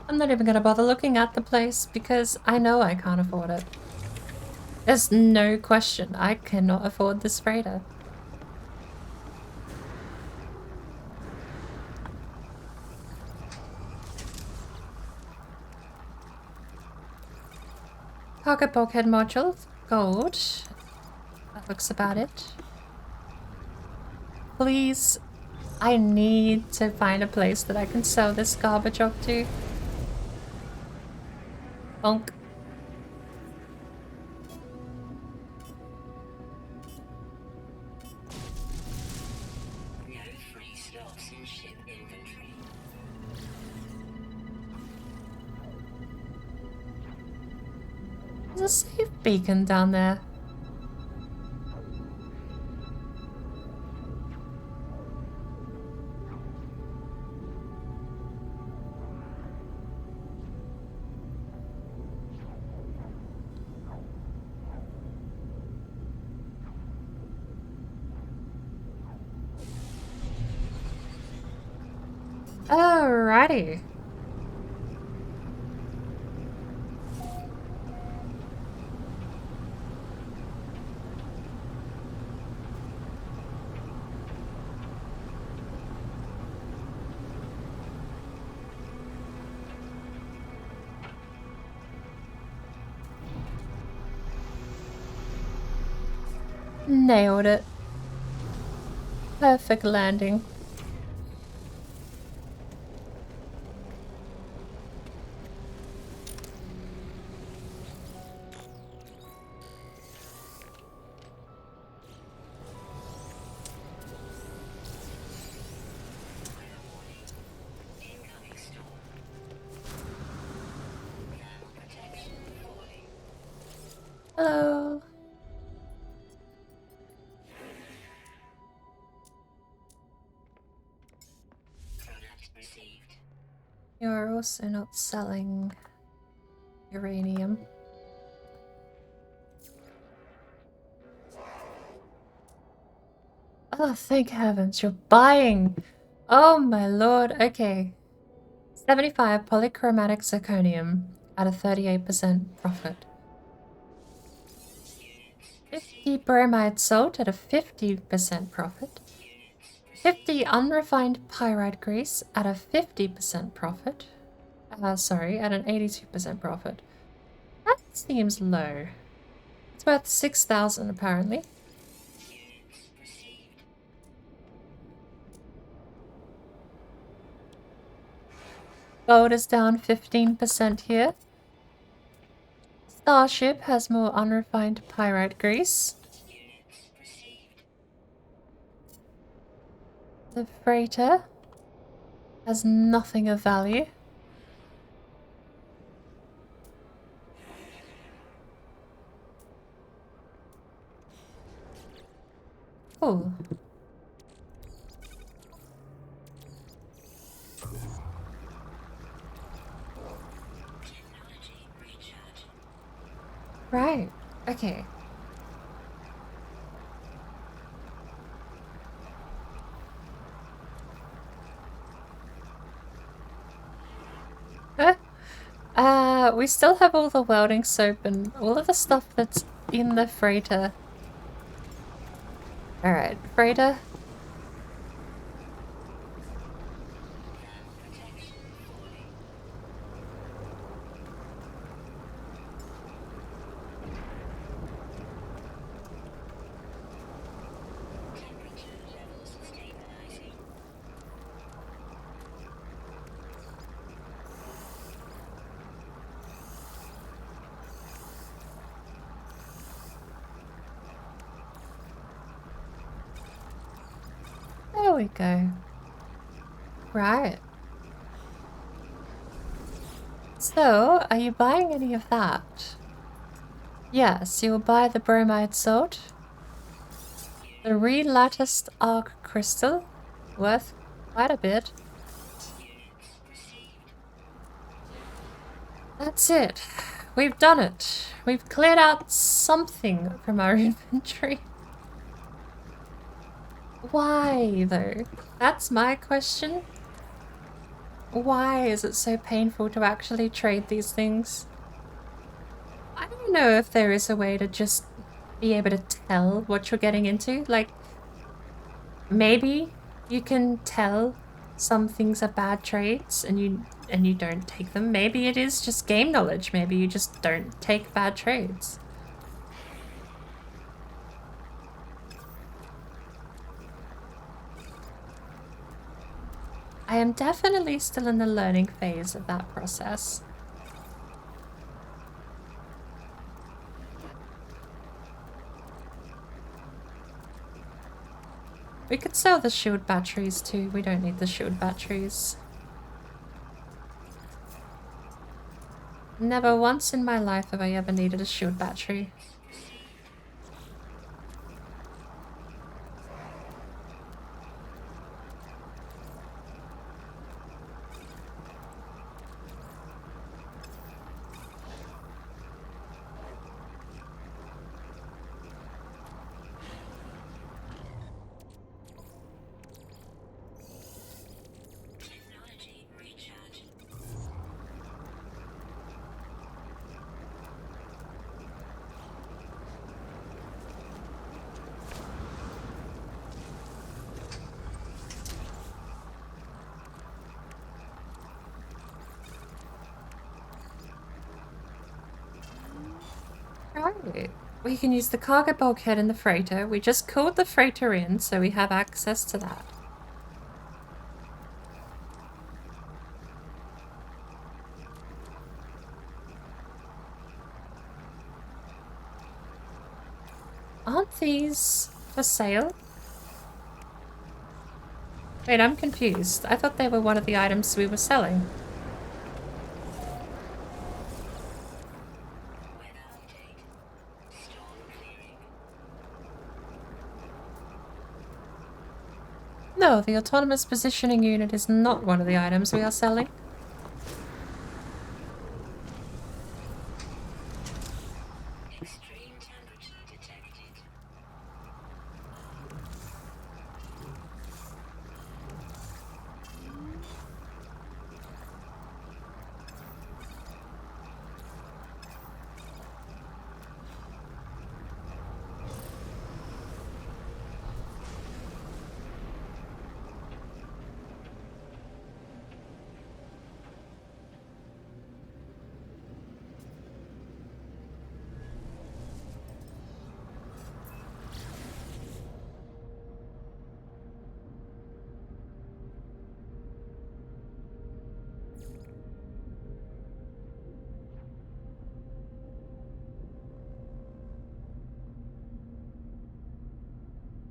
S1: I'm not even gonna bother looking at the place because I know I can't afford it. There's no question I cannot afford this freighter. Pocket bulkhead module, gold. That looks about it. Please, I need to find a place that I can sell this garbage off to. Bonk.
S4: No free slots in ship inventory.
S1: There's a safe beacon down there. Alrighty. Nailed it. Perfect landing.
S4: Incoming storm. Thermal protection falling.
S1: Hello.
S4: Product received.
S1: You're also not selling uranium. Oh, thank heavens, you're buying! Oh my lord, okay. 75 polychromatic zirconium at a 38% profit. 50 bromide salt at a 50% profit. 50 unrefined pyrite grease at a 50% profit. Sorry, at an 82% profit. That seems low. It's worth 6,000 apparently. Gold is down 15% here. Starship has more unrefined pyrite grease. The freighter has nothing of value. Cool.
S4: Technology recharge.
S1: Right. Okay. We still have all the welding soap and all of the stuff that's in the freighter. Alright, freighter.
S4: Thermal protection falling. Temperature levels stabilizing.
S1: There we go. Right. So, are you buying any of that? Yes, you'll buy the bromide salt. The relatticed arc crystal, worth quite a bit. That's it. We've done it. We've cleared out something from our inventory. Why, though? That's my question. Why is it so painful to actually trade these things? I don't know if there is a way to just be able to tell what you're getting into. Like, maybe you can tell some things are bad traits and you don't take them. Maybe it is just game knowledge. Maybe you just don't take bad traits. I am definitely still in the learning phase of that process. We could sell the shield batteries too. We don't need the shield batteries. Never once in my life have I ever needed a shield battery.
S4: Technology recharge.
S1: Right. We can use the cargo bulkhead in the freighter. We just called the freighter in, so we have access to that. Aren't these for sale? Wait, I'm confused. I thought they were one of the items we were selling.
S4: Weather update. Storm clearing.
S1: No, the autonomous positioning unit is not one of the items we are selling.
S4: Extreme temperature detected.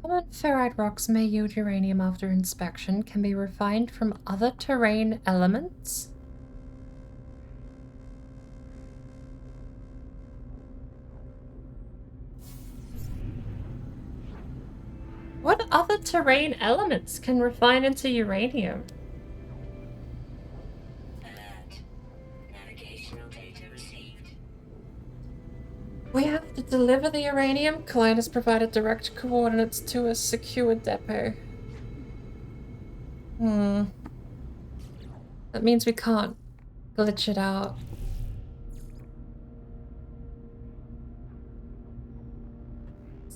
S1: Common ferrite rocks may yield uranium after inspection, can be refined from other terrain elements. What other terrain elements can refine into uranium?
S4: Alert. Navigational data received.
S1: We have to deliver the uranium. Client has provided direct coordinates to a secure depot. That means we can't glitch it out.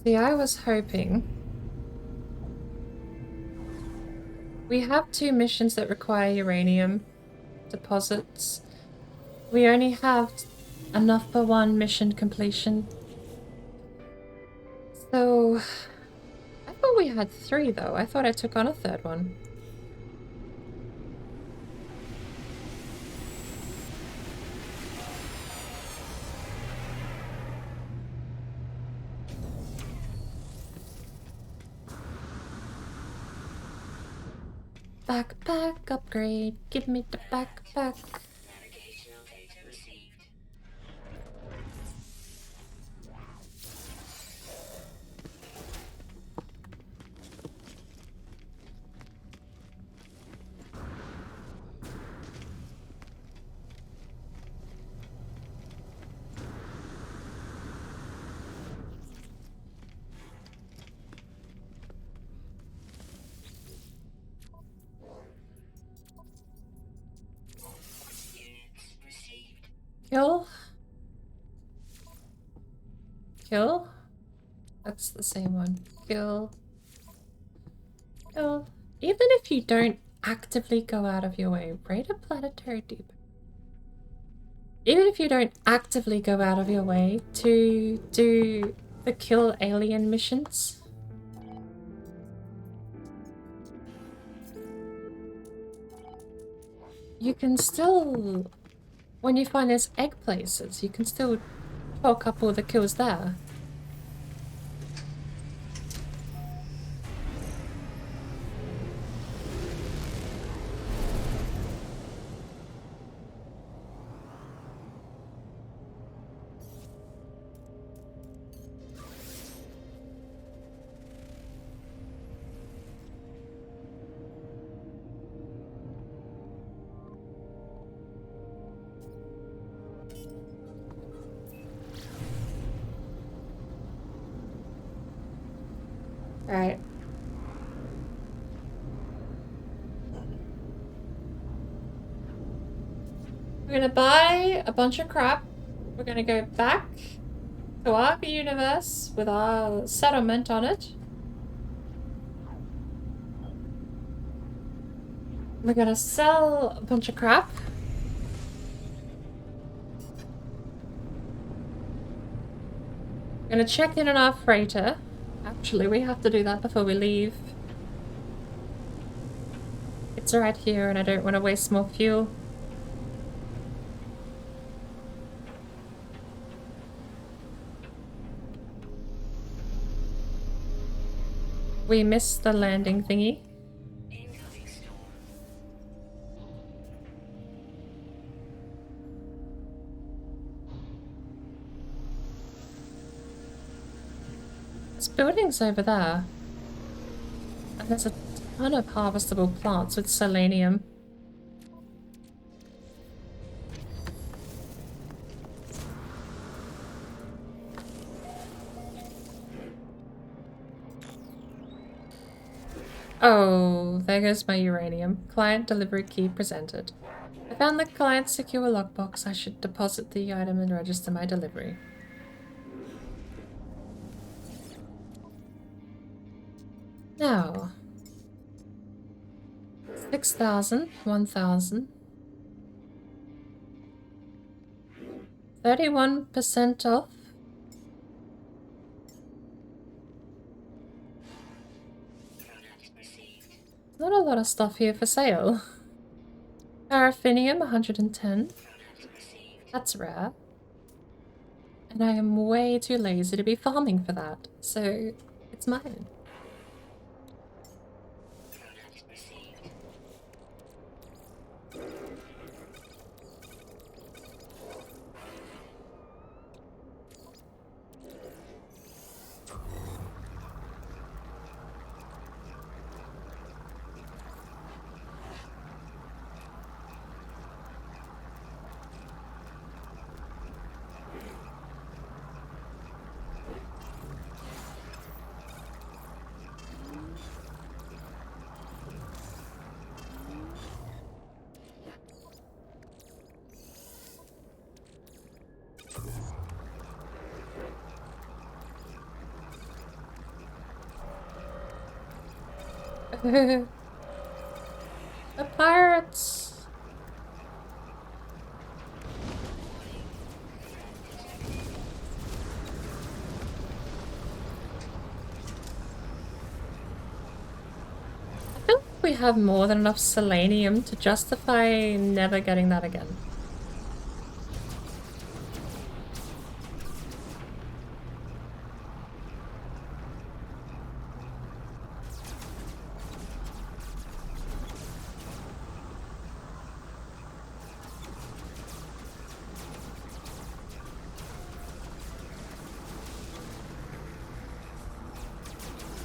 S1: See, I was hoping. We have 2 missions that require uranium deposits. We only have enough for 1 mission completion. So, I thought we had 3 though. I thought I took on a 3rd one. Backpack upgrade. Give me the backpack.
S4: Navigational data received. Units received.
S1: Kill. Kill. That's the same one. Kill. Kill. Even if you don't actively go out of your way, rate a planetary depot. Even if you don't actively go out of your way to do the kill alien missions, you can still, when you find those egg places, you can still talk up all the kills there. Right. We're gonna buy a bunch of crap. We're gonna go back to our universe with our settlement on it. We're gonna sell a bunch of crap. We're gonna check in on our freighter. Actually, we have to do that before we leave. It's right here and I don't want to waste more fuel. We missed the landing thingy.
S4: Incoming storm.
S1: There's buildings over there. And there's a ton of harvestable plants with selenium. Oh, there goes my uranium. Client delivery key presented. I found the client's secure lockbox. I should deposit the item and register my delivery. Now, 6,000, 1,000. 31% off.
S4: Product received.
S1: Not a lot of stuff here for sale. Paraffinium, 110.
S4: Product received.
S1: That's rare. And I am way too lazy to be farming for that, so it's mine.
S4: Product received.
S1: The pirates! I feel like we have more than enough selenium to justify never getting that again.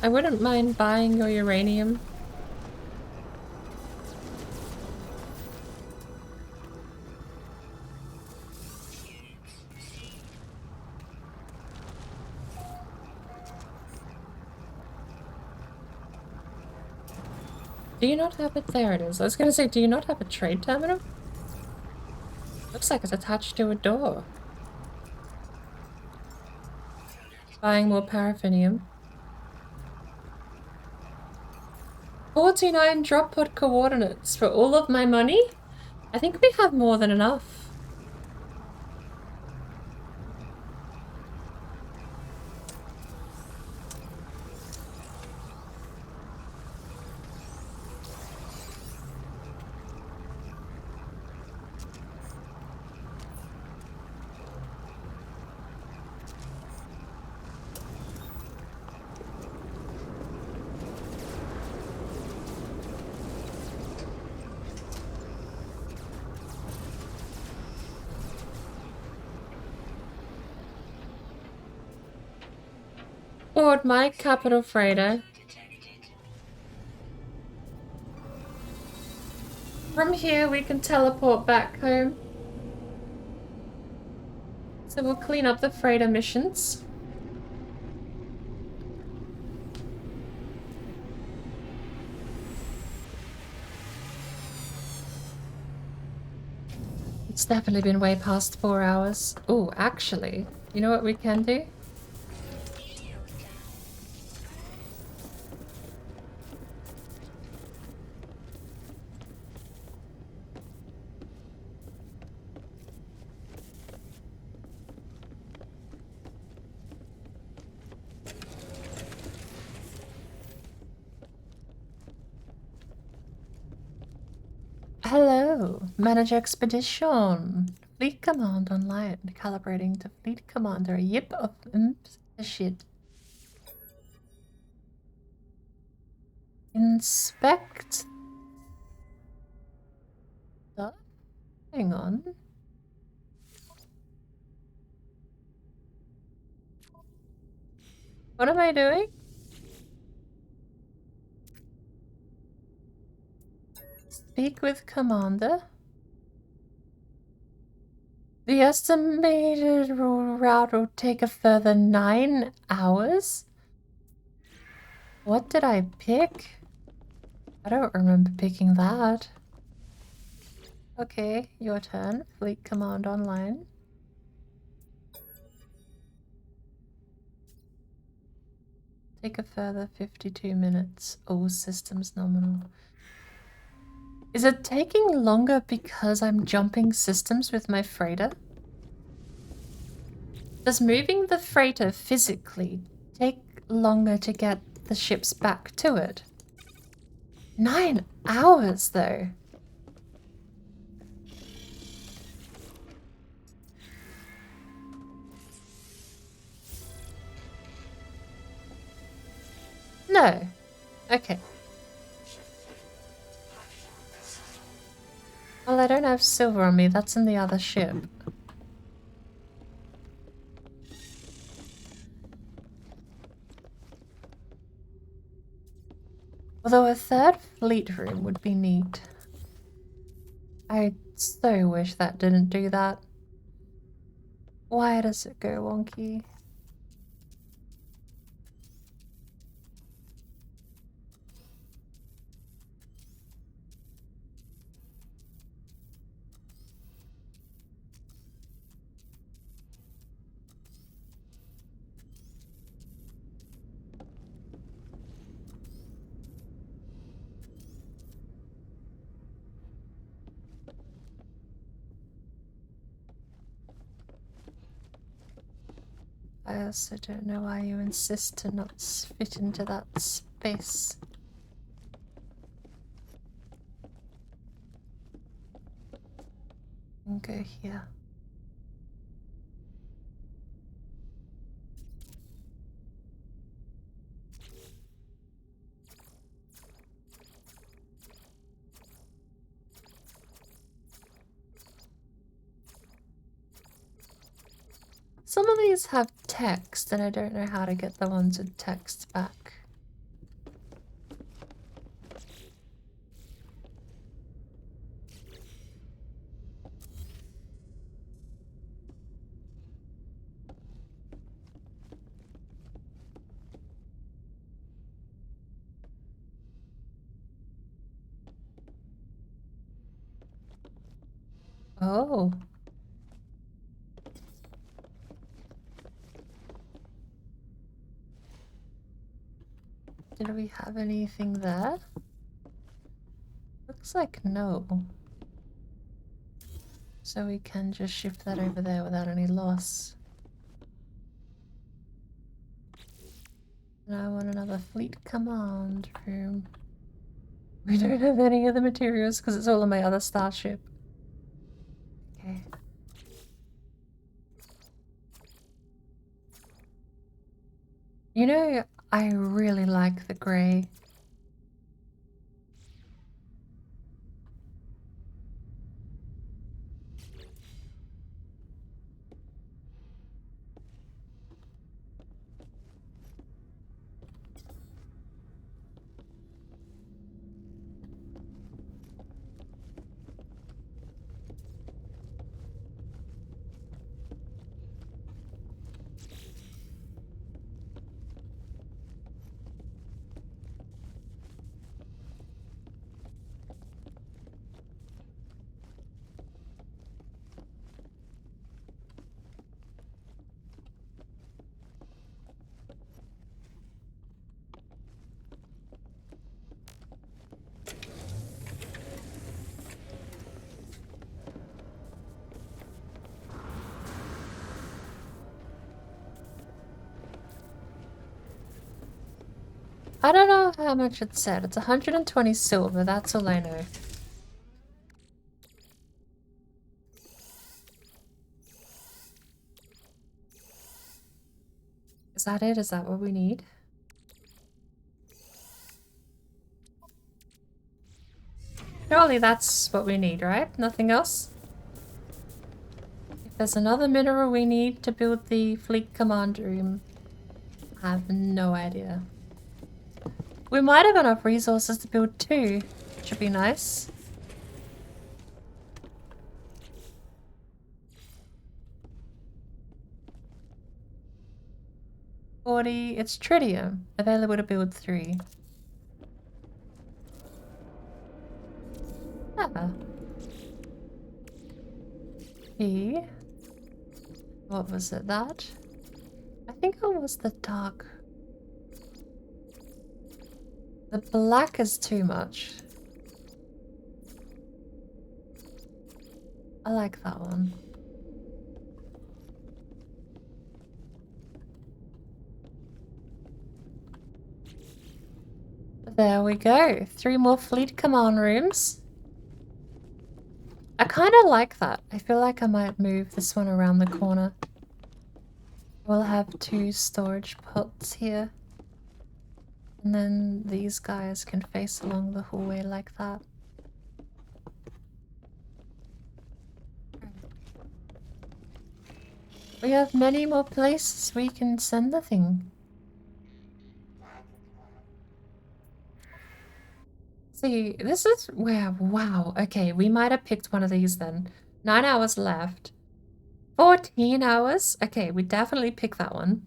S1: I wouldn't mind buying your uranium. Do you not have it? There it is. I was gonna say, do you not have a trade terminal? Looks like it's attached to a door. Buying more paraffinium. 49 drop pod coordinates for all of my money? I think we have more than enough. Board my capital freighter. From here we can teleport back home. So we'll clean up the freighter missions. It's definitely been way past 4 hours. Oh, actually, you know what we can do? Hello, manage expedition. Fleet command online. Calibrating to fleet commander. Yip of shit. Inspect. Stuff? Hang on. What am I doing? Speak with commander. The estimated route will take a further 9 hours. What did I pick? I don't remember picking that. Okay, your turn. Fleet command online. Take a further 52 minutes. All systems nominal. Is it taking longer because I'm jumping systems with my freighter? Does moving the freighter physically take longer to get the ships back to it? 9 hours though. No. Okay. Well, I don't have silver on me. That's in the other ship. Although a third fleet room would be neat. I so wish that didn't do that. Why does it go wonky? I also don't know why you insist to not fit into that space. And go here. Some of these have text, and I don't know how to get the ones with text back. Oh. Did we have anything there? Looks like no. So we can just shift that over there without any loss. And I want another fleet command room. We don't have any of the materials because it's all on my other starship. Okay. You know, I really like the grey. I don't know how much it said. It's 120 silver, that's all I know. Is that it? Is that what we need? Surely that's what we need, right? Nothing else? If there's another mineral we need to build the fleet command room, I have no idea. We might have enough resources to build 2. Should be nice. VOD, it's tritium. Available to build 3. Ah. E. What was it, that? I think it was the dark. The black is too much. I like that one. There we go. 3 more fleet command rooms. I kind of like that. I feel like I might move this one around the corner. We'll have 2 storage pods here. And then these guys can face along the hallway like that. We have many more places we can send the thing. See, this is where, wow, okay, we might have picked one of these then. 9 hours left. 14 hours? Okay, we definitely pick that one.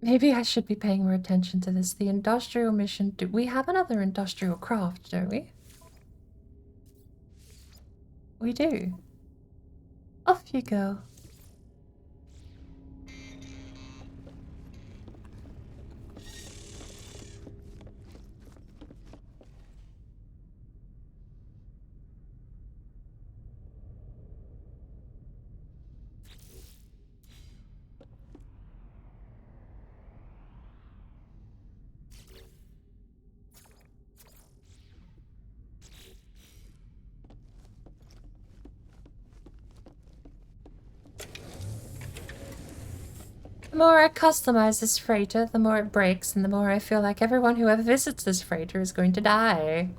S1: Maybe I should be paying more attention to this. The industrial mission. Do we have another industrial craft, don't we? We do. Off you go. The more I customize this freighter, the more it breaks, and the more I feel like everyone who ever visits this freighter is going to die.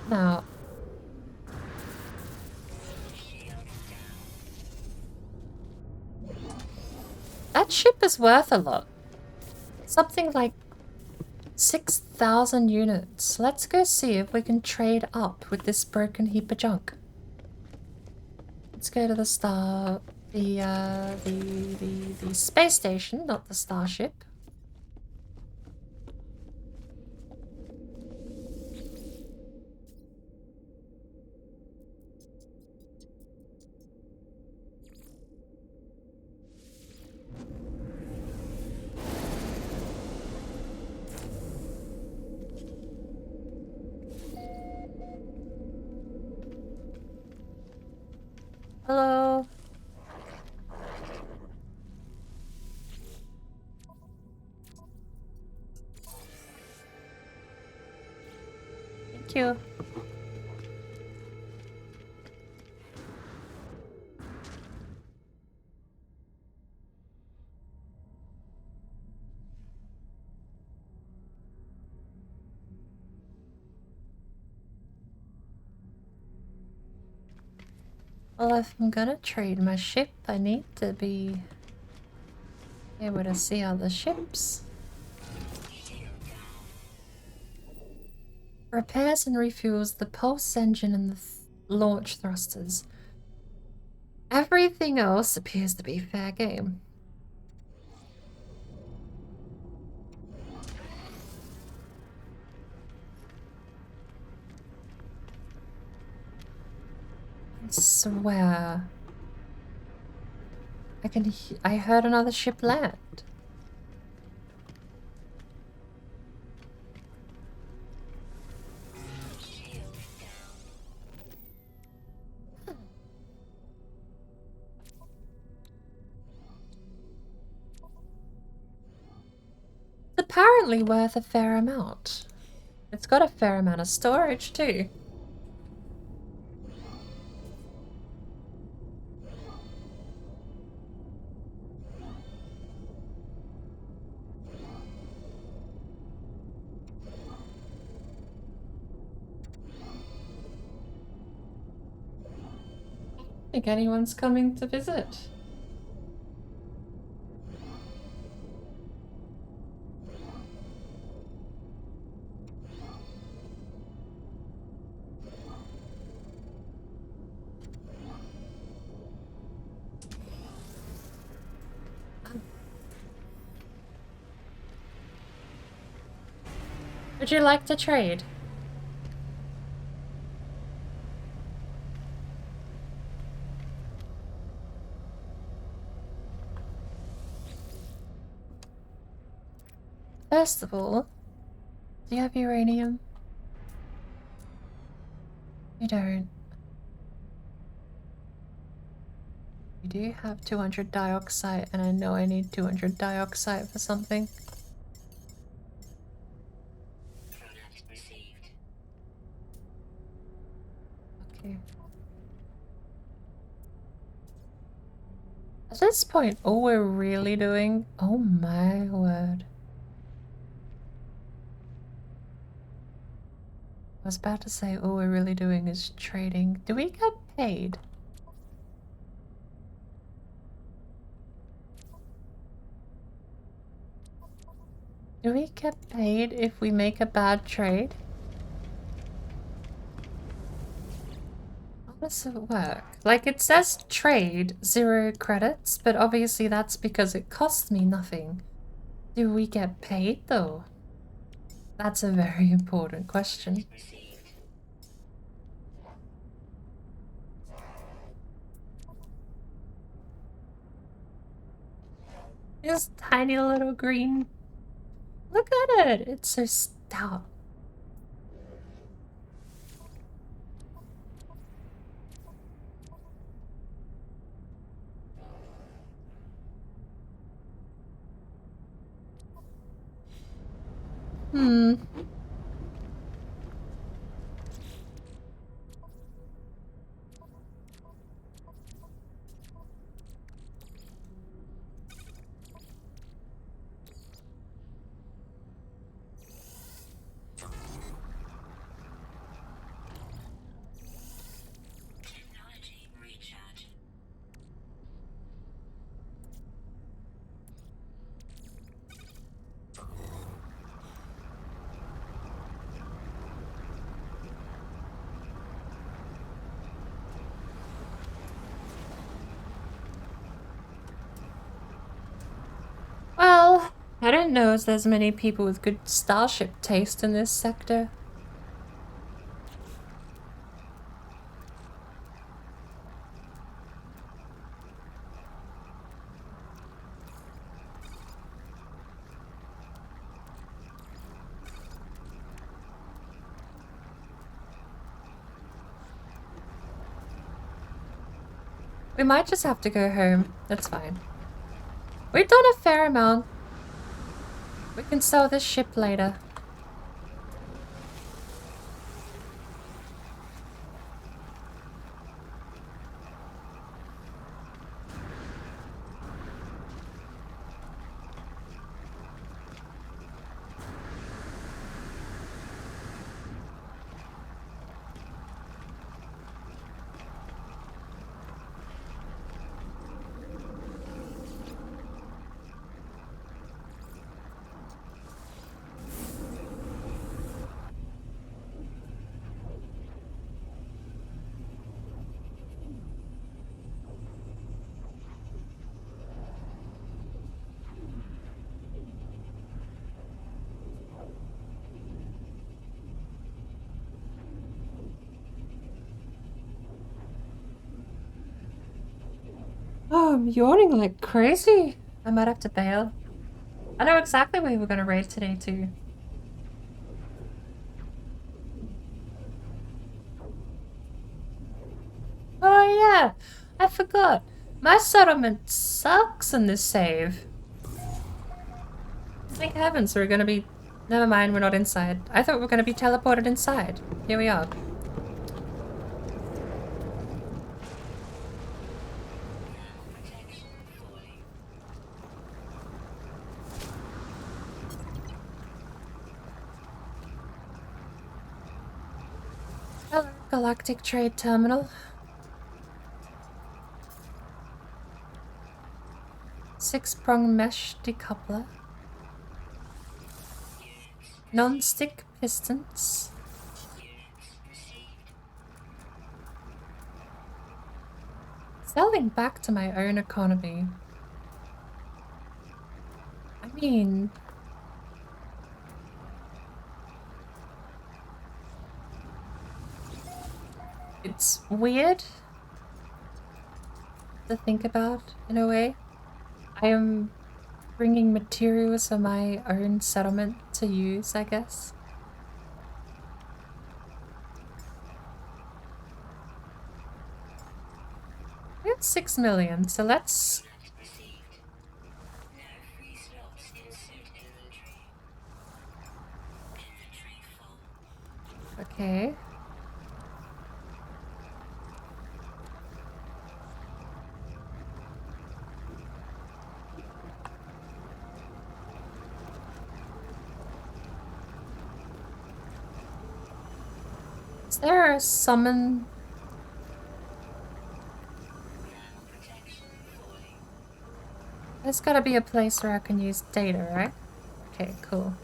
S1: Now, that ship is worth a lot. Something like 6,000 units. Let's go see if we can trade up with this broken heap of junk. Let's go to the the space station, not the starship. Thank you. Well, if I'm gonna trade my ship, I need to be able to see other ships. Repairs and refuels the pulse engine and the launch thrusters. Everything else appears to be fair game. I swear. I heard another ship land. It's apparently worth a fair amount. It's got a fair amount of storage too. I think anyone's coming to visit. Would you like to trade? First of all, do you have uranium? You don't. You do have 200 dioxide, and I know I need 200 dioxide for something. Okay. At this point, all we're really doing... Oh my word. I was about to say all we're really doing is trading. Do we get paid? Do we get paid if we make a bad trade? How does it work? Like, it says trade, 0 credits, but obviously that's because it costs me nothing. Do we get paid though? That's a very important question. This tiny little green. Look at it! It's so stout. Hmm.
S4: Technology recharge.
S1: Well, I don't know if there's many people with good starship taste in this sector. We might just have to go home. That's fine. We've done a fair amount. We can sell this ship later. Oh, I'm yawning like crazy. I might have to bail. I know exactly where we're gonna raid today too. Oh yeah, I forgot. My settlement sucks in this save. Thank heavens we're gonna be... Never mind, we're not inside. I thought we were gonna be teleported inside. Here we are.
S4: Protection falling.
S1: Hello, Galactic Trade Terminal. Six-prong mesh decoupler. Non-stick pistons.
S4: Units received.
S1: Selling back to my own economy. I mean... It's weird to think about, in a way. I am bringing materials of my own settlement to use, I guess. We have 6 million, so let's...
S4: Unit received. No free slots in suit inventory. Inventory full.
S1: Okay. Is there a summon?
S4: Protection falling.
S1: There's gotta be a place where I can use data, right? Okay, cool.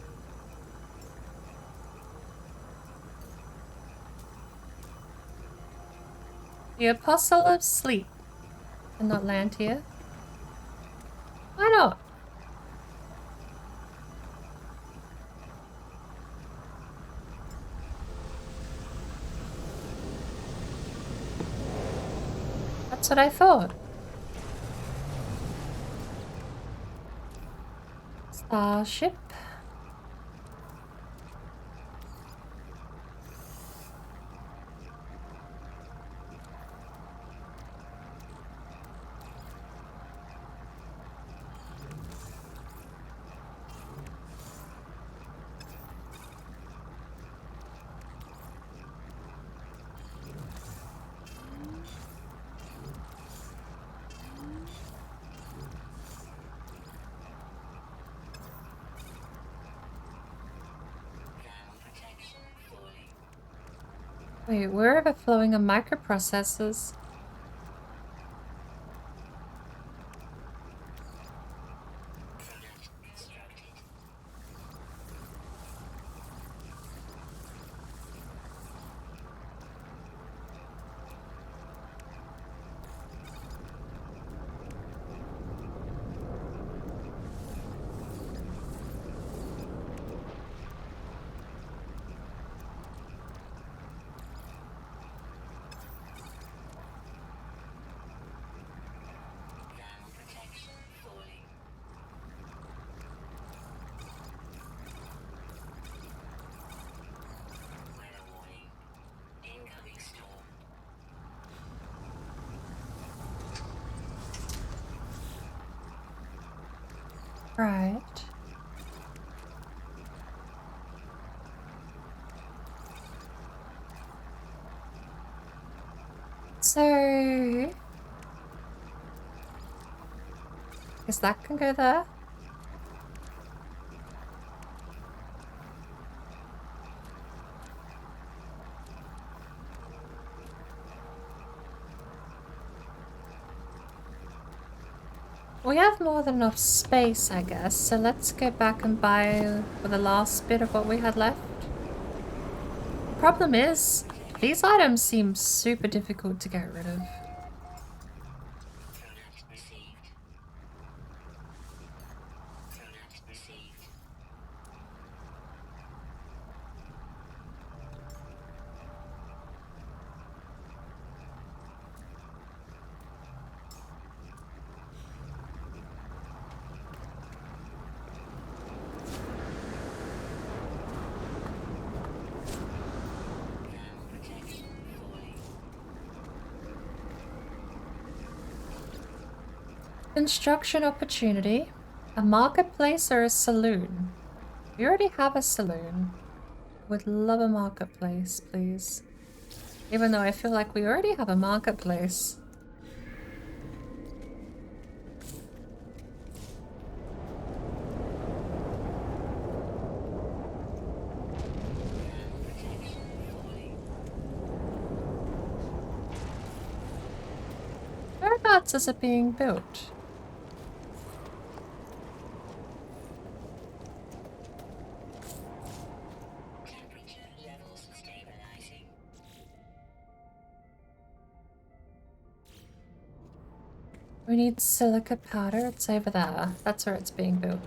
S1: The Apostle of Sleep cannot land here. Why not? That's what I thought. Starship.
S4: Protection falling.
S1: Wait, we're overflowing on microprocessors.
S4: Product constructed. Protection falling. Weather warning. Incoming storm.
S1: Right. So... Guess that can go there. We have more than enough space, I guess, so let's go back and buy for the last bit of what we had left. Problem is, these items seem super difficult to get rid of.
S4: Product received. Product received.
S1: Construction opportunity. A marketplace or a saloon? We already have a saloon. Would love a marketplace, please. Even though I feel like we already have a marketplace. Whereabouts is it being built?
S4: Temperature levels stabilizing.
S1: We need silica powder. It's over there. That's where it's being built.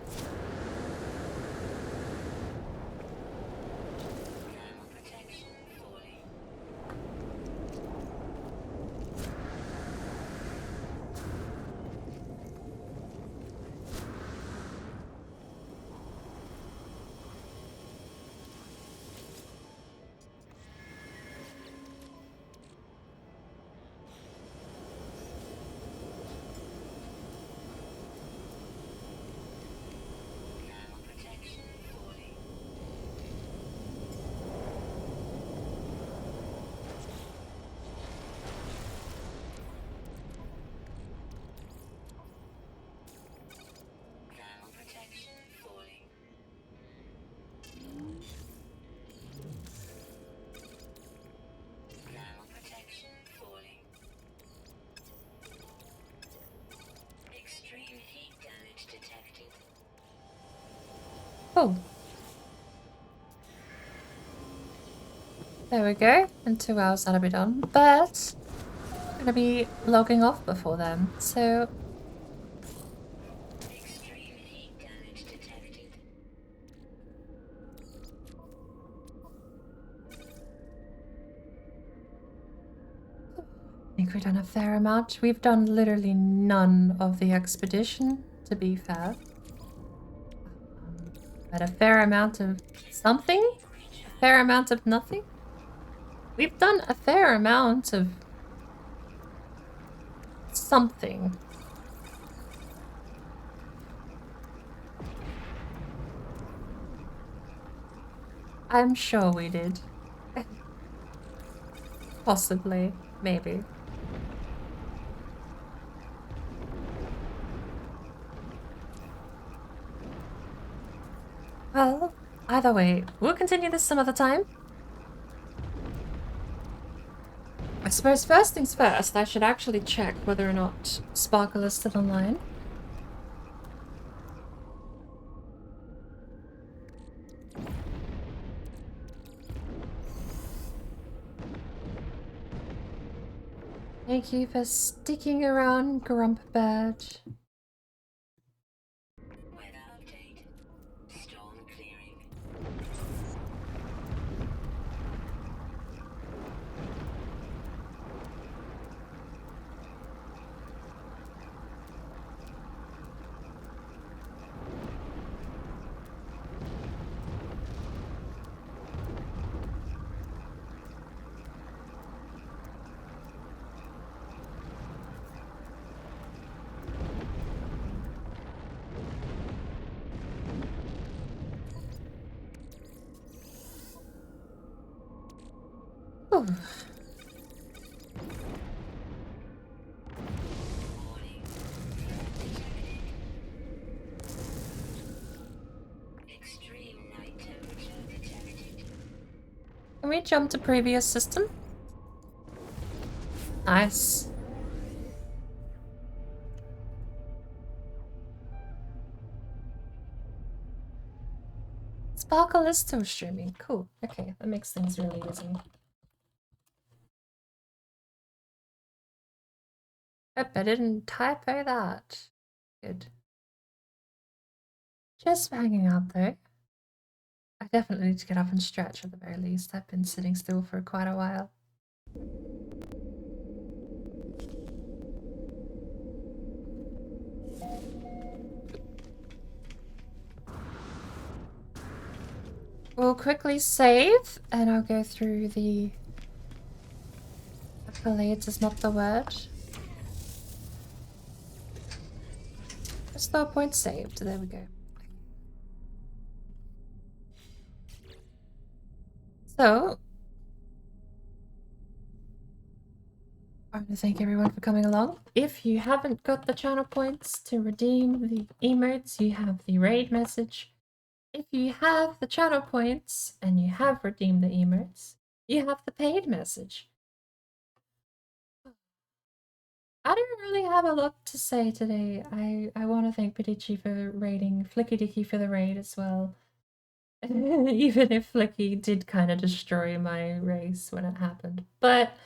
S4: Thermal protection falling. Thermal protection falling. Thermal protection falling. Thermal protection falling. Extreme heat damage detected.
S1: Oh. There we go. In 2 hours that'll be done. But I'm gonna be logging off before then. So
S4: Extreme heat damage detected.
S1: I think we've done a fair amount. We've done literally none of the expedition, to be fair. But a fair amount of something? A fair amount of nothing? We've done a fair amount of something. I'm sure we did. Possibly. Maybe. Well, either way, we'll continue this some other time. I suppose first things first, I should actually check whether or not Sparkle is still online. Thank you for sticking around, Grumpbird.
S4: Weather update. Storm clearing.
S1: Ooh.
S4: Warning. Detected. Extreme night temperature detected.
S1: Can we jump to previous system? Nice. Sparkle is still streaming. Cool. Okay, that makes things really easy. Hope I didn't typo that. Good. Just for hanging out though. I definitely need to get up and stretch at the very least. I've been sitting still for quite a while. We'll quickly save and I'll go through the accolades is not the word. star point saved. There we go. So, I want to thank everyone for coming along. If you haven't got the channel points to redeem the emotes, you have the raid message. If you have the channel points and you have redeemed the emotes, you have the paid message. I don't really have a lot to say today. I want to thank Pedici for raiding, Flicky Dicky for the raid as well. Even if Flicky did kind of destroy my race when it happened. But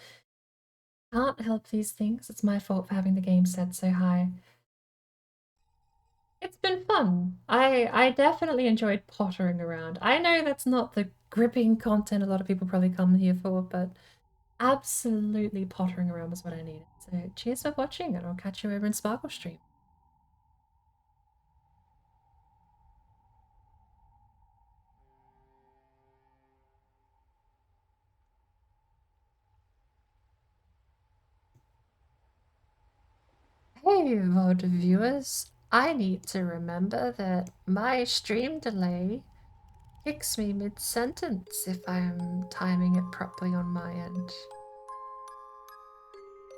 S1: can't help these things. It's my fault for having the game set so high. It's been fun. I definitely enjoyed pottering around. I know that's not the gripping content a lot of people probably come here for, but absolutely pottering around was what I needed. So cheers for watching, and I'll catch you over in Sparkle Stream. Hey VOD viewers, I need to remember that my stream delay kicks me mid-sentence if I'm timing it properly on my end.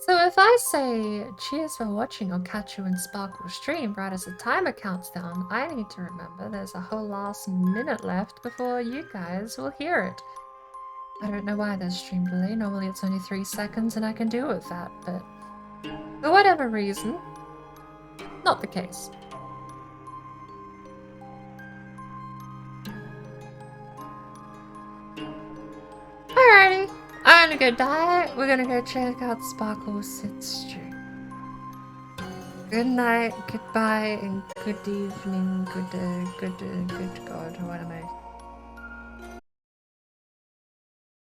S1: So if I say, cheers for watching, I'll catch you in Sparkle Stream right as the timer counts down, I need to remember there's a whole last minute left before you guys will hear it. I don't know why there's stream delay, normally it's only 3 seconds and I can deal with that, but for whatever reason, not the case. Alrighty, I'm gonna go die, we're gonna go check out Sparkle Sit stream. Good night, goodbye, and good evening, good God, what am I